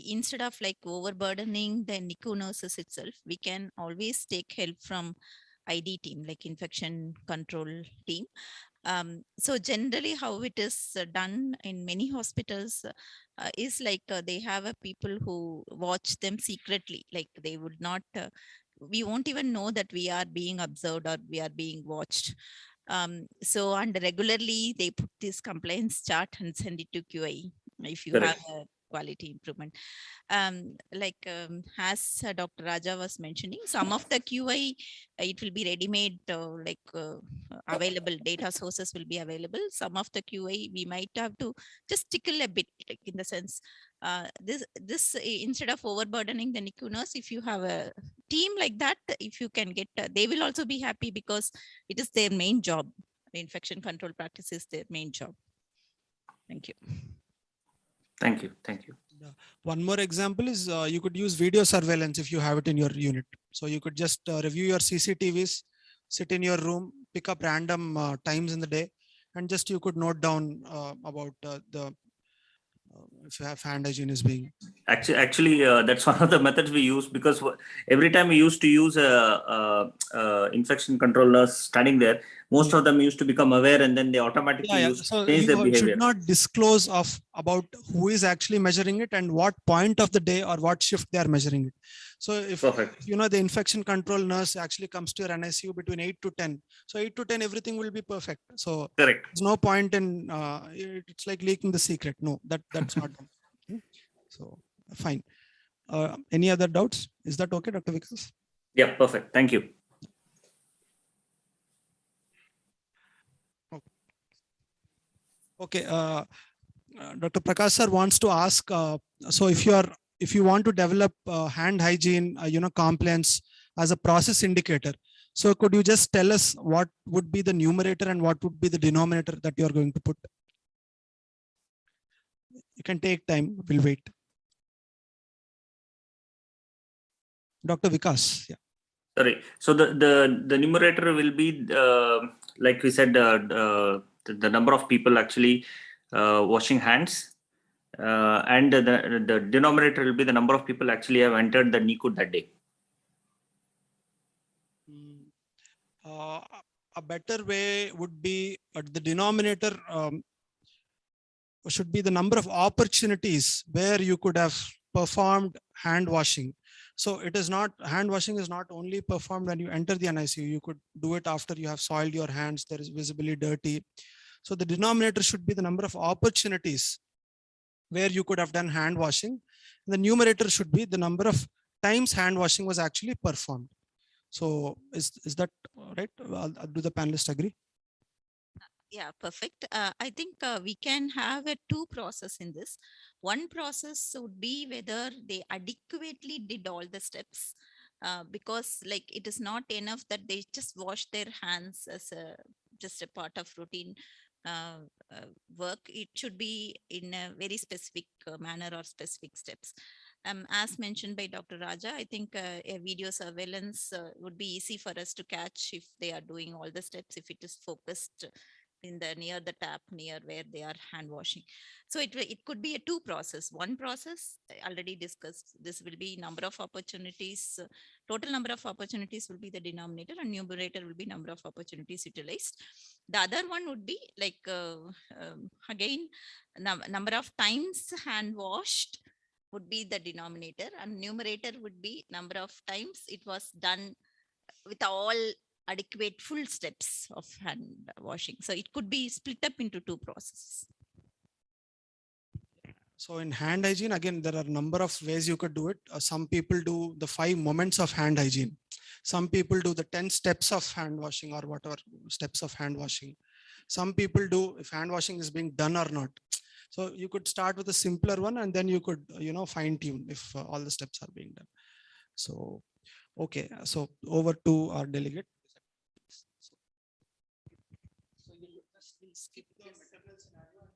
instead of like overburdening the NICU nurses itself, we can always take help from ID team, like infection control team. So generally how it is done in many hospitals is like they have a people who watch them secretly, like they would not, we won't even know that we are being observed or we are being watched. So and regularly they put this compliance chart and send it to QI if you have Correct. a quality improvement. As Dr. Raja was mentioning, some of the QI, it will be ready-made, available data sources will be available. Some of the QI, we might have to just tickle a bit, like in the sense, this instead of overburdening the NICU nurse, if you have a team like that, if you can get, they will also be happy because it is their main job. Infection control practice is their main job. Thank you. Thank you. Thank you. One more example is you could use video surveillance if you have it in your unit. So you could just review your CCTVs, sit in your room, pick up random times in the day, and just you could note down about if you have hand hygiene is being. Actually, that's one of the methods we use, because every time we used to use infection control nurse standing there, most of them used to become aware, and then they automatically used So to change their you behavior. should not disclose about who is actually measuring it and what point of the day or what shift they are measuring it. So if you know the infection control nurse actually comes to your NICU between 8 to 10, so 8 to 10 everything will be perfect. So correct. There's no point in it's like leaking the secret. No, that's not done. So fine. Any other doubts? Is that okay, Dr. Vikas? Yeah, perfect. Thank you. Okay. Dr. Prakash sir wants to ask. So if you want to develop hand hygiene, compliance as a process indicator, so could you just tell us what would be the numerator and what would be the denominator that you are going to put? You can take time. We'll wait. Dr. Vikas. Yeah. Sorry. So the numerator will be like we said, the number of people actually washing hands, and the denominator will be the number of people actually have entered the NICU that day. A better way would be the denominator should be the number of opportunities where you could have performed hand washing. So it is not, hand washing is not only performed when you enter the NICU, you could do it after you have soiled your hands, there is visibly dirty. So the denominator should be the number of opportunities where you could have done hand washing. The numerator should be the number of times hand washing was actually performed. So is that right? Do the panelists agree? Yeah, perfect. I think we can have a two process in this. One process would be whether they adequately did all the steps, because like it is not enough that they just wash their hands as just a part of routine work. It should be in a very specific manner or specific steps. As mentioned by Dr. Raja, I think a video surveillance would be easy for us to catch if they are doing all the steps, if it is focused in the near the tap, near where they are hand washing. So it could be a two process. One process I already discussed, this will be number of opportunities, total number of opportunities will be the denominator, and numerator will be number of opportunities utilized. The other one would be like again number of times hand washed would be the denominator, and numerator would be number of times it was done with all adequate full steps of hand washing. So it could be split up into two processes. So in hand hygiene, again, there are a number of ways you could do it. Some people do the 5 moments of hand hygiene. Some people do the 10 steps of hand washing or whatever steps of hand washing. Some people do if hand washing is being done or not. So you could start with a simpler one and then you could, fine tune if all the steps are being done. So, okay. So over to our delegate. So you just skip the maternal scenario.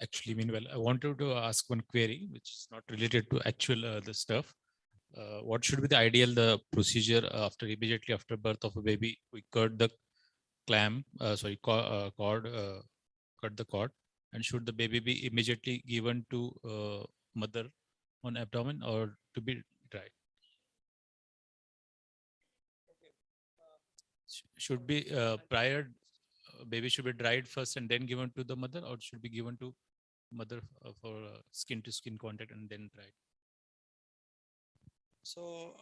Actually, meanwhile, I wanted to ask one query, which is not related to actual the stuff. What should be the ideal procedure after immediately after birth of a baby? We cut the cord, cut the cord, and should the baby be immediately given to mother on abdomen or to be dry? Should be prior baby should be dried first and then given to the mother, or should be given to mother for skin to skin contact and then dried? So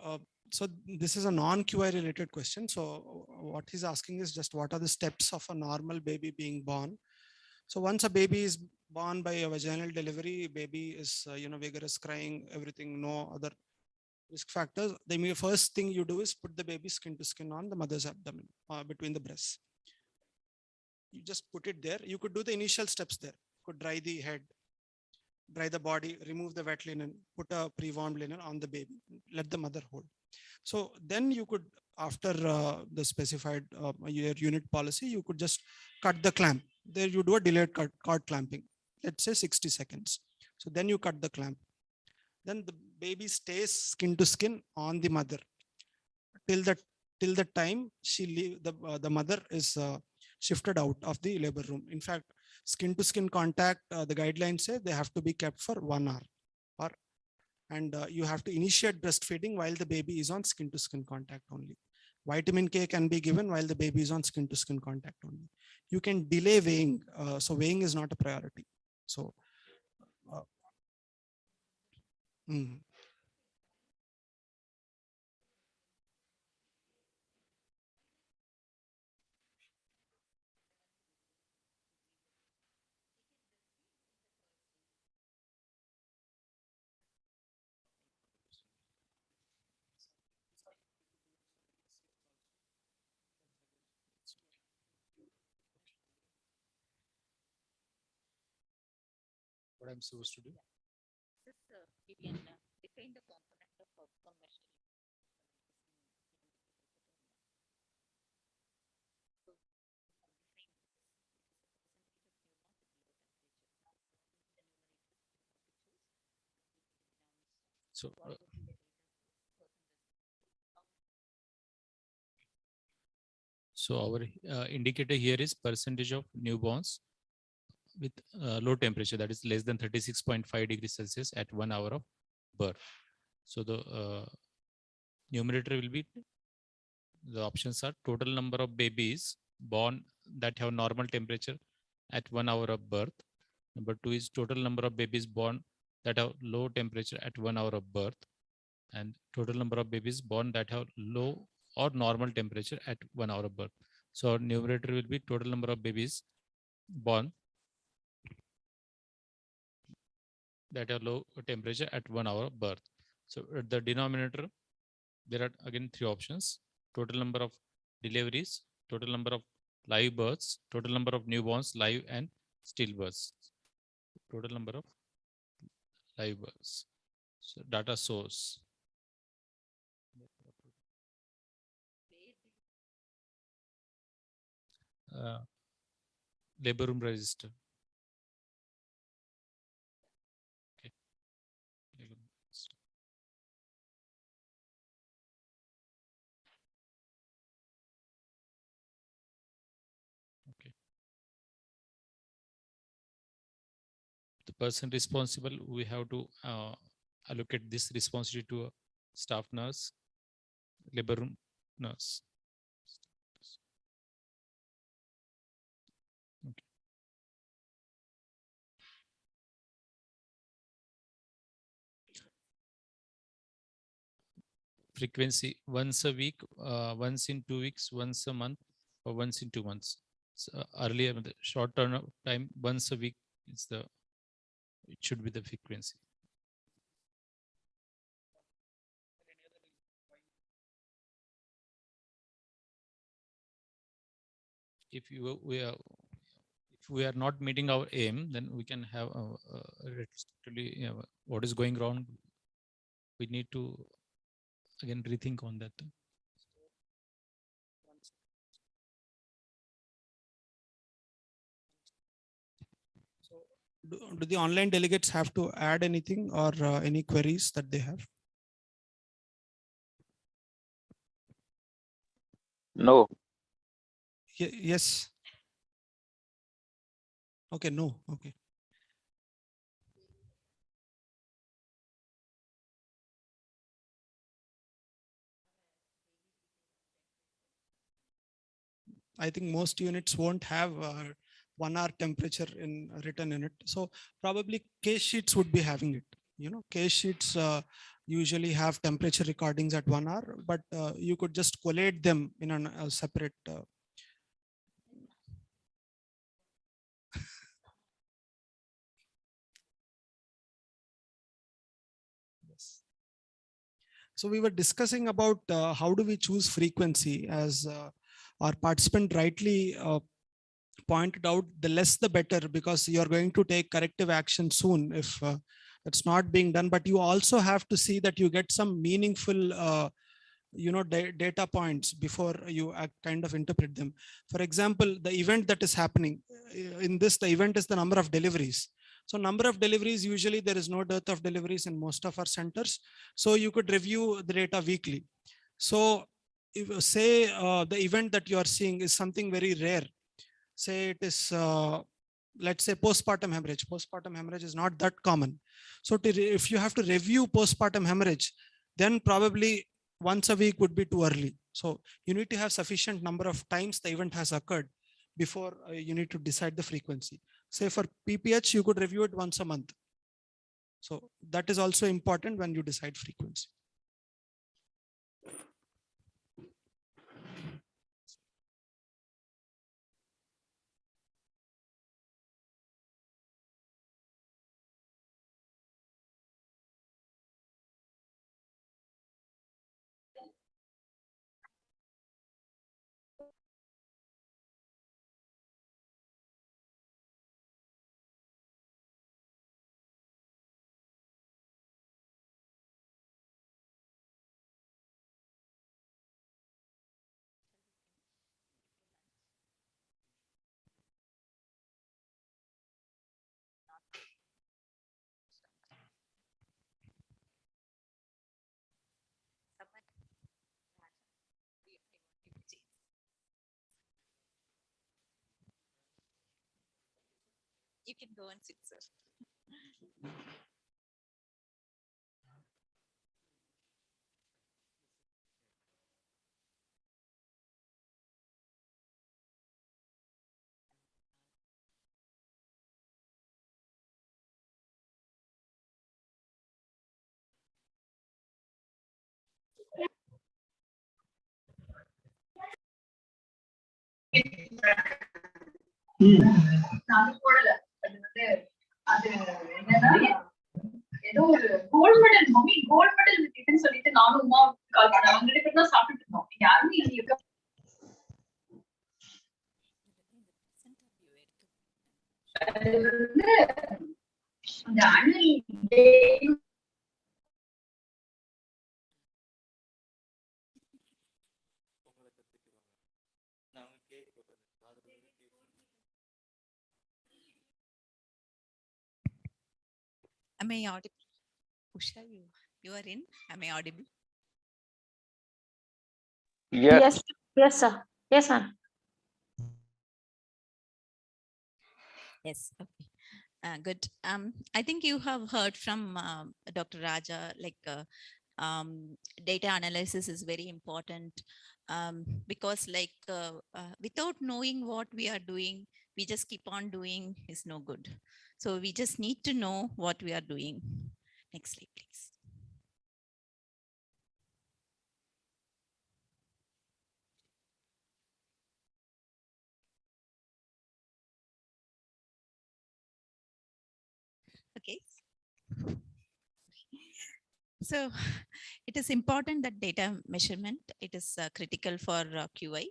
this is a non-QI related question. So what he's asking is just what are the steps of a normal baby being born? So once a baby is born by a vaginal delivery, baby is, vigorous, crying, everything, no other risk factors. The first thing you do is put the baby skin to skin on the mother's abdomen, between the breasts. You just put it there. You could do the initial steps there. You could dry the head, dry the body, remove the wet linen, put a pre-warmed linen on the baby, let the mother hold. So then you could, after the specified your unit policy, you could just cut the clamp. There you do a delayed cord clamping, let's say 60 seconds. So then you cut the clamp. Then the baby stays skin to skin on the mother till the time the mother is shifted out of the labor room. In fact, skin to skin contact, the guidelines say they have to be kept for 1 hour, and you have to initiate breastfeeding while the baby is on skin to skin contact only. Vitamin K can be given while the baby is on skin to skin contact only. You can delay weighing, so weighing is not a priority. So What I'm supposed to do? You can define the component of outcome measure. So our indicator here is percentage of newborns with low temperature, that is less than 36.5 degrees Celsius at 1 hour of birth. So the numerator will be, the options are total number of babies born that have normal temperature at 1 hour of birth. Number 2 is total number of babies born that have low temperature at 1 hour of birth. And total number of babies born that have low or normal temperature at 1 hour of birth. So our numerator will be total number of babies born that have low temperature at 1 hour of birth. So at the denominator, there are again 3 options: total number of deliveries, total number of live births, total number of newborns, live and stillbirths. Total number of live births. So data source. Labor room register. Okay. Labor room register. Okay. The person responsible, we have to allocate this responsibility to a staff nurse, labor room nurse. Okay. frequency once a week, once in 2 weeks, once a month, or once in 2 months. So earlier, the short turn of time, once a week is it should be the frequency. If we are not meeting our aim, then we can have retrospectively, what is going wrong. We need to again rethink on that. Do the online delegates have to add anything or any queries that they have? No. Yes. Okay, no. Okay. I think most units won't have 1 hour temperature written in it. So probably case sheets would be having it. Case sheets usually have temperature recordings at 1 hour, but you could just collate them in a separate. Yes. So we were discussing about how do we choose frequency, as our participant rightly pointed out, the less the better, because you're going to take corrective action soon if it's not being done. But you also have to see that you get some meaningful data points before you kind of interpret them. For example, the event that is happening in this, the event is the number of deliveries. So number of deliveries, usually there is no dearth of deliveries in most of our centers. So you could review the data weekly. So if, say the event that you are seeing is something very rare. Say it is, let's say postpartum hemorrhage. Postpartum hemorrhage is not that common. So if you have to review postpartum hemorrhage, then probably once a week would be too early. So you need to have sufficient number of times the event has occurred before you need to decide the frequency. Say for PPH, you could review it once a month. So that is also important when you decide frequency. You can go and sit, sir. நான் போடல அது வந்து அது என்னன்னா ஏதோ ஒரு gold medal mummy gold medal விட்டுன்னு சொல்லிட்டு நானும் உமா கால் பண்ணேன். அவங்க 2 பேரும் தான் சாப்பிட்டுட்டு இருந்தோம். யாருமே இல்லையா? அது வந்து அந்த annual day Am I audible? Usha, you are in. Am I audible? Yes. Yes, sir. Yes, ma'am. Yes. Okay. Good. I think you have heard from Dr. Raja, like data analysis is very important because like without knowing what we are doing, we just keep on doing is no good. So we just need to know what we are doing. Next slide, please. Okay. So it is important that data measurement, it is critical for QI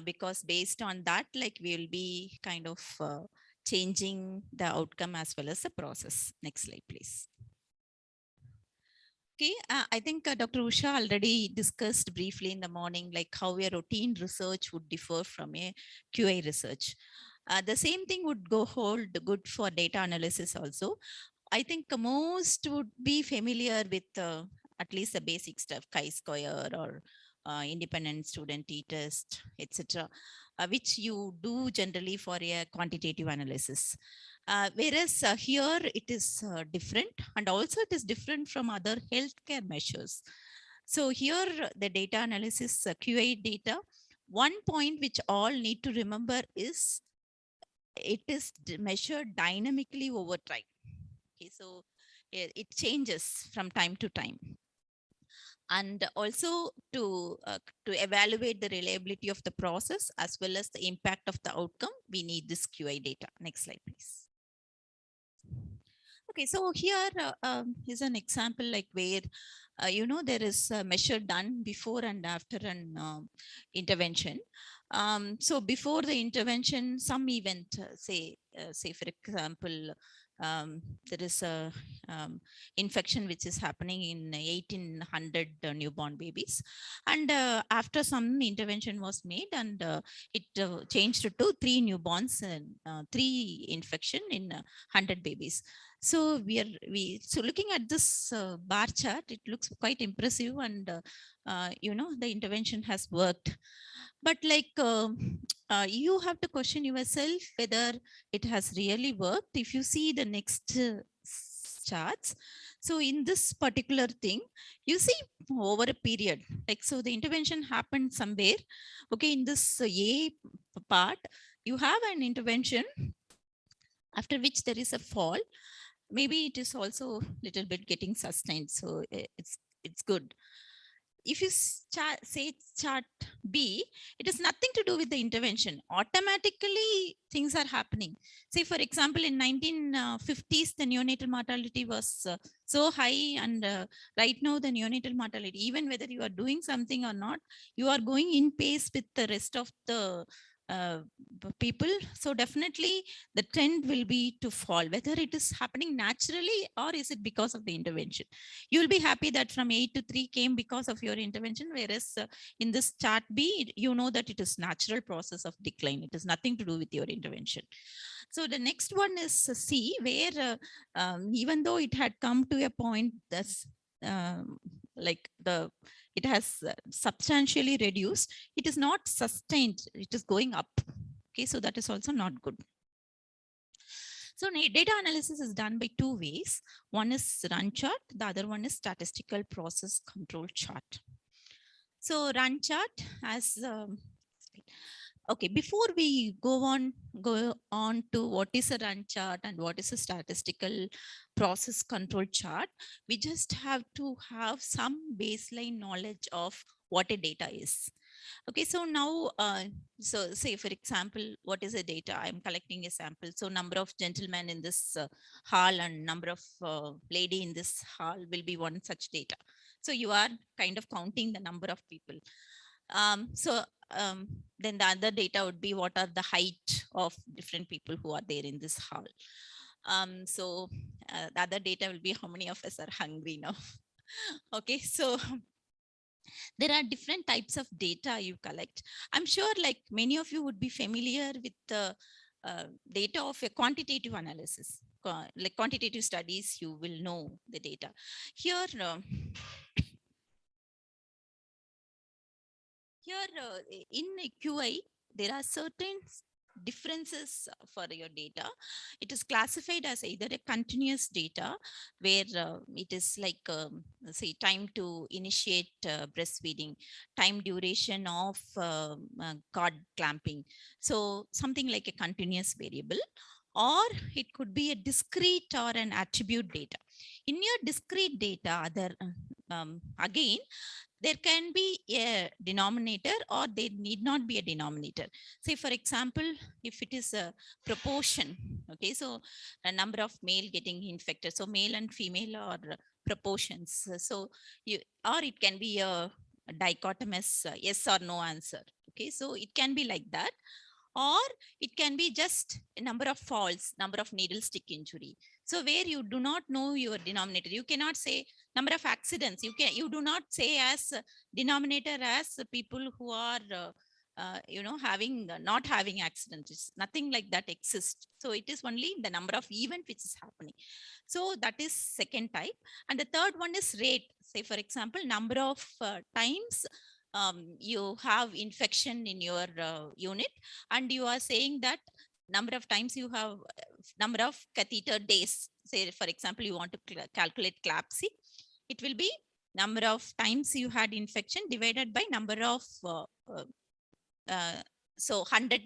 because based on that, like we will be kind of changing the outcome as well as the process. Next slide, please. Okay, I think Dr. Usha already discussed briefly in the morning, like how a routine research would differ from a QA research. The same thing would hold good for data analysis also. I think most would be familiar with at least the basic stuff, chi-square or independent student t-test, etc., which you do generally for a quantitative analysis. Whereas here it is different, and also it is different from other healthcare measures. So here the data analysis, QA data, one point which all need to remember is it is measured dynamically over time. Okay, so it changes from time to time. And also to evaluate the reliability of the process as well as the impact of the outcome, we need this QA data. Next slide, please. Okay, so here is an example like where there is a measure done before and after an intervention. So before the intervention, some event, say for example, there is a infection which is happening in 1800 newborn babies, and after some intervention was made, and it changed to 3 newborns and 3 infection in 100 babies. So so looking at this bar chart, it looks quite impressive, and the intervention has worked. But like you have to question yourself whether it has really worked. If you see the next charts, so in this particular thing, you see over a period, like so the intervention happened somewhere. Okay, in this A part, you have an intervention after which there is a fall. Maybe it is also a little bit getting sustained, so it's good. If you say chart B, it has nothing to do with the intervention. Automatically, things are happening. Say, for example, in 1950s, the neonatal mortality was so high, and right now the neonatal mortality, even whether you are doing something or not, you are going in pace with the rest of the people. So definitely the trend will be to fall, whether it is happening naturally or is it because of the intervention. You will be happy that from 8 to 3 came because of your intervention, whereas in this chart B, you know that it is natural process of decline. It has nothing to do with your intervention. So the next one is C, where even though it had come to a point that's like it has substantially reduced, it is not sustained, it is going up. Okay, so that is also not good. So data analysis is done by 2 ways. One is run chart, the other one is statistical process control chart. So run chart as okay, before we go on to what is a run chart and what is a statistical process control chart, we just have to have some baseline knowledge of what a data is. Okay, so now, so say for example, what is a data? I'm collecting a sample. So number of gentlemen in this hall and number of lady in this hall will be one such data. So you are kind of counting the number of people. Then the other data would be what are the height of different people who are there in this hall. The other data will be how many of us are hungry now. Okay, so there are different types of data you collect. I'm sure like many of you would be familiar with the data of a quantitative analysis. Like quantitative studies, you will know the data. Here, in QI, there are certain differences for your data. It is classified as either a continuous data, where it is like say time to initiate breastfeeding, time duration of cord clamping, so something like a continuous variable, or it could be a discrete or an attribute data. In your discrete data, again, there can be a denominator or there need not be a denominator. Say, for example, if it is a proportion, okay, so a number of male getting infected, so male and female are proportions. So you, or it can be a dichotomous yes or no answer. Okay, so it can be like that, or it can be just a number of falls, number of needle stick injury. So where you do not know your denominator, you cannot say number of accidents. You do not say as denominator as people who are having not having accidents. It's nothing like that exists. So it is only the number of event which is happening. So that is second type. And the third one is rate. Say, for example, number of times you have infection in your unit, and you are saying that number of times you have number of catheter days. Say, for example, you want to calculate CLABSI, it will be number of times you had infection divided by number of so 100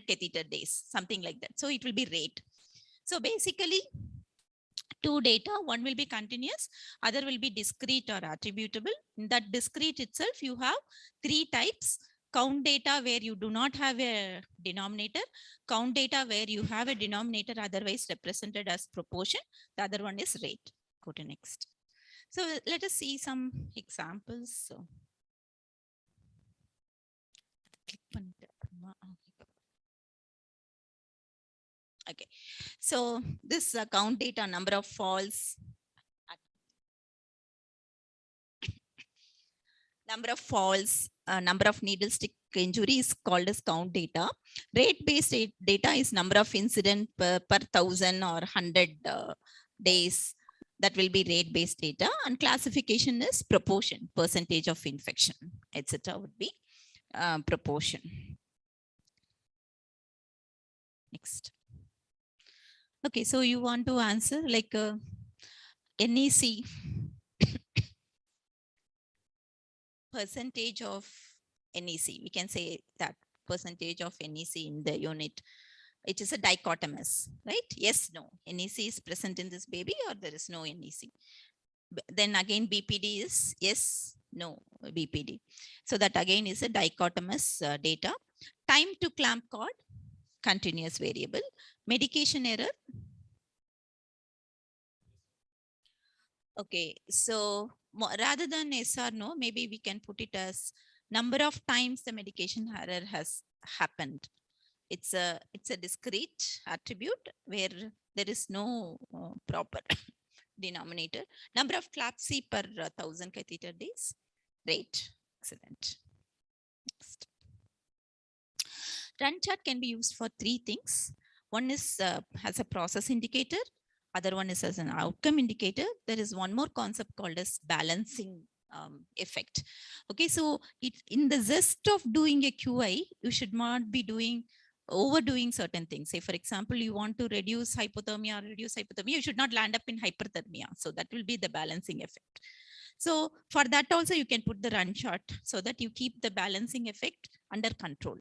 catheter days, something like that. So it will be rate. So basically, two data, one will be continuous, other will be discrete or attributable. In that discrete itself, you have three types: count data where you do not have a denominator, count data where you have a denominator otherwise represented as proportion, the other one is rate. Go to next. So let us see some examples. So okay, so this count data, number of falls, number of falls, number of needle stick injury is called as count data. Rate based data is number of incident per 1,000 or 100 days. That will be rate based data. And classification is proportion, percentage of infection, etc. would be proportion. Next. Okay, so you want to answer like NEC percentage of NEC. We can say that percentage of NEC in the unit. It is a dichotomous, right? Yes, no. NEC is present in this baby or there is no NEC. Then again, BPD is yes, no, BPD. So that again is a dichotomous data. Time to clamp cord, continuous variable. Medication error. Okay, so rather than yes or no, maybe we can put it as number of times the medication error has happened. It's a discrete attribute where there is no proper denominator. Number of CLABSI per 1,000 catheter days. Rate. Excellent. Next. Run chart can be used for three things. One is as a process indicator. Other one is as an outcome indicator. There is one more concept called as balancing effect. Okay, so in the zest of doing a QI, you should not be overdoing certain things. Say, for example, you want to reduce hypothermia, you should not land up in hyperthermia. So that will be the balancing effect. So for that also, you can put the run chart so that you keep the balancing effect under control.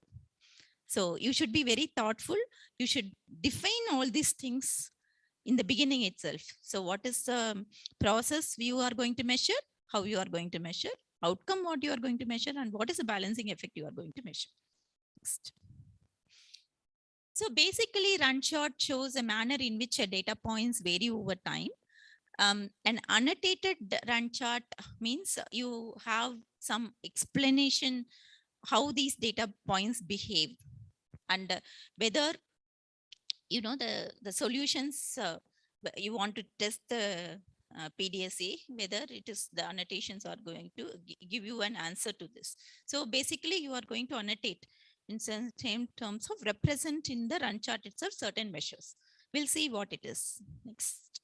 So you should be very thoughtful. You should define all these things in the beginning itself. So what is the process you are going to measure, how you are going to measure, outcome what you are going to measure, and what is the balancing effect you are going to measure. Next. So basically, run chart shows a manner in which a data points vary over time. An annotated run chart means you have some explanation how these data points behave and whether the solutions you want to test the PDSA, whether it is the annotations are going to give you an answer to this. So basically you are going to annotate in same terms of represent in the run chart itself certain measures. We'll see what it is. Next.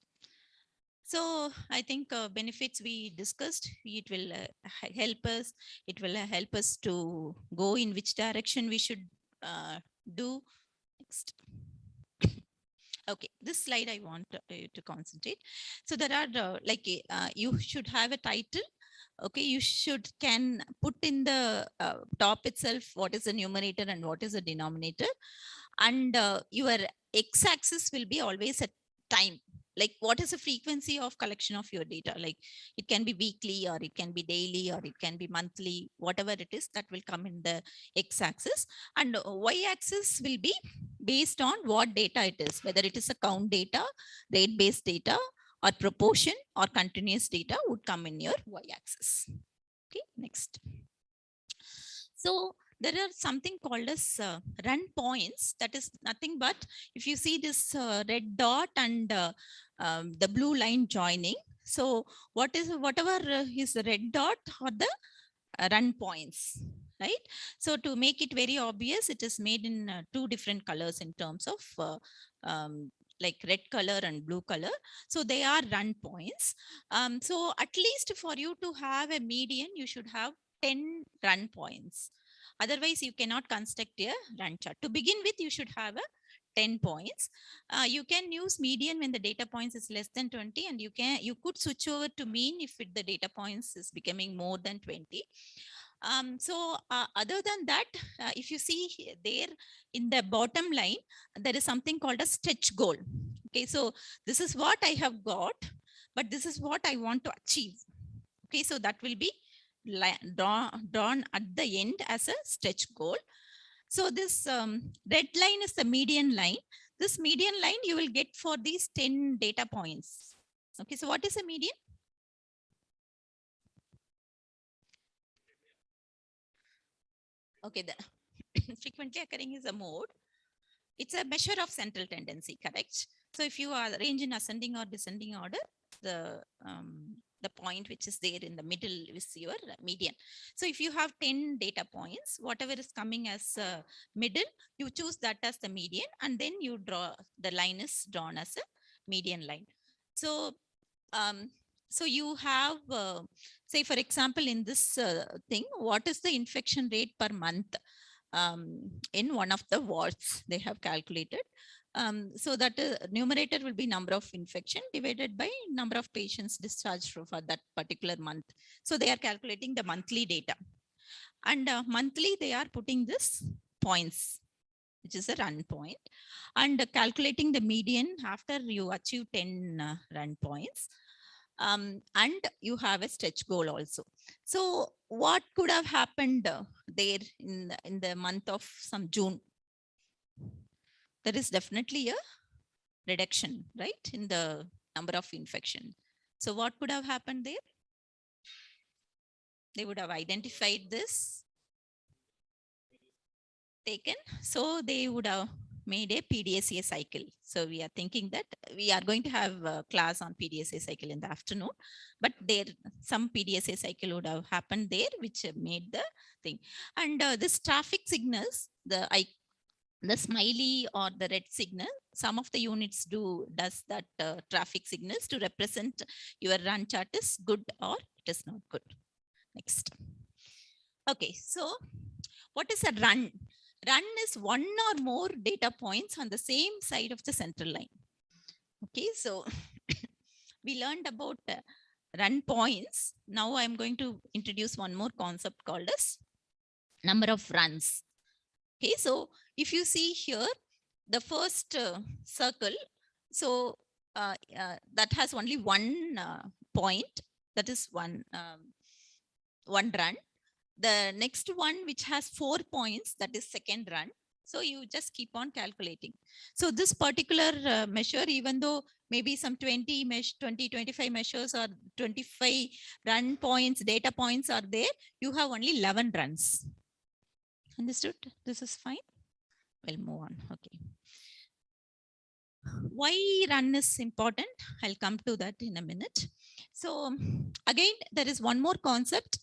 So I think benefits we discussed, it will help us. It will help us to go in which direction we should do. Next. Okay, this slide I want to concentrate. So there are you should have a title. Okay, you can put in the top itself what is the numerator and what is the denominator, and your x-axis will be always a time. like what is the frequency of collection of your data? Like it can be weekly or it can be daily or it can be monthly, whatever it is, that will come in the x-axis, and y-axis will be based on what data it is, whether it is a count data, rate-based data, or proportion or continuous data would come in your y-axis. Okay, next. So there are something called as run points. That is nothing but if you see this red dot and the blue line joining. So whatever is the red dot or the run points, right? So to make it very obvious, it is made in two different colors in terms of like red color and blue color. So they are run points. So at least for you to have a median, you should have 10 run points. Otherwise, you cannot construct a run chart. To begin with, you should have a 10 points. You can use median when the data points is less than 20, and you could switch over to mean if the data points is becoming more than 20. Other than that, if you see there in the bottom line, there is something called a stretch goal. Okay, so this is what I have got, but this is what I want to achieve. Okay, so that will be drawn at the end as a stretch goal. So this red line is the median line. This median line you will get for these 10 data points. Okay, so what is a median? Okay, the frequently occurring is a mode. It's a measure of central tendency, correct? So if you are arranged in ascending or descending order, the point which is there in the middle is your median. So if you have 10 data points, whatever is coming as middle, you choose that as the median, and then you draw, the line is drawn as a median line. So so you have, say for example, in this thing, what is the infection rate per month in one of the wards they have calculated. So that numerator will be number of infection divided by number of patients discharged for that particular month. So they are calculating the monthly data, and monthly they are putting this points, which is a run point, and calculating the median after you achieve 10 run points. And you have a stretch goal also. So what could have happened there in the month of some June? There is definitely a reduction, right, in the number of infection. So what could have happened there? They would have identified this, taken, so they would have made a PDSA cycle. So we are thinking that we are going to have a class on PDSA cycle in the afternoon, but there some PDSA cycle would have happened there, which made the thing. And this traffic signals, the smiley or the red signal, some of the units does that traffic signals to represent your run chart is good or it is not good. Next. Okay, so what is a run? Run is one or more data points on the same side of the central line. Okay, so we learned about run points. Now I'm going to introduce one more concept called as number of runs. Okay, so if you see here, the first circle, so that has only one point, that is one run. The next one, which has 4 points, that is second run. So you just keep on calculating. So this particular measure, even though maybe some 25 measures or 25 run points, data points are there, you have only 11 runs. Understood? This is fine. We'll move on. Okay. Why run is important? I'll come to that in a minute. So again, there is one more concept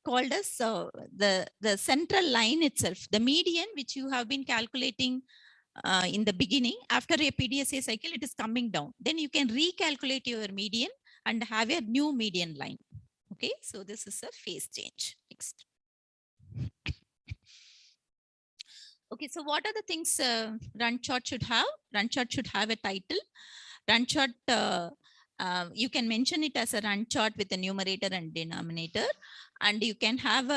called as the central line itself, the median, which you have been calculating in the beginning. After a PDSA cycle, it is coming down. Then you can recalculate your median and have a new median line. Okay, so this is a phase change. Next. Okay, so what are the things run chart should have? Run chart should have a title. Run chart, you can mention it as a run chart with a numerator and denominator, and you can have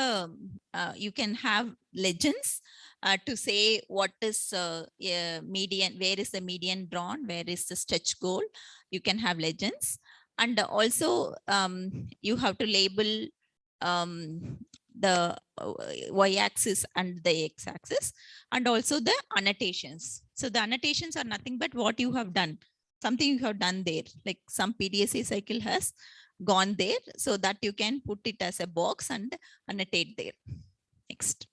legends. to say what is median, where is the median drawn, where is the stretch goal. You can have legends. And also you have to label the y-axis and the x-axis, and also the annotations. So the annotations are nothing but what you have done, something you have done there, like some PDSA cycle has gone there, so that you can put it as a box and annotate there. Next.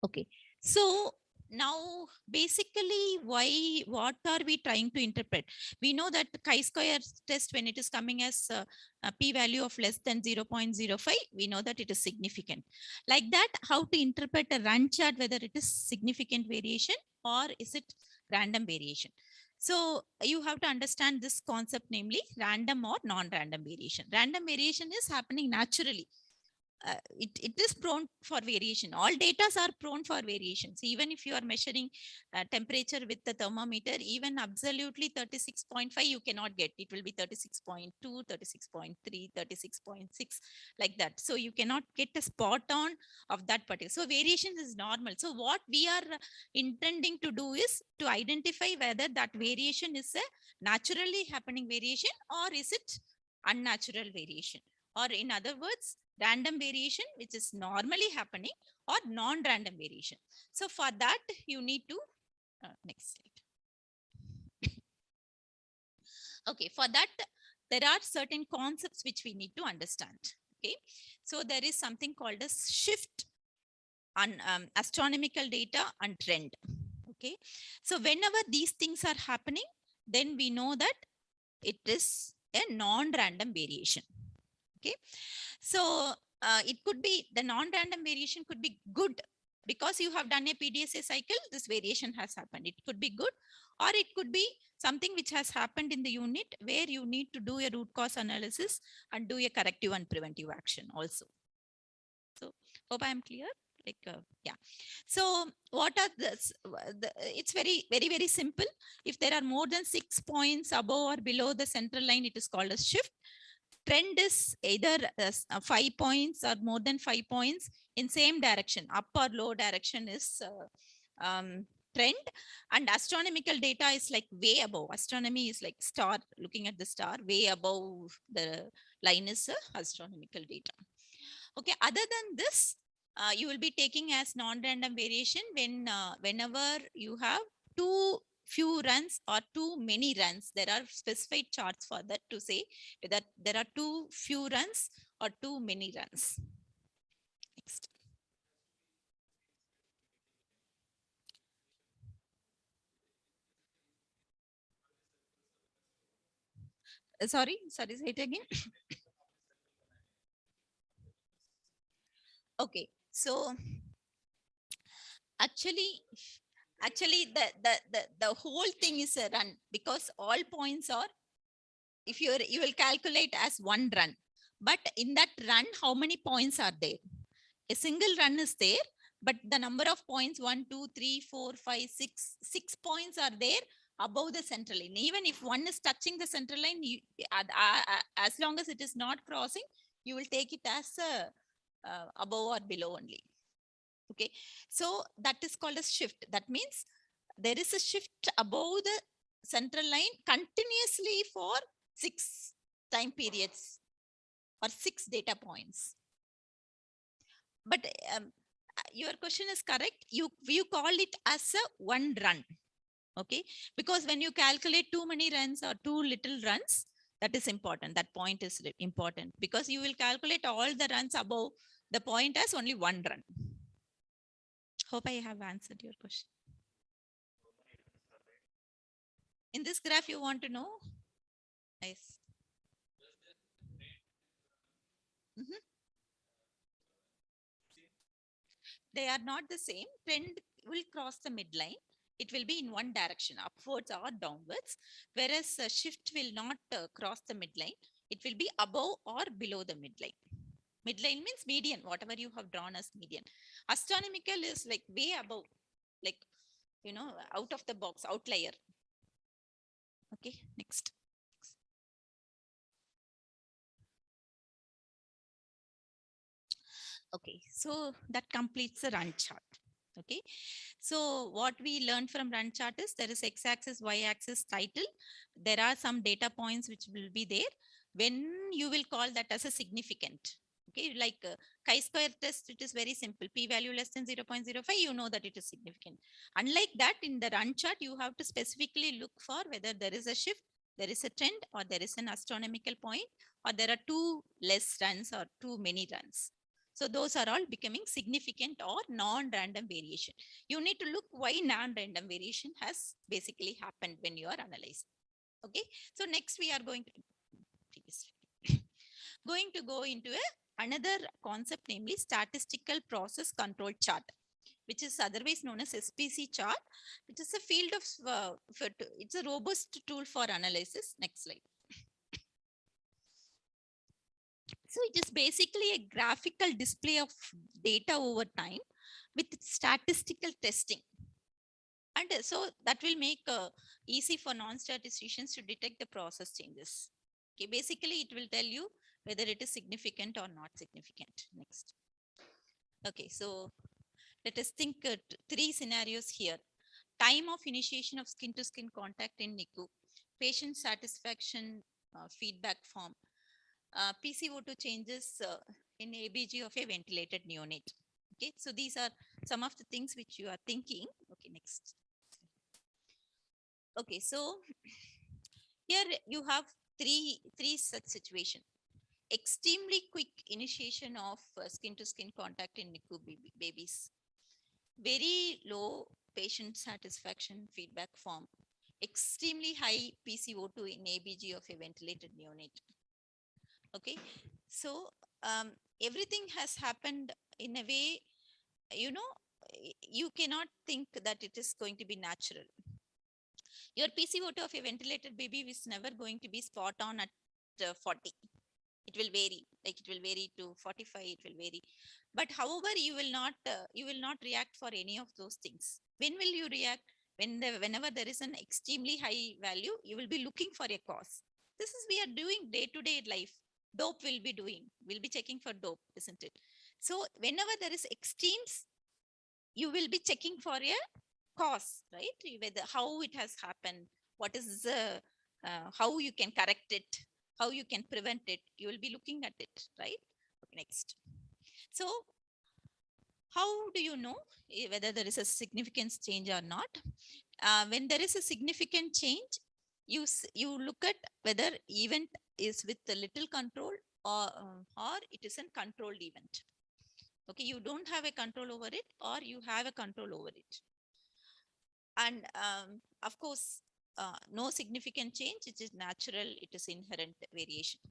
Okay, so now basically what are we trying to interpret? We know that the chi-square test, when it is coming as a p-value of less than 0.05, we know that it is significant. Like that, how to interpret a run chart, whether it is significant variation or is it random variation? So you have to understand this concept, namely random or non-random variation. Random variation is happening naturally. It is prone for variation. All data are prone for variations. Even if you are measuring temperature with the thermometer, even absolutely 36.5 you cannot get. It will be 36.2, 36.3, 36.6, like that. So you cannot get a spot on of that particular. So variation is normal. So what we are intending to do is to identify whether that variation is a naturally happening variation or is it unnatural variation, or in other words, random variation which is normally happening, or non-random variation. So for that you need to next slide. Okay, for that there are certain concepts which we need to understand. Okay, so there is something called as shift on astronomical data and trend. Okay, so whenever these things are happening, then we know that it is a non-random variation. Okay, so it could be, the non-random variation could be good because you have done a PDSA cycle, this variation has happened. It could be good, or it could be something which has happened in the unit where you need to do a root cause analysis and do a corrective and preventive action also. So hope I am clear. Like yeah. So what are this? It's very simple. If there are more than 6 points above or below the central line, it is called as shift. Trend is either 5 points or more than 5 points in same direction, up or low direction is trend. And astronomical data is like way above. Astronomy is like star, looking at the star, way above the line is astronomical data. Okay, other than this, you will be taking as non-random variation when whenever you have too few runs or too many runs. There are specified charts for that to say whether there are too few runs or too many runs. Next. Sorry, say it again. Okay, so actually the whole thing is a run, because all points are, if you will calculate as one run, but in that run how many points are there? A single run is there, but the number of points 1 2 3 4 5 6 points are there above the central line. Even if one is touching the central line, you, as long as it is not crossing, you will take it as above or below only. Okay, so that is called a shift. That means there is a shift above the central line continuously for 6 time periods or 6 data points. But your question is correct. You call it as a one run. Okay, because when you calculate too many runs or too little runs, that is important. That point is important, because you will calculate all the runs above the point as only one run. Hope I have answered your question. In this graph, you want to know? Yes. They are not the same. Trend will cross the midline. It will be in one direction, upwards or downwards, whereas shift will not cross the midline. It will be above or below the midline. Midline means median, whatever you have drawn as median. Astronomical is like way above, like, you know, out of the box, outlier. Okay, next. Okay, so that completes the run chart. Okay, so what we learned from run chart is there is x-axis, y-axis, title. There are some data points which will be there. When you will call that as a significant. Okay, like chi-square test, it is very simple. P-value less than 0.05, you know that it is significant. Unlike that, in the run chart, you have to specifically look for whether there is a shift, there is a trend, or there is an astronomical point, or there are too less runs or too many runs. So those are all becoming significant or non-random variation. You need to look why non-random variation has basically happened when you are analyzing. Okay, so next we are going to go into another concept, namely statistical process control chart, which is otherwise known as SPC chart, which is a field of, it's a robust tool for analysis. Next slide. So it is basically a graphical display of data over time with statistical testing. And so that will make easy for non-statisticians to detect the process changes. Okay, basically it will tell you whether it is significant or not significant. Next. Okay, so let us think three scenarios here. Time of initiation of skin-to-skin contact in NICU, patient satisfaction feedback form, PCO2 changes in ABG of a ventilated neonate. Okay, so these are some of the things which you are thinking. Okay, next. Okay, so here you have three such situations. Extremely quick initiation of skin-to-skin contact in NICU babies. Very low patient satisfaction feedback form. Extremely high PCO2 in ABG of a ventilated neonate. Okay, so everything has happened in a way, you know, you cannot think that it is going to be natural. Your PCO2 of a ventilated baby is never going to be spot on at 40. It will vary, like it will vary to 45, it will vary. But however, you will not react for any of those things. When will you react? Whenever there is an extremely high value, you will be looking for a cause. This is we are doing day-to-day life. Dope will be doing. We'll be checking for dope, isn't it? So whenever there is extremes, you will be checking for a cause, right? Whether how it has happened, what is the how you can correct it, how you can prevent it. You will be looking at it, right? Okay, next. So how do you know whether there is a significant change or not? When there is a significant change, you look at whether event is with a little control or it is a controlled event. Okay, you don't have a control over it or you have a control over it. And of course, no significant change, it is natural, it is inherent variation.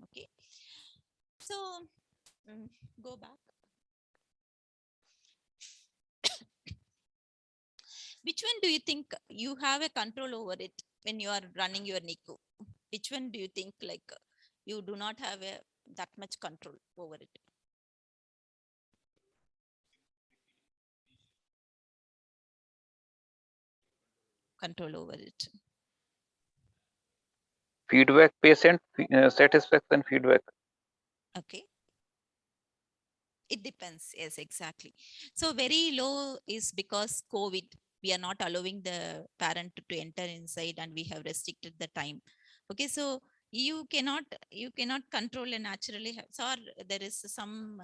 Okay, so go back. Which one do you think you have a control over it when you are running your NICU? Which one do you think like you do not have that much control over it? Control over it. Feedback, patient satisfaction feedback. Okay. It depends. Yes, exactly. So very low is because COVID. We are not allowing the parent to enter inside and we have restricted the time. Okay, so you cannot control a naturally, or there is some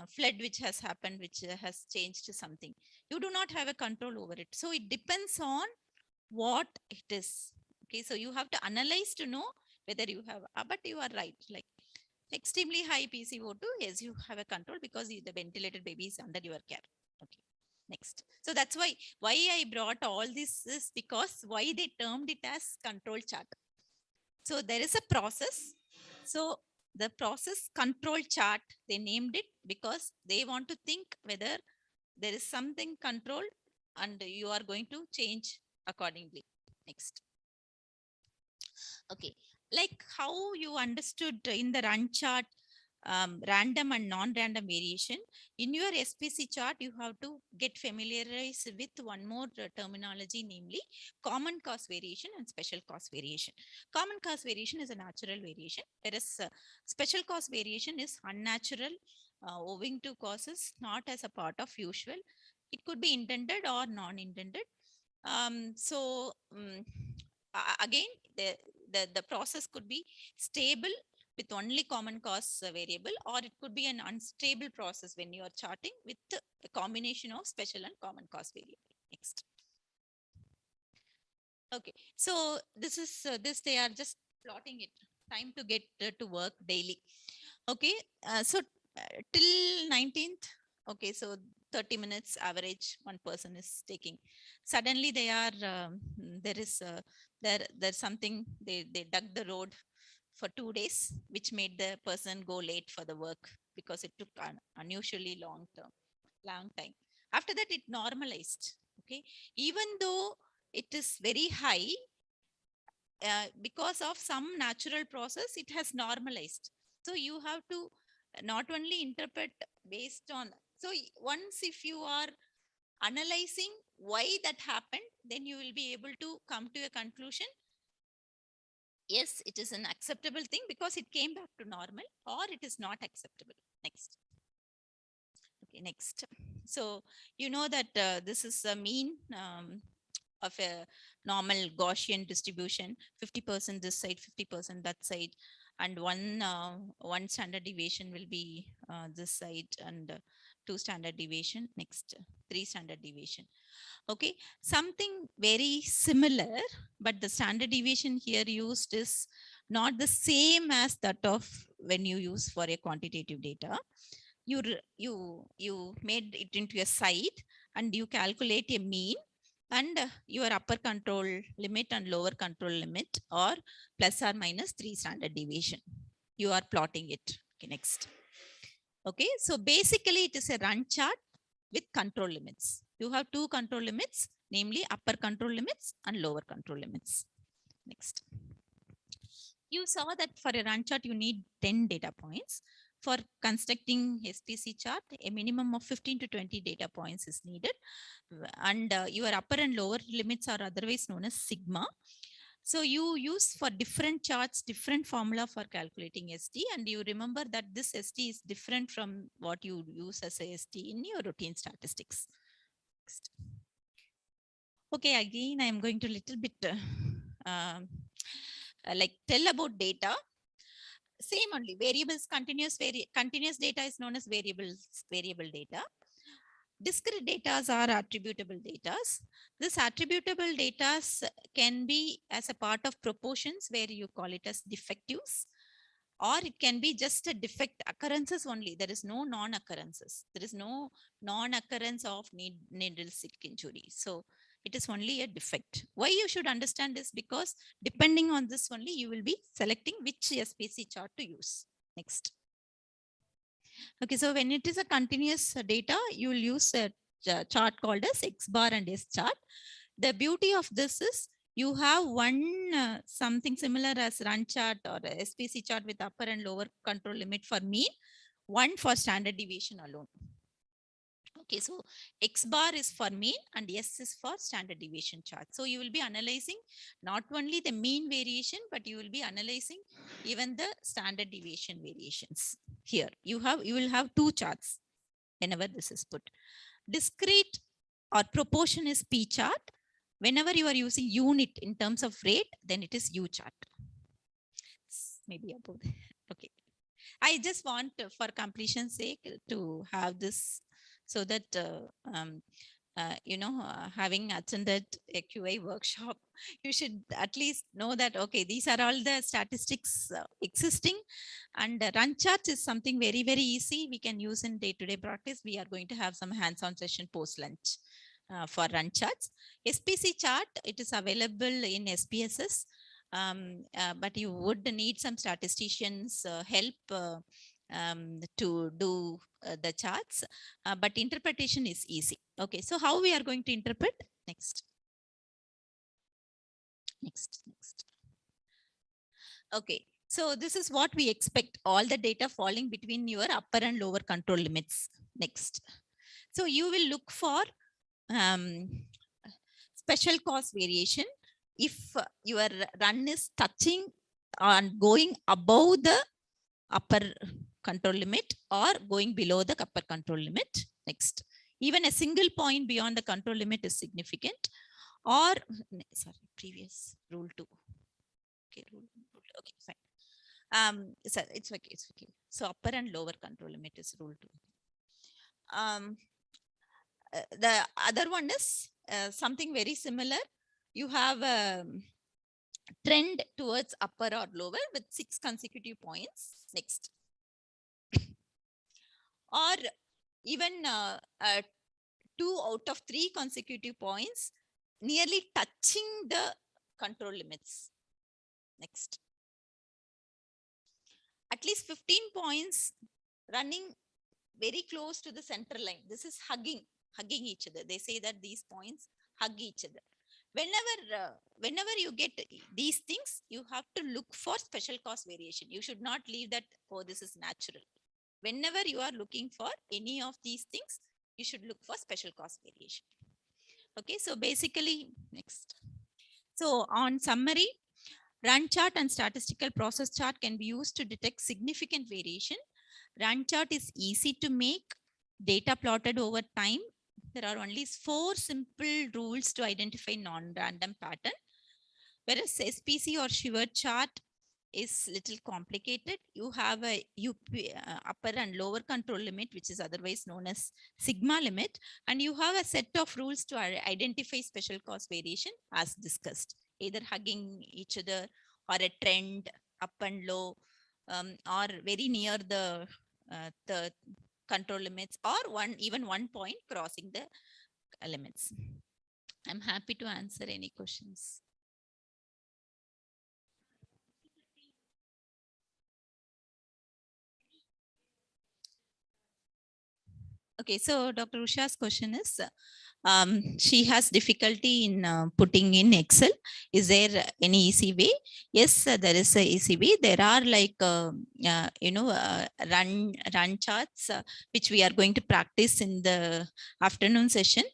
flood which has happened, which has changed something. You do not have a control over it. So it depends on what it is. Okay, so you have to analyze to know whether you have, but you are right. Like extremely high PCO2, yes, you have a control because the ventilated baby is under your care. Okay, next. So that's why I brought all this is because why they termed it as control chart. So there is a process. So the process control chart, they named it because they want to think whether there is something controlled and you are going to change accordingly. Next. Okay, like how you understood in the run chart, random and non-random variation. In your SPC chart, you have to get familiarized with one more terminology, namely common cause variation and special cause variation. Common cause variation is a natural variation, whereas special cause variation is unnatural owing to causes not as a part of usual. It could be intended or non-intended. Again, the process could be stable with only common cause variable, or it could be an unstable process when you are charting with a combination of special and common cause variable. Next. Okay, so this is they are just plotting it. Time to get to work daily. Okay, till 19th. Okay, so 30 minutes average one person is taking. Suddenly they are there's something they dug the road for 2 days, which made the person go late for the work because it took an unusually long time. After that, it normalized. Okay, even though it is very high, because of some natural process, it has normalized. So you have to not only interpret based on, so once if you are analyzing why that happened, then you will be able to come to a conclusion. Yes, it is an acceptable thing because it came back to normal, or it is not acceptable. Next. Okay, next. So you know that this is a mean of a normal Gaussian distribution, 50% this side, 50% that side, and one standard deviation will be this side, and 2 standard deviation, next 3 standard deviation. Okay, something very similar, but the standard deviation here used is not the same as that of when you use for a quantitative data. You made it into a site and you calculate a mean and your upper control limit and lower control limit, or plus or minus 3 standard deviation. You are plotting it. Okay, next. Okay, so basically it is a run chart with control limits. You have 2 control limits, namely upper control limits and lower control limits. Next. You saw that for a run chart, you need 10 data points. For constructing SPC chart, a minimum of 15 to 20 data points is needed. And your upper and lower limits are otherwise known as sigma. So you use for different charts, different formula for calculating ST. And you remember that this ST is different from what you use as a ST in your routine statistics. Next. Okay, again, I am going to little bit like tell about data. Same only, variables, continuous data is known as variable data. Discrete data are attributable data. This attributable data can be as a part of proportions where you call it as defectives, or it can be just a defect occurrences only. There is no non-occurrences. There is no non-occurrence of needle stick injury. So it is only a defect. Why you should understand this? Because depending on this only, you will be selecting which SPC chart to use. Next. Okay, so when it is a continuous data, you will use a chart called as X bar and S chart. The beauty of this is you have one something similar as run chart or SPC chart with upper and lower control limit for mean, one for standard deviation alone. Okay, so X bar is for mean and S is for standard deviation chart. So you will be analyzing not only the mean variation, but you will be analyzing even the standard deviation variations. Here you will have 2 charts whenever this is put. Discrete or proportion is P chart. Whenever you are using unit in terms of rate, then it is U chart. Maybe above. Okay. I just want for completion's sake to have this so that having attended a QA workshop, you should at least know that, okay, these are all the statistics existing, and run chart is something very, very easy. We can use in day-to-day practice. We are going to have some hands-on session post-lunch for run charts. SPC chart, it is available in SPSS, but you would need some statisticians help to do the charts, but interpretation is easy. Okay, so how we are going to interpret? Next. Okay, so this is what we expect, all the data falling between your upper and lower control limits. Next. So you will look for special cause variation. If your run is touching and going above the upper control limit or going below the upper control limit. Next, even a single point beyond the control limit is significant, or sorry, previous rule 2. Okay, rule 2. Okay, fine. So it's okay. It's okay. So upper and lower control limit is rule 2. The other one is something very similar. You have a trend towards upper or lower with 6 consecutive points. Next, or even 2 out of 3 consecutive points nearly touching the control limits. Next, at least 15 points running very close to the center line. This is hugging each other. They say that these points hug each other. Whenever you get these things, you have to look for special cost variation. You should not leave that, oh, this is natural. Whenever you are looking for any of these things, you should look for special cost variation. Okay, so basically, next. So on summary, run chart and statistical process chart can be used to detect significant variation. Run chart is easy to make, data plotted over time. There are only 4 simple rules to identify non-random pattern. Whereas SPC or Shiver chart is little complicated. You have a upper and lower control limit, which is otherwise known as sigma limit, and you have a set of rules to identify special cost variation as discussed, either hugging each other or a trend up and low, or very near the control limits, or even one point crossing the limits. I'm happy to answer any questions. Okay, so Dr. Usha's question is, she has difficulty in putting in Excel. Is there any easy way? Yes, there is a easy way. There are like, run charts, which we are going to practice in the afternoon session,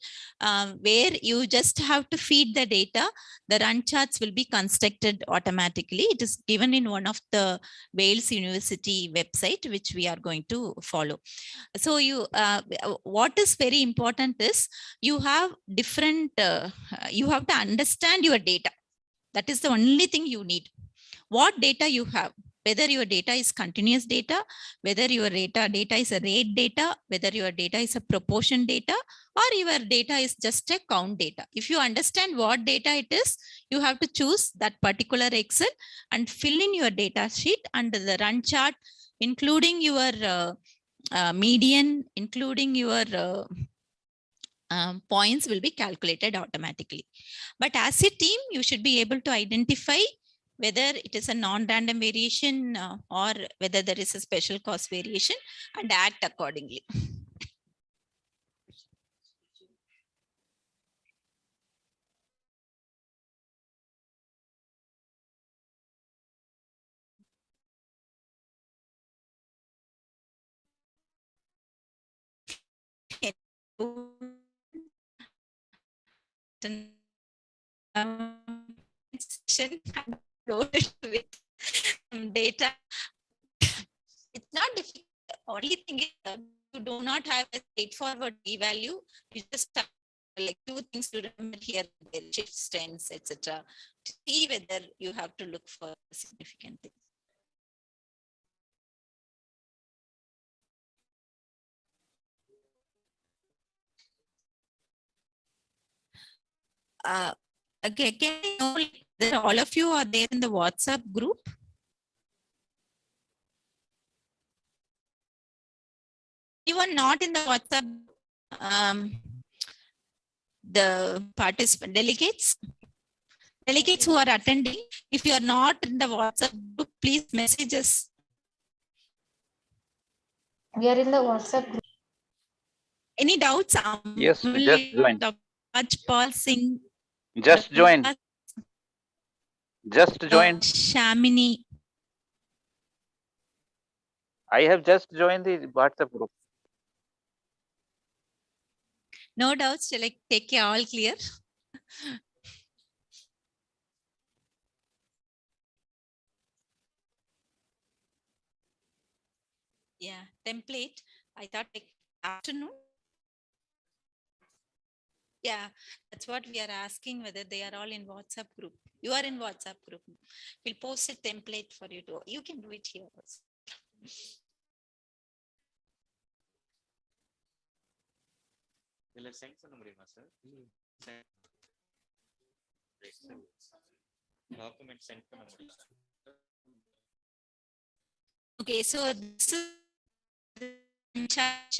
where you just have to feed the data. The run charts will be constructed automatically. It is given in one of the Wales University website, which we are going to follow. So what is very important is you have different, you have to understand your data. That is the only thing you need. What data you have, whether your data is continuous data, whether your data is a rate data, whether your data is a proportion data, or your data is just a count data. If you understand what data it is, you have to choose that particular Excel and fill in your data sheet under the run chart, including your median, including your points will be calculated automatically. But as a team, you should be able to identify whether it is a non-random variation or whether there is a special cost variation and act accordingly. With data, it's not difficult. Only thing is you do not have a straightforward p-value. You just have like 2 things to remember here: shift strengths, etc. To see whether you have to look for significant things. Okay, can I know that all of you are there in the WhatsApp group? Anyone not in the WhatsApp, the participant delegates who are attending, if you are not in the WhatsApp group, please message us. We are in the WhatsApp group. Any doubts? Yes, just join. Paul Singh. Just join. Just join. Shamini. I have just joined the WhatsApp group. No doubts. Shall I take you all clear? Yeah, template. I thought like afternoon. Yeah, that's what we are asking, whether they are all in WhatsApp group. You are in WhatsApp group. We'll post a template for you to, you can do it here also. இதுல send பண்ண முடியுமா sir? Document send பண்ண முடியுமா? Okay, so this is in charge,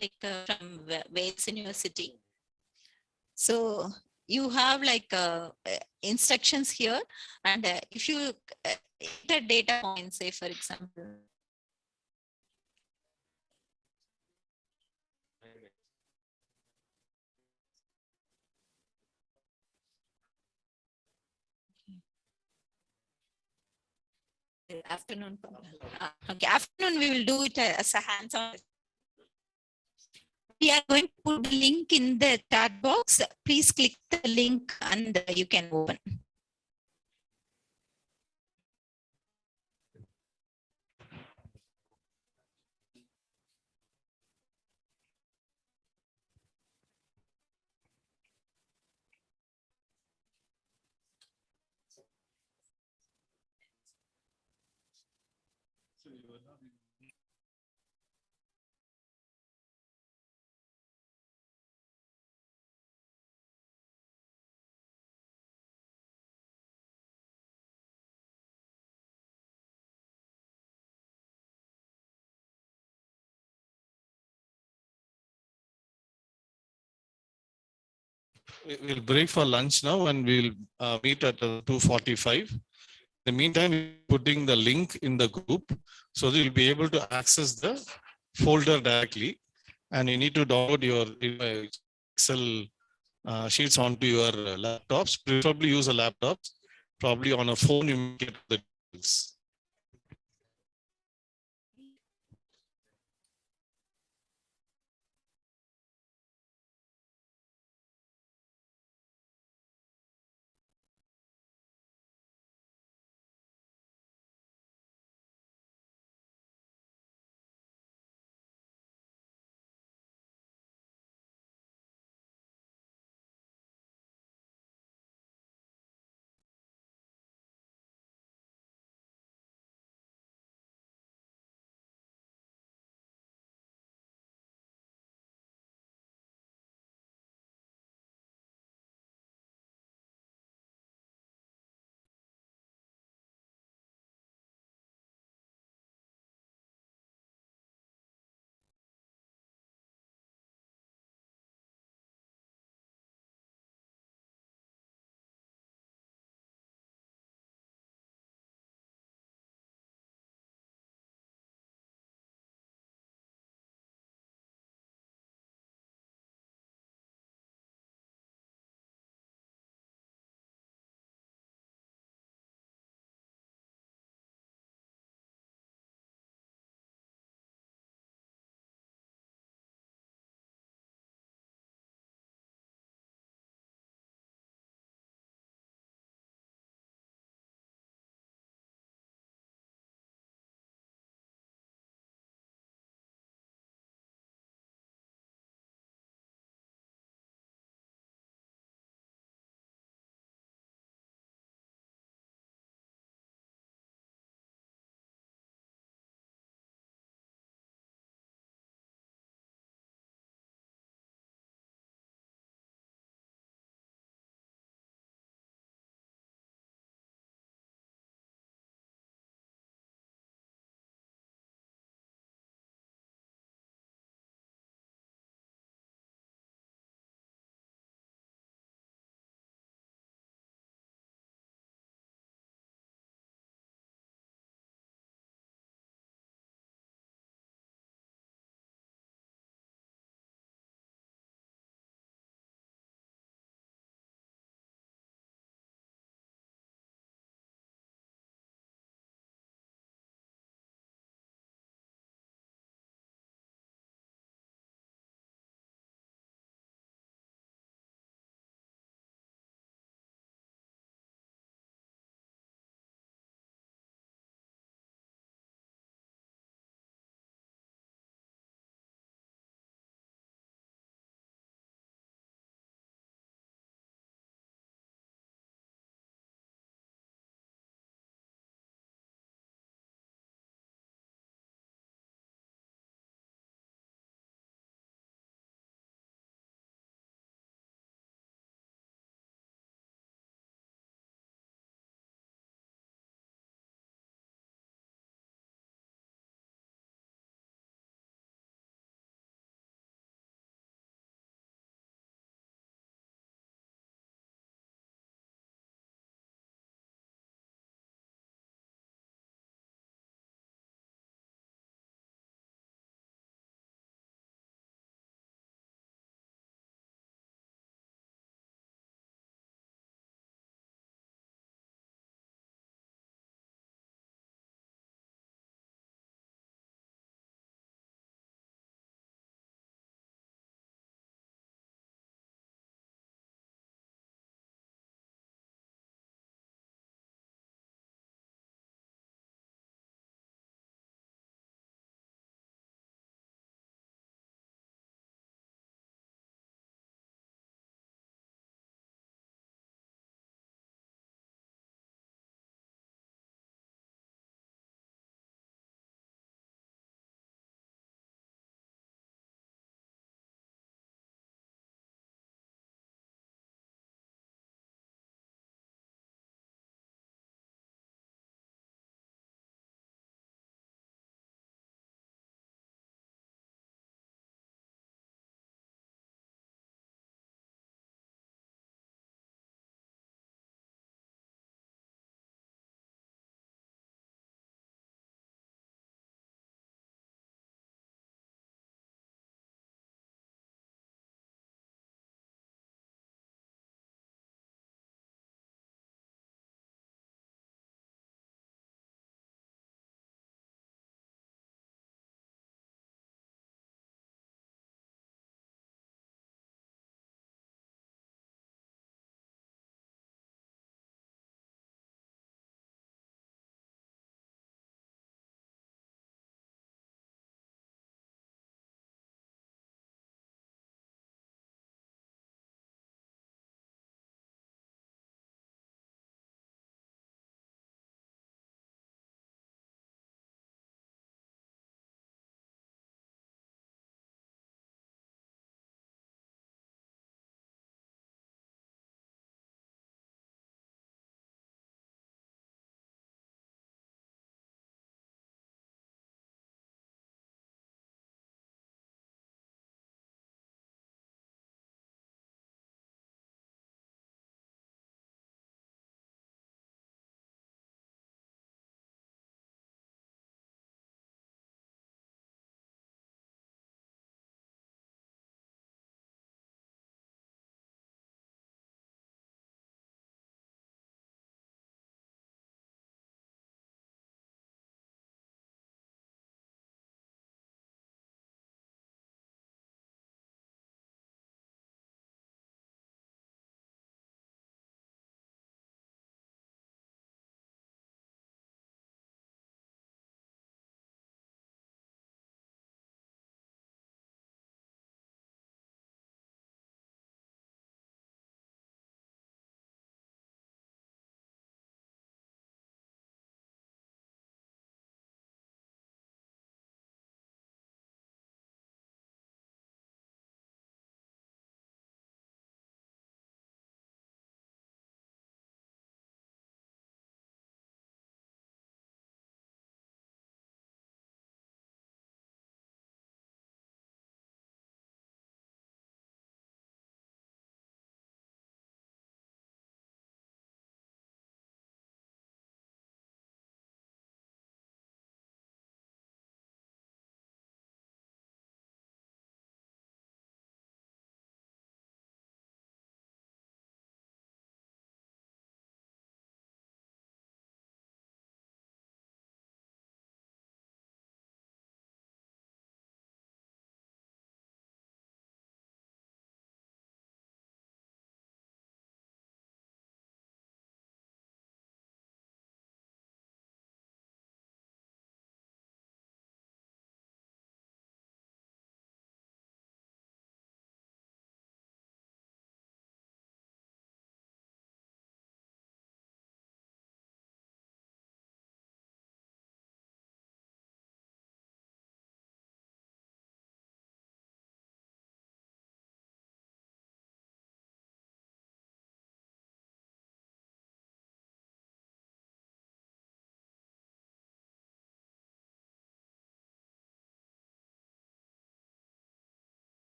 like from Wales University. So you have like instructions here, and if you enter data points, say for example. Afternoon. Okay, afternoon we will do it as a hands-on. We are going to put the link in the chat box. Please click the link and you can open. We'll break for lunch now and we'll meet at 2:45. In the meantime, we're putting the link in the group so that you'll be able to access the folder directly. And you need to download your Excel sheets onto your laptops. Preferably use a laptop. Probably on a phone, you get the details.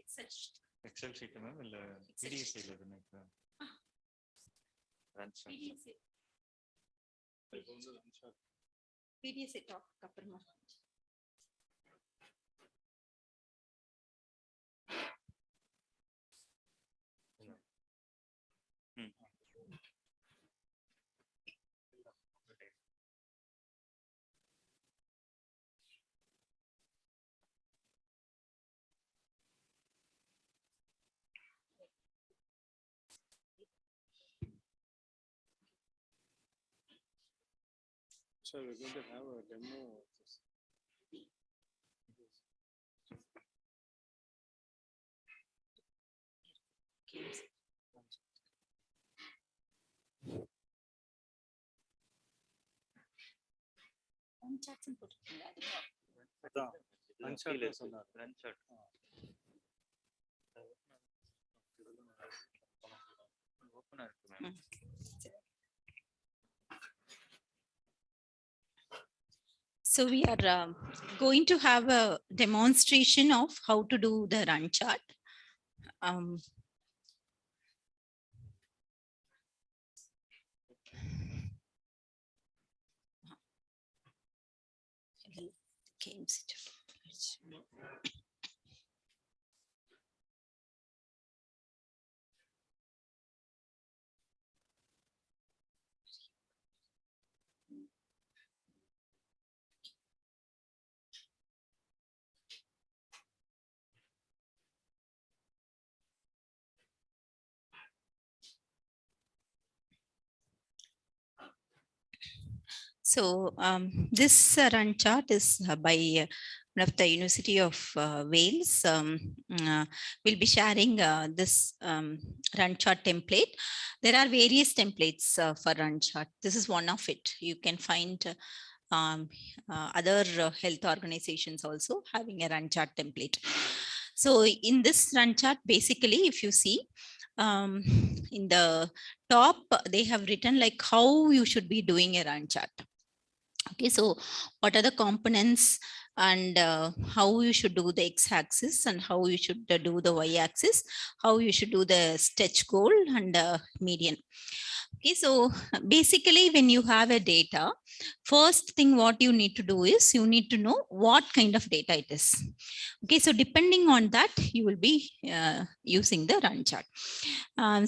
Excel sheet. Excel sheet, ma'am, ಇಲ್ಲ PDF ಇಲ್ಲ ಅದನ್ನ run chart. PDF set of Kaparma. So we're going to have a demo of this. அதான் unshot சொன்னார். Unshot. Open ஆ இருக்கு ma'am. So we are going to have a demonstration of how to do the run chart. So this run chart is by one of the University of Wales. We'll be sharing this run chart template. There are various templates for run chart. This is one of it. You can find other health organizations also having a run chart template. So in this run chart, basically, if you see in the top, they have written like how you should be doing a run chart. Okay, so what are the components and how you should do the x-axis and how you should do the y-axis, how you should do the stretch goal and median. Okay, so basically when you have a data, first thing what you need to do is you need to know what kind of data it is. Okay, so depending on that, you will be using the run chart.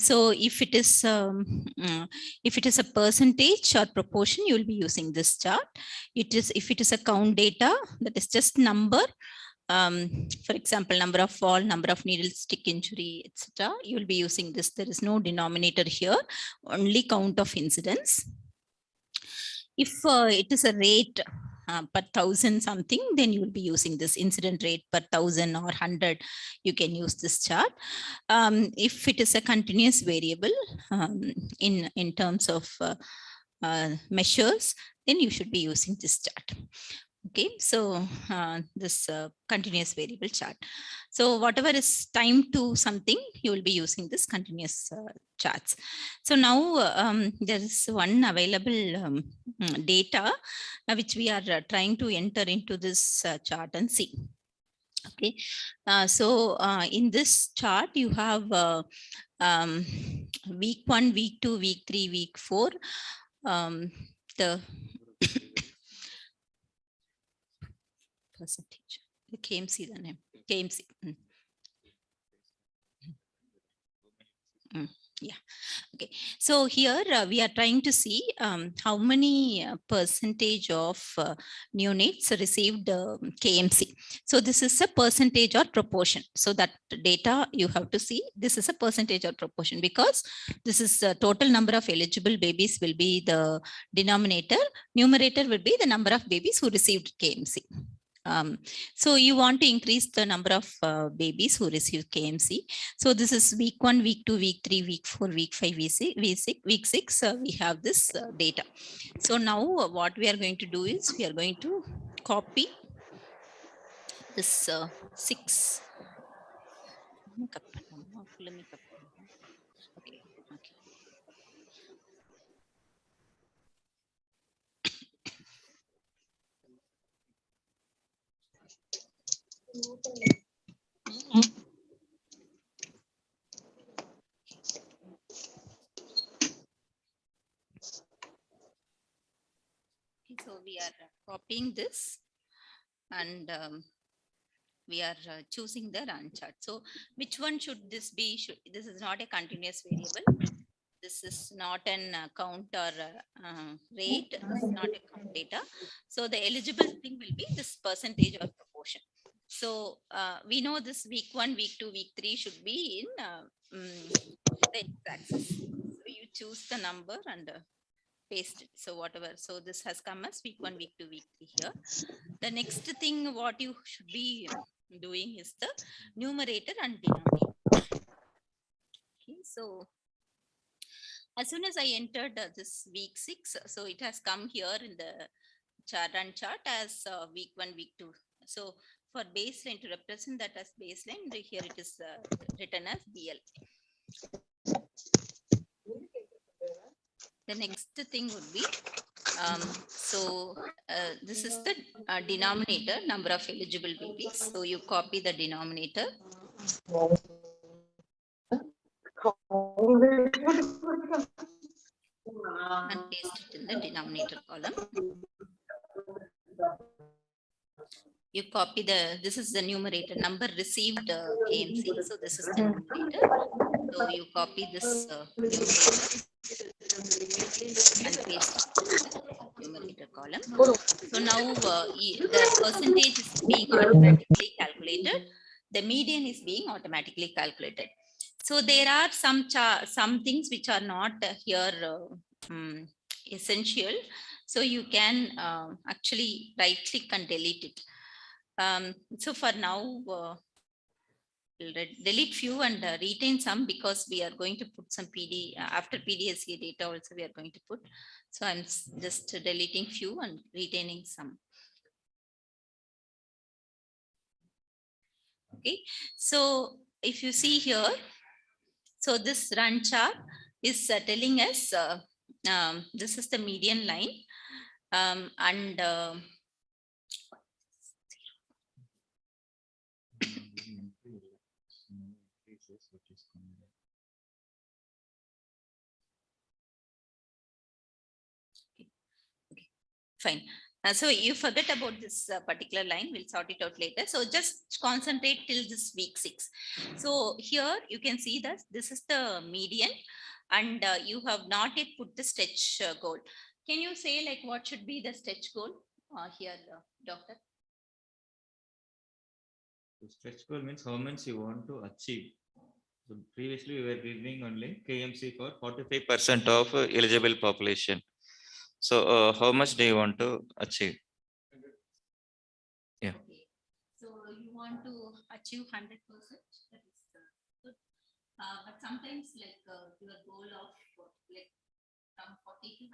So if it is a percentage or proportion, you will be using this chart. If it is a count data, that is just number. For example, number of fall, number of needle stick injury, etc. You will be using this. There is no denominator here, only count of incidents. If it is a rate per 1,000 something, then you will be using this incident rate per 1,000 or 100. You can use this chart. If it is a continuous variable in terms of measures, then you should be using this chart. Okay, so this continuous variable chart. So whatever is time to something, you will be using this continuous charts. So now there is one available data which we are trying to enter into this chart and see. Okay, so in this chart you have week 1, week 2, week 3, week 4. The percentage, the KMC, the name KMC. Yeah. Okay, so here we are trying to see how many percentage of neonates received KMC. So this is a percentage or proportion. So that data you have to see, this is a percentage or proportion, because this is total number of eligible babies will be the denominator. Numerator will be the number of babies who received KMC. So you want to increase the number of babies who receive KMC. So this is week 1, week 2, week 3, week 4, week 5, week 6. We have this data. So now what we are going to do is we are going to copy this 6. Okay. Okay. copying this and we are choosing the run chart. So which one should this be? This is not a continuous variable. This is not an count or rate. This is not a count data. So the eligible thing will be this percentage or proportion. So we know this week 1, week 2, week 3 should be in the x-axis. So you choose the number and paste it. So whatever. So this has come as week 1, week 2, week 3 here. The next thing what you should be doing is the numerator and denominator. Okay, so as soon as I entered this week 6, so it has come here in the run chart as week 1, week 2. So for baseline, to represent that as baseline, here it is written as BL. The next thing would be, this is the denominator, number of eligible babies. So you copy the denominator. And paste it in the denominator column. You copy this is the numerator, number received KMC. So this is the numerator. So you copy this numerator and paste it in the numerator column. So now the percentage is being automatically calculated. The median is being automatically calculated. So there are some things which are not here essential. So you can actually right click and delete it. So for now, we'll delete few and retain some, because we are going to put some after PDSA data also we are going to put. So I'm just deleting few and retaining some. Okay, so if you see here, so this run chart is telling us this is the median line and fine. So you forget about this particular line, we'll sort it out later. So just concentrate till this week 6. So here you can see that this is the median and you have not yet put the stretch goal. Can you say like what should be the stretch goal here, doctor? The stretch goal means how much you want to achieve. So previously we were giving only KMC for 45% of eligible population. So how much do you want to achieve? Yeah. Okay. So you want to achieve 100%. That is good. But sometimes like your goal of like from 40 to 100%.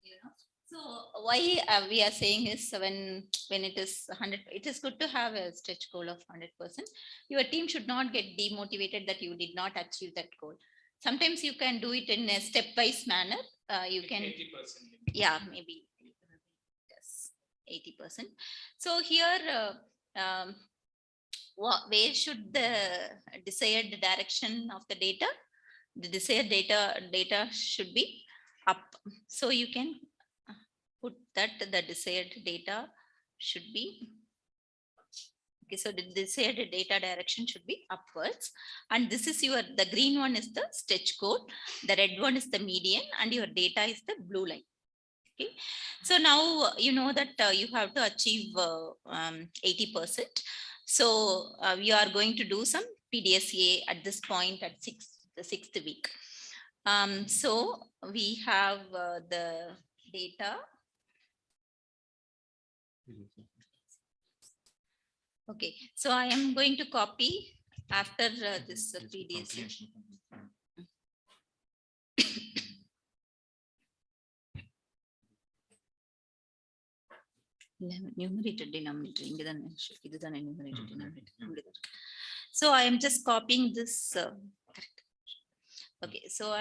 You know. So why we are saying is when it is 100, it is good to have a stretch goal of 100%. Your team should not get demotivated that you did not achieve that goal. Sometimes you can do it in a stepwise manner. You can 80%. Yeah, maybe yes, 80%. So here, where should the desired direction of the data? The desired data should be up. So you can put that the desired data should be. Okay, so the desired data direction should be upwards, and this is the green one is the stretch code, the red one is the median, and your data is the blue line. Okay, so now you know that you have to achieve 80%. So we are going to do some PDSA at this point at the 6th week. So we have the data. Okay, so I am going to copy after this PDSA. Numerator, denominator. Numerator, denominator. So I am just copying this. Correct. Okay, so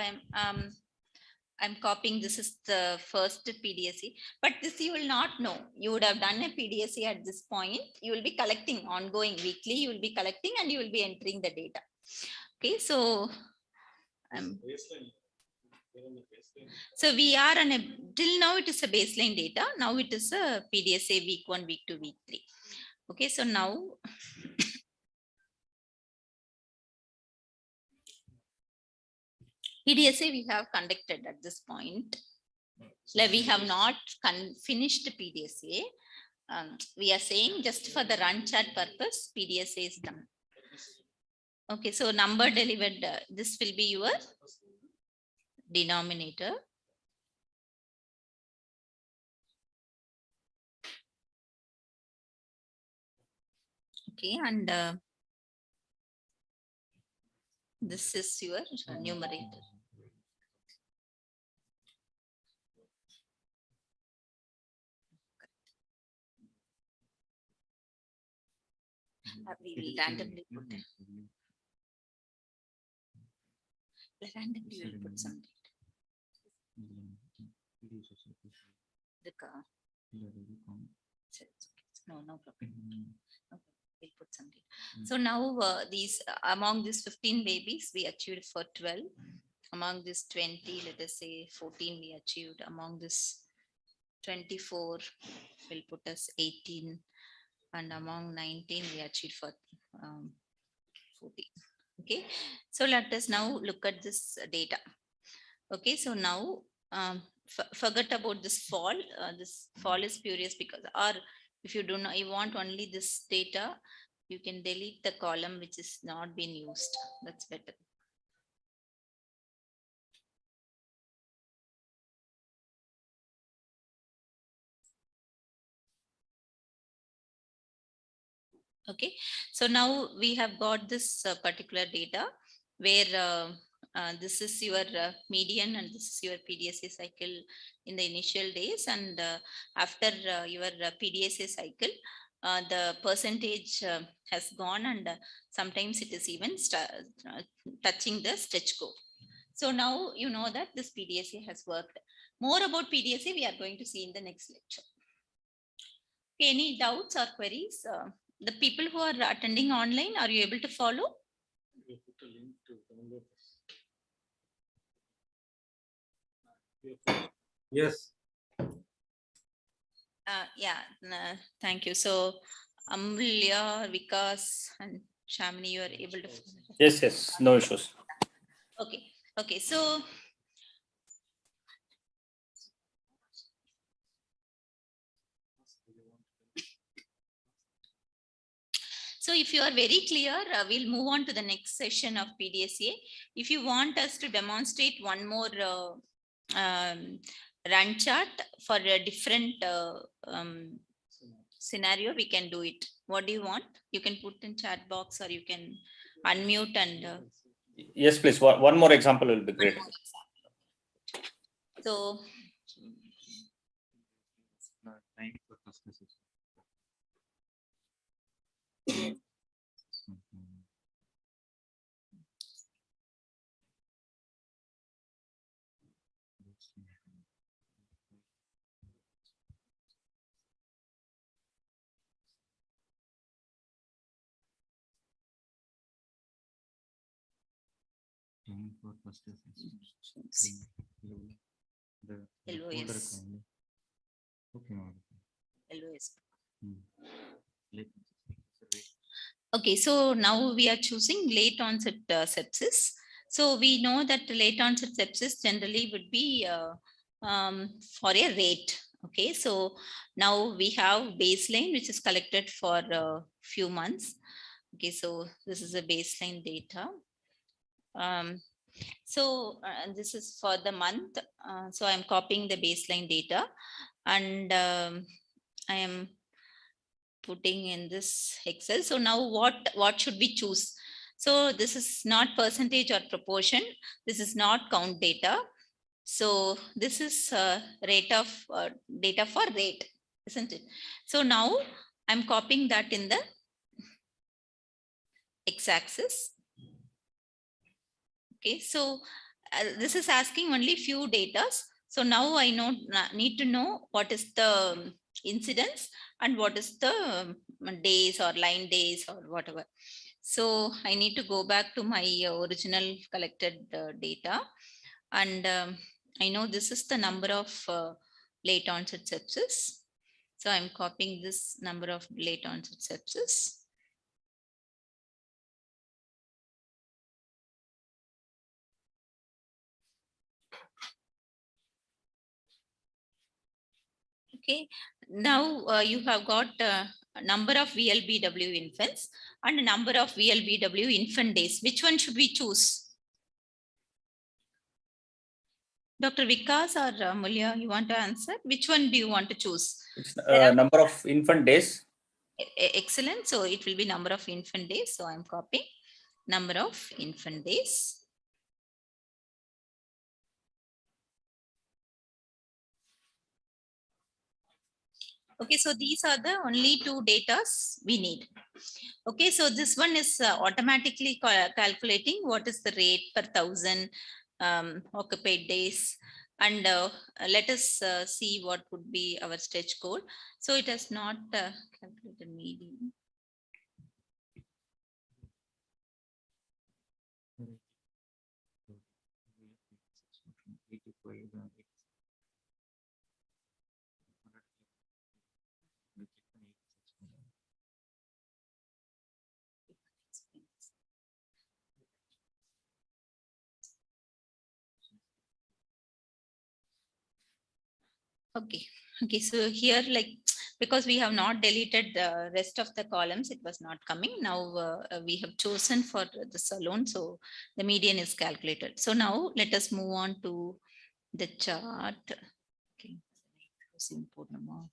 I'm copying. This is the first PDSA, but this you will not know. You would have done a PDSA at this point. You will be collecting ongoing weekly. You will be collecting and you will be entering the data. Okay, so So we are on a, till now it is a baseline data. Now it is a PDSA week 1, week 2, week 3. Okay, so now PDSA we have conducted at this point. Like we have not finished PDSA. We are saying just for the run chart purpose, PDSA is done. Okay, so number delivered, this will be your denominator. Okay, and this is your numerator. We will randomly put some data. No problem. Okay, we'll put some data. So now these among these 15 babies we achieved for 12. Among this 20, let us say 14 we achieved. Among this 24 will put us 18, and among 19 we achieved for 14. Okay, so let us now look at this data. Okay, so now forget about this fall. This fall is spurious because, or if you do not, you want only this data, you can delete the column which is not being used. That's better. Okay, so now we have got this particular data where this is your median and this is your PDSA cycle in the initial days, and after your PDSA cycle, the percentage has gone, and sometimes it is even touching the stretch goal. So now you know that this PDSA has worked. More about PDSA we are going to see in the next lecture. Okay, any doubts or queries? The people who are attending online, are you able to follow? Yes. Yeah, thank you. So Amulya, Vikas and Shamini, you are able to follow. Yes, no issues. Okay, so if you are very clear, we'll move on to the next session of PDSA. If you want us to demonstrate one more run chart for a different scenario, we can do it. What do you want? You can put in chat box or you can unmute and Yes, please. One more example will be great. so LOS. Okay, so now we are choosing late onset sepsis. So we know that late onset sepsis generally would be for a rate. Okay, so now we have baseline which is collected for a few months. Okay, so this is a baseline data. So this is for the month. So I'm copying the baseline data and I am putting in this Excel. So now what should we choose? So this is not percentage or proportion. This is not count data. So this is rate of data for rate, isn't it? So now I'm copying that in the x-axis. Okay, so this is asking only few data. So now I need to know what is the incidence and what is the days or line days or whatever. So I need to go back to my original collected data And I know this is the number of late onset sepsis. So I'm copying this number of late onset sepsis. Okay, now you have got a number of VLBW infants and a number of VLBW infant days. Which one should we choose? Dr. Vikas or Mulya, you want to answer? Which one do you want to choose? Number of infant days. Excellent. So it will be number of infant days. So I'm copying number of infant days. Okay, so these are the only two datas we need. Okay, so this one is automatically calculating what is the rate per 1,000 occupied days. And let us see what would be our stretch code. So it has not calculated median. Okay, so here, like, because we have not deleted the rest of the columns, it was not coming. Now we have chosen for this alone, so the median is calculated. So now let us move on to the chart. Okay, import number.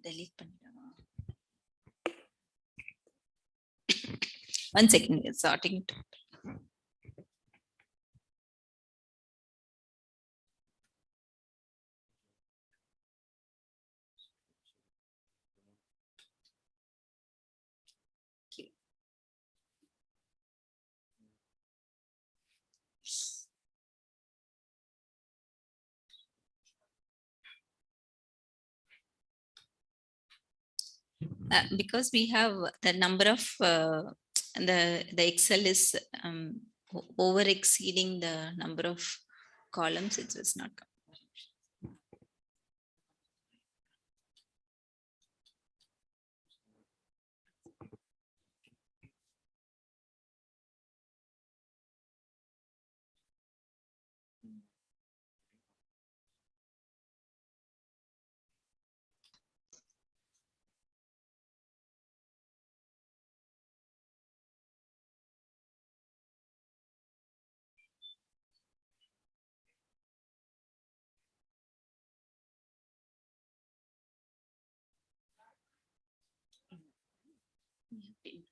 Delete பண்ணிடவா? One second, it's sorting it. Because we have the number of the Excel is over exceeding the number of columns, it was not.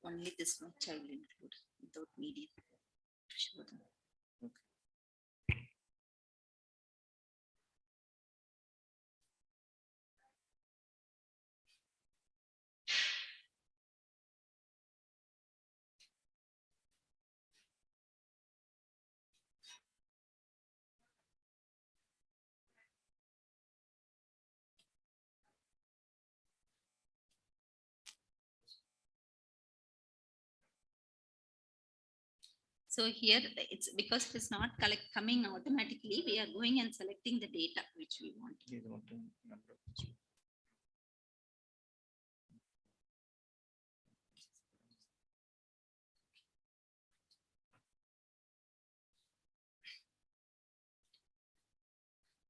Only this one child include without median to show them. So here it's because it is not coming automatically. We are going and selecting the data which we want.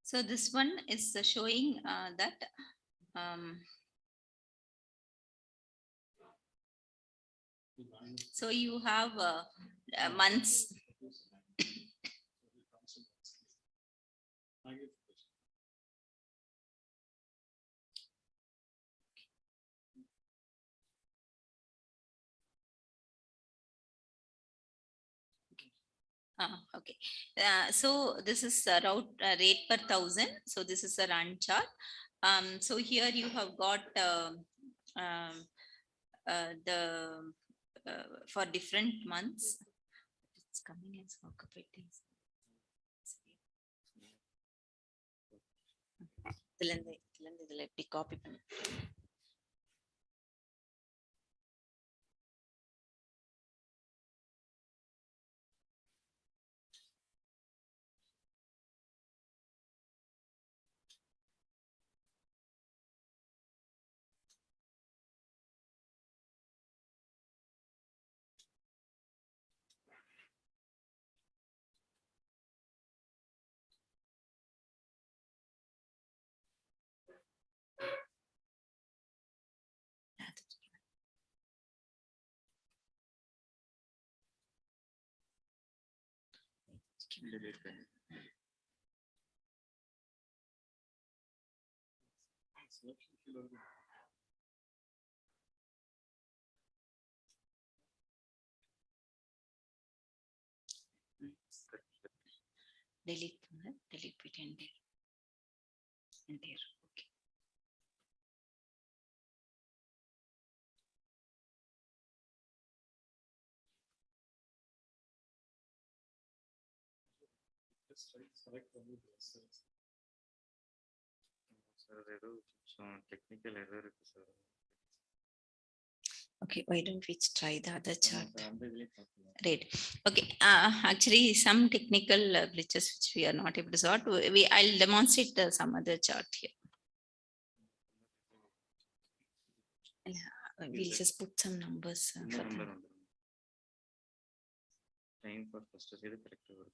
So this one is showing that So you have months. Okay. So this is rate per thousand. So this is a run chart. So here you have got the for different months. It's coming as occupied days. Copy. Delete between there and there. Okay. Technical error. Okay, why don't we try the other chart? Right. Okay. Actually, some technical glitches which we are not able to solve. I'll demonstrate some other chart here. We'll just put some numbers. For them. Time for first to see the correct work.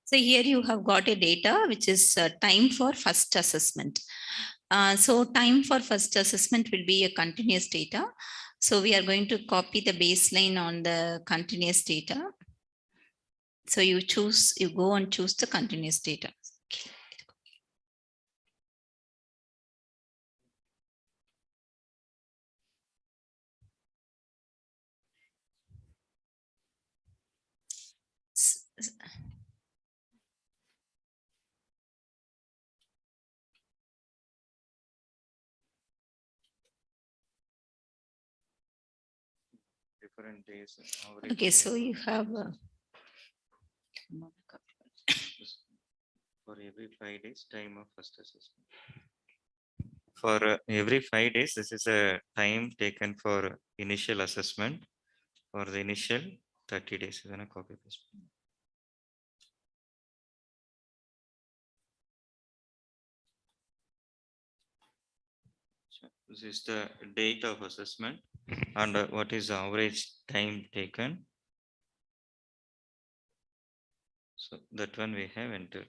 So here you have got a data which is time for first assessment. So time for first assessment will be a continuous data. So we are going to copy the baseline on the continuous data. So you go and choose the continuous data. Okay. Different days. Okay, so you have for every 5 days time of first assessment. For every 5 days, this is a time taken for initial assessment. For the initial 30 days, is a copy paste. This is the date of assessment and what is the average time taken. So that one we have entered.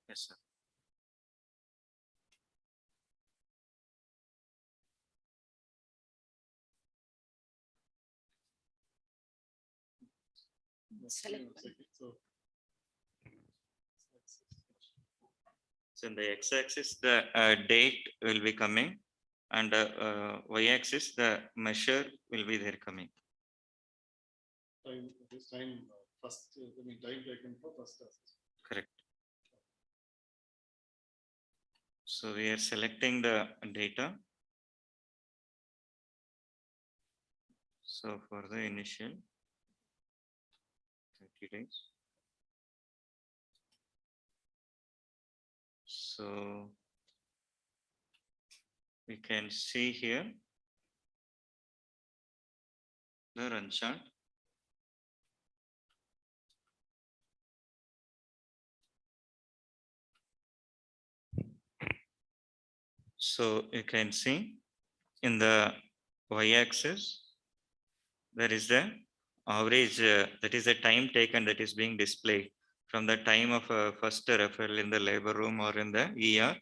Yes, sir. So in the x-axis, the date will be coming, and y-axis, the measure will be there coming. Time first, I mean time taken for first assessment. Correct. So we are selecting the data. So for the initial 30 days. So we can see here the run chart. So you can see in the y-axis, there is the average, that is the time taken that is being displayed from the time of first referral in the labor room or in the ER.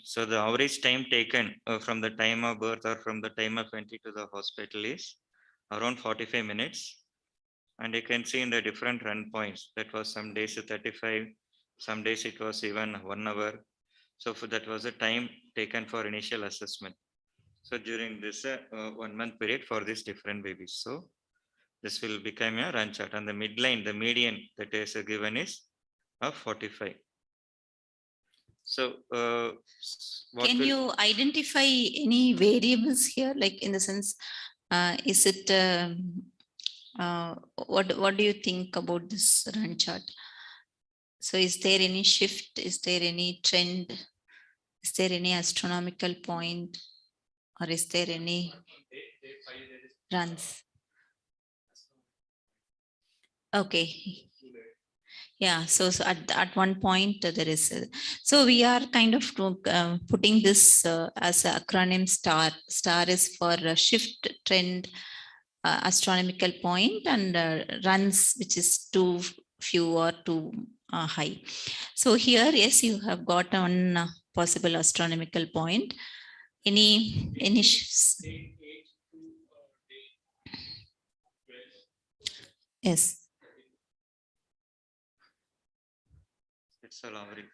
So the average time taken from the time of birth or from the time of entry to the hospital is around 45 minutes. And you can see in the different run points, that was some days 35, some days it was even 1 hour. So for that was the time taken for initial assessment. So during this 1 month period for these different babies. So this will become a run chart, and the midline, the median that is given is 45. So Can you identify any variables here, like in the sense, is it, what do you think about this run chart? So is there any shift? Is there any trend? Is there any astronomical point? Or is there any runs? Okay. Yeah, so at one point there is, so we are kind of putting this as an acronym STAR. STAR is for shift, trend, astronomical point, and runs, which is too few or too high. So here, yes, you have got one possible astronomical point. Any yes. It's a long read.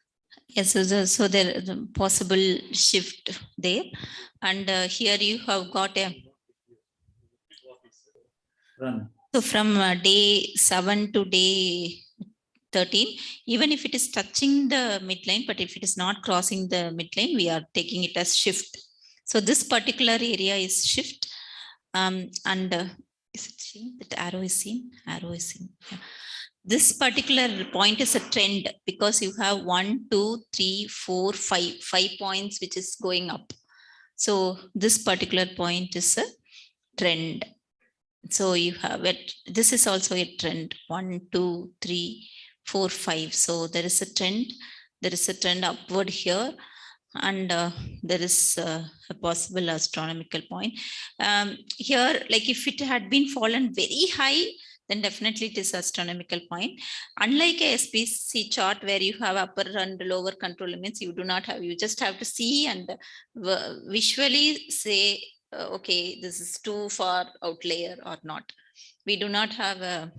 Yes, so there is a possible shift there, and here you have got a Run. So from day 7 to day 13, even if it is touching the midline, but if it is not crossing the midline, we are taking it as shift. So this particular area is shift, and is it seen? That arrow is seen. Arrow is seen. Yeah. This particular point is a trend because you have 1, 2, 3, 4, 5 points which is going up. So this particular point is a trend. So you have it. This is also a trend. 1, 2, 3, 4, 5. So there is a trend. There is a trend upward here, and there is a possible astronomical point. Here, like if it had been fallen very high, then definitely it is astronomical point. Unlike a SPC chart where you have upper and lower control limits, you do not have. You just have to see and visually say, okay, this is too far outlier or not. We do not have a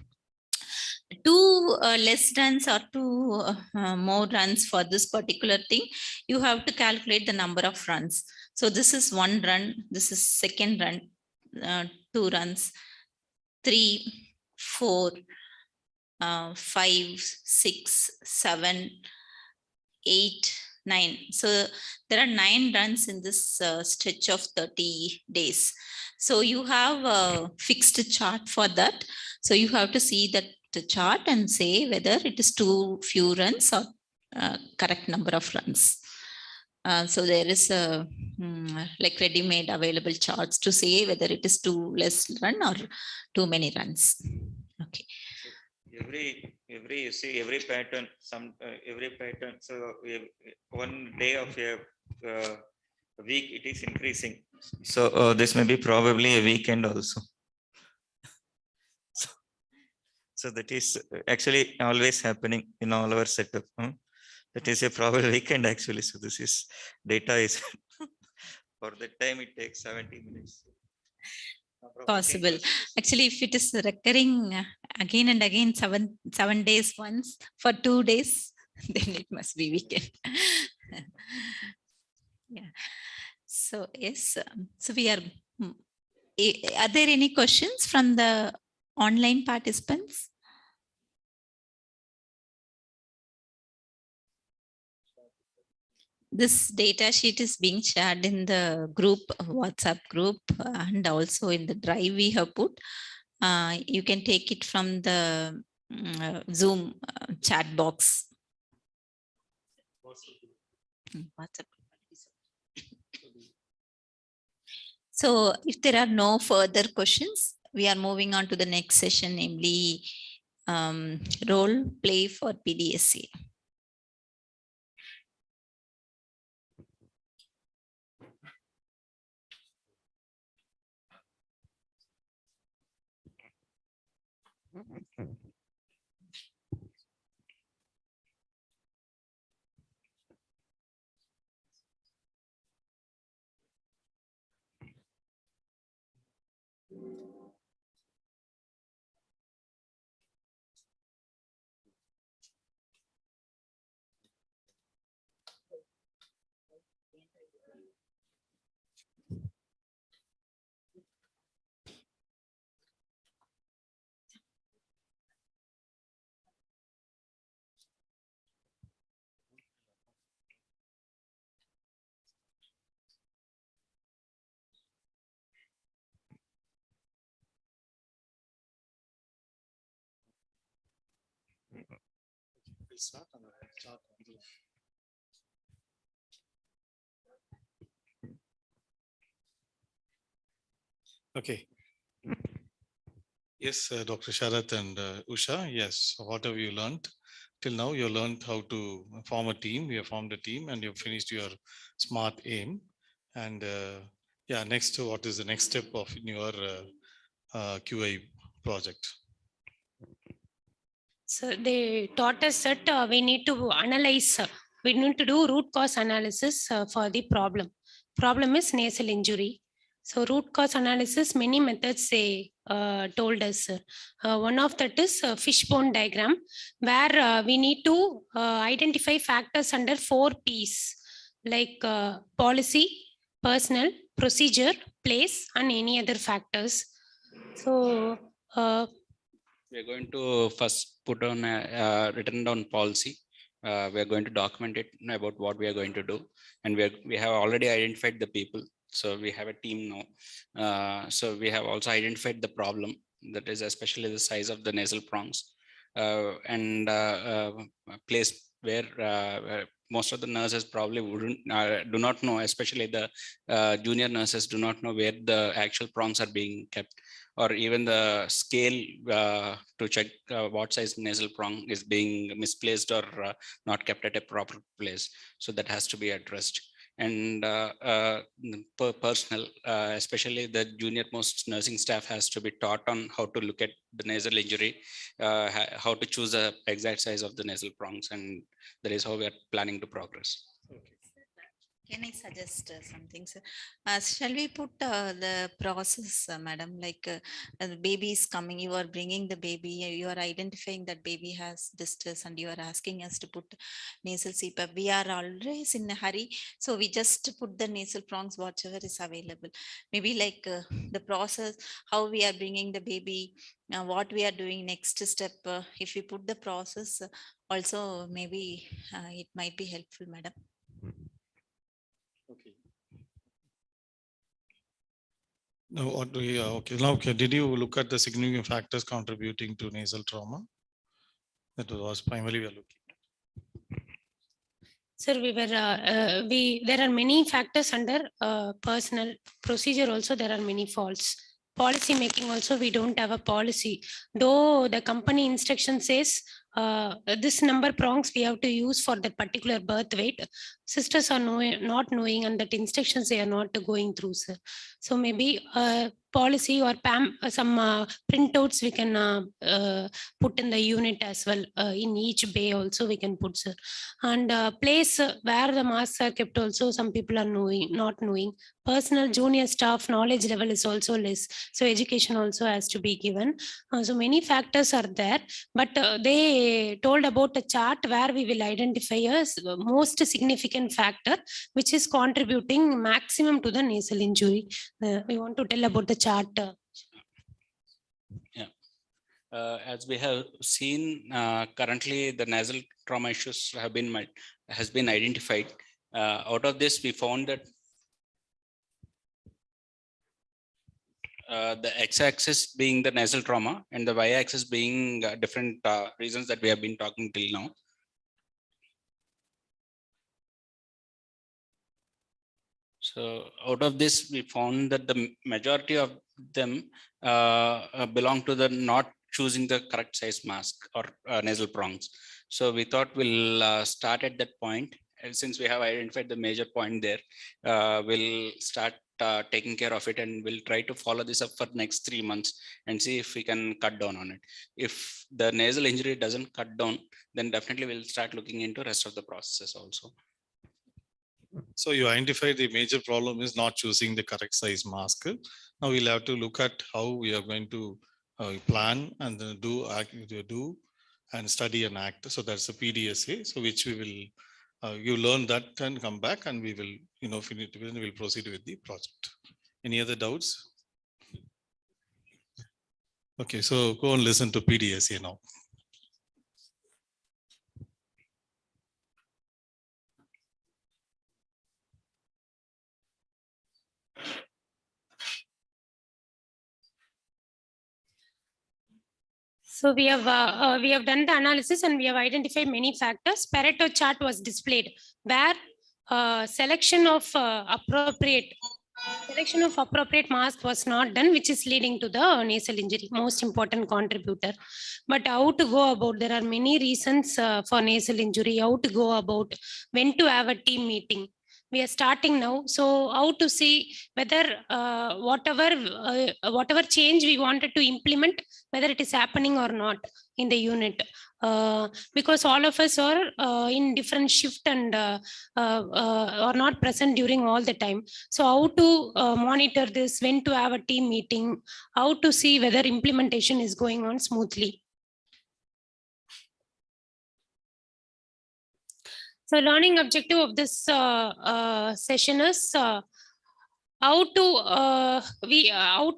two less runs or two more runs for this particular thing. You have to calculate the number of runs. So this is 1 run, this is second run, 2 runs, 3, 4, 5, 6, 7, 8, 9. So there are 9 runs in this stretch of 30 days. So you have a fixed chart for that. So you have to see that the chart and say whether it is too few runs or correct number of runs. So there is a like ready-made available charts to say whether it is too less run or too many runs. Okay. Every you see every pattern, every pattern. So one day of a week it is increasing. So this may be probably a weekend also. So that is actually always happening in all our setup. That is a probable weekend actually. So this is data is for that time it takes 70 minutes. Possible. Actually, if it is recurring again and again 7 days once for 2 days, then it must be weekend. Yeah. So yes, so we are. Are there any questions from the online participants? This data sheet is being shared in the group, WhatsApp group, and also in the drive we have put. You can take it from the Zoom chat box. WhatsApp. So if there are no further questions, we are moving on to the next session, namely role play for PDSA. Okay. Yes, Dr. Sharath and Usha, yes, what have you learned? Till now, you learned how to form a team. You have formed a team and you've finished your SMART aim. And yeah, next, what is the next step of your QA project? So they taught us that we need to analyze, we need to do root cause analysis for the problem. Problem is nasal injury. So root cause analysis, many methods they told us. One of that is fishbone diagram, where we need to identify factors under 4 Ps, like policy, personnel, procedure, place, and any other factors. So we're going to first put on a written down policy. We are going to document it about what we are going to do, and we have already identified the people. So we have a team now. So we have also identified the problem, that is especially the size of the nasal prongs, and place where most of the nurses probably wouldn't do not know, especially the junior nurses do not know where the actual prongs are being kept, or even the scale to check what size nasal prong is being misplaced or not kept at a proper place. So that has to be addressed. And personnel, especially the junior most nursing staff, has to be taught on how to look at the nasal injury, how to choose the exact size of the nasal prongs, and that is how we are planning to progress. Can I suggest something, sir? Shall we put the process, madam, like the baby is coming, you are bringing the baby, you are identifying that baby has distress and you are asking us to put nasal CPAP. We are always in a hurry. So we just put the nasal prongs, whatever is available. Maybe like the process, how we are bringing the baby, what we are doing next step. If we put the process, also maybe it might be helpful, madam. Okay. No, okay. Now, okay. Did you look at the significant factors contributing to nasal trauma? That was primarily we are looking. Sir, there are many factors under personal procedure. Also, there are many faults. Policy making also, we don't have a policy. Though the company instruction says this number prongs we have to use for that particular birth weight, sisters are not knowing, and that instructions they are not going through, sir. So maybe policy or some printouts we can put in the unit as well. In each bay also we can put, sir. And place where the masks are kept also, some people are not knowing. Personal junior staff knowledge level is also less, so education also has to be given. So many factors are there, but they told about a chart where we will identify a most significant factor which is contributing maximum to the nasal injury. We want to tell about the chart. Yeah. As we have seen, currently the nasal trauma issues has been identified. Out of this, we found that the x-axis being the nasal trauma and the y-axis being different reasons that we have been talking till now. So out of this, we found that the majority of them belong to the not choosing the correct size mask or nasal prongs. So we thought we'll start at that point And since we have identified the major point there, we'll start taking care of it, and we'll try to follow this up for next 3 months and see if we can cut down on it. If the nasal injury doesn't cut down, then definitely we'll start looking into rest of the processes also. So you identified the major problem is not choosing the correct size mask. Now we'll have to look at how we are going to plan and then do and study and act. So that's the PDSA. So which we will, you learn that and come back, and we will, finish. We'll proceed with the project. Any other doubts? Okay, so go and listen to PDSA now. So we have done the analysis and we have identified many factors. Pareto chart was displayed where selection of appropriate mask was not done, which is leading to the nasal injury, most important contributor. But how to go about? There are many reasons for nasal injury. How to go about? When to have a team meeting? We are starting now. So how to see whether whatever change we wanted to implement, whether it is happening or not in the unit. Because all of us are in different shift and are not present during all the time. So how to monitor this, when to have a team meeting, how to see whether implementation is going on smoothly. So learning objective of this session is how to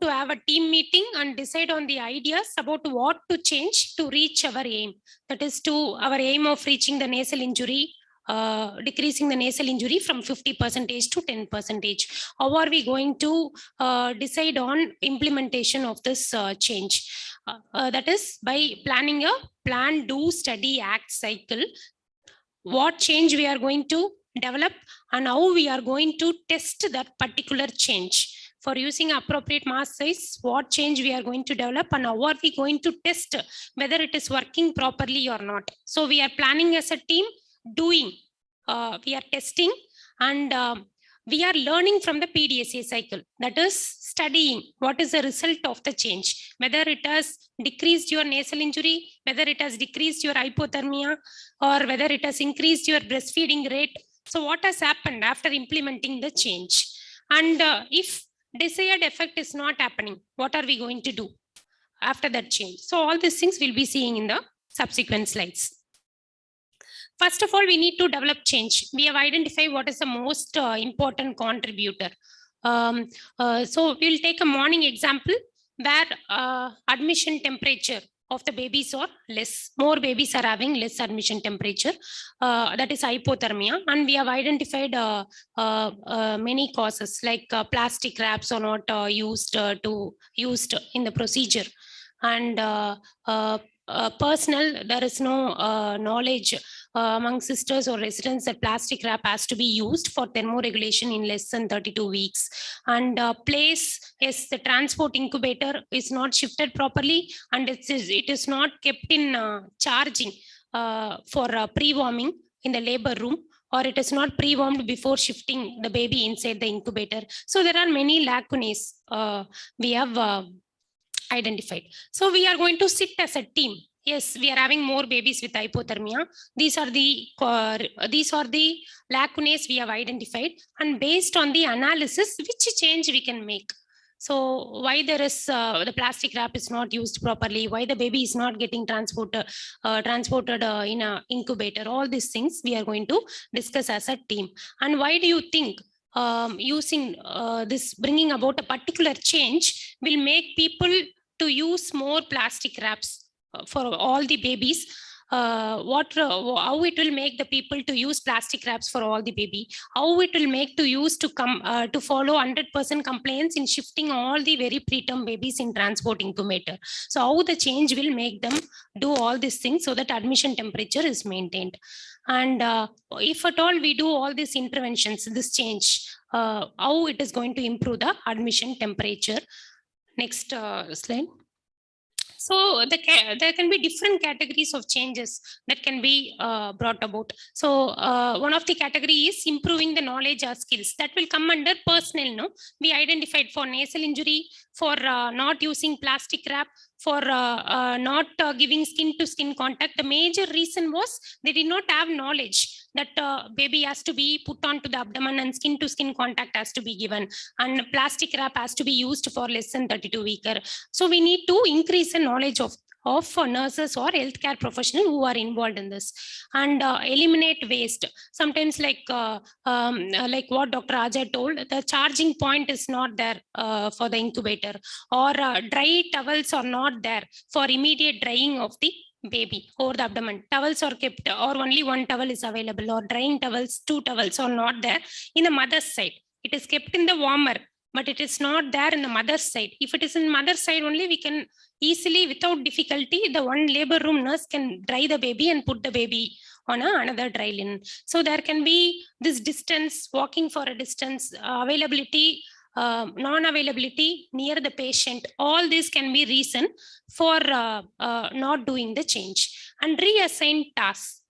have a team meeting and decide on the ideas about what to change to reach our aim. That is to our aim of reaching the nasal injury, decreasing the nasal injury from 50% to 10%. How are we going to decide on implementation of this change? That is by planning a plan, do, study, act cycle. What change we are going to develop and how we are going to test that particular change. For using appropriate mask size, what change we are going to develop and how are we going to test whether it is working properly or not. So we are planning as a team, doing, we are testing, and we are learning from the PDSA cycle. That is studying what is the result of the change, whether it has decreased your nasal injury, whether it has decreased your hypothermia, or whether it has increased your breastfeeding rate. So what has happened after implementing the change? And if desired effect is not happening, what are we going to do after that change? So all these things we'll be seeing in the subsequent slides. First of all, we need to develop change. We have identified what is the most important contributor. So we'll take a morning example where admission temperature of the babies are less. More babies are having less admission temperature. That is hypothermia. And we have identified many causes like plastic wraps are not used in the procedure. And personal, there is no knowledge among sisters or residents that plastic wrap has to be used for thermoregulation in less than 32 weeks. And place, yes, the transport incubator is not shifted properly, and it is not kept in charging for pre-warming in the labor room, or it is not pre-warmed before shifting the baby inside the incubator. So there are many lacunae we have identified. So we are going to sit as a team. Yes, we are having more babies with hypothermia. These are the lacunae we have identified, and based on the analysis, which change we can make. So why there is the plastic wrap is not used properly, why the baby is not getting transported in an incubator, all these things we are going to discuss as a team. And why do you think using this, bringing about a particular change will make people to use more plastic wraps for all the babies? How it will make the people to use plastic wraps for all the baby? How it will make to follow 100% compliance in shifting all the very preterm babies in transport incubator? So how the change will make them do all these things so that admission temperature is maintained? And if at all we do all these interventions, this change, how it is going to improve the admission temperature? Next slide. So there can be different categories of changes that can be brought about. So one of the category is improving the knowledge or skills that will come under personal. No, we identified for nasal injury, for not using plastic wrap, for not giving skin to skin contact. The major reason was they did not have knowledge that baby has to be put onto the abdomen and skin to skin contact has to be given, and plastic wrap has to be used for less than 32 weeks. So we need to increase the knowledge of nurses or healthcare professionals who are involved in this, and eliminate waste. Sometimes like what Dr. Raja told, the charging point is not there for the incubator, or dry towels are not there for immediate drying of the baby over the abdomen. Towels are kept, or only one towel is available, or drying towels, 2 towels are not there in the mother's side. It is kept in the warmer, but it is not there in the mother's side. If it is in mother's side only, we can easily, without difficulty, the one labor room nurse can dry the baby and put the baby on another dry linen. So there can be this distance, walking for a distance, availability, non-availability near the patient. All this can be reason for not doing the change. And reassign tasks.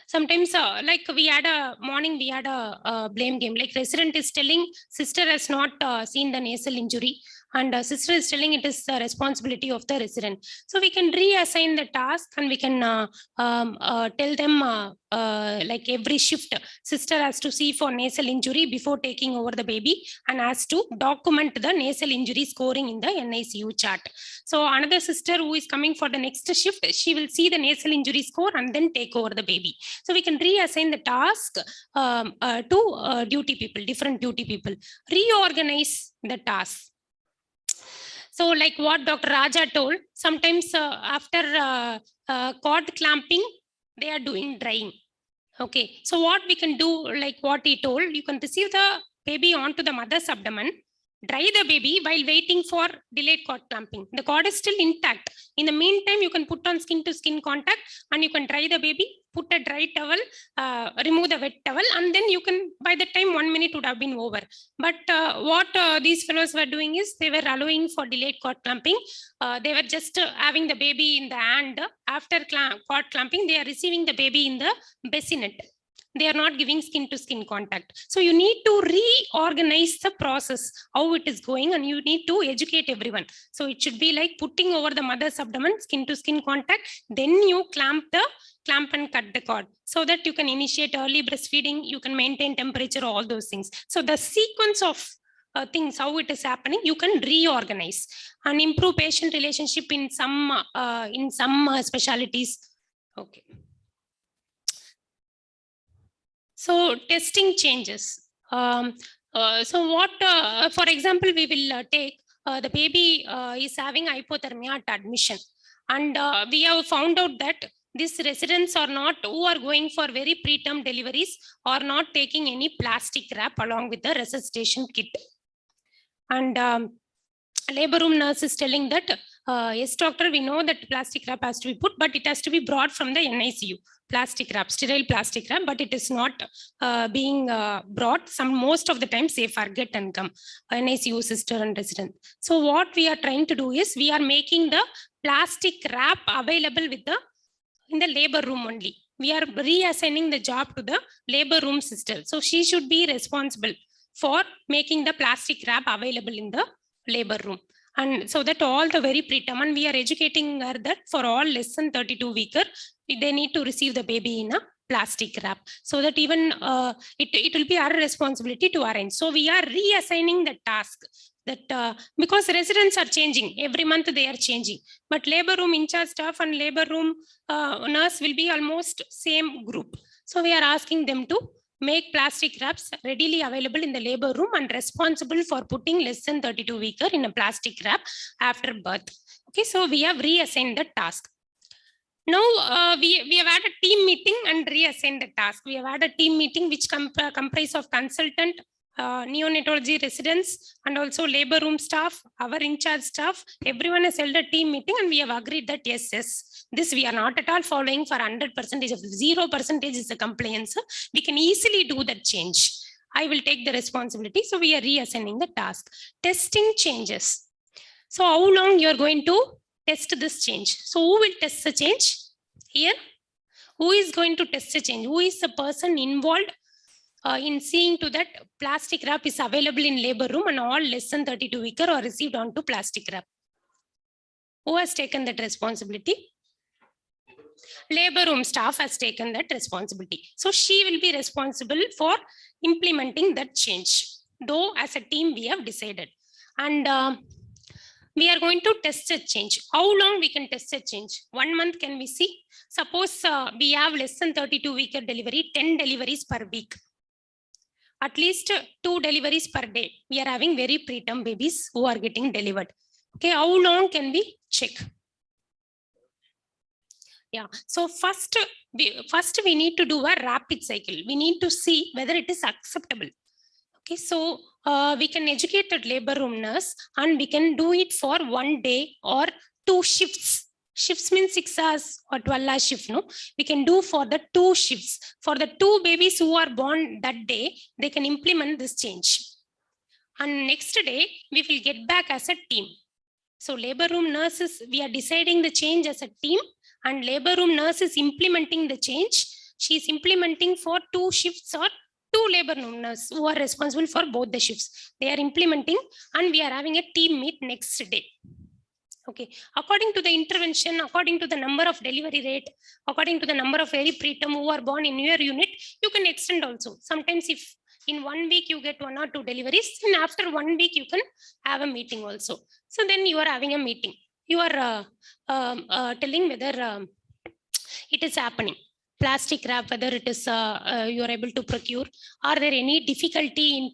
Sometimes like we had a morning, we had a blame game. Like resident is telling sister has not seen the nasal injury, and sister is telling it is the responsibility of the resident. So we can reassign the task, and we can tell them like every shift, sister has to see for nasal injury before taking over the baby, and has to document the nasal injury scoring in the NICU chart. So another sister who is coming for the next shift, she will see the nasal injury score and then take over the baby. So we can reassign the task to duty people, different duty people. Reorganize the task. So like what Dr. Raja told, sometimes after cord clamping, they are doing drying. Okay, so what we can do, like what he told, you can receive the baby onto the mother's abdomen, dry the baby while waiting for delayed cord clamping. The cord is still intact. In the meantime, you can put on skin to skin contact, and you can dry the baby, put a dry towel, remove the wet towel, and then you can, by the time 1 minute would have been over. But what these fellows were doing is they were allowing for delayed cord clamping. They were just having the baby in the hand. After cord clamping, they are receiving the baby in the bassinet. They are not giving skin to skin contact. So you need to reorganize the process, how it is going, and you need to educate everyone. So it should be like putting over the mother's abdomen, skin to skin contact, then you clamp and cut the cord, so that you can initiate early breastfeeding, you can maintain temperature, all those things. So the sequence of things, how it is happening, you can reorganize and improve patient relationship in some specialties. Okay. So testing changes. So what, for example, we will take the baby is having hypothermia at admission, and we have found out that these residents are not, who are going for very preterm deliveries, are not taking any plastic wrap along with the resuscitation kit. And labor room nurse is telling that, yes, doctor, we know that plastic wrap has to be put, but it has to be brought from the NICU. Plastic wrap, sterile plastic wrap, but it is not being brought. Most of the time they forget and come, NICU sister and resident. So what we are trying to do is we are making the plastic wrap available in the labor room only. We are reassigning the job to the labor room sister. So she should be responsible for making the plastic wrap available in the labor room. And so that all the very preterm, and we are educating her that for all less than 32 weeker, they need to receive the baby in a plastic wrap, so that even it will be our responsibility to arrange. So we are reassigning the task, that because residents are changing every month, they are changing, but labor room in charge staff and labor room nurse will be almost same group. So we are asking them to make plastic wraps readily available in the labor room and responsible for putting less than 32 weeker in a plastic wrap after birth. Okay, so we have reassigned the task. Now we have had a team meeting and reassigned the task. We have had a team meeting which comprise of consultant, neonatology residents, and also labor room staff, our in-charge staff. Everyone has held a team meeting, and we have agreed that yes, this we are not at all following for 100%. Of 0% is the compliance. We can easily do that change. I will take the responsibility. So we are reassigning the task. Testing changes. So how long you are going to test this change. So who will test the change here? Who is going to test the change? Who is the person involved in seeing to that plastic wrap is available in labor room and all less than 32 weeker are received onto plastic wrap? Who has taken that responsibility? Labor room staff has taken that responsibility. So she will be responsible for implementing that change. Though as a team we have decided. And we are going to test a change. How long we can test a change? 1 month can we see? Suppose we have less than 32 weeker delivery, 10 deliveries per week. At least 2 deliveries per day. We are having very preterm babies who are getting delivered. Okay, how long can we check? Yeah, so first we need to do a rapid cycle. We need to see whether it is acceptable. Okay, so we can educate the labor room nurse and we can do it for 1 day or 2 shifts. Shifts means 6 hours or 12-hour shift. No, we can do for the 2 shifts. For the 2 babies who are born that day, they can implement this change. And next day, we will get back as a team. So labor room nurses, we are deciding the change as a team, and labor room nurse is implementing the change. She is implementing for 2 shifts or 2 labor room nurses who are responsible for both the shifts. They are implementing and we are having a team meet next day. Okay, according to the intervention, according to the number of delivery rate, according to the number of very preterm who are born in your unit, you can extend also. Sometimes if in 1 week you get 1 or 2 deliveries, and after 1 week you can have a meeting also. So then you are having a meeting. You are telling whether it is happening. Plastic wrap, whether it is you are able to procure. Are there any difficulty in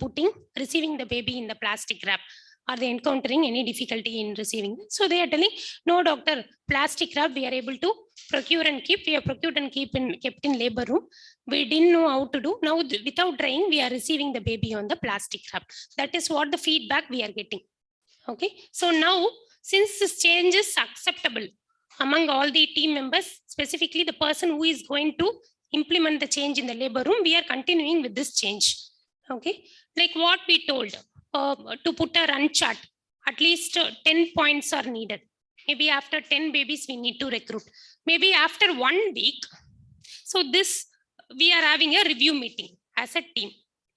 receiving the baby in the plastic wrap? Are they encountering any difficulty in receiving? So they are telling, no doctor, plastic wrap we are able to procure and keep. We have procured and kept in labor room. We didn't know how to do. Now without drying, we are receiving the baby on the plastic wrap. That is what the feedback we are getting. Okay, so now since this change is acceptable among all the team members, specifically the person who is going to implement the change in the labor room, we are continuing with this change. Okay, like what we told, to put a run chart, at least 10 points are needed. Maybe after 10 babies, we need to recruit. Maybe after 1 week. So this, we are having a review meeting as a team.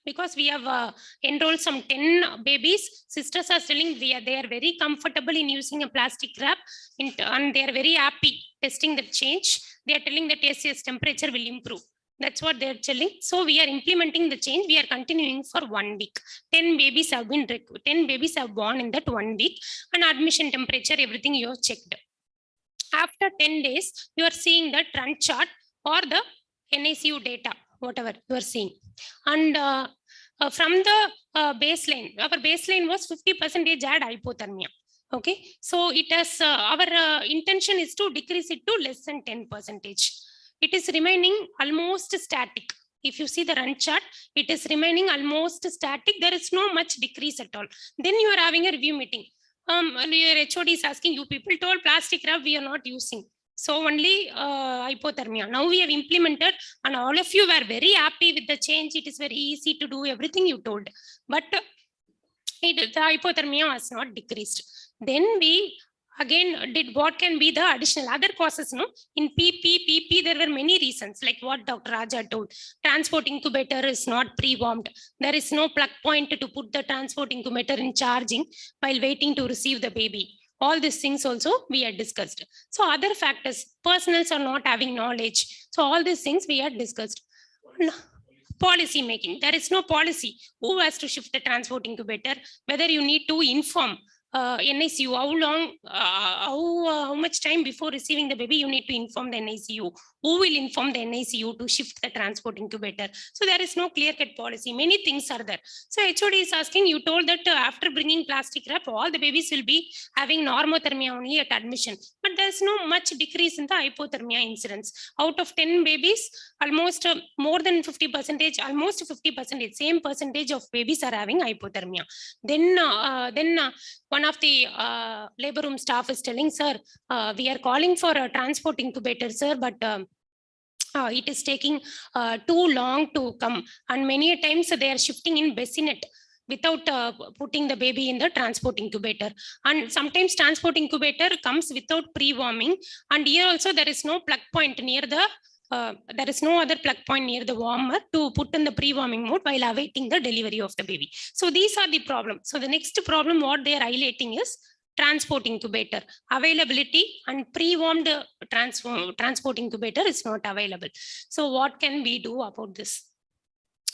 Because we have enrolled some 10 babies, sisters are telling they are very comfortable in using a plastic wrap and they are very happy testing the change. They are telling that yes, temperature will improve. That's what they are telling. So we are implementing the change. We are continuing for 1 week. 10 babies have been 10 babies have born in that 1 week, and admission temperature, everything you have checked. After 10 days, you are seeing the trend chart or the NICU data, whatever you are seeing. And from the baseline, our baseline was 50% had hypothermia. Okay, so it has our intention is to decrease it to less than 10%. It is remaining almost static. If you see the run chart, it is remaining almost static. There is no much decrease at all. Then you are having a review meeting. Your HOD is asking, you people told plastic wrap we are not using. So only hypothermia. Now we have implemented and all of you were very happy with the change. It is very easy to do everything you told. But the hypothermia was not decreased. Then we again did what can be the additional other causes. No, in PP there were many reasons, like what Dr. Raja told. Transport incubator is not pre-warmed. There is no plug point to put the transport incubator in charging while waiting to receive the baby. All these things also we had discussed. So other factors, personals are not having knowledge. So all these things we had discussed. Policy making, there is no policy. Who has to shift the transport incubator? Whether you need to inform NICU, how long, how much time before receiving the baby you need to inform the NICU. Who will inform the NICU to shift the transport incubator? So there is no clear-cut policy. Many things are there. So HOD is asking, you told that after bringing plastic wrap, all the babies will be having normothermia only at admission. But there is no much decrease in the hypothermia incidence. Out of 10 babies, almost more than 50%, almost 50%, same percentage of babies are having hypothermia. Then one of the labor room staff is telling, sir, we are calling for a transport incubator, sir, but it is taking too long to come. And many times they are shifting in bassinet. without putting the baby in the transport incubator. And sometimes transport incubator comes without pre-warming. And here also there is no plug point near the, there is no other plug point near the warmer to put in the pre-warming mode while awaiting the delivery of the baby. So these are the problems. So the next problem what they are highlighting is transport incubator availability, and pre-warmed transport incubator is not available. So what can we do about this?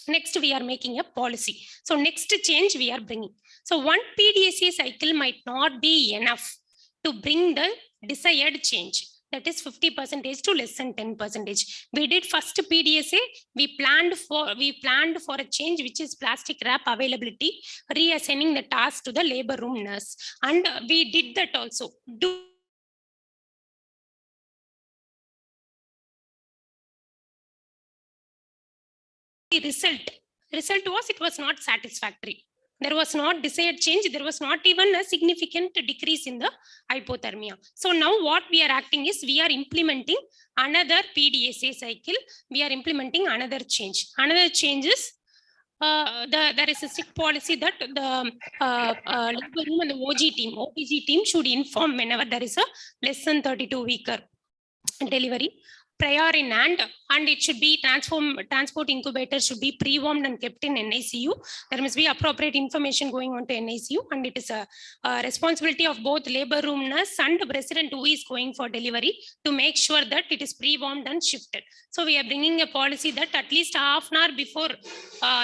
Next, we are making a policy. So next change we are bringing. So one PDSA cycle might not be enough to bring the desired change. That is 50% to less than 10%. We did first PDSA. We planned for a change, which is plastic wrap availability, reassigning the task to the labor room nurse, and we did that also. Result was it was not satisfactory. There was not desired change. There was not even a significant decrease in the hypothermia. So now what we are acting is we are implementing another PDSA cycle. We are implementing another change. Another change is there is a strict policy that the labor room and the OPG team should inform whenever there is a less than 32-week delivery prior in hand, and it should be transport incubator should be pre-warmed and kept in NICU. There must be appropriate information going on to NICU, and it is a responsibility of both labor room nurse and the resident who is going for delivery to make sure that it is pre-warmed and shifted. So we are bringing a policy that at least half an hour before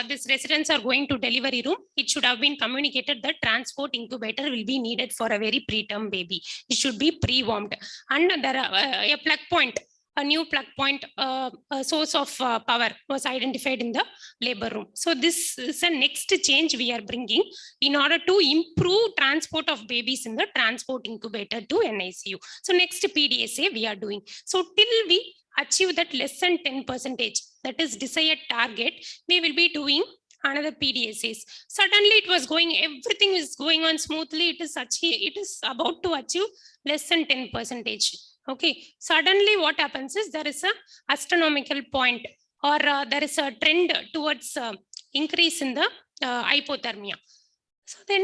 these residents are going to delivery room, it should have been communicated that transport incubator will be needed for a very preterm baby. It should be pre-warmed, and there are a plug point. A new plug point, a source of power was identified in the labor room. So this is the next change we are bringing in order to improve transport of babies in the transport incubator to NICU. So next PDSA we are doing. So till we achieve that less than 10%, that is desired target, we will be doing another PDSAs. Suddenly it was going, everything is going on smoothly. It is about to achieve less than 10%. Okay, suddenly what happens is there is a astronomical point, or there is a trend towards increase in the hypothermia. So then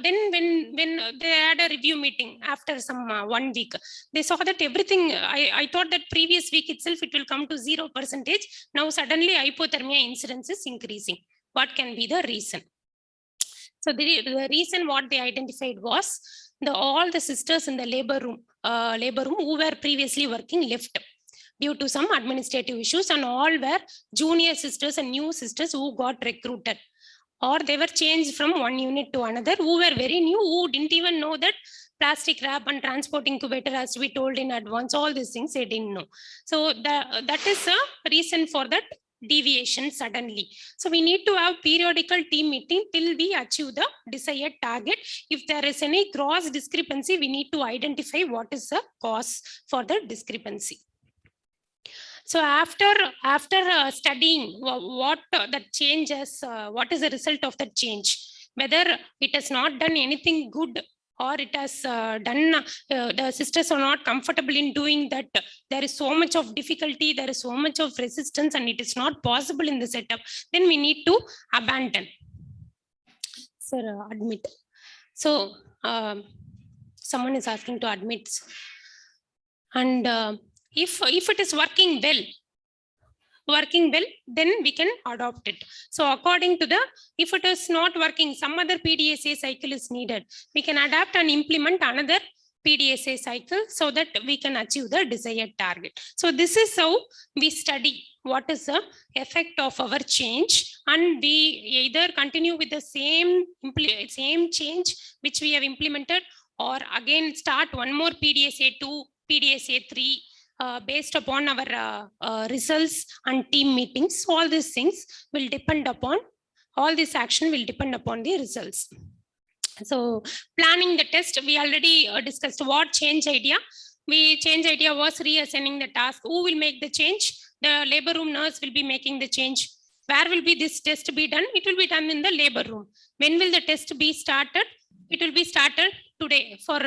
when they had a review meeting after some 1 week, they saw that everything, I thought that previous week itself it will come to 0%. Now suddenly hypothermia incidence is increasing. What can be the reason? So the reason what they identified was all the sisters in the labor room who were previously working left due to some administrative issues, and all were junior sisters and new sisters who got recruited, or they were changed from one unit to another, who were very new, who didn't even know that plastic wrap and transport incubator has to be told in advance. All these things they didn't know. So that is a reason for that deviation suddenly. So we need to have periodical team meeting till we achieve the desired target. If there is any cross discrepancy, we need to identify what is the cause for the discrepancy. So after studying what the changes, what is the result of the change, whether it has not done anything good or it has done, the sisters are not comfortable in doing that, there is so much of difficulty, there is so much of resistance, and it is not possible in the setup, then we need to abandon. Sir, admit. So someone is asking to admit. And if it is working well, then we can adopt it. So according to if it is not working, some other PDSA cycle is needed, we can adapt and implement another PDSA cycle so that we can achieve the desired target. So this is how we study what is the effect of our change, and we either continue with the same change which we have implemented, or again start one more PDSA 2, PDSA 3, based upon our results and team meetings. All these things will depend upon, all this action will depend upon the results. So planning the test, we already discussed what change idea. Change idea was reassigning the task. Who will make the change? The labor room nurse will be making the change. Where will be this test be done? It will be done in the labor room. When will the test be started? It will be started today, for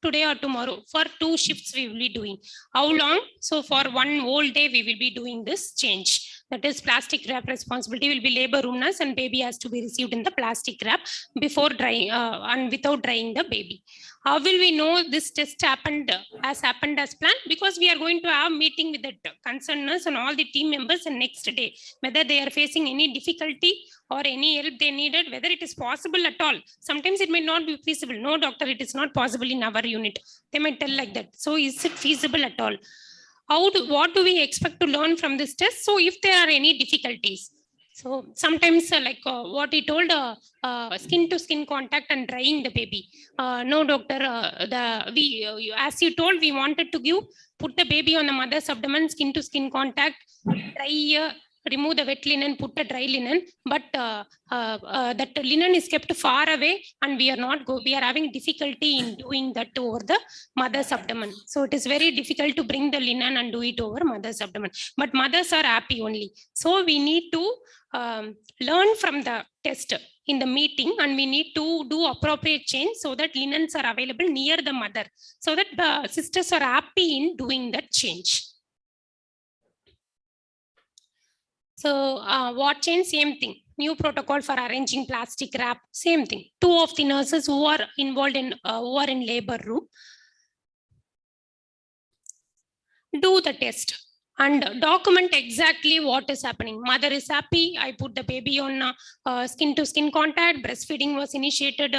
today or tomorrow. For 2 shifts we will be doing. How long? So for 1 whole day we will be doing this change. That is plastic wrap responsibility will be labor room nurse, and baby has to be received in the plastic wrap before drying and without drying the baby. How will we know this test happened as planned? Because we are going to have meeting with the concerned nurse and all the team members the next day, whether they are facing any difficulty or any help they needed, whether it is possible at all. Sometimes it may not be feasible. No, doctor, it is not possible in our unit. They might tell like that. So is it feasible at all? What do we expect to learn from this test? So if there are any difficulties, so sometimes what he told, skin to skin contact and drying the baby. No, doctor, as you told, we wanted to put the baby on the mother's abdomen, skin to skin contact, dry, remove the wet linen, put the dry linen, but that linen is kept far away, and we are having difficulty in doing that over the mother's abdomen. So it is very difficult to bring the linen and do it over mother's abdomen, but mothers are happy only. So we need to learn from the test in the meeting, and we need to do appropriate change so that linens are available near the mother, so that the sisters are happy in doing that change. So what change? Same thing. New protocol for arranging plastic wrap. Same thing. 2 of the nurses who are involved in who are in labor room do the test and document exactly what is happening. Mother is happy. I put the baby on skin to skin contact. Breastfeeding was initiated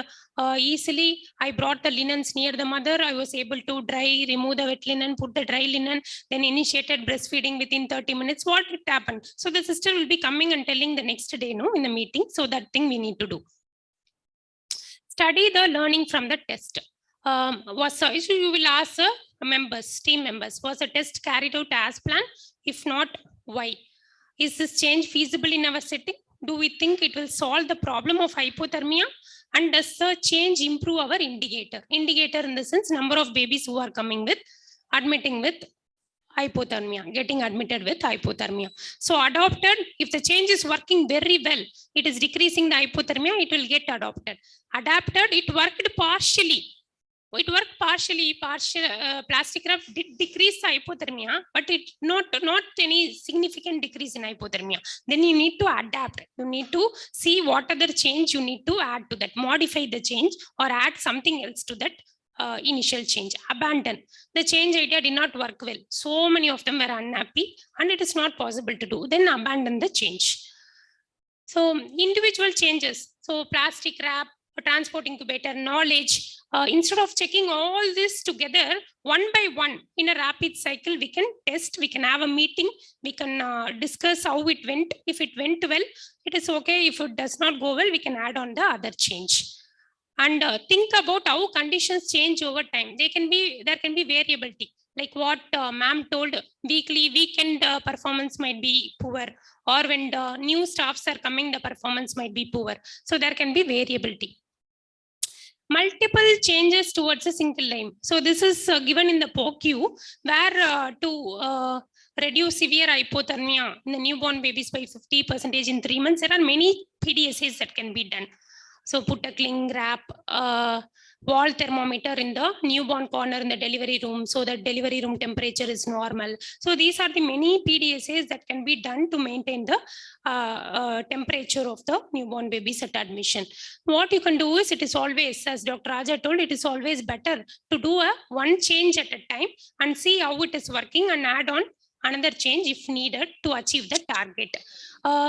easily. I brought the linens near the mother. I was able to dry, remove the wet linen, put the dry linen, then initiated breastfeeding within 30 minutes. What it happened? So the sister will be coming and telling the next day, no, in the meeting. So that thing we need to do. Study the learning from the test. You will ask team members, was the test carried out as planned? If not, why? Is this change feasible in our setting? Do we think it will solve the problem of hypothermia? And does the change improve our indicator? Indicator in the sense, number of babies who are admitting with hypothermia, getting admitted with hypothermia. So adopted, if the change is working very well, it is decreasing the hypothermia, it will get adopted. Adapted, it worked partially. It worked partially. Plastic wrap did decrease the hypothermia, but it not any significant decrease in hypothermia. Then you need to adapt. You need to see what other change you need to add to that, modify the change or add something else to that initial change. Abandon. The change idea did not work well. So many of them were unhappy and it is not possible to do. Then abandon the change. So individual changes. So plastic wrap, transport incubator, knowledge. Instead of checking all this together, one by one in a rapid cycle, we can test, we can have a meeting, we can discuss how it went. If it went well, it is okay. If it does not go well, we can add on the other change. And think about how conditions change over time. There can be variability. Like what ma'am told, weekend performance might be poor, or when the new staffs are coming, the performance might be poor. So there can be variability. Multiple changes towards a single line. So this is given in the POQ, where to reduce severe hypothermia in the newborn babies by 50% in 3 months, there are many PDSAs that can be done. So put a cling wrap, wall thermometer in the newborn corner in the delivery room, so that delivery room temperature is normal. So these are the many PDSAs that can be done to maintain the temperature of the newborn babies at admission. What you can do is, it is always, as Dr. Raja told, it is always better to do one change at a time and see how it is working and add on another change if needed to achieve the target.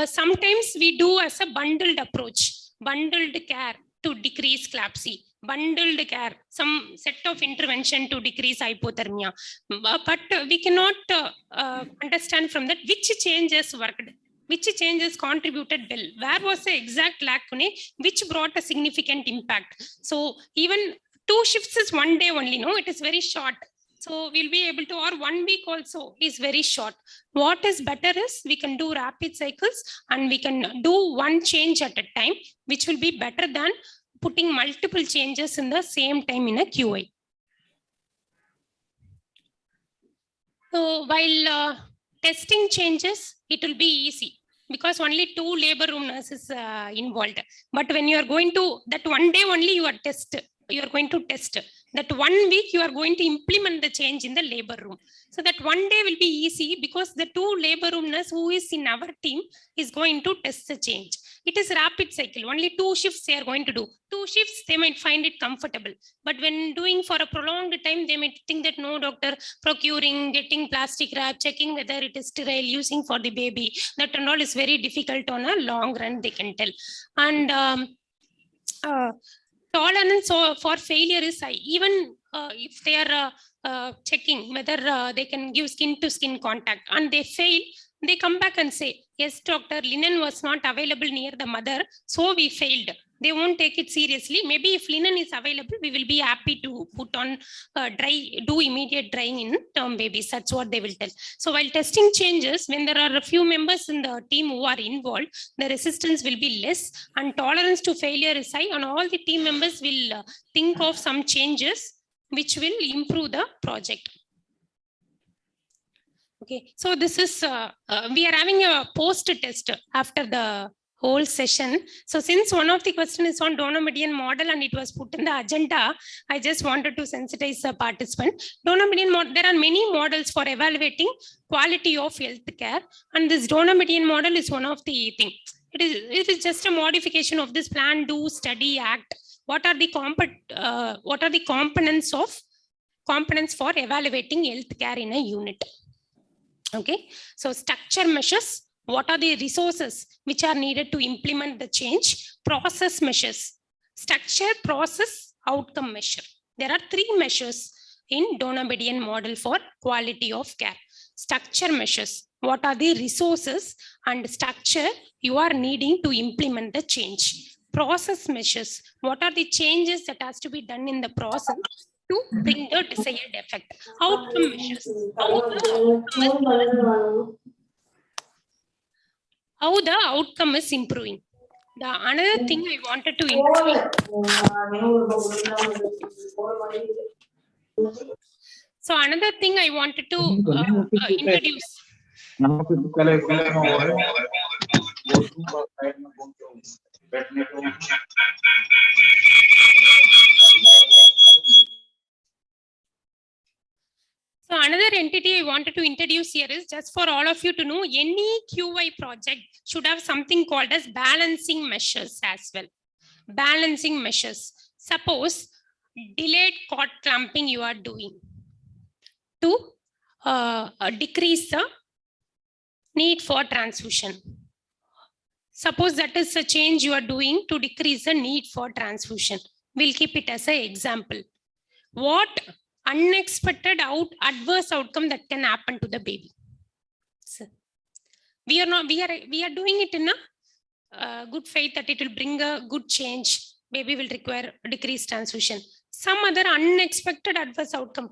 Sometimes we do as a bundled approach. Bundled care to decrease CLABSI, bundled care, some set of intervention to decrease hypothermia. But we cannot understand from that which changes worked, which changes contributed well, where was the exact lacune, which brought a significant impact. So even 2 shifts is 1 day only, no, it is very short. So we'll be able to, or 1 week also is very short. What is better is we can do rapid cycles and we can do one change at a time, which will be better than putting multiple changes in the same time in a QI. So while testing changes, it will be easy because only 2 labor room nurses involved. But when you are going to that 1 day only, you are you are going to test. That 1 week you are going to implement the change in the labor room. So that one day will be easy because the 2 labor room nurse who is in our team is going to test the change. It is rapid cycle. Only 2 shifts they are going to do. 2 shifts, they might find it comfortable. But when doing for a prolonged time, they might think that no, doctor, procuring, getting plastic wrap, checking whether it is sterile, using for the baby, that and all is very difficult on a long run, they can tell. And tolerance for failure is high. Even if they are checking whether they can give skin to skin contact and they fail, they come back and say, yes, doctor, linen was not available near the mother, so we failed. They won't take it seriously. Maybe if linen is available, we will be happy to put on dry, do immediate drying in term babies. That's what they will tell. So while testing changes, when there are a few members in the team who are involved, the resistance will be less and tolerance to failure is high, and all the team members will think of some changes which will improve the project. Okay, so this is, we are having a post test after the whole session. So since one of the question is on donor median model and it was put in the agenda, I just wanted to sensitize the participant. Donor median model, there are many models for evaluating quality of health care, and this donor median model is one of the things. It is just a modification of this plan, do, study, act. What are the components for evaluating health care in a unit? Okay, so structure measures. What are the resources which are needed to implement the change? Process measures. Structure, process, outcome measure. There are 3 measures in donor median model for quality of care. Structure measures. What are the resources and structure you are needing to implement the change? Process measures. What are the changes that has to be done in the process to bring the desired effect? Outcome measures. How the outcome is improving. The another thing I wanted to So another thing I wanted to introduce. So another entity I wanted to introduce here is just for all of you to know, any QI project should have something called as balancing measures as well. Balancing measures. Suppose delayed cord clamping you are doing to decrease the need for transfusion. Suppose that is a change you are doing to decrease the need for transfusion. We'll keep it as an example. What unexpected adverse outcome that can happen to the baby? So we are doing it in a good faith that it will bring a good change. Baby will require decreased transfusion. Some other unexpected adverse outcome.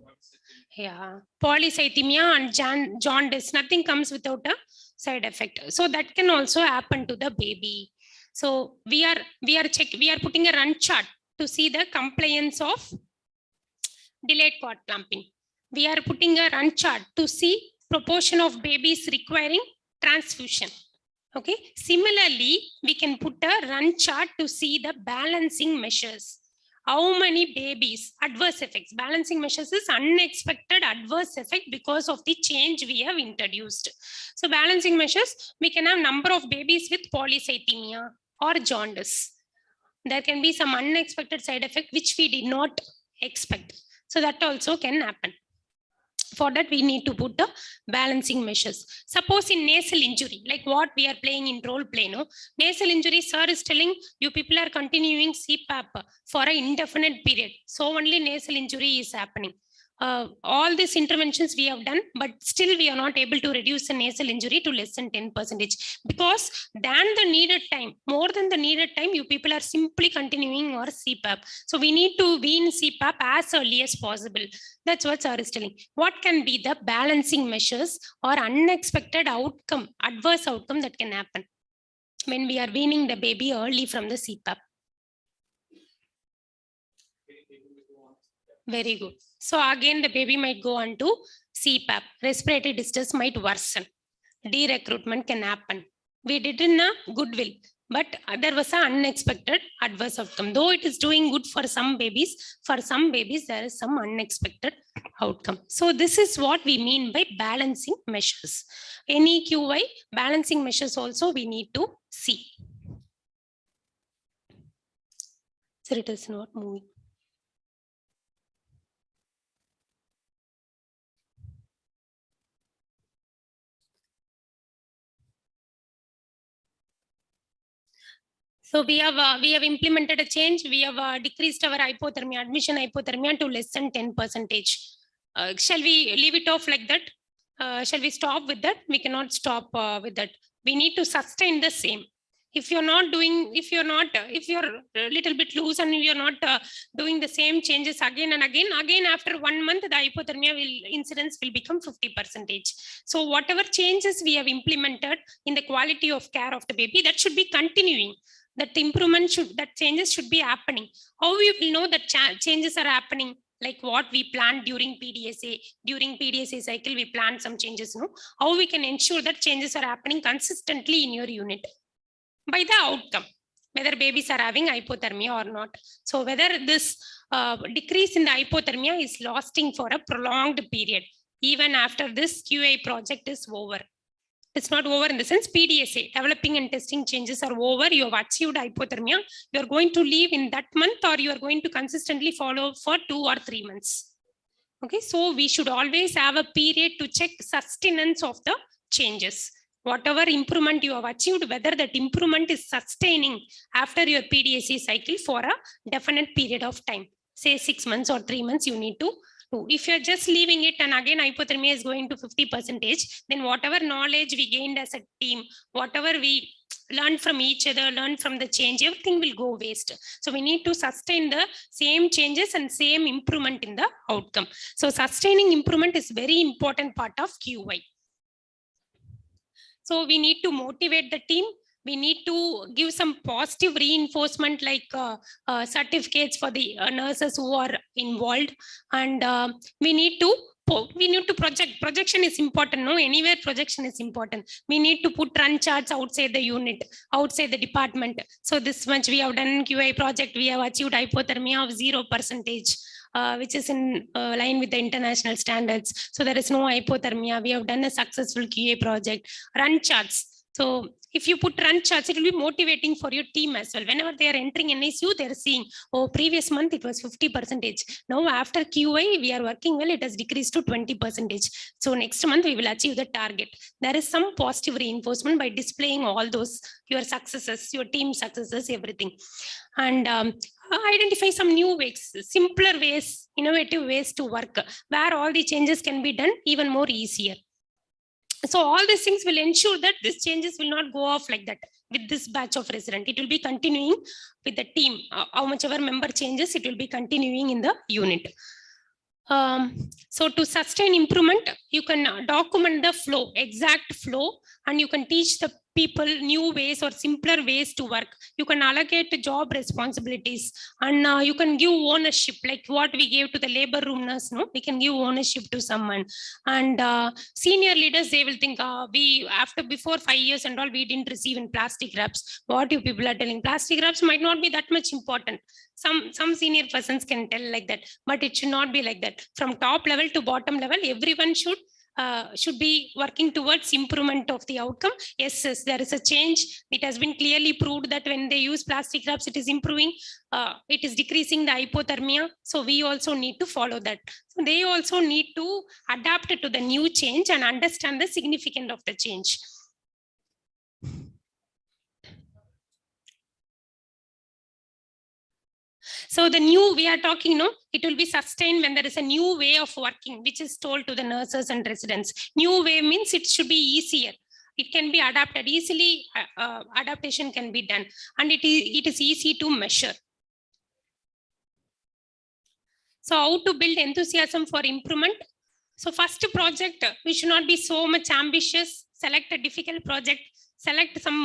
Yeah, polycythemia and jaundice, nothing comes without a side effect. So that can also happen to the baby. So we are putting a run chart to see the compliance of delayed cord clamping. We are putting a run chart to see proportion of babies requiring transfusion. Okay. Similarly, we can put a run chart to see the balancing measures. How many babies, adverse effects. Balancing measures is unexpected adverse effect because of the change we have introduced. So balancing measures, we can have number of babies with polycythemia or jaundice. There can be some unexpected side effect which we did not expect. So that also can happen. For that, we need to put the balancing measures. Suppose in nasal injury, like what we are playing in role play, no? Nasal injury, sir is telling you people are continuing CPAP for an indefinite period. So only nasal injury is happening. All these interventions we have done, but still we are not able to reduce the nasal injury to less than 10%, because than the needed time, more than the needed time, you people are simply continuing our CPAP. So we need to wean CPAP as early as possible. That's what sir is telling. What can be the balancing measures or unexpected outcome, adverse outcome that can happen when we are weaning the baby early from the CPAP? Very good. So again, the baby might go on to CPAP. Respiratory distress might worsen. Derecruitment can happen. We did in a goodwill, but there was an unexpected adverse outcome. Though it is doing good for some babies, there is some unexpected outcome. So this is what we mean by balancing measures. Any QI balancing measures also we need to see. So it is not moving. So we have implemented a change. We have decreased our hypothermia, admission hypothermia to less than 10%. Shall we leave it off like that? Shall we stop with that? We cannot stop with that. We need to sustain the same. If you're if you're a little bit loose and you're not doing the same changes again and again after 1 month, the hypothermia incidence will become 50%. So whatever changes we have implemented in the quality of care of the baby, that should be continuing. That changes should be happening. How we will know that changes are happening? Like what we planned during PDSA cycle, we planned some changes. No, how we can ensure that changes are happening consistently in your unit? By the outcome, whether babies are having hypothermia or not. So whether this decrease in the hypothermia is lasting for a prolonged period, even after this QA project is over. It's not over in the sense PDSA, developing and testing changes are over. You have achieved hypothermia. You're going to leave in that month, or you are going to consistently follow for 2 or 3 months. Okay, so we should always have a period to check sustenance of the changes. Whatever improvement you have achieved, whether that improvement is sustaining after your PDSA cycle for a definite period of time, say 6 months or 3 months, you need to do. If you're just leaving it and again hypothermia is going to 50%, then whatever knowledge we gained as a team, whatever we learn from each other, learn from the change, everything will go waste. So we need to sustain the same changes and same improvement in the outcome. So sustaining improvement is very important part of QI. So we need to motivate the team. We need to give some positive reinforcement like certificates for the nurses who are involved. And we need to project. Projection is important. No, anywhere projection is important. We need to put run charts outside the unit, outside the department. So this much we have done QA project. We have achieved hypothermia of 0%. Which is in line with the international standards. So there is no hypothermia. We have done a successful QA project. Run charts. So if you put run charts, it will be motivating for your team as well. Whenever they are entering NICU, they are seeing, oh, previous month it was 50%. Now after QA, we are working well, it has decreased to 20%. So next month we will achieve the target. There is some positive reinforcement by displaying all those, your successes, your team successes, everything. And identify some new ways, simpler ways, innovative ways to work, where all the changes can be done even more easier. So all these things will ensure that these changes will not go off like that with this batch of resident. It will be continuing with the team. How much ever member changes, it will be continuing in the unit. So to sustain improvement, you can document the flow, exact flow, and you can teach the people new ways or simpler ways to work. You can allocate job responsibilities, and you can give ownership, like what we gave to the labor room nurse. No, we can give ownership to someone. And senior leaders, they will think, before 5 years and all, we didn't receive in plastic wraps. What you people are telling? Plastic wraps might not be that much important. Some senior persons can tell like that, but it should not be like that. From top level to bottom level, everyone should be working towards improvement of the outcome. Yes, there is a change. It has been clearly proved that when they use plastic wraps, it is improving. It is decreasing the hypothermia. So we also need to follow that. So they also need to adapt to the new change and understand the significance of the change. So the new we are talking, it will be sustained when there is a new way of working, which is told to the nurses and residents. New way means it should be easier. It can be adapted easily. Adaptation can be done, and it is easy to measure. So how to build enthusiasm for improvement? So first project, we should not be so much ambitious. Select a difficult project. select some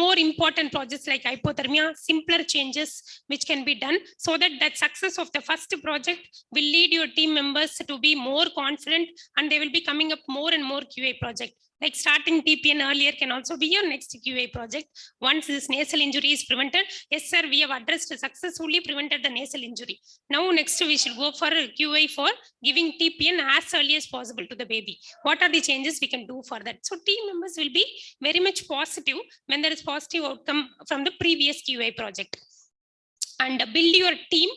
more important projects like hypothermia, simpler changes which can be done, so that success of the first project will lead your team members to be more confident, and they will be coming up more and more QA project. Like starting TPN earlier can also be your next QA project. Once this nasal injury is prevented, yes sir, we have addressed successfully prevented the nasal injury. Now next we should go for a QA for giving TPN as early as possible to the baby. What are the changes we can do for that? So team members will be very much positive when there is positive outcome from the previous QA project. And build your team.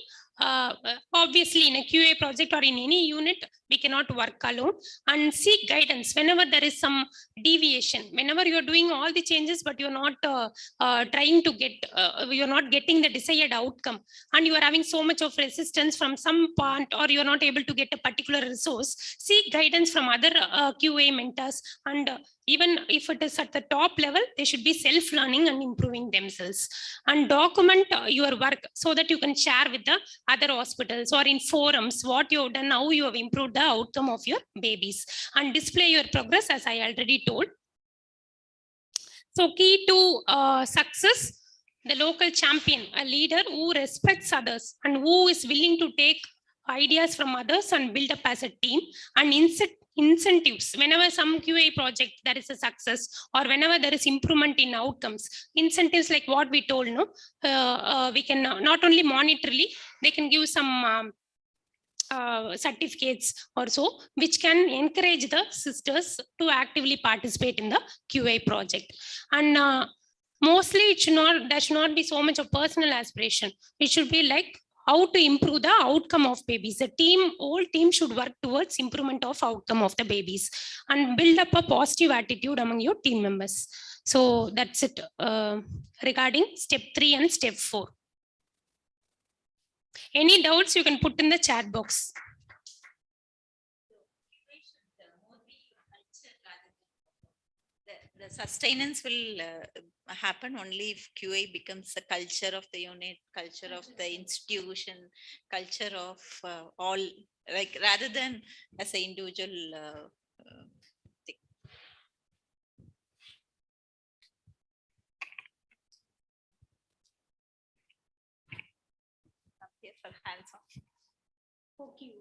Obviously in a QA project or in any unit, we cannot work alone, and seek guidance whenever there is some deviation. Whenever you are doing all the changes, but you're not trying to get, you're not getting the desired outcome, and you are having so much of resistance from some part, or you're not able to get a particular resource, seek guidance from other QA mentors. And even if it is at the top level, they should be self-learning and improving themselves. And document your work so that you can share with the other hospitals or in forums what you have done, how you have improved the outcome of your babies, and display your progress as I already told. So key to success, the local champion, a leader who respects others and who is willing to take ideas from others and build up as a team, and incentives. Whenever some QA project there is a success, or whenever there is improvement in outcomes, incentives like what we told, no, we can not only monetarily, they can give some certificates or so, which can encourage the sisters to actively participate in the QA project. And mostly there should not be so much of personal aspiration. It should be like how to improve the outcome of babies. The whole team should work towards improvement of outcome of the babies, and build up a positive attitude among your team members. So that's it regarding step 3 and step 4. Any doubts you can put in the chat box. The sustenance will happen only if QA becomes the culture of the unit, culture of the institution, culture of all, like rather than as an individual thing. Here for hands on. Okay.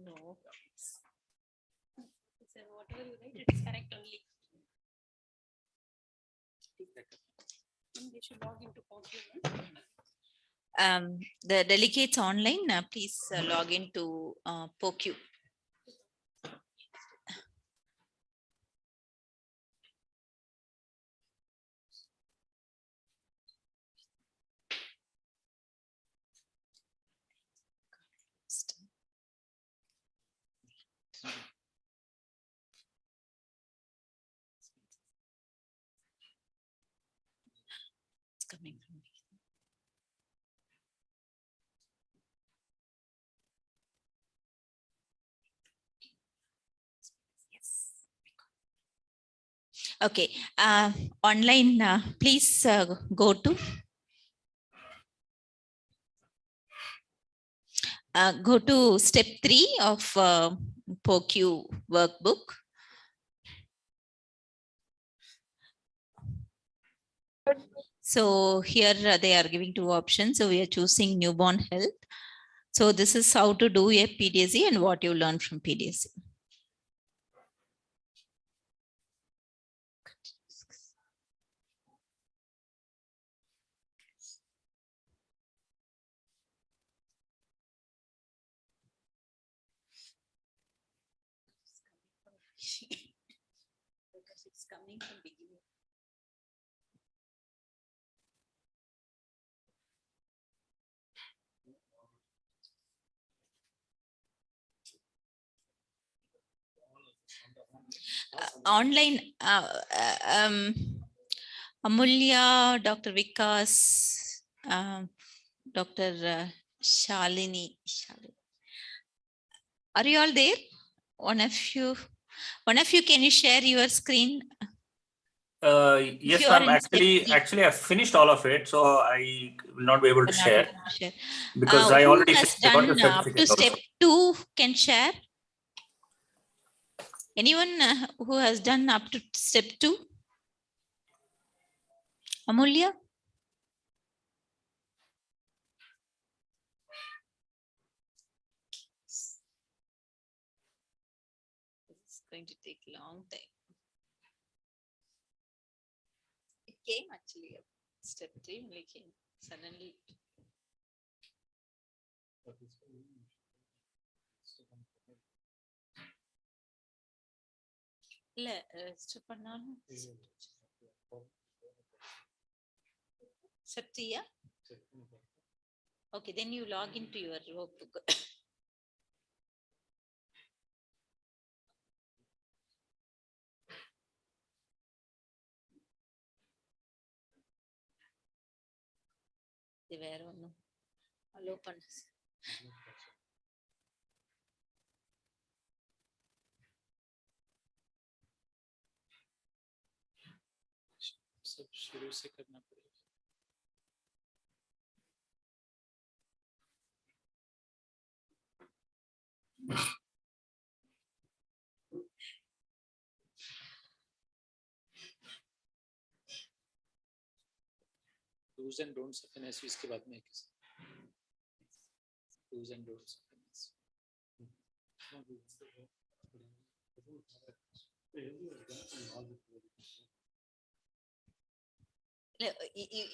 No. So whatever you write, it is correct only. They should log into POCU. The delegates online, please log into POCU. Coming from me. Yes. Okay. Online, please go to step 3 of POCU workbook. So here they are giving 2 options. So we are choosing newborn health. So this is how to do a PDSE and what you learn from PDSE. Because it's coming from beginning. Online, Amulya, Dr. Vikas, Dr. Shalini. Are you all there? One of you, can you share your screen? Yes, you are ma'am. in step three. Actually, I finished all of it, so I will not be able to But not share able to share. because I Who already has I got the done up to certificate step also. 2 can share? Anyone who has done up to step 2? Amulya? It's going to take a long time. It came actually. Step 3 only came suddenly. இல்ல step பண்ணாலும் step 3 yeah? Okay, then you log into your workbook. இது வேற ஒண்ணும் allow பண்ண सब शुरू से करना पड़ेगा। Do's and don'ts of NSU इसके बाद में do's and don'ts of NSU.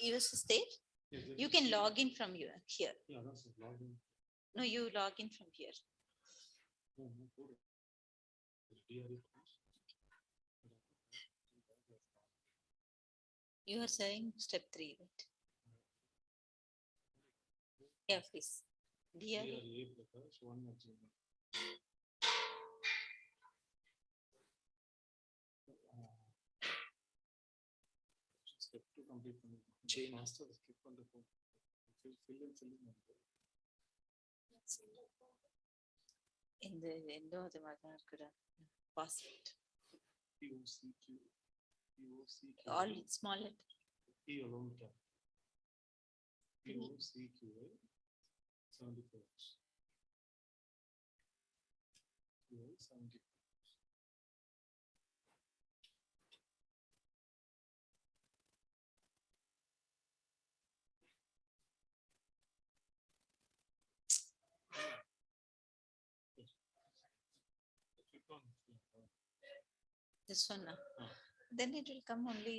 You used to stay? You can log in from here. No, you log in from here. You are saying step 3, right? Yeah, please. Step 2 complete. Chain master, click on the phone. Fill in. In the end of the matter, password. All small letter. E alone can. POCQA 74. QA 74. This one now. Then it will come only.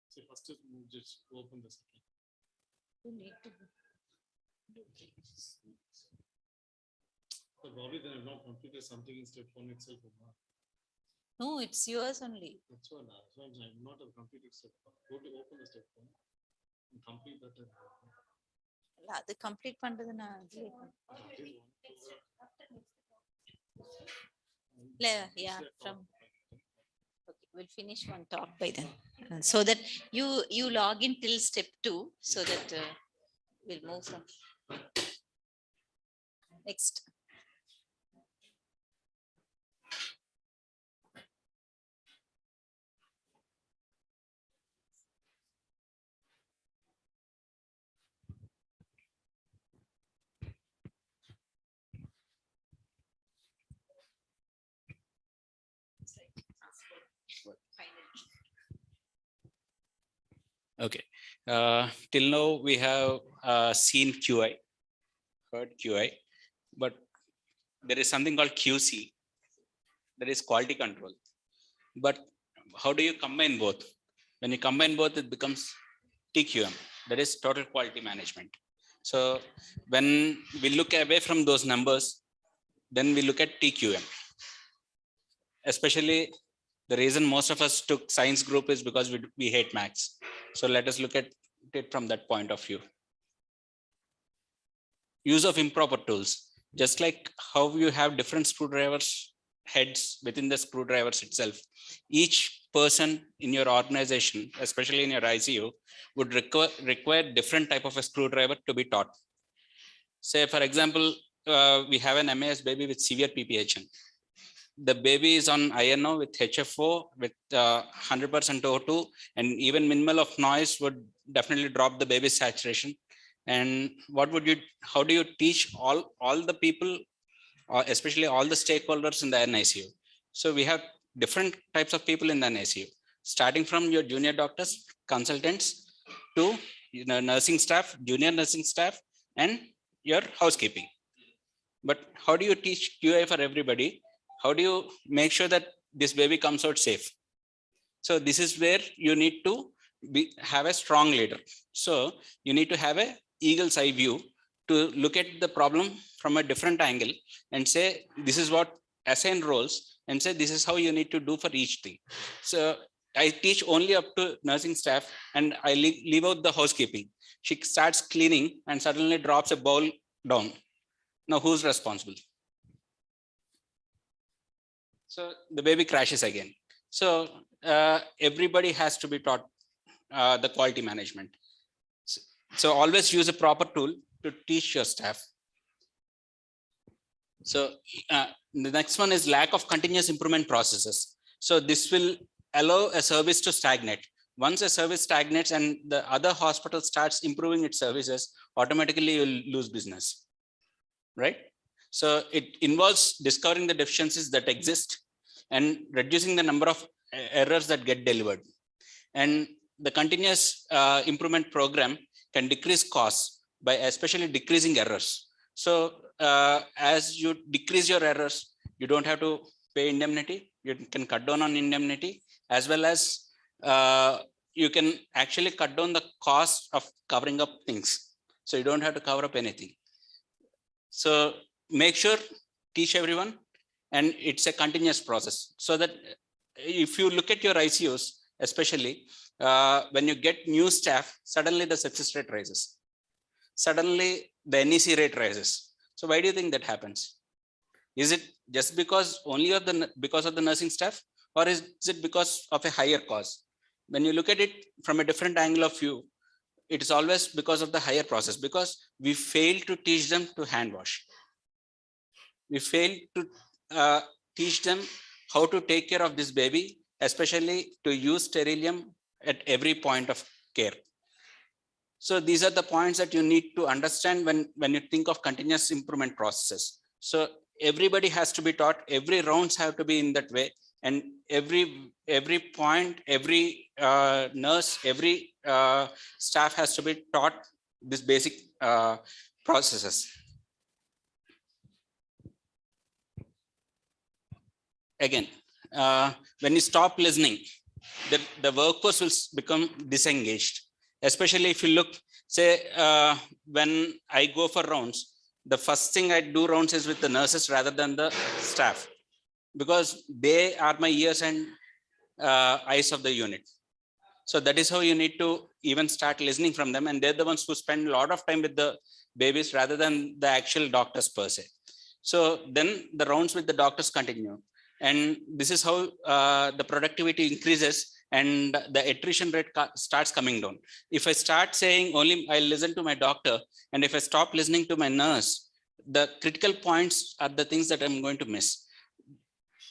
So first is just open the second. You need to do this. So Bobby, then I've not completed something in step 1 itself. No, it's yours only. That's what I'm not have completed step 1. Go to open the step 1 and complete that. அது complete பண்றது நான் yeah, from okay, we'll finish one talk by then, so that you log in till step 2, so that we'll move from next. Okay. Till now we have seen QI, heard QI, but there is something called QC, that is quality control. But how do you combine both? When you combine both, it becomes TQM, that is total quality management. So when we look away from those numbers, then we look at TQM. Especially the reason most of us took science group is because we hate maths. So let us look at it from that point of view. Use of improper tools. Just like how you have different screwdrivers heads within the screwdrivers itself, each person in your organization, especially in your ICU, would require different type of a screwdriver to be taught. Say, for example, we have an MAS baby with severe PPHN. the baby is on INO with HFO with 100% O2, and even minimal of noise would definitely drop the baby's saturation. And what would you, how do you teach all the people, especially all the stakeholders in the NICU? So we have different types of people in the NICU, starting from your junior doctors, consultants, to nursing staff, junior nursing staff, and your housekeeping. But how do you teach QA for everybody? How do you make sure that this baby comes out safe? So this is where you need to have a strong leader. So you need to have a eagle's eye view to look at the problem from a different angle and say, this is what assign roles, and say, this is how you need to do for each thing. So I teach only up to nursing staff, and I leave out the housekeeping. She starts cleaning and suddenly drops a bowl down. Now who's responsible? So the baby crashes again. So everybody has to be taught the quality management. So always use a proper tool to teach your staff. So the next one is lack of continuous improvement processes. So this will allow a service to stagnate. Once a service stagnates and the other hospital starts improving its services, automatically you'll lose business, right? So it involves discovering the deficiencies that exist and reducing the number of errors that get delivered. And the continuous improvement program can decrease costs by especially decreasing errors. So as you decrease your errors, you don't have to pay indemnity. You can cut down on indemnity, as well as you can actually cut down the cost of covering up things. So you don't have to cover up anything. So make sure, teach everyone, and it's a continuous process. So that if you look at your ICUs, especially when you get new staff, suddenly the sepsis rate rises. Suddenly the NEC rate rises. So why do you think that happens? Is it just because only of the nursing staff, or is it because of a higher cost? When you look at it from a different angle of view, it is always because of the higher process, because we fail to teach them to hand wash. We fail to teach them how to take care of this baby, especially to use sterilium at every point of care. So these are the points that you need to understand when you think of continuous improvement processes. So everybody has to be taught, every rounds have to be in that way, and every point, every nurse, every staff has to be taught this basic processes. Again, when you stop listening, the workforce will become disengaged. Especially if you look, say, when I go for rounds, the first thing I do rounds is with the nurses rather than the staff, because they are my ears and eyes of the unit. So that is how you need to even start listening from them. And they're the ones who spend a lot of time with the babies rather than the actual doctors per se. So then the rounds with the doctors continue. And this is how the productivity increases and the attrition rate starts coming down. If I start saying only I listen to my doctor, and if I stop listening to my nurse, the critical points are the things that I'm going to miss.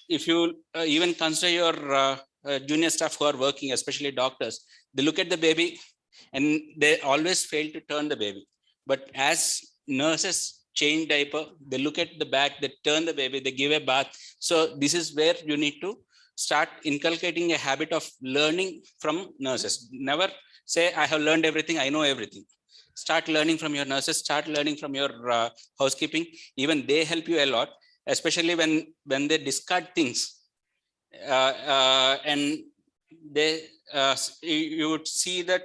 If you even consider your junior staff who are working, especially doctors, they look at the baby and they always fail to turn the baby. But as nurses change diaper, they look at the back, they turn the baby, they give a bath. So this is where you need to start inculcating a habit of learning from nurses. Never say, I have learned everything, I know everything. Start learning from your nurses, start learning from your housekeeping. Even they help you a lot, especially when they discard things. And they, you would see that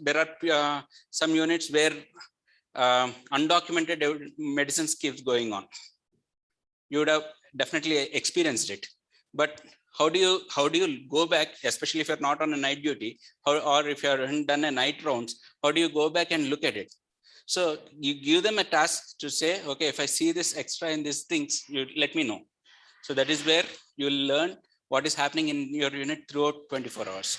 there are some units where undocumented medicines keeps going on. You would have definitely experienced it. But how do you go back, especially if you're not on a night duty, or if you haven't done a night rounds, how do you go back and look at it? So you give them a task to say, okay, if I see this extra in these things, you let me know. So that is where you'll learn what is happening in your unit throughout 24 hours.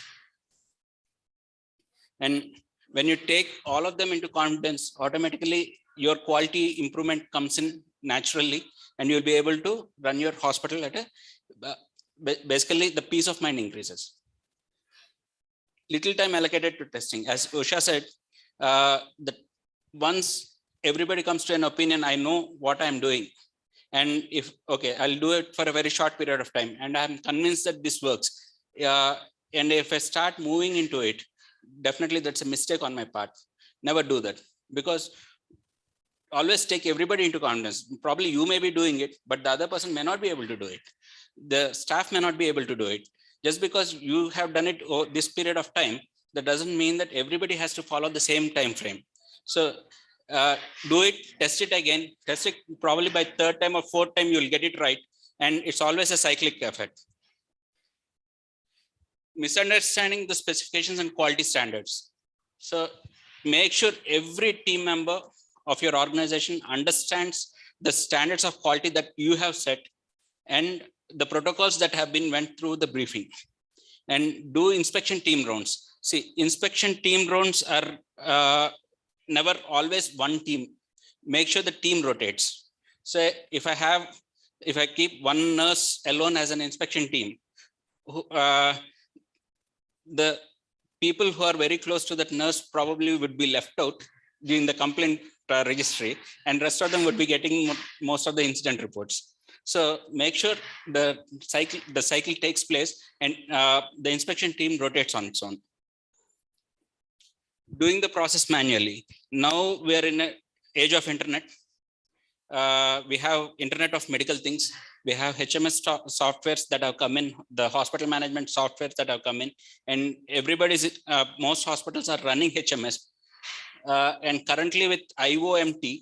And when you take all of them into confidence, automatically your quality improvement comes in naturally, and you'll be able to run your hospital at a basically the peace of mind increases. Little time allocated to testing. As Usha said, that once everybody comes to an opinion, I know what I'm doing. And if, okay, I'll do it for a very short period of time, and I'm convinced that this works. And if I start moving into it, definitely that's a mistake on my part. Never do that, because always take everybody into confidence. Probably you may be doing it, but the other person may not be able to do it. The staff may not be able to do it. Just because you have done it this period of time, that doesn't mean that everybody has to follow the same time frame. So do it, test it again, test it probably by third time or fourth time, you'll get it right. And it's always a cyclic effect. Misunderstanding the specifications and quality standards. So make sure every team member of your organization understands the standards of quality that you have set and the protocols that have been went through the briefing. And do inspection team rounds. See, inspection team rounds are never always one team. Make sure the team rotates. So if I keep one nurse alone as an inspection team, the people who are very close to that nurse probably would be left out during the complaint registry, and rest of them would be getting most of the incident reports. So make sure the cycle takes place, and the inspection team rotates on its own. Doing the process manually. Now we are in an age of internet. We have Internet of Medical Things. We have HMS softwares that have come in, the hospital management softwares that have come in, and most hospitals are running HMS. And currently with IOMT,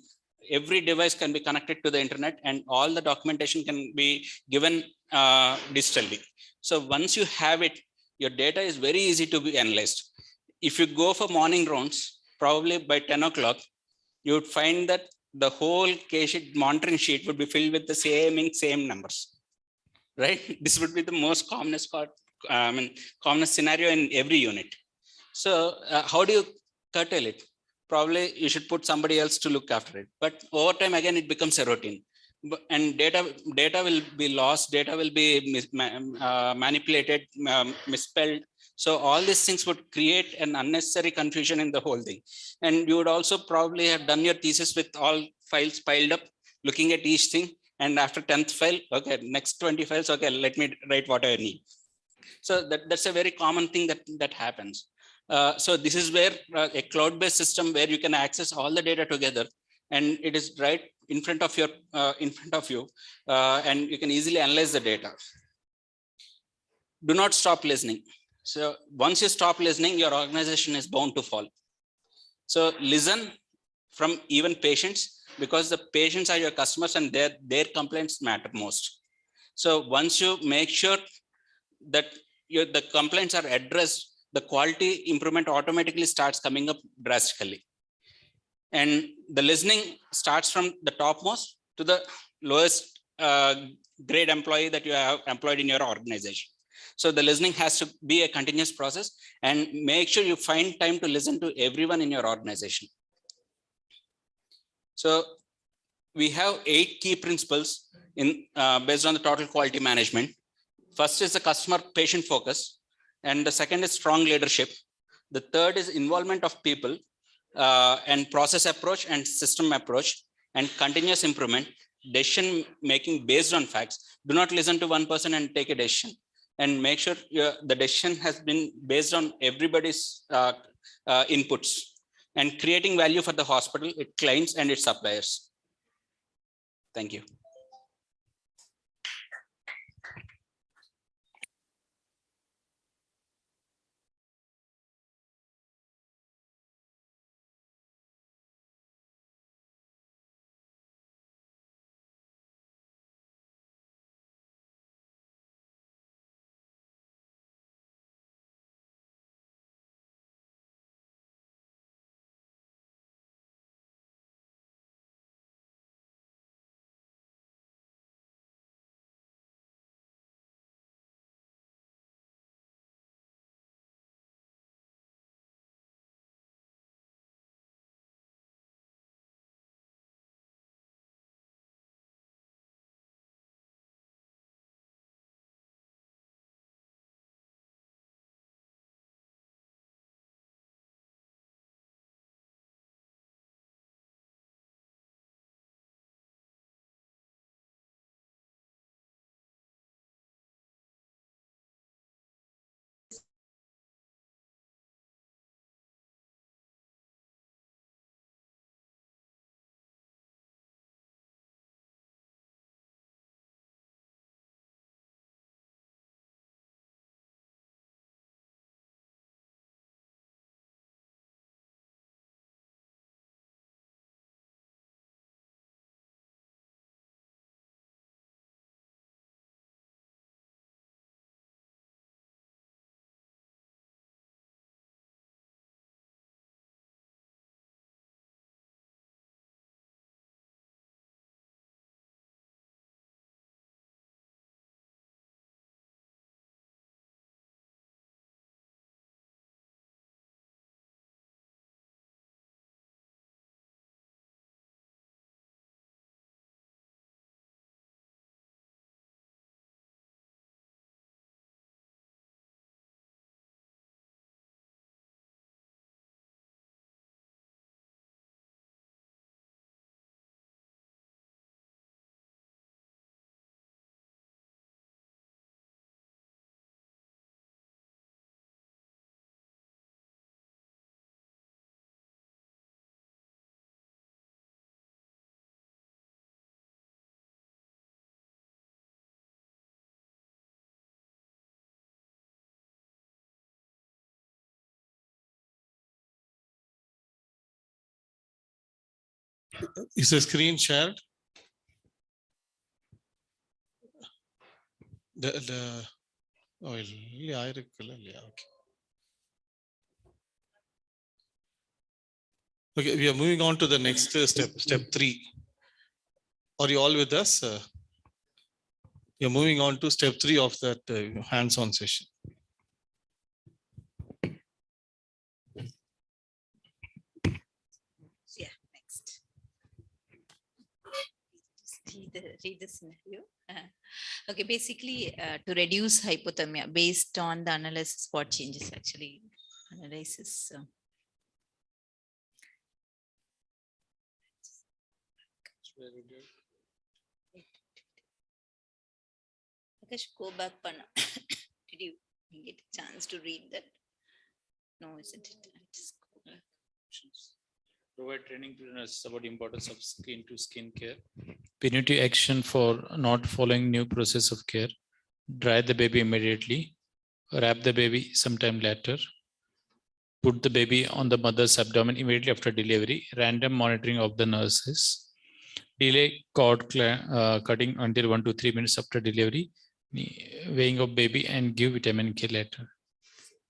every device can be connected to the internet, and all the documentation can be given digitally. So once you have it, your data is very easy to be analyzed. If you go for morning rounds, probably by 10 o'clock, you would find that the whole case sheet, monitoring sheet would be filled with the same numbers, right? This would be the most commonest scenario in every unit. So how do you curtail it? Probably you should put somebody else to look after it. But over time, again, it becomes a routine. And data will be lost, data will be manipulated, misspelled. So all these things would create an unnecessary confusion in the whole thing. And you would also probably have done your thesis with all files piled up, looking at each thing. And after 10th file, okay, next 20 files, okay, let me write what I need. So that's a very common thing that happens. So this is where a cloud-based system where you can access all the data together, and it is right in front of you, and you can easily analyze the data. Do not stop listening. So once you stop listening, your organization is bound to fall. So listen from even patients, because the patients are your customers and their complaints matter most. So once you make sure that the complaints are addressed, the quality improvement automatically starts coming up drastically. And the listening starts from the topmost to the lowest grade employee that you have employed in your organization. So the listening has to be a continuous process, and make sure you find time to listen to everyone in your organization. So we have 8 key principles based on the total quality management. First is the customer patient focus, and the second is strong leadership. The third is involvement of people, and process approach and system approach, and continuous improvement, decision making based on facts. Do not listen to one person and take a decision, and make sure the decision has been based on everybody's inputs, and creating value for the hospital, its clients, and its suppliers. Thank you. Is the screen shared? Oh, yeah, I recall. Yeah, okay. Okay, we are moving on to the next step, step 3. Are you all with us? You're moving on to step 3 of that hands-on session. Yeah, next. Read the scenario. Okay, basically to reduce hypothermia based on the analysis, what changes actually analysis. Akash, go back. Did you get a chance to read that? No, isn't it? Just go back. Provide training to nurses about importance of skin to skin care. Punitive action for not following new process of care. Dry the baby immediately. Wrap the baby sometime later. Put the baby on the mother's abdomen immediately after delivery. Random monitoring of the nurses. Delay cord cutting until 1 to 3 minutes after delivery. Weighing of baby and give vitamin K later.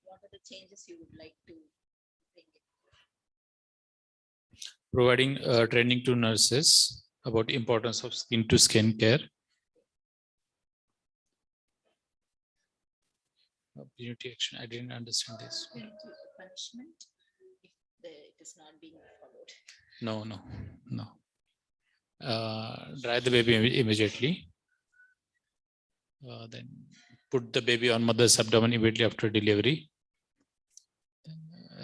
What are the changes you would like to bring in? Providing training to nurses about importance of skin to skin care. Punitive action. I didn't understand this. Punishment if it is not being followed. No. Dry the baby immediately. Then put the baby on mother's abdomen immediately after delivery.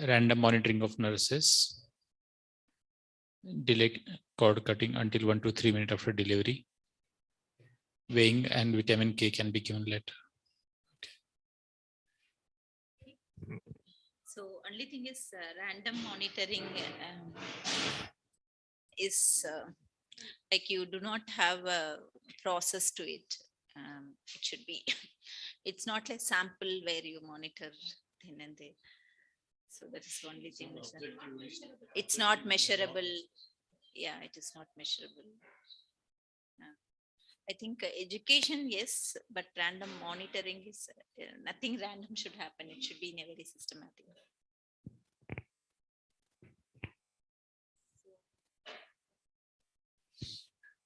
Random monitoring of nurses. Delay cord cutting until 1 to 3 minutes after delivery. Weighing and vitamin K can be given later. So only thing is random monitoring is like you do not have a process to it. It should be, it's not like sample where you monitor then and there. So that is the only thing. It's not measurable. Yeah, it is not measurable. I think education, yes, but random monitoring is nothing random should happen. It should be in a very systematic.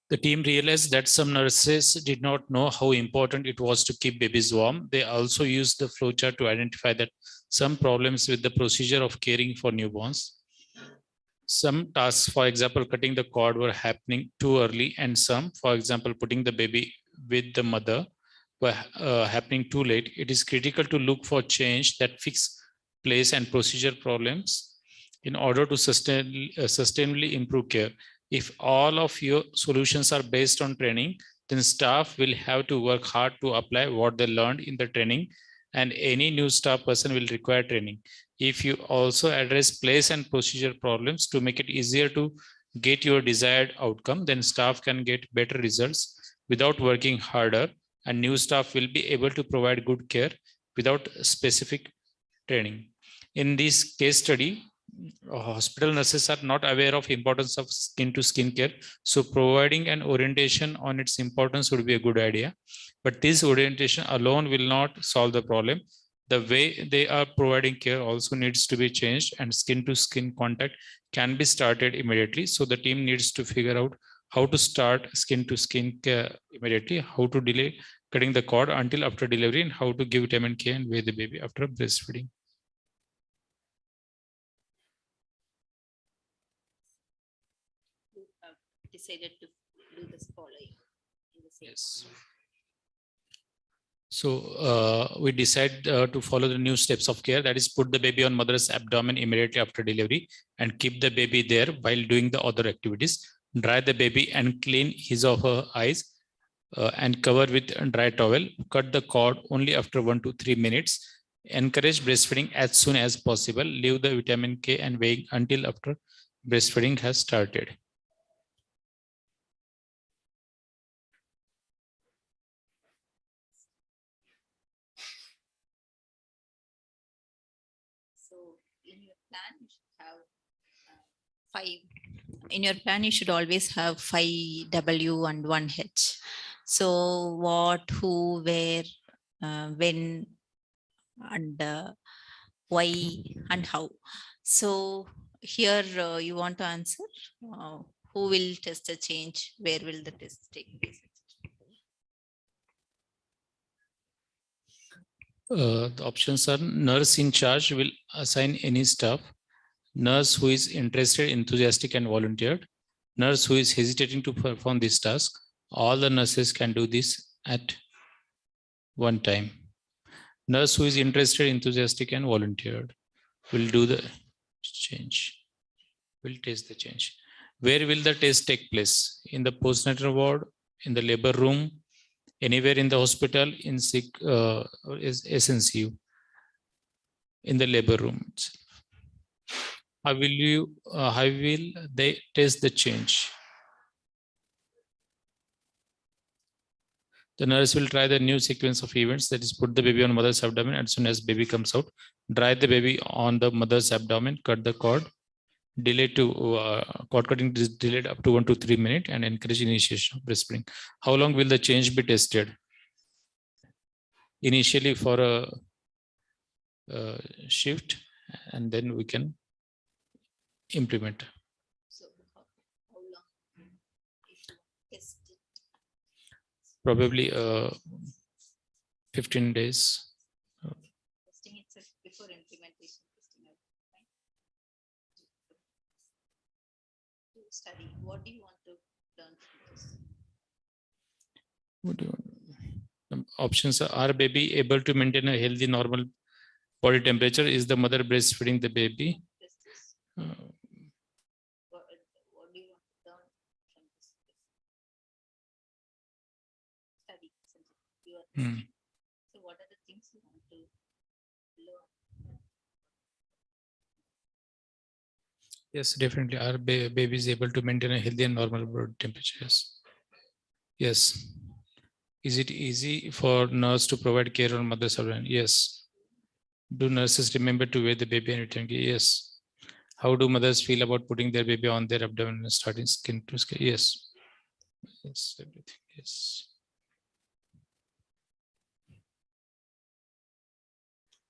The team realized that some nurses did not know how important it was to keep babies warm. They also used the flowchart to identify that some problems with the procedure of caring for newborns. Some tasks, for example, cutting the cord, were happening too early, and some, for example, putting the baby with the mother, were happening too late. It is critical to look for change that fix place and procedure problems in order to sustainably improve care. If all of your solutions are based on training, then staff will have to work hard to apply what they learned in the training, and any new staff person will require training. If you also address place and procedure problems to make it easier to get your desired outcome, then staff can get better results without working harder, and new staff will be able to provide good care without specific training. In this case study, hospital nurses are not aware of importance of skin to skin care. So providing an orientation on its importance would be a good idea. But this orientation alone will not solve the problem. The way they are providing care also needs to be changed, and skin to skin contact can be started immediately. So the team needs to figure out how to start skin to skin care immediately, how to delay cutting the cord until after delivery, and how to give vitamin K and weigh the baby after breastfeeding. Decided to do this following. Yes. So we decide to follow the new steps of care. That is, put the baby on mother's abdomen immediately after delivery and keep the baby there while doing the other activities. Dry the baby and clean his or her eyes and cover with a dry towel. Cut the cord only after 1 to 3 minutes. Encourage breastfeeding as soon as possible. Leave the vitamin K and weighing until after breastfeeding has started. So in your plan, you should have 5 in your plan, you should always have 5 W and 1 H. So what, who, where, when, and why and how. So here you want to answer who will test the change, where will the test take place? The options are nurse in charge will assign any staff, nurse who is interested, enthusiastic and volunteered, nurse who is hesitating to perform this task. All the nurses can do this at one time. Nurse who is interested, enthusiastic and volunteered will do the change, will test the change. Where will the test take place? In the postnatal ward, in the labor room, anywhere in the hospital, in sick SNCU, in the labor room. How will they test the change? The nurse will try the new sequence of events, that is put the baby on mother's abdomen as soon as baby comes out, dry the baby on the mother's abdomen, cut the cord, delay to cord cutting is delayed up to 1 to 3 minutes and encourage initiation of breastfeeding. How long will the change be tested? Initially for a shift, and then we can implement. So how long test it? Probably 15 days. Testing itself before implementation. Testing out, right? To study, what do you want to learn from this? What do you want? Options are baby able to maintain a healthy normal body temperature? Is the mother breastfeeding the baby? What do you want to learn from this? Study. You are So what are the things you want to learn? Yes, definitely. Are babies able to maintain a healthy and normal body temperature? Yes. Yes. Is it easy for nurse to provide care on mother's abdomen? Yes. Do nurses remember to weigh the baby and return? Yes. How do mothers feel about putting their baby on their abdomen and starting skin to skin? Yes. Yes, everything. Yes.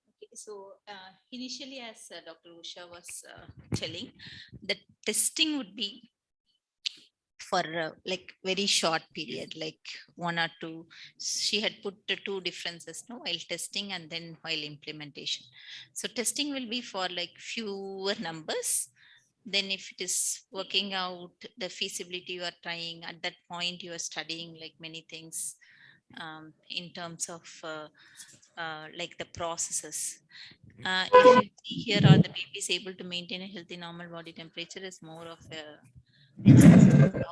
Okay, so initially, as Dr. Usha was telling, the testing would be for like very short period, like 1 or 2. She had put the 2 differences, no, while testing and then while implementation. So testing will be for like fewer numbers. Then if it is working out the feasibility you are trying, at that point you are studying like many things in terms of like the processes. If you see here, are the babies able to maintain a healthy normal body temperature is more of a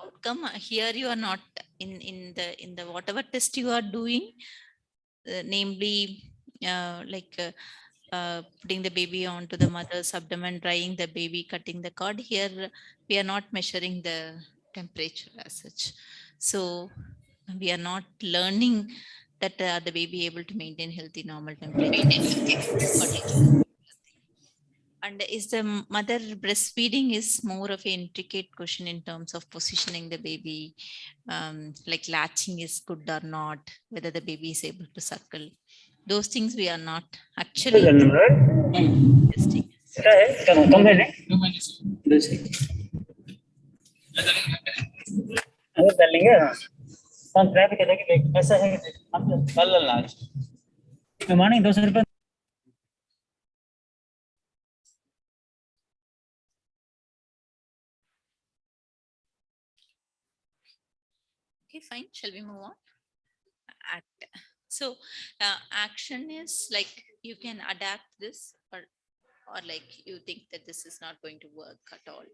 outcome. Here you are not in the whatever test you are doing, namely putting the baby onto the mother's abdomen, drying the baby, cutting the cord. Here we are not measuring the temperature as such. So we are not learning that the baby able to maintain healthy normal temperature. And is the mother breastfeeding is more of an intricate question in terms of positioning the baby, like latching is good or not, whether the baby is able to suckle. Those things we are not actually testing. Okay, fine. Shall we move on? Act. So action is like you can adapt this, or like you think that this is not going to work at all.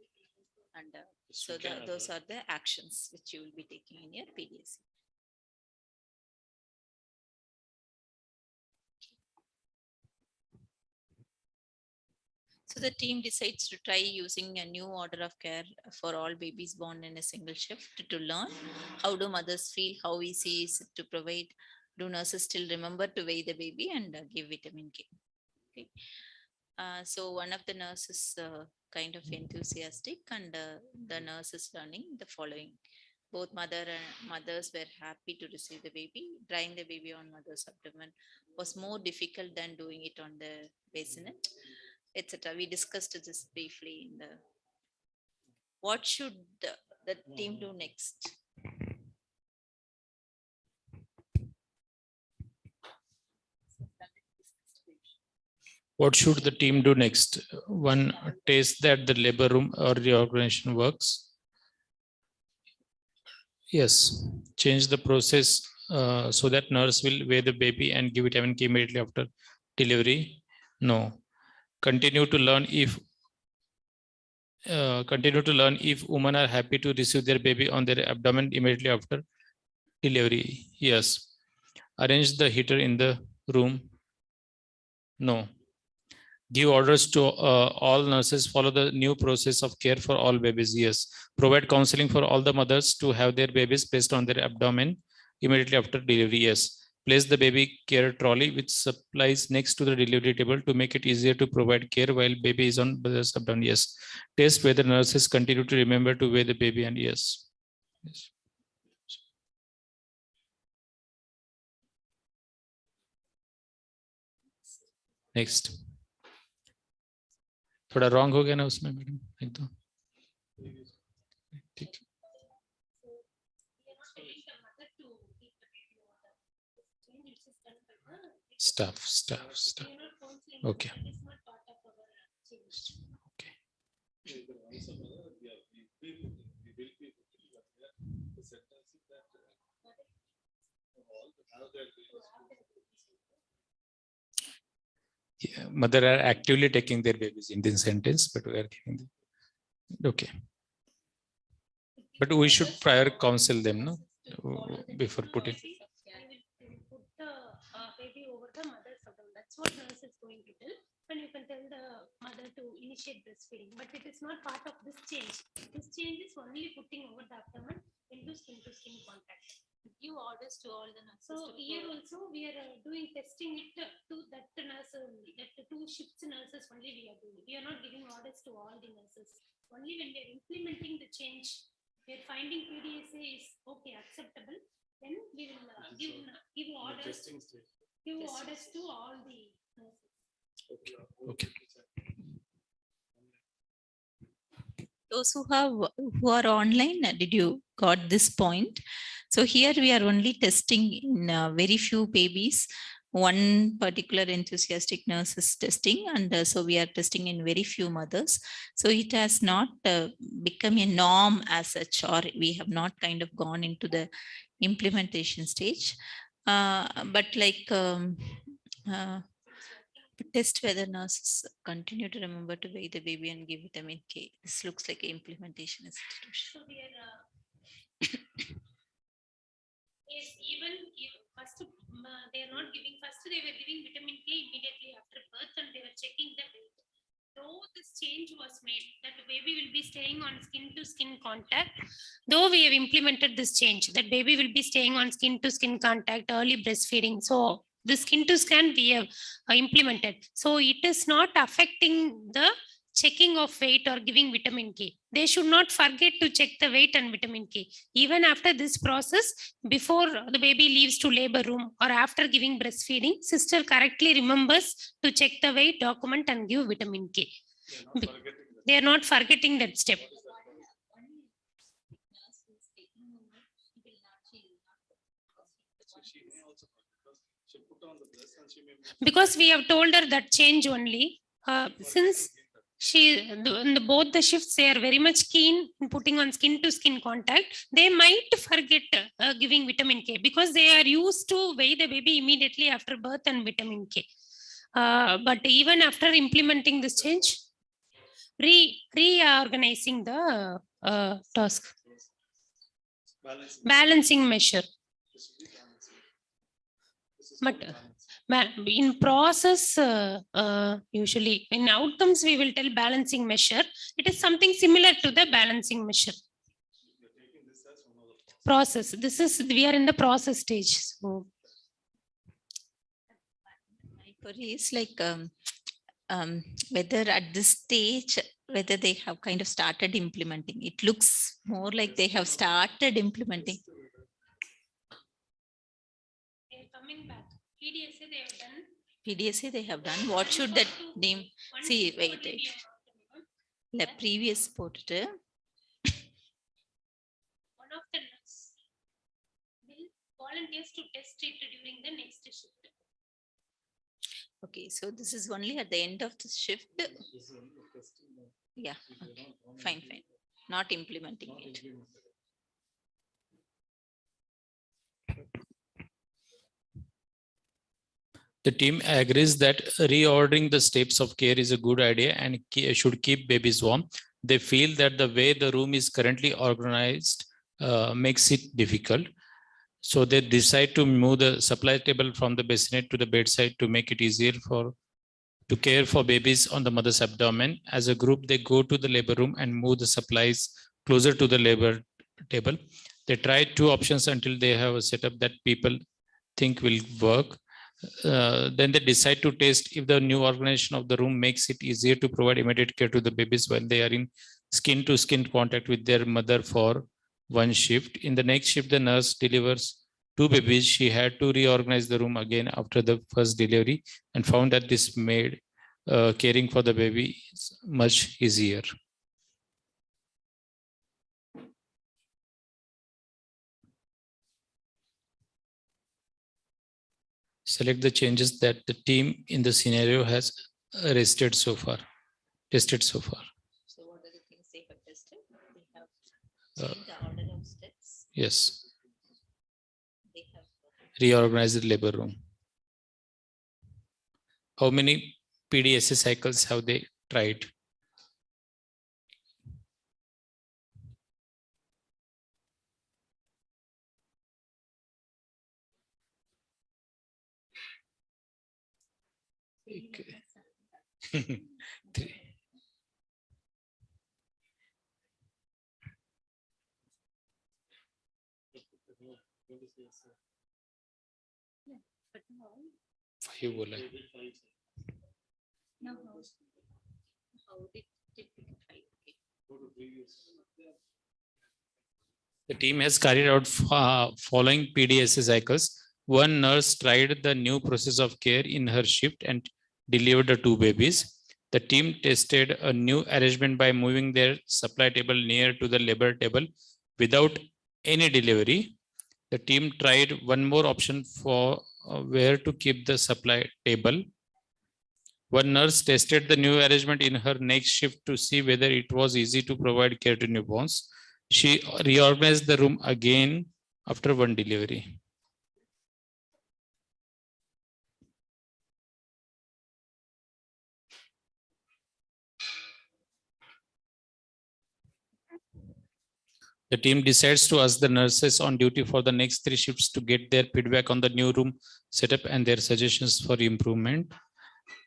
And so those are the actions which you will be taking in your PDS. So the team decides to try using a new order of care for all babies born in a single shift to learn how do mothers feel, how easy is it to provide, do nurses still remember to weigh the baby and give vitamin K. Okay. So one of the nurses kind of enthusiastic, and the nurse is learning the following. Both mothers were happy to receive the baby. Drying the baby on mother's abdomen was more difficult than doing it on the bassinet, etc. We discussed this briefly in the. What should the team do next? What should the team do next? One, taste that the labor room or the organization works. Yes, change the process so that nurse will weigh the baby and give vitamin K immediately after delivery. No. Continue to learn if women are happy to receive their baby on their abdomen immediately after delivery. Yes. Arrange the heater in the room. No. Give orders to all nurses, follow the new process of care for all babies. Yes. Provide counseling for all the mothers to have their babies placed on their abdomen immediately after delivery. Yes. Place the baby care trolley with supplies next to the delivery table to make it easier to provide care while baby is on mother's abdomen. Yes. Test whether nurses continue to remember to weigh the baby, and yes. Yes. Next. थोड़ा wrong हो गया ना उसमें madam एक तो ठीक staff okay yeah, mother are actively taking their babies in this sentence, but we are giving them. Okay. But we should prior counsel them, no? Before putting. Put the baby over the mother's abdomen. That's what nurse is going to tell. And you can tell the mother to initiate breastfeeding. But it is not part of this change. This change is only putting over the abdomen into skin contact. Give orders to all the nurses. So here also we are doing testing it to that nurse only, that the 2 shifts nurses only we are doing. We are not giving orders to all the nurses. Only when we are implementing the change, we are finding PDSA is okay, acceptable, then we will give orders. Give orders to all the nurses. Okay. Okay. Those who are online, did you got this point? So here we are only testing in very few babies. One particular enthusiastic nurse is testing, and so we are testing in very few mothers. So it has not become a norm as such, or we have not kind of gone into the implementation stage. But like test whether nurses continue to remember to weigh the baby and give vitamin K. This looks like an implementation institution. So we are yes, even if first they are not giving, first they were giving vitamin K immediately after birth and they were checking the weight. Though this change was made that the baby will be staying on skin to skin contact, though we have implemented this change that baby will be staying on skin to skin contact, early breastfeeding. So the skin to skin we have implemented. So it is not affecting the checking of weight or giving vitamin K. They should not forget to check the weight and vitamin K. Even after this process, before the baby leaves to labor room or after giving breastfeeding, sister correctly remembers to check the weight, document and give vitamin K. They are not forgetting that step. Because we have told her that change only, since both the shifts they are very much keen in putting on skin to skin contact, they might forget giving vitamin K because they are used to weigh the baby immediately after birth and vitamin K. But even after implementing this change, reorganizing the task, balancing measure. But in process, usually in outcomes, we will tell balancing measure. It is something similar to the balancing measure. Process. We are in the process stage. So. My query is like whether at this stage whether they have kind of started implementing. It looks more like they have started implementing. They're coming back. PDSA they have done. PDSA they have done. What should that name? See, wait. The previous portal. One of the nurse will volunteers to test it during the next shift. Okay, so this is only at the end of the shift. Yeah, okay, fine. Not implementing it. The team agrees that reordering the steps of care is a good idea and should keep babies warm. They feel that the way the room is currently organized makes it difficult. So they decide to move the supply table from the bassinet to the bedside to make it easier to care for babies on the mother's abdomen. As a group, they go to the labor room and move the supplies closer to the labor table. They try 2 options until they have a setup that people think will work. Then they decide to test if the new organization of the room makes it easier to provide immediate care to the babies while they are in skin-to-skin contact with their mother for one shift. In the next shift, the nurse delivers 2 babies. She had to reorganize the room again after the first delivery and found that this made caring for the baby much easier. Select the changes that the team in the scenario has tested so far. So what are the things they have tested? They have changed the order of steps. Yes. They have Reorganize the labor room. How many PDSA cycles have they tried? Okay. 3. but now, 5 बोला है. now how did it become 5? Okay. The team has carried out following PDSA cycles. One nurse tried the new process of care in her shift and delivered the 2 babies. The team tested a new arrangement by moving their supply table near to the labor table without any delivery. The team tried one more option for where to keep the supply table. One nurse tested the new arrangement in her next shift to see whether it was easy to provide care to newborns. She reorganized the room again after one delivery. The team decides to ask the nurses on duty for the next 3 shifts to get their feedback on the new room setup and their suggestions for improvement.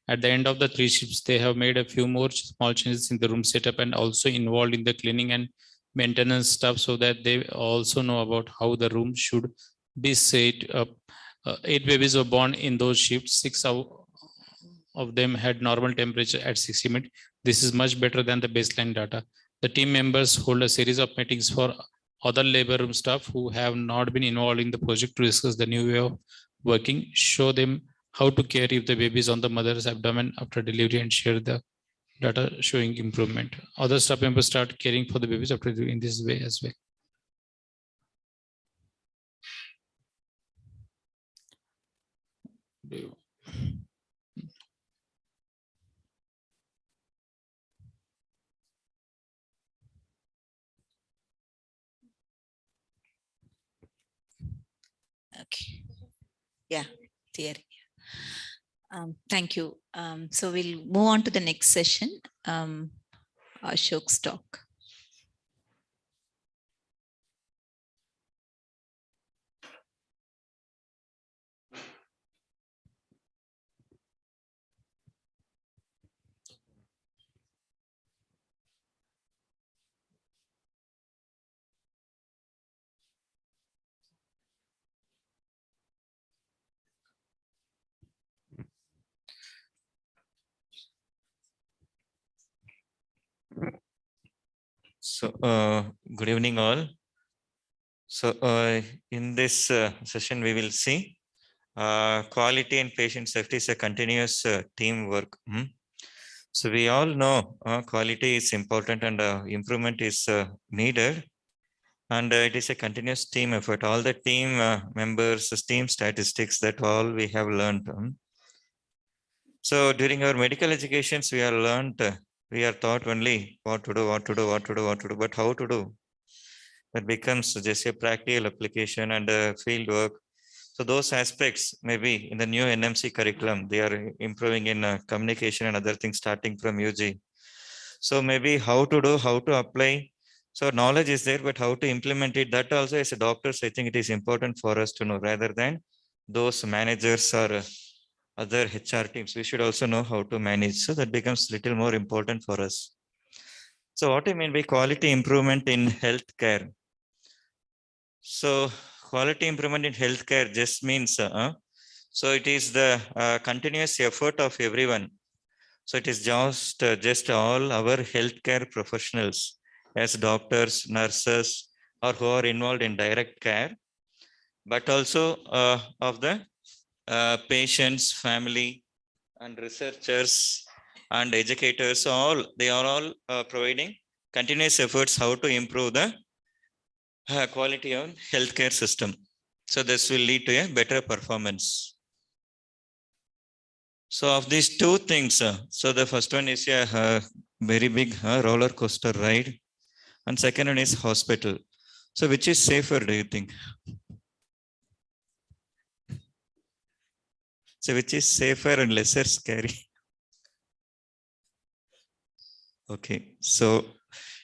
At the end of the 3 shifts, they have made a few more small changes in the room setup and also involved in the cleaning and maintenance stuff so that they also know about how the room should be set up. 8 babies were born in those shifts. 6 of them had normal temperature at 60 minutes. This is much better than the baseline data. The team members hold a series of meetings for other labor room staff who have not been involved in the project to discuss the new way of working, show them how to care if the baby is on the mother's abdomen after delivery and share the data showing improvement. Other staff members start caring for the babies after doing this way as well. Okay. Yeah, theory. Thank you. So we'll move on to the next session. Ashok's talk. So, good evening, all. So, in this session, we will see quality and patient safety is a continuous teamwork. So, we all know quality is important and improvement is needed. And it is a continuous team effort. All the team members, team statistics, that all we have learned. So, during our medical educations, we are learned, we are taught only what to do, what to do, what to do, what to do, but how to do. That becomes just a practical application and field work. So those aspects, maybe in the new NMC curriculum, they are improving in communication and other things starting from UG. So maybe how to do, how to apply. So knowledge is there, but how to implement it, that also as a doctors, I think it is important for us to know rather than those managers or other HR teams. We should also know how to manage. So that becomes little more important for us. So what I mean by quality improvement in healthcare. So quality improvement in healthcare just means, so it is the continuous effort of everyone. So it is just all our healthcare professionals as doctors, nurses, or who are involved in direct care, but also of the patients, family, and researchers and educators. They are all providing continuous efforts how to improve the quality of healthcare system. So this will lead to a better performance. So of these two things, so the first one is a very big roller coaster ride, and second one is hospital. So which is safer, do you think? So which is safer and lesser scary? Okay, so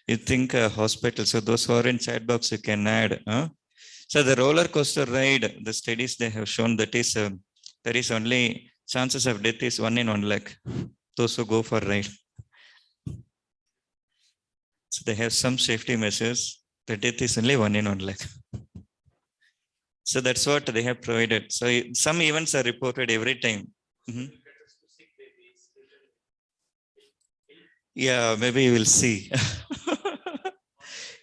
you think hospital. So those who are in chat box, you can add. So the roller coaster ride, the studies they have shown that is there is only chances of death is 1 in 1 lakh. Those who go for ride. So they have some safety measures. The death is only 1 in 1 lakh. So that's what they have provided. So some events are reported every time. Yeah, maybe you will see.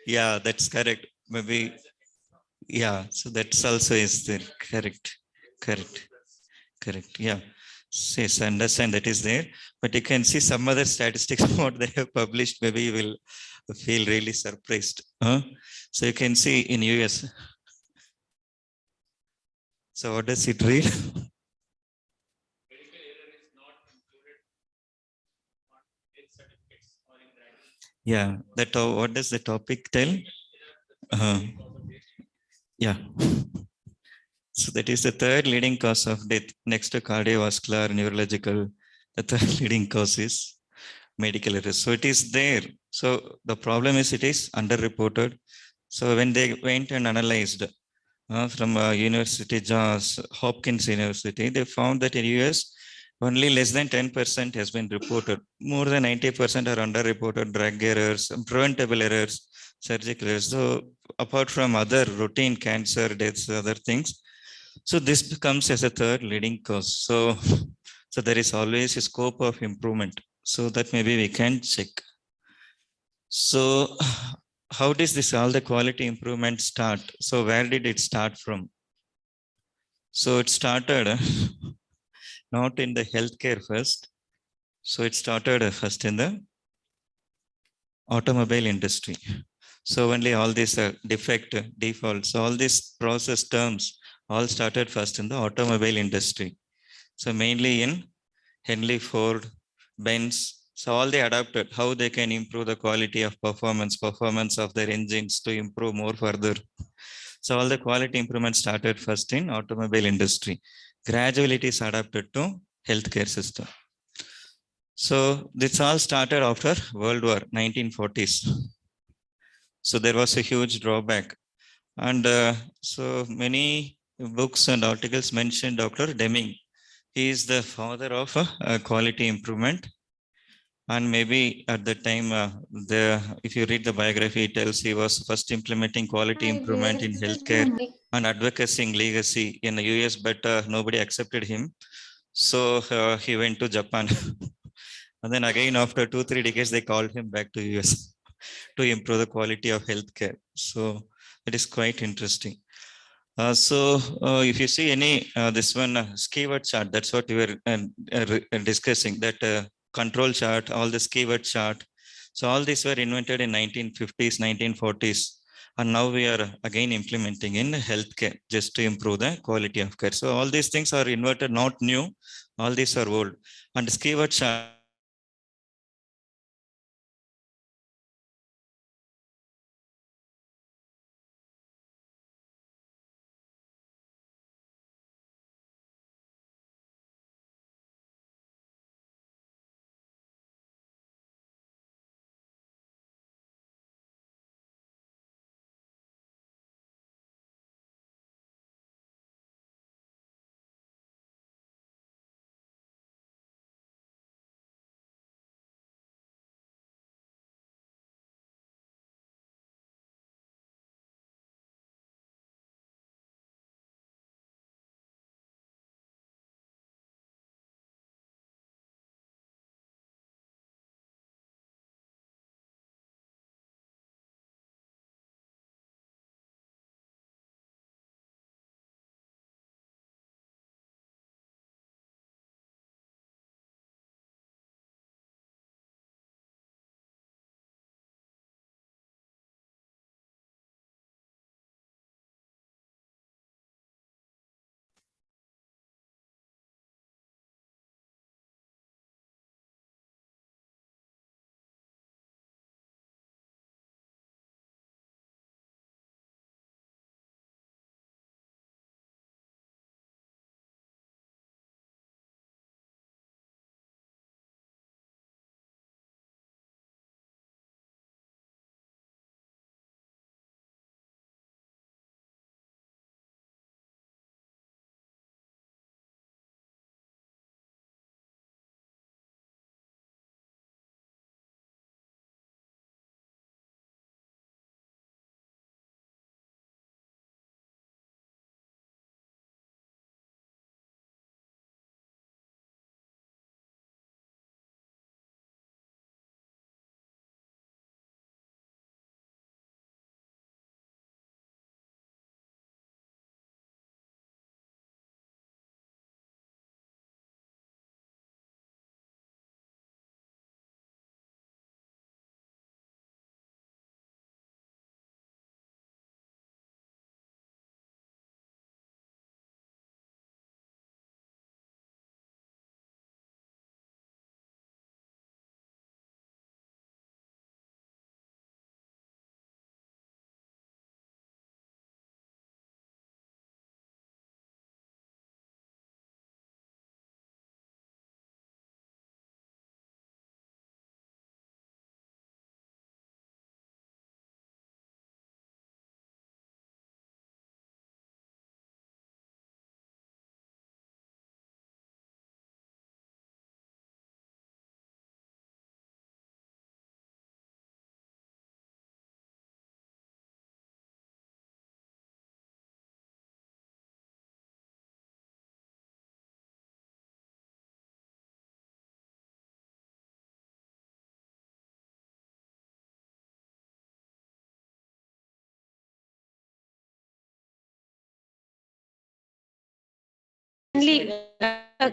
Yeah, that's correct. Maybe. Yeah, so that's also is there. Correct. Yeah. Yes, I understand that is there. But you can see some other statistics what they have published. Maybe you will feel really surprised. So you can see in US. So what does it read? Yeah, that what does the topic tell? Yeah. So that is the third leading cause of death next to cardiovascular, neurological. The third leading cause is medical errors. So it is there. So the problem is it is underreported. So when they went and analyzed from University Johns Hopkins University, they found that in US only less than 10% has been reported. More than 90% are underreported drug errors, preventable errors, surgical errors. So apart from other routine cancer deaths, other things. So this becomes as a third leading cause. So there is always a scope of improvement. So that maybe we can check. So how does this all the quality improvement start? So where did it start from? So it started not in the healthcare first. So it started first in the automobile industry. So only all these defect, defaults, all these process terms all started first in the automobile industry. So mainly in Henley Ford, Benz. So all they adapted how they can improve the quality of performance of their engines to improve more further. So all the quality improvement started first in automobile industry. Gradually it is adapted to healthcare system. So this all started after World War 1940s. So there was a huge drawback. And so many books and articles mentioned Dr. Deming. He is the father of quality improvement. And maybe at the time, if you read the biography, it tells he was first implementing quality improvement in healthcare and advocating legacy in the US, but nobody accepted him. So he went to Japan. And then again, after 2-3 decades, they called him back to US. to improve the quality of healthcare. So it is quite interesting. If you see any this one keyword chart, that's what we were discussing, that control chart, all this keyword chart. So all these were invented in 1950s, 1940s, and now we are again implementing in healthcare just to improve the quality of care. So all these things are invented, not new. All these are old. And this keyword chart,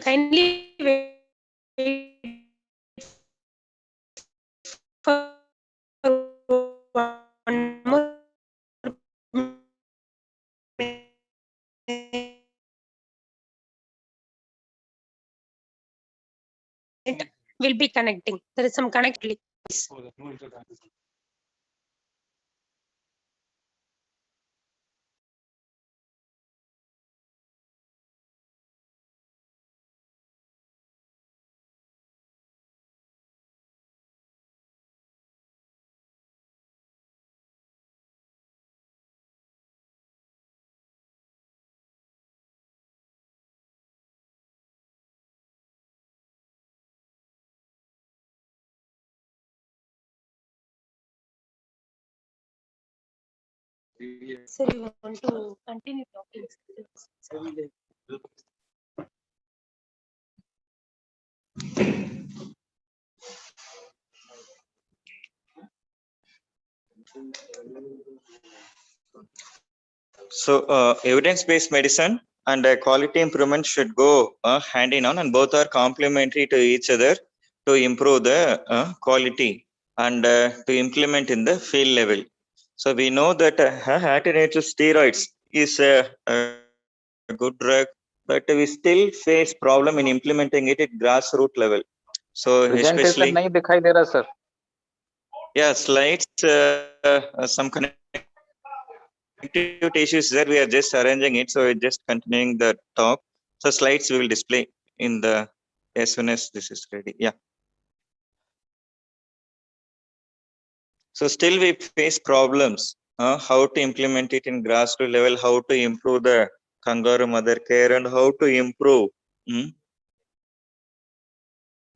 kindly wait for one more minute. Will be connecting. There is some connect. Sir, you want to continue talking? So evidence-based medicine and quality improvement should go hand in hand, and both are complementary to each other to improve the quality and to implement in the field level. So we know that anti-natal steroids is a good drug, but we still face problem in implementing it at grassroots level. So Presentation especially, नहीं दिखाई दे रहा sir. yeah, slides, some connectivity issues there. We are just arranging it, so we're just continuing the talk. So slides we will display in the as soon as this is ready. Yeah. So still we face problems. How to implement it in grassroots level, how to improve the kangaroo mother care, and how to improve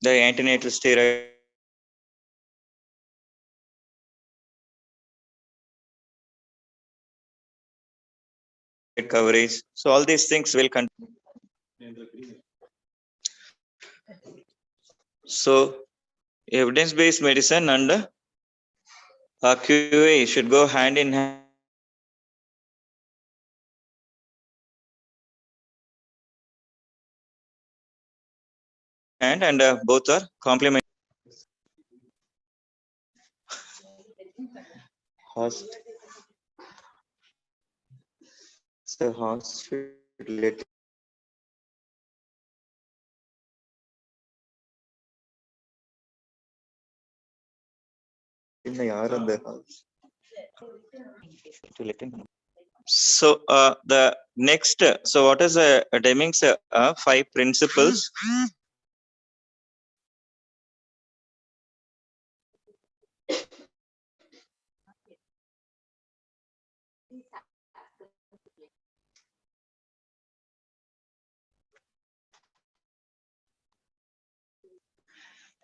the antenatal steroid coverage. So all these things will continue. So evidence-based medicine and QA should go hand in hand. And both are complementary. So hospital So the next, so what is Deming's 5 principles?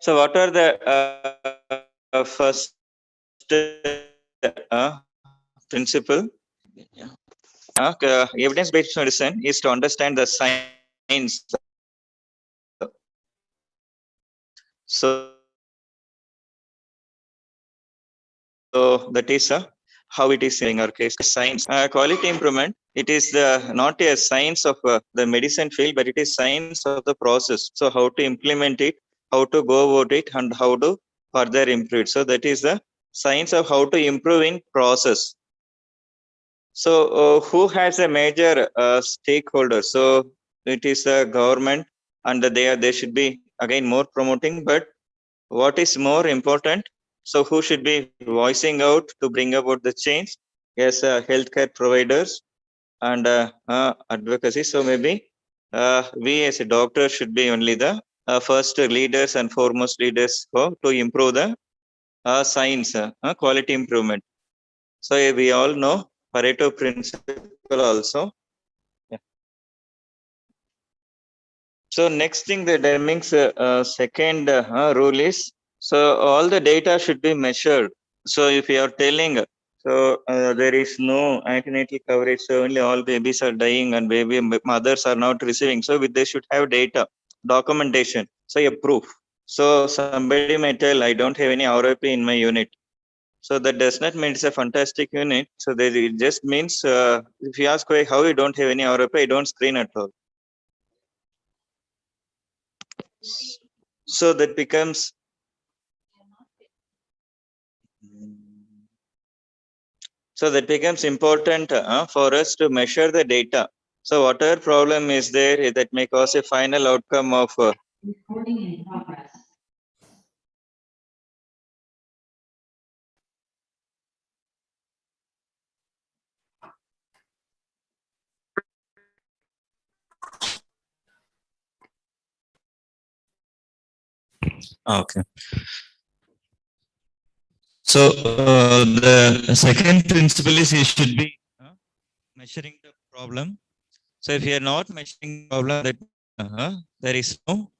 So what are the first principle? Evidence-based medicine is to understand the science. So that is how it is in our case. Science, quality improvement. It is not a science of the medicine field, but it is science of the process. So how to implement it, how to go about it, and how to further improve it. So that is the science of how to improve in process. So who has a major stakeholder? So it is the government, and they should be again more promoting. But what is more important? So who should be voicing out to bring about the change? Yes, healthcare providers and advocacy. So maybe we as a doctor should be only the first leaders and foremost leaders to improve the science, quality improvement. So we all know Pareto principle also. Yeah. So next thing, the Deming's second rule is, so all the data should be measured. So if you are telling, so there is no antenatal coverage, so only all babies are dying and baby mothers are not receiving. So they should have data, documentation, so a proof. So somebody may tell, I don't have any ROP in my unit. So that does not mean it's a fantastic unit. So it just means if you ask how you don't have any ROP, I don't screen at all. So that becomes important for us to measure the data. So whatever problem is there that may cause a final outcome of Recording in progress. Okay. So the second principle is you should be measuring the problem. So if you are not measuring the problem, that there is no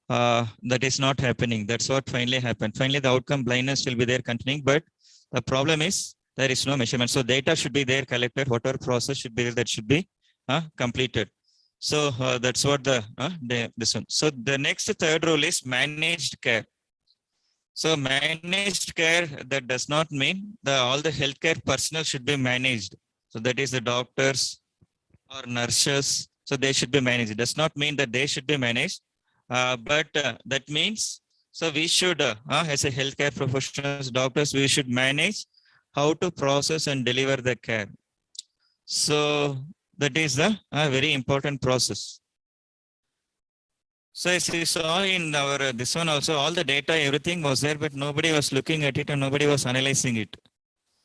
that is not happening. That's what finally happened. Finally, the outcome blindness will be there continuing, but the problem is there is no measurement. So data should be there collected. Whatever process should be there, that should be completed. So that's what this one. So the next third rule is managed care. So managed care, that does not mean all the healthcare personnel should be managed. So that is the doctors or nurses. So they should be managed. It does not mean that they should be managed, but that means, so we should, as a healthcare professionals, doctors, we should manage how to process and deliver the care. So that is the very important process. So as you saw in our this one also, all the data, everything was there, but nobody was looking at it and nobody was analyzing it.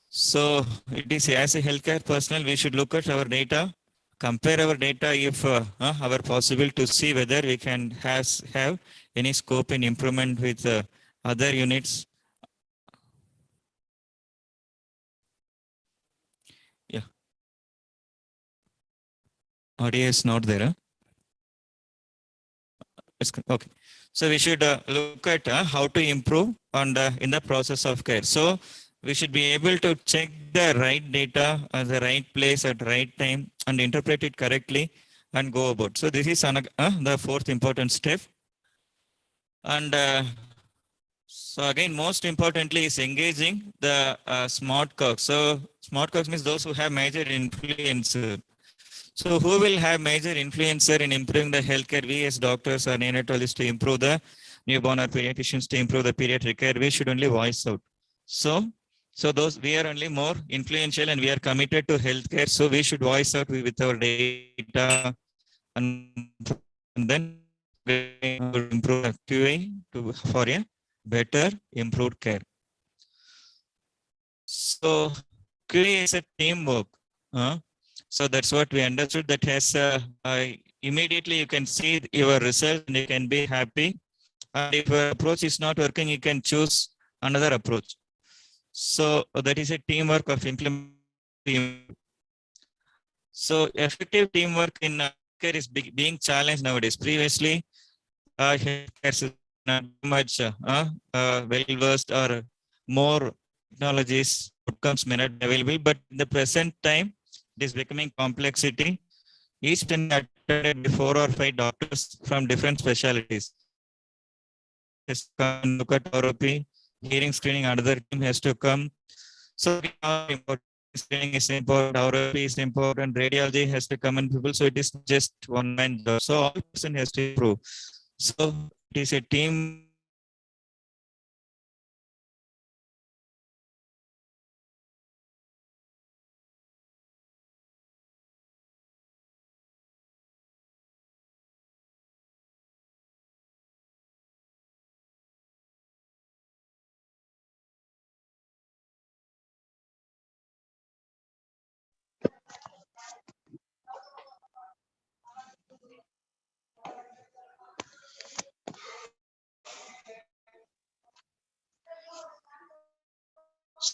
So it is, as a healthcare personnel, we should look at our data, compare our data if our possible, to see whether we can have any scope in improvement with other units. Yeah. Audio is not there. Okay. So we should look at how to improve on in the process of care. So we should be able to check the right data at the right place at the right time and interpret it correctly and go about. So this is the fourth important step. And so again, most importantly is engaging the smart cogs. So smart cogs means those who have major influencer. So who will have major influencer in improving the healthcare? We as doctors or neonatologists to improve the newborn, or pediatricians to improve the pediatric care, we should only voice out. So those, we are only more influential and we are committed to healthcare. So we should voice out with our data and then improve QA for a better improved care. So QA is a teamwork. So that's what we understood. That has immediately you can see your result and you can be happy. And if your approach is not working, you can choose another approach. So that is a teamwork of implementing. So effective teamwork in care is being challenged nowadays. Previously, healthcare is not much well versed, or more technologies, outcomes may not be available. But in the present time, it is becoming complexity. Each time attended by 4 or 5 doctors from different specialties. Look at ROP, hearing screening, another team has to come. So screening is important, ROP is important, radiology has to come in people. So it is just one man job. So all person has to improve. So it is a team.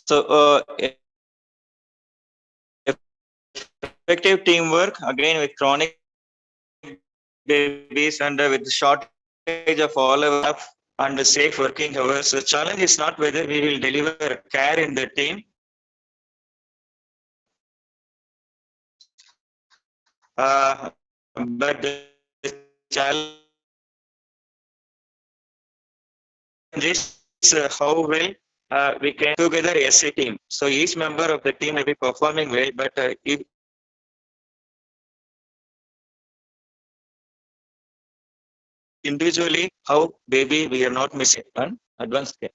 So effective teamwork, again with chronic babies and with the shortage of all our staff and the safe working hours. The challenge is not whether we will deliver care in the team, but the challenge is how well we can together as a team. So each member of the team may be performing well, but if individually, how baby we are not missing on advanced care.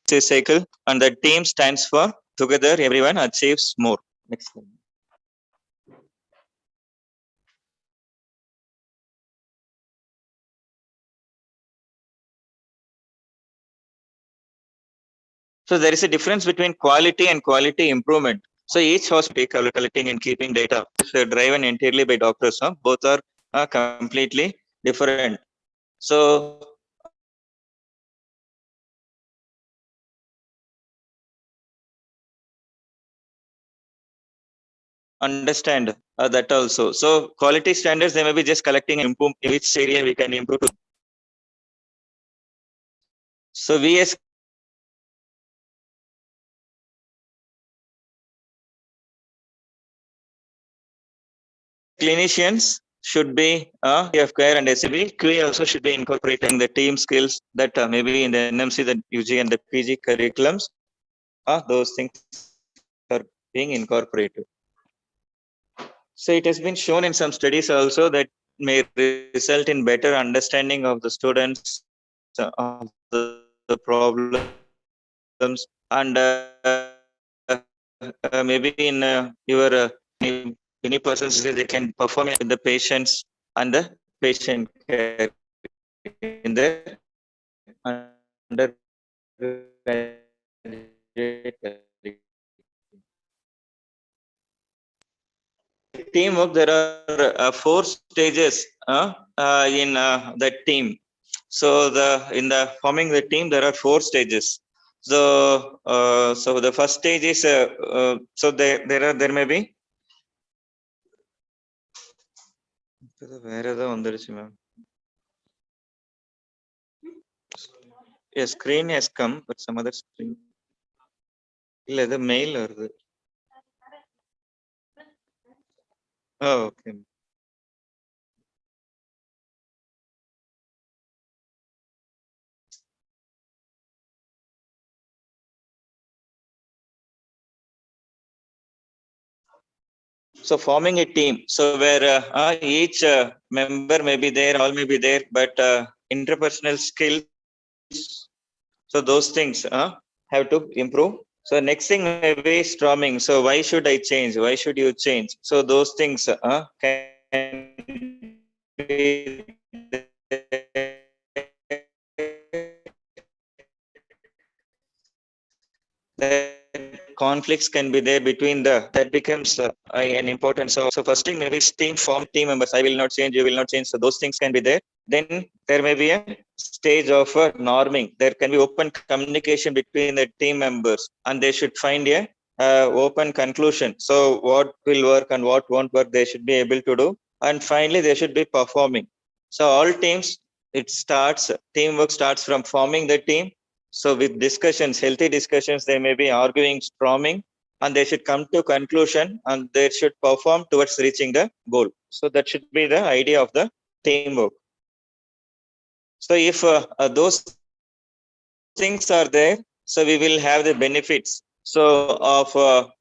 It's a cycle, and the team stands for together everyone achieves more. Next slide. So there is a difference between quality and quality improvement. So each hospital collecting and keeping data is driven entirely by doctors. Both are completely different. So understand that also. So quality standards, they may be just collecting and improve which area we can improve. So we as clinicians should be of care and SCB. QA also should be incorporating the team skills that maybe in the NMC, the UG and the PG curriculums, those things are being incorporated. So it has been shown in some studies also that may result in better understanding of the students of the problems, and maybe in your many persons they can perform with the patients and the patient care in the teamwork. There are 4 stages in the team. So in the forming the team, there are 4 stages. So so the first stage is so there may be a screen has come, but some other screen. The mail or the okay. So forming a team, so where each member may be there, all may be there, but interpersonal skills, so those things have to improve. So next thing may be storming. So why should I change? Why should you change? So those things can be conflicts can be there between that becomes an important. So first thing maybe team form team members. I will not change, you will not change. So those things can be there. Then there may be a stage of norming. There can be open communication between the team members, and they should find a open conclusion. So what will work and what won't work, they should be able to do. And finally, they should be performing. So all teams, teamwork starts from forming the team. So with discussions, healthy discussions, they may be arguing, storming, and they should come to conclusion and they should perform towards reaching the goal. So that should be the idea of the teamwork. So if those things are there, so we will have the benefits. So of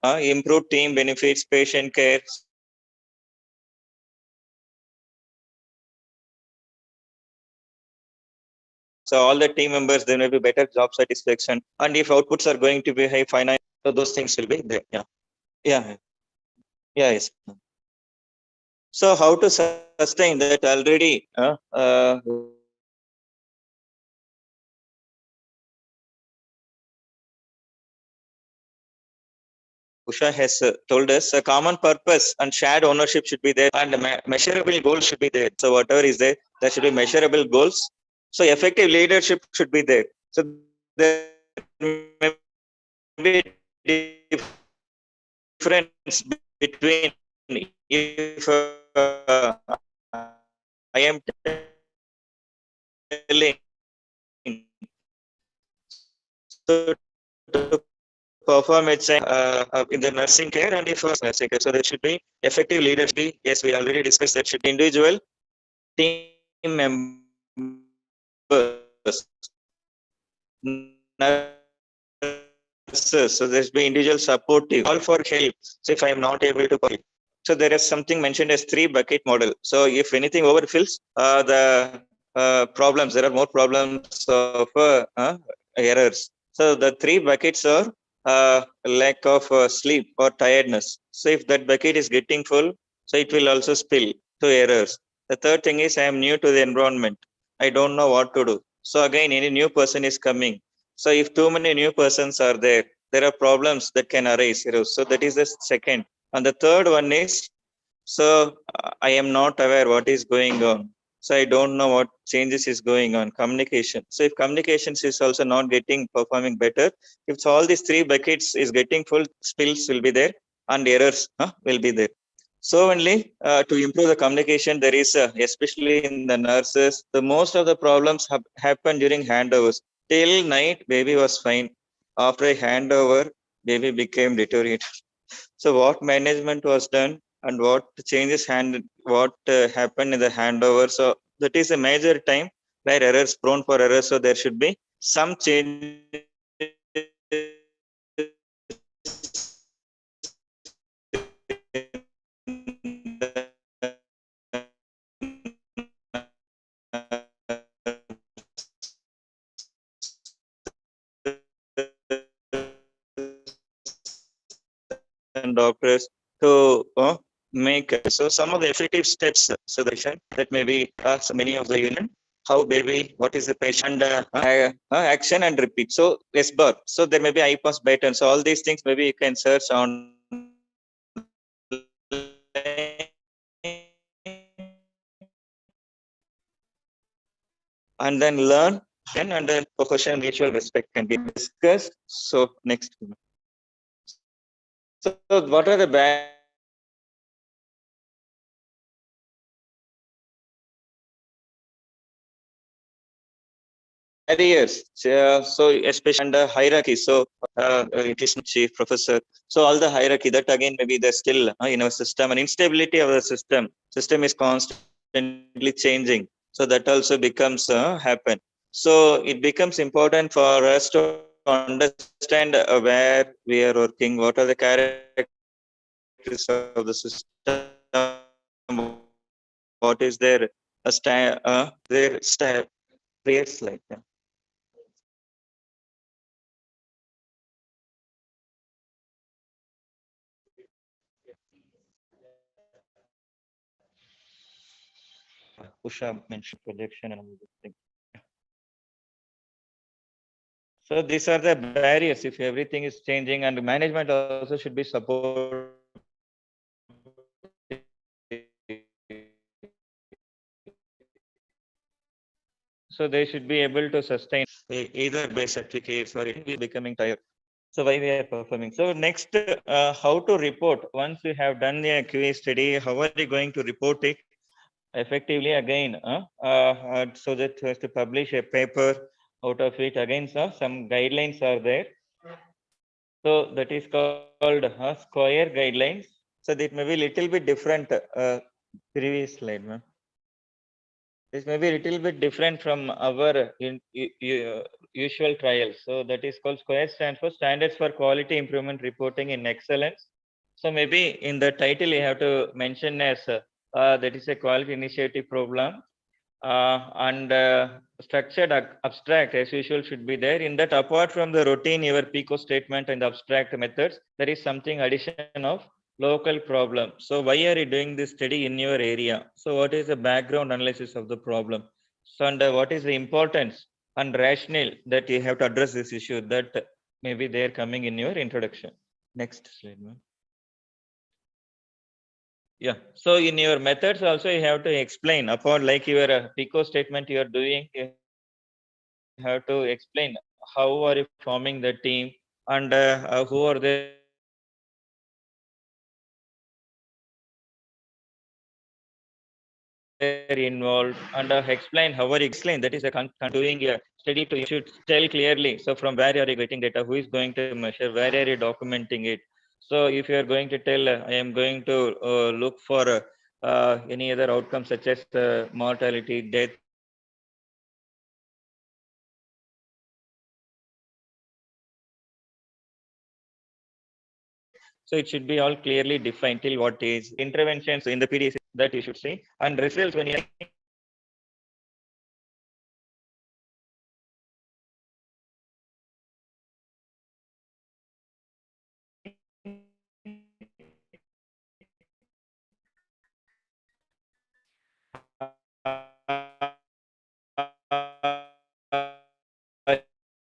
improved team benefits, patient care. So all the team members, there may be better job satisfaction. And if outputs are going to be high, finance, so those things will be there. Yeah. Yeah. Yeah. Yes. So how to sustain that already? Usha has told us a common purpose and shared ownership should be there, and measurable goals should be there. So whatever is there, there should be measurable goals. So effective leadership should be there. So there may be difference between if I am telling so to perform it in the nursing care and if nursing care. So there should be effective leadership. Yes, we already discussed that should be individual team members. So there's be individual supportive, all for help. So if I am not able to call, so there is something mentioned as 3 bucket model. So if anything overfills the problems, there are more problems of errors. So the 3 buckets are lack of sleep or tiredness. So if that bucket is getting full, so it will also spill to errors. The third thing is I am new to the environment. I don't know what to do. So again, any new person is coming. So if too many new persons are there, there are problems that can arise. So that is the second. And the third one is, so I am not aware what is going on. So I don't know what changes is going on. Communication. So if communications is also not getting performing better, if all these 3 buckets is getting full, spills will be there and errors will be there. So only to improve the communication, there is especially in the nurses, the most of the problems happen during handovers. Till night, baby was fine. After a handover, baby became deteriorated. So what management was done? and what changes what happened in the handover. So that is a major time where errors prone for errors. So there should be some changes and doctors to make so some of the effective steps so that maybe so many of the union how maybe what is the patient action and repeat. So yes bar, so there may be iPass button, so all these things maybe you can search on and then learn, and then professional mutual respect can be discussed. So next, so what are the barriers? So especially under hierarchy. So it is chief professor. So all the hierarchy that again maybe there's still in our system and instability of the system. System is constantly changing. So that also becomes happen. So it becomes important for us to understand where we are working, what are the characteristics of the system, what is their previous like that. Usha mentioned projection and all these things. So these are the barriers. If everything is changing, and management also should be supported. So they should be able to sustain either by certificates or becoming tired. So why we are performing. So next, how to report. Once you have done the QA study, how are you going to report it effectively again? So that you have to publish a paper out of it. Again, some guidelines are there. So that is called square guidelines. So that may be little bit different. Previous slide, ma'am. This may be a little bit different from our usual trials. So that is called SQUARE, stands for Standards for Quality Improvement Reporting in Excellence. So maybe in the title you have to mention as that is a quality initiative program, and structured abstract as usual should be there. In that, apart from the routine, your PICO statement and the abstract methods, there is something addition of local problem. So why are you doing this study in your area? So what is the background analysis of the problem? So and what is the importance and rationale that you have to address this issue? That maybe they are coming in your introduction. Next slide, ma'am. Yeah. So in your methods also you have to explain upon like your PICO statement you are doing. You have to explain how are you forming the team and who are there involved, and explain how are you explain that is a doing a study to you should tell clearly. So from where are you getting data, who is going to measure, where are you documenting it? So if you are going to tell I am going to look for any other outcome such as mortality, death, so it should be all clearly defined till what is interventions in the PDS that you should see, and results when you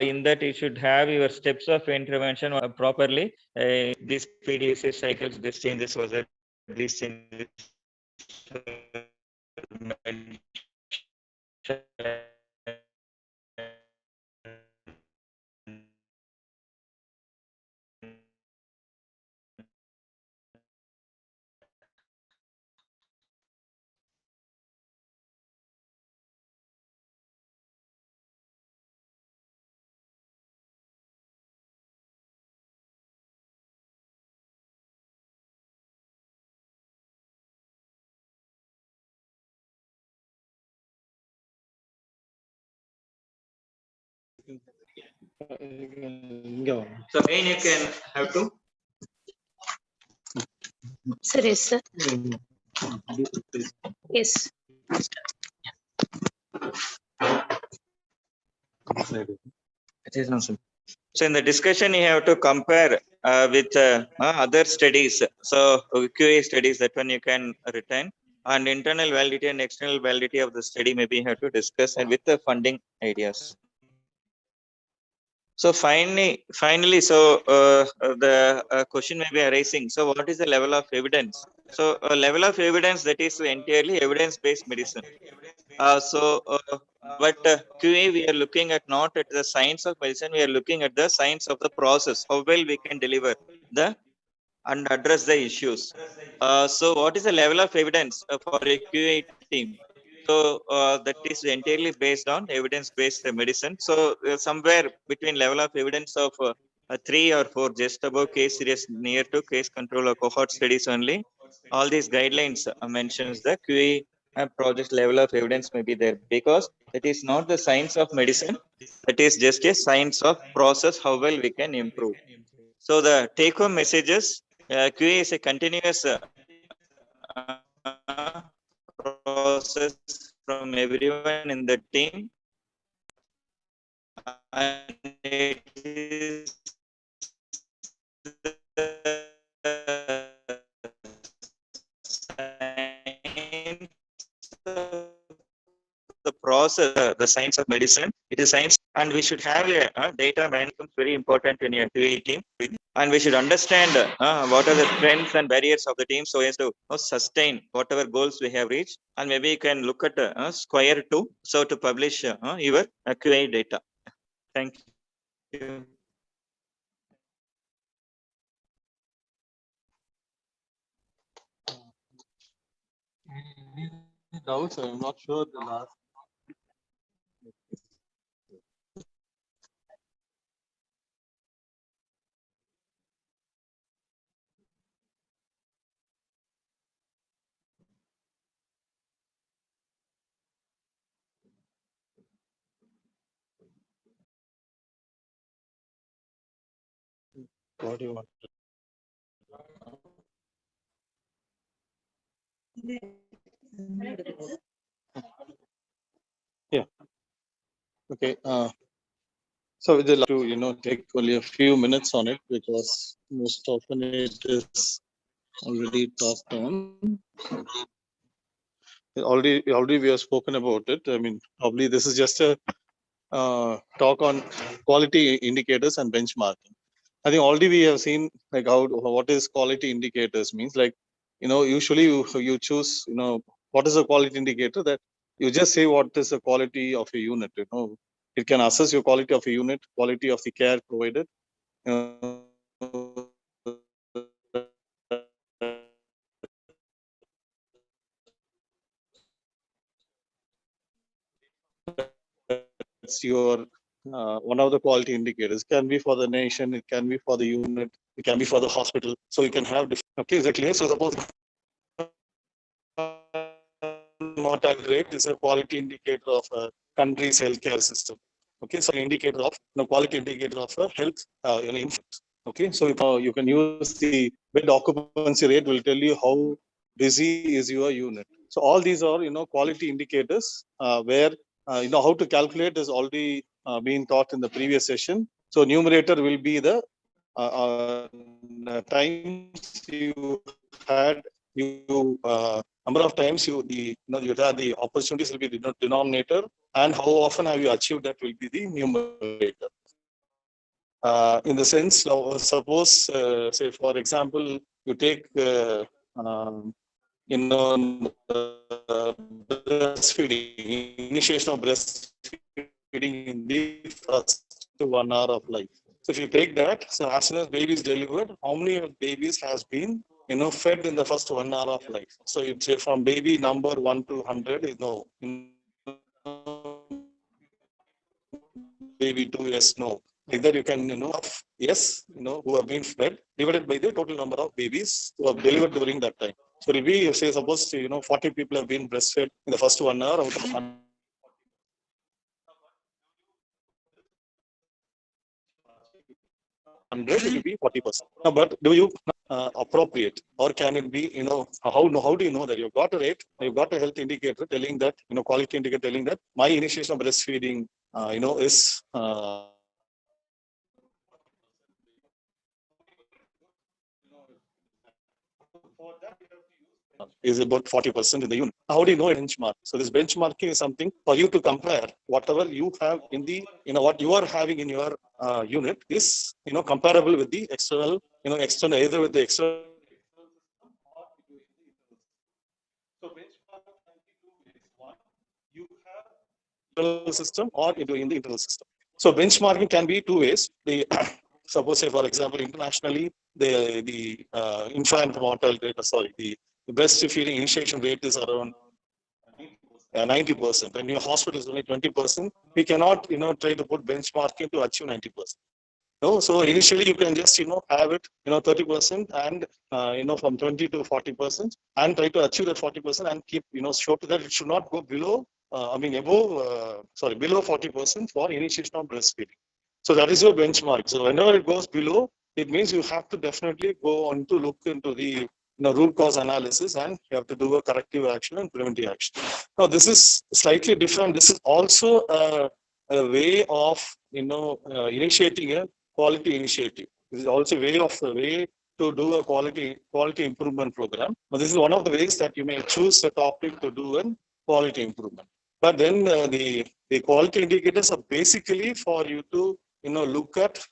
in that you should have your steps of intervention properly. These PDS cycles, this changes was that these changes So again, you can have to. Sir, yes, sir. Yes. It is not so. So in the discussion, you have to compare with other studies. So QA studies, that one you can retain, and internal validity and external validity of the study maybe you have to discuss, and with the funding ideas. So finally, so the question may be arising. So what is the level of evidence? So a level of evidence that is entirely evidence-based medicine. But QA, we are looking at not at the science of medicine, we are looking at the science of the process, how well we can deliver the and address the issues. So what is the level of evidence for a QA team? So that is entirely based on evidence-based medicine. So somewhere between level of evidence of 3 or 4, just above case series, near to case control or cohort studies only. All these guidelines mentions the QA project level of evidence may be there, because that is not the science of medicine. That is just a science of process, how well we can improve. So the take-home messages, QA is a continuous process from everyone in the team, and it is the process, the science of medicine. It is science, and we should have a data management very important in your QA team. And we should understand what are the strengths and barriers of the team, so as to sustain whatever goals we have reached. And maybe you can look at Square 2, so to publish your QA data. Thank you. Any doubts? I'm not sure the last. What do you want? Yeah. Okay. So we'd like to, take only a few minutes on it, because most often it is already talked on. Already we have spoken about it. I mean, probably this is just a talk on quality indicators and benchmarking. I think already we have seen like what is quality indicators means. Like, usually you choose, what is a quality indicator, that you just say what is the quality of a unit. It can assess your quality of a unit, quality of the care provided. It's your one of the quality indicators. It can be for the nation, it can be for the unit, it can be for the hospital. So you can have different. Okay, is that clear? So suppose mortality rate is a quality indicator of a country's healthcare system. Okay, so indicator of quality indicator of a health infant. Okay, so you can use the bed occupancy rate, will tell you how busy is your unit. So all these are quality indicators where how to calculate is already been taught in the previous session. So numerator will be the times you had number of times you have the opportunities will be the denominator, and how often have you achieved that will be the numerator. In the sense, suppose say for example you take breastfeeding, initiation of breastfeeding in the first 1 hour of life. So if you take that, so as soon as baby is delivered, how many babies has been fed in the first 1 hour of life? So you say from baby number 1 to 100, baby 2, yes, no. Like that you can yes, who have been fed divided by the total number of babies who have delivered during that time. So it will be, say, suppose 40 people have been breastfed in the first 1 hour out of 100. 100, it will be 40%. Now, but do you appropriate, or can it be, how do you know that you've got a rate, you've got a health indicator telling that, quality indicator telling that my initiation of breastfeeding, is is about 40% in the unit. How do you know a benchmark? So this benchmarking is something for you to compare whatever you have in the, what you are having in your unit is, comparable with the external, external, either with the external. So benchmark can be two ways. One, you have internal system or in the internal system. So benchmarking can be two ways. The suppose, say for example, internationally, the infant mortality rate, the breastfeeding initiation rate is around 90%. And your hospital is only 20%. We cannot, try to put benchmarking to achieve 90%. No, so initially you can just, have it, 30% and, from 20 to 40% and try to achieve that 40% and keep, show to that it should not go below, below 40% for initiation of breastfeeding. So that is your benchmark. So whenever it goes below, it means you have to definitely go on to look into the root cause analysis, and you have to do a corrective action and preventive action. Now this is slightly different. This is also a way of initiating a quality initiative. This is also a way to do a quality improvement program. But this is one of the ways that you may choose a topic to do a quality improvement. But then the quality indicators are basically for you to look at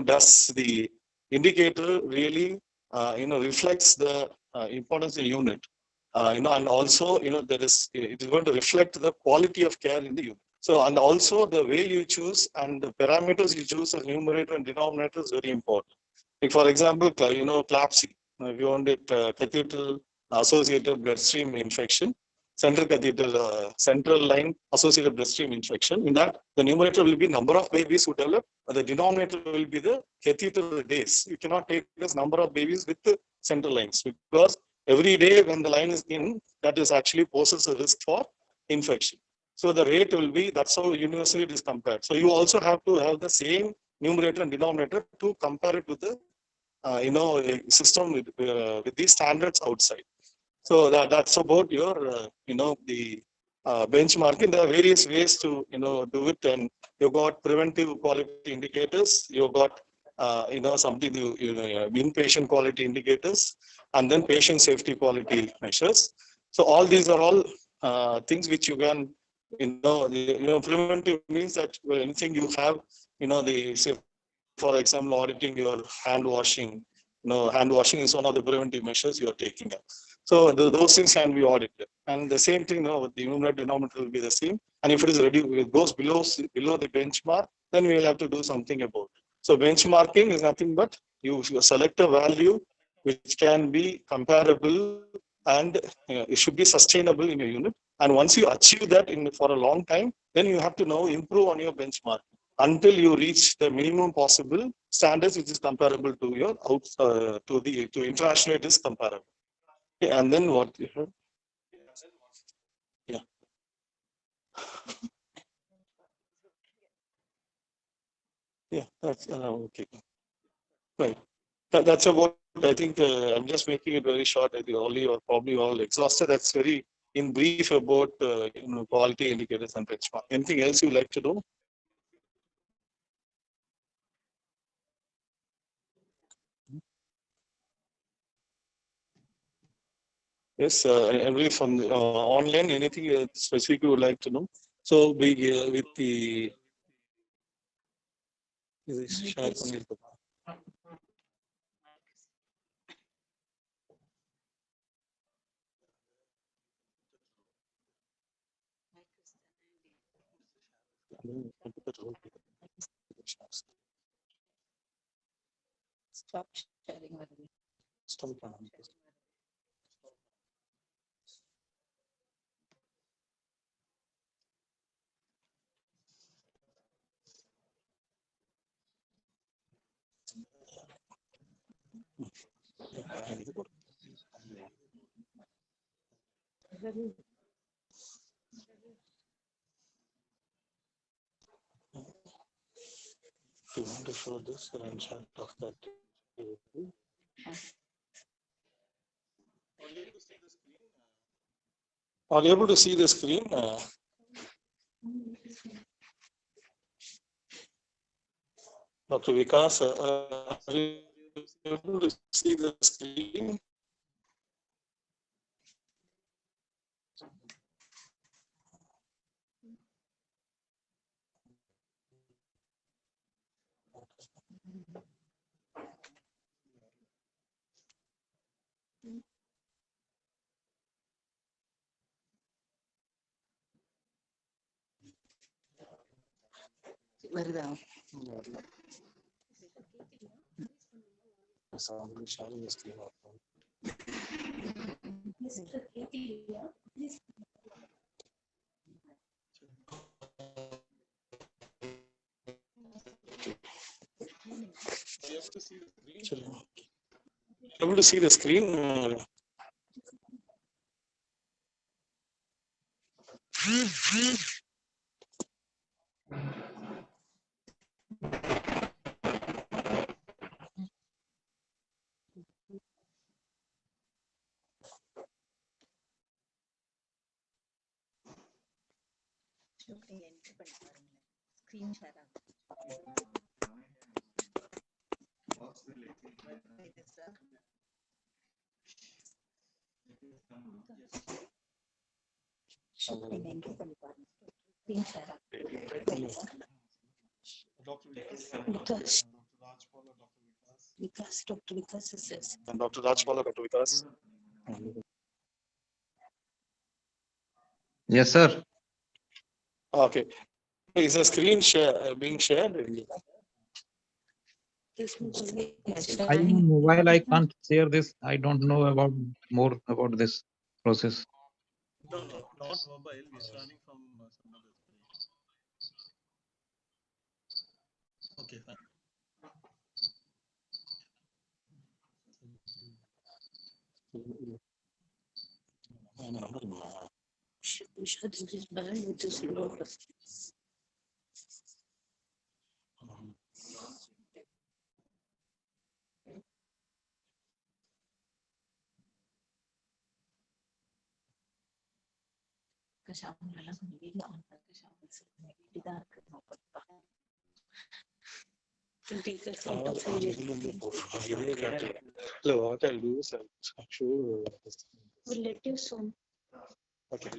does the indicator really reflects the importance of the unit, and also it is going to reflect the quality of care in the unit. So, and also the way you choose and the parameters you choose as numerator and denominator is very important. Like for example, CLABSI, if you want it catheter associated bloodstream infection, central catheter, central line associated bloodstream infection. In that, the numerator will be number of babies who develop, but the denominator will be the catheter days. You cannot take this number of babies with the central lines, because every day when the line is in, that is actually poses a risk for infection. So the rate will be, that's how universally it is compared. So you also have to have the same numerator and denominator to compare it with the system with these standards outside. So that's about your the benchmarking. There are various ways to do it, and you got preventive quality indicators. You got something inpatient quality indicators, and then patient safety quality measures. So all these are all things which you can preventive means that anything you have say for example auditing your hand washing. Hand washing is one of the preventive measures you are taking up. So those things can be audited, and the same thing with the numerator denominator will be the same. And if it is ready, it goes below the benchmark, then we will have to do something about it. So benchmarking is nothing but you select a value which can be comparable and it should be sustainable in your unit. And once you achieve that for a long time, then you have to now improve on your benchmark until you reach the minimum possible standards which is comparable to your to international it is comparable. And then what you have? Yeah. Yeah, that's okay. Right. That's about, I think I'm just making it very short. I think you're probably all exhausted. That's very in brief about quality indicators and benchmark. Anything else you'd like to know? Yes, every from online, anything specific you would like to know? So we with the Stop sharing. Stop. You want to show this screenshot of that? Are you able to see the screen? Dr. Vikas, are you able to see the screen? Somebody sharing the screen. Able to see the screen? Screen share. Dr. Vikas is this. And Dr. Rajpala, Dr. Vikas. Yes, sir. Okay. Is the screen share being shared? I am on mobile. I can't share this. I don't know about more about this process. No, not mobile. We're starting from some other place. Okay, fine. Hello, what I'll do is I'll show you. We'll let you soon. Okay.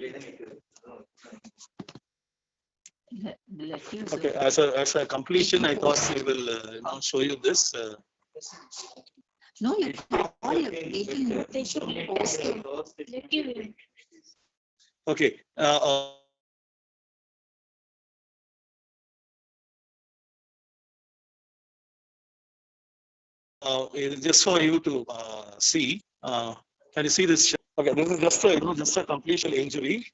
Okay, as a completion, I thought we will show you this. No, you all waiting. They should post it. Let you in. Okay. It is just for you to see. Can you see this? Okay, this is just a completion injury.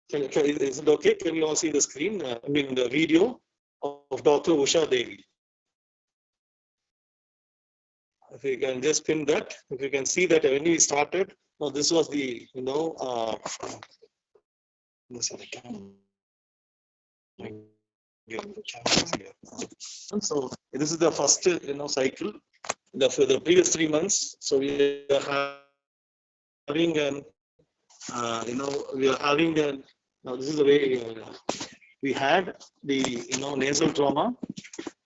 Is it okay? Can you all see the screen? I mean the video of Dr. Usha Devi. If you can just pin that, if you can see that when we started, no, this was the so this is the first cycle. For the previous 3 months, so we are having an now this is the way we had the nasal trauma,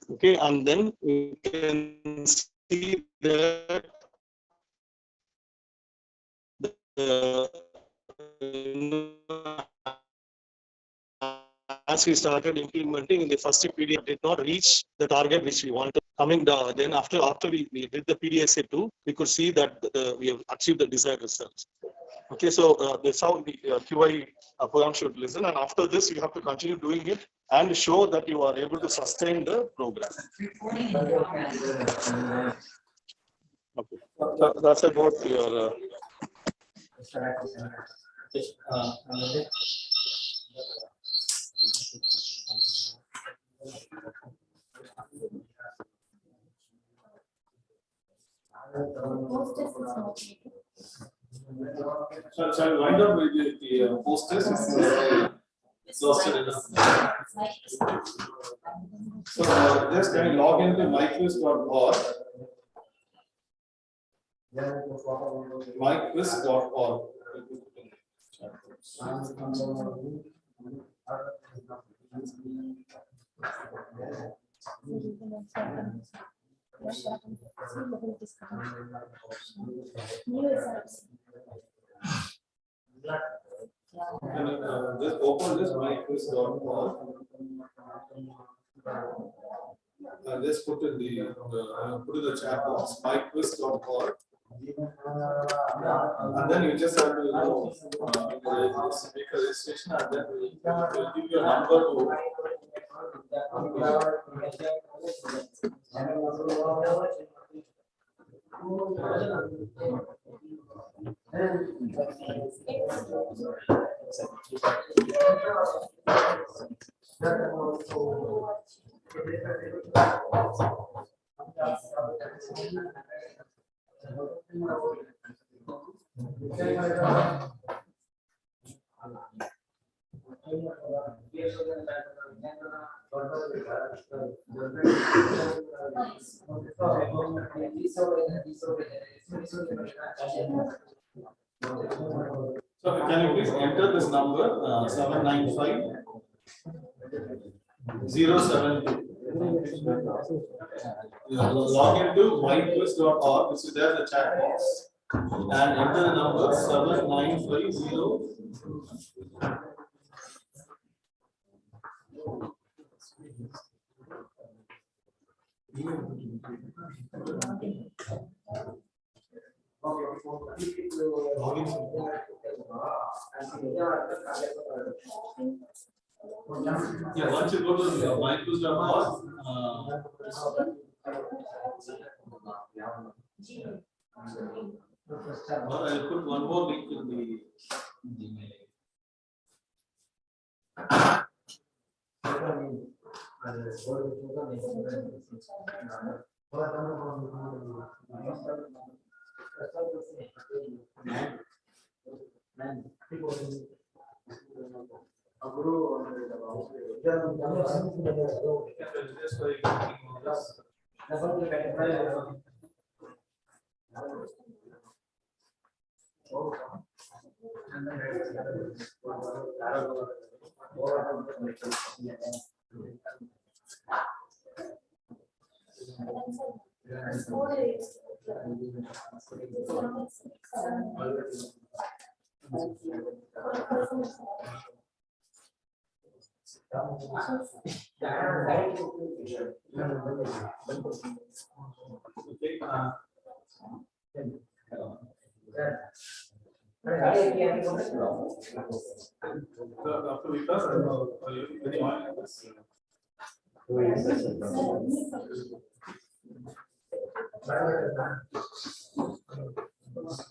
okay, and then we can see that as we started implementing in the first PDSA, did not reach the target which we wanted. Coming down, then after we did the PDSA 2, we could see that we have achieved the desired results. Okay, so that's how the QI program should listen, and after this, you have to continue doing it and show that you are able to sustain the program. Okay, so that's about your. So I'll wind up with the post test. Lost it enough. So just can you log into myquiz.org. myquiz.org. Just open this myquiz.org. And just put in the chat box myquiz.org. And then you just have to make a registration, and then we'll give you a number to. So can you please enter this number 795 072. Log into myquiz.org, which is there in the chat box, and enter the number 7950. Yeah, once you go to myquiz.org, I'll put one more link in the Gmail.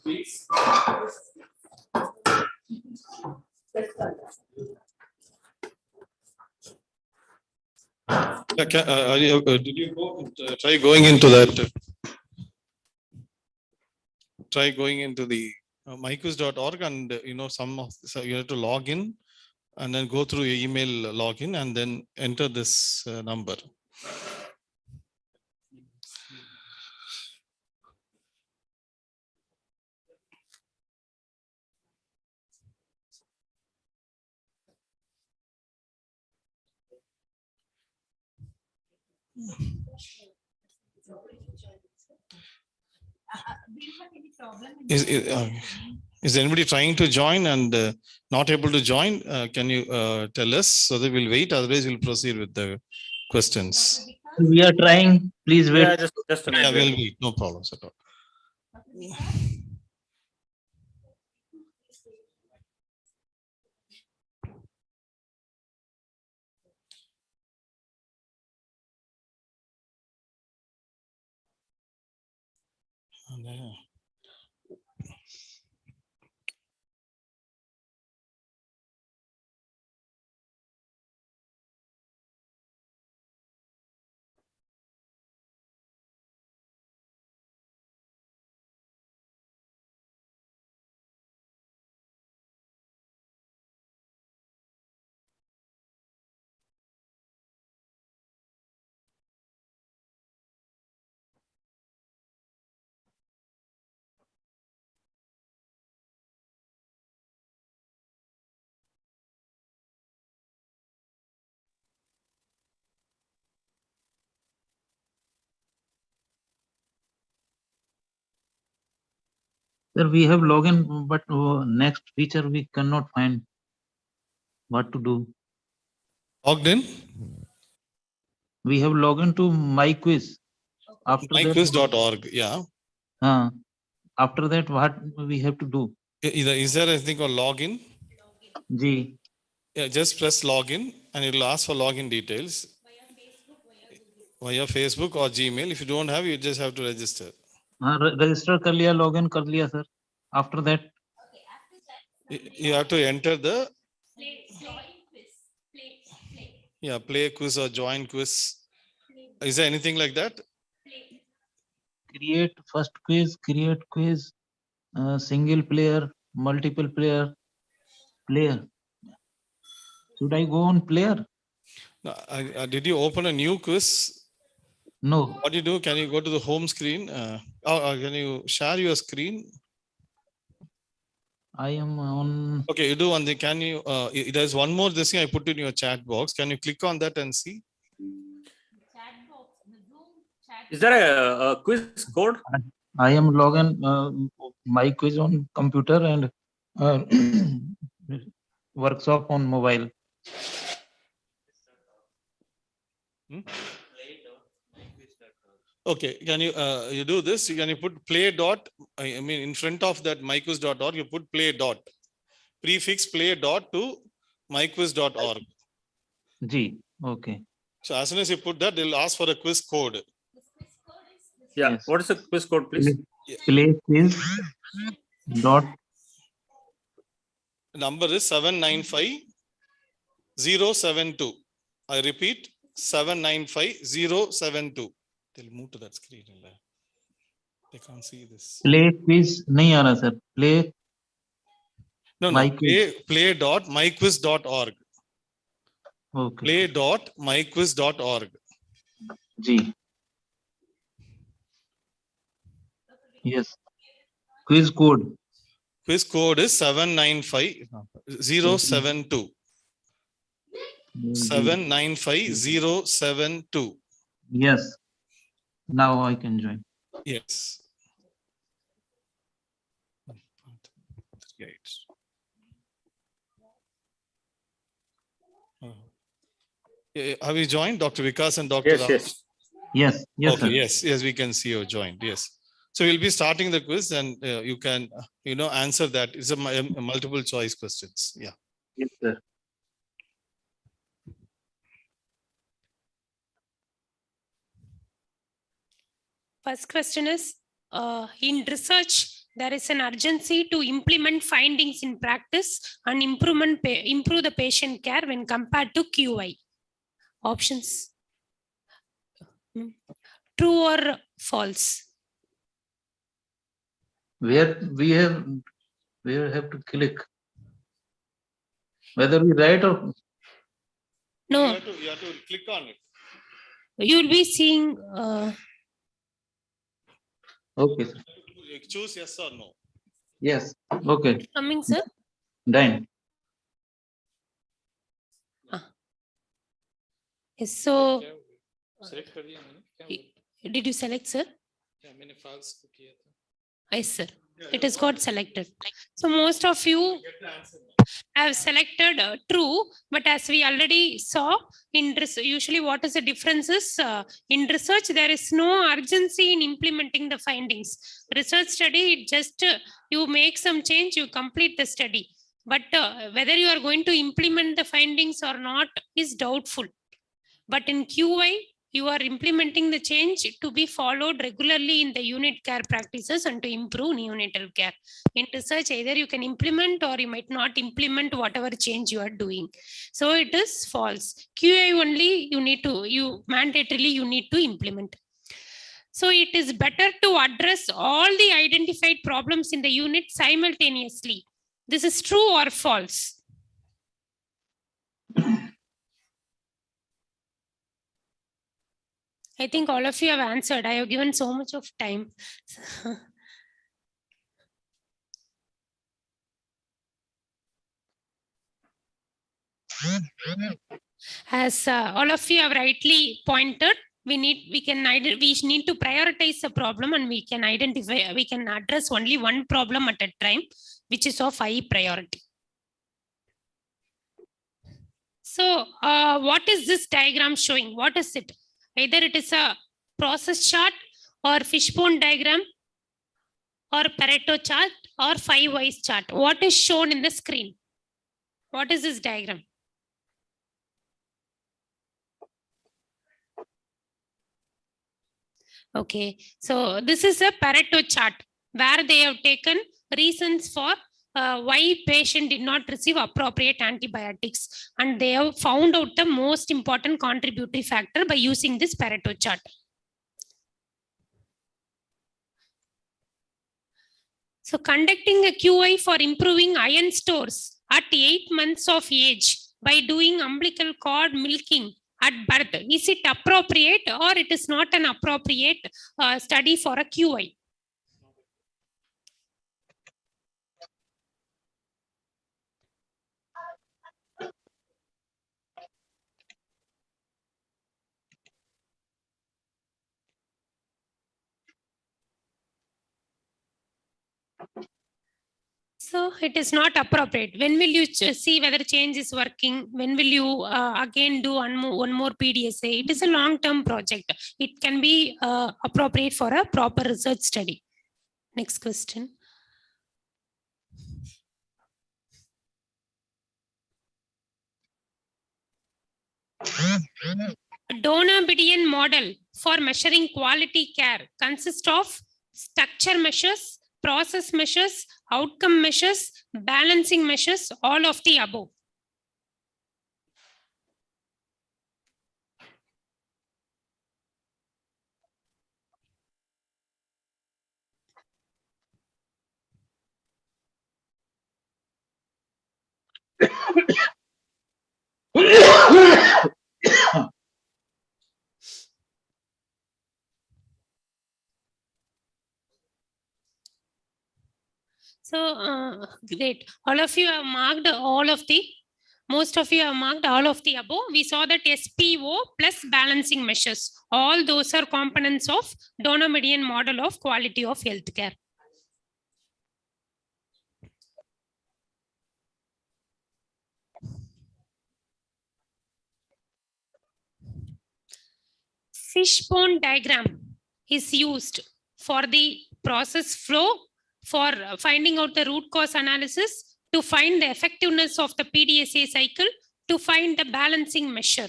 Please. Did you go? Try going into that. Try going into the myquiz.org, and so you have to log in and then go through your email login and then enter this number. Is anybody trying to join and not able to join? Can you tell us so that we'll wait? Otherwise, we'll proceed with the questions. We are trying. Please wait. Yeah, just a minute. Yeah, we'll wait. No problems at all. Sir, we have login, but next feature we cannot find what to do. Logged in? We have logged to my quiz. After that, myquiz.org, yeah. After that, what we have to do? Is there anything called login? G. Yeah, just press login and it will ask for login details. Via Facebook or Gmail. If you don't have, you just have to register. Register कर लिया, login कर लिया, sir. After that, you have to enter the play quiz or join quiz. Is there anything like that? create first quiz, create quiz, single player, multiple player. Should I go on player? Did you open a new quiz? No. What do you do? Can you go to the home screen? Can you share your screen? I am on. Okay, you do one thing. Can you? There's one more this thing I put in your chat box. Can you click on that and see? Is there a quiz code? I am logging my quiz on computer and workshop on mobile. Okay, can you you do this? Can you put play dot? I mean, in front of that myquiz.org, you put play dot prefix play dot to myquiz.org. G. Okay. So as soon as you put that, they'll ask for a quiz code. Yeah. Yes. What is the quiz code, please? Play quiz dot. Number is 795072. I repeat, 795072. They'll move to that screen. They can't see this. Play quiz नहीं आ रहा sir. Play. No, play dot myquiz.org. Okay. Play dot myquiz.org. G. Yes. Quiz code. Quiz code is 795072. 795072. Yes. Now I can join. Yes. Have you joined, Dr. Vikas and Dr. Yes, Ram? yes. Yes. Yes. Okay. Sir. Yes. We can see you joined. Yes. So we'll be starting the quiz, and you can, answer that. It's a multiple choice questions. Yeah. Yes, sir. First question is, in research, there is an urgency to implement findings in practice and improve the patient care when compared to QI. Options. True or false? Where have to click? Whether we write or no. You have to click on it. You'll be seeing. Okay, sir. Choose yes or no. Yes. Okay. Coming, sir. Done. Yes, so. Did you select, sir? Yes, sir. It has got selected. So most of you have selected true, but as we already saw in usually what is the difference is in research there is no urgency in implementing the findings. Research study, it just you make some change, you complete the study, but whether you are going to implement the findings or not is doubtful. But in QI, you are implementing the change to be followed regularly in the unit care practices and to improve neonatal care. In research, either you can implement or you might not implement whatever change you are doing. So it is false. QI only you mandatorily you need to implement. So it is better to address all the identified problems in the unit simultaneously. This is true or false? I think all of you have answered. I have given so much of time. As all of you have rightly pointed, we need to prioritize the problem, and we can address only one problem at a time, which is of high priority. So what is this diagram showing? What is it? Either it is a process chart or fishbone diagram or Pareto chart or 5 whys chart. What is shown in the screen? What is this diagram? Okay, so this is a Pareto chart where they have taken reasons for why patient did not receive appropriate antibiotics, and they have found out the most important contributory factor by using this Pareto chart. So conducting a QI for improving iron stores at 8 months of age by doing umbilical cord milking at birth, is it appropriate or it is not an appropriate study for a QI? So it is not appropriate. When will you see whether change is working? When will you again do one more PDSA? It is a long-term project. It can be appropriate for a proper research study. Next question. Donor-Bedian model for measuring quality care consists of structure measures, process measures, outcome measures, balancing measures, all of the above. So great. All of you have marked most of you have marked all of the above. We saw that SPO plus balancing measures. All those are components of donor-median model of quality of healthcare. Fishbone diagram is used for the process flow, for finding out the root cause analysis, to find the effectiveness of the PDSA cycle, to find the balancing measure,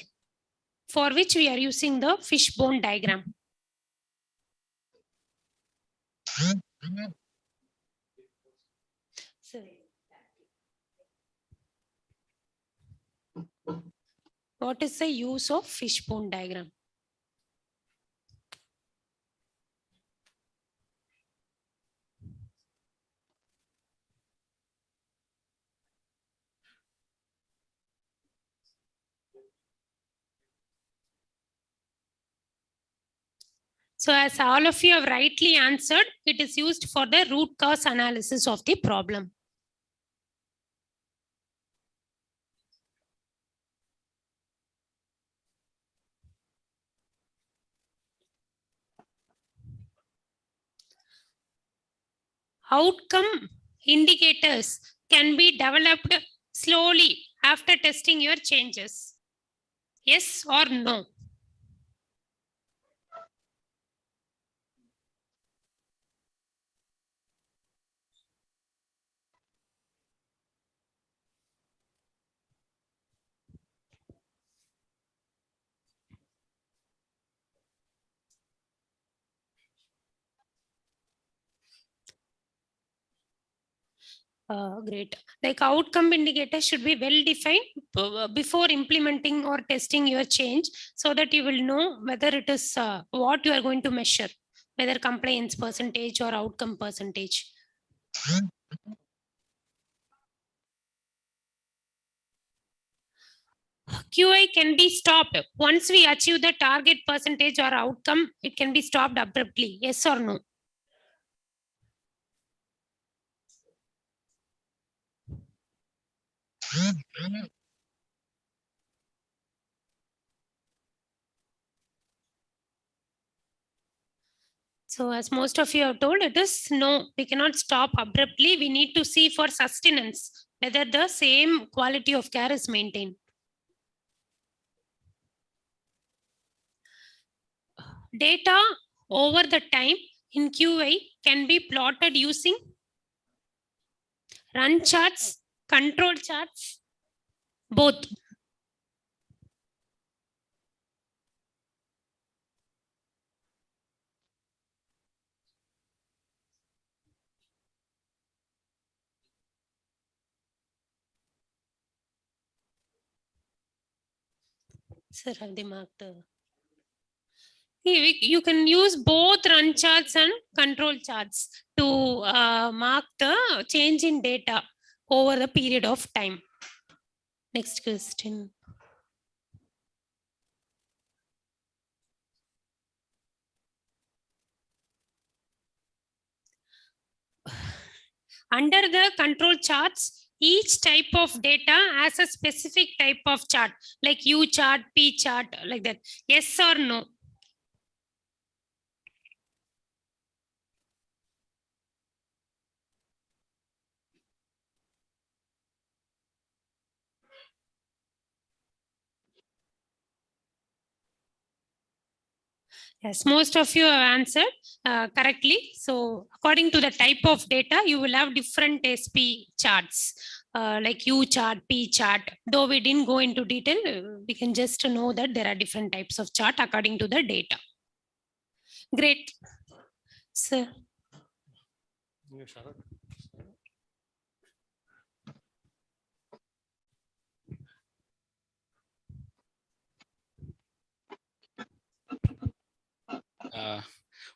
for which we are using the fishbone diagram. What is the use of fishbone diagram? So as all of you have rightly answered, it is used for the root cause analysis of the problem. Outcome indicators can be developed slowly after testing your changes. Yes or no? Great. Like outcome indicators should be well defined before implementing or testing your change, so that you will know whether it is what you are going to measure, whether compliance percentage or outcome percentage. QI can be stopped once we achieve the target percentage or outcome. It can be stopped abruptly. Yes or no? So as most of you have told, it is no, we cannot stop abruptly. We need to see for sustenance whether the same quality of care is maintained. Data over the time in QA can be plotted using run charts, control charts, both. Sir, have they marked? You can use both run charts and control charts to mark the change in data over the period of time. Next question. Under the control charts, each type of data has a specific type of chart, like U chart, P chart, like that. Yes or no? Yes, most of you have answered correctly. So according to the type of data, you will have different SP charts, like U chart, P chart. Though we didn't go into detail, we can just know that there are different types of chart according to the data. Great. Sir.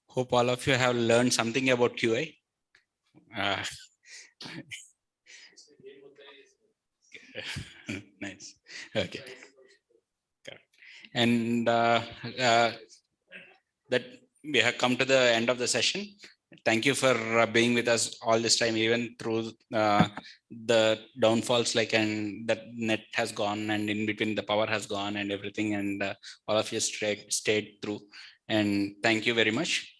Hope all of you have learned something about QA. Nice. Okay. And that we have come to the end of the session. Thank you for being with us all this time, even through the downfalls, like, and that net has gone, and in between the power has gone and everything, and all of you stayed through. And thank you very much.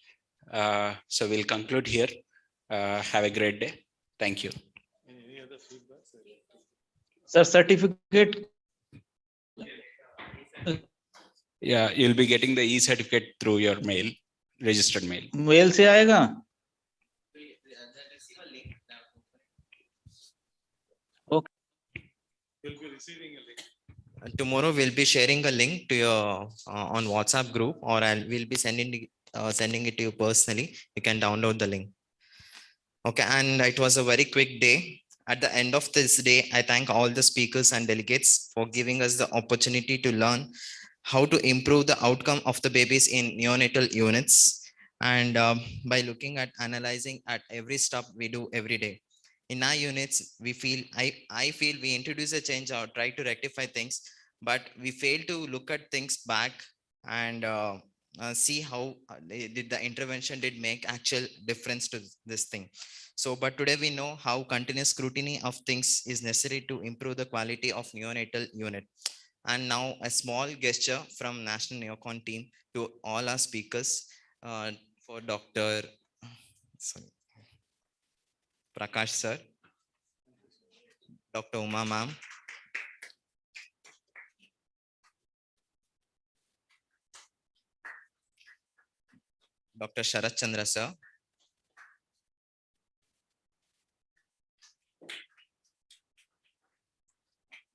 So we'll conclude here. Have a great day. Thank you. Any other feedback? Sir, certificate. Yeah, you'll be getting the e-certificate through your mail, registered mail. Mail से आएगा? Okay. You'll be receiving a link. Tomorrow we'll be sharing a link to your on WhatsApp group, or we'll be sending it to you personally. You can download the link. Okay, and it was a very quick day. At the end of this day, I thank all the speakers and delegates for giving us the opportunity to learn how to improve the outcome of the babies in neonatal units. And by looking at analyzing at every step we do every day. In our units, we feel, I feel we introduce a change or try to rectify things, but we fail to look at things back and see how did the intervention did make actual difference to this thing. So, but today we know how continuous scrutiny of things is necessary to improve the quality of neonatal unit. And now a small gesture from National Neocon team to all our speakers for Dr. Prakash sir, Dr. Uma ma'am, Dr. Sharat Chandra sir,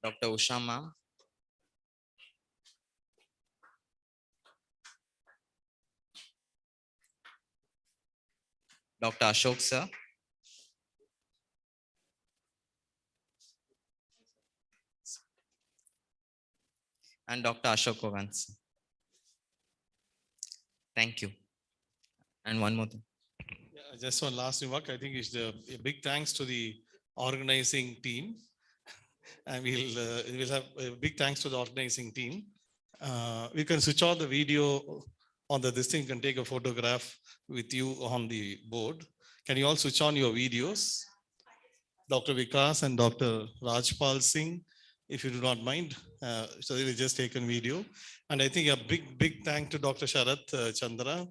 Dr. Usha ma'am, Dr. Ashok sir, and Dr. Ashok Kogan sir. Thank you. And one more thing. Yeah, just one last remark. I think it's a big thanks to the organizing team. And we'll have a big thanks to the organizing team. We can switch on the video on this thing, can take a photograph with you on the board. Can you all switch on your videos? Dr. Vikas and Dr. Rajpal Singh, if you do not mind. So they will just take a video. And I think a big thank to Dr. Sharat Chandra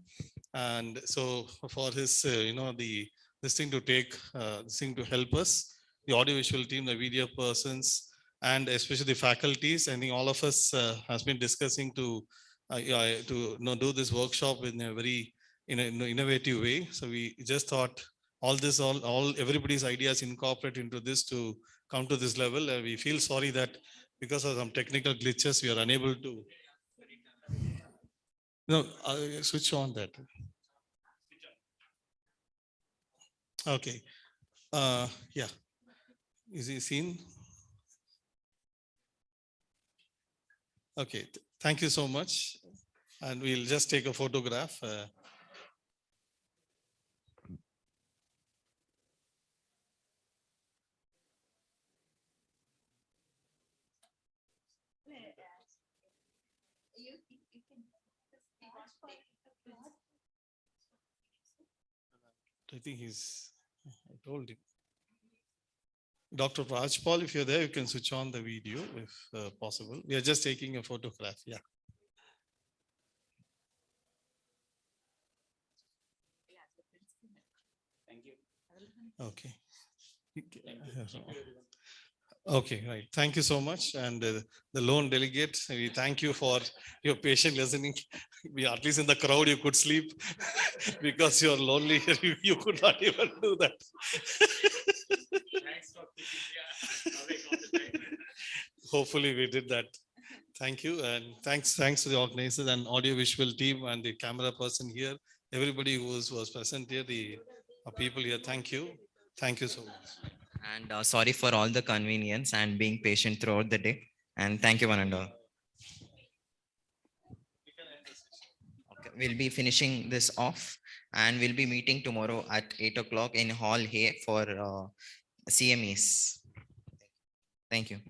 And so for his, this thing to take, this thing to help us, the audiovisual team, the video persons, and especially the faculties, I think all of us has been discussing to do this workshop in a very innovative way. So we just thought all everybody's ideas incorporate into this to come to this level. We feel sorry that because of some technical glitches, we are unable to. No, switch on that. Okay. Yeah. Is he seen? Okay. Thank you so much. And we'll just take a photograph. I think I told him. Dr. Rajpal, if you're there, you can switch on the video if possible. We are just taking a photograph. Yeah. Thank you. Okay. Okay, right. Thank you so much. And the lone delegate, we thank you for your patient listening. We at least in the crowd, you could sleep because you're lonely. You could not even do that. Hopefully we did that. Thank you. And thanks to the organizers and audiovisual team and the camera person here, everybody who was present here, the people here. Thank you. Thank you so much. And sorry for all the convenience and being patient throughout the day. And thank you one and all. Okay, we'll be finishing this off and we'll be meeting tomorrow at 8 o'clock in Hall here for CMEs. Thank you.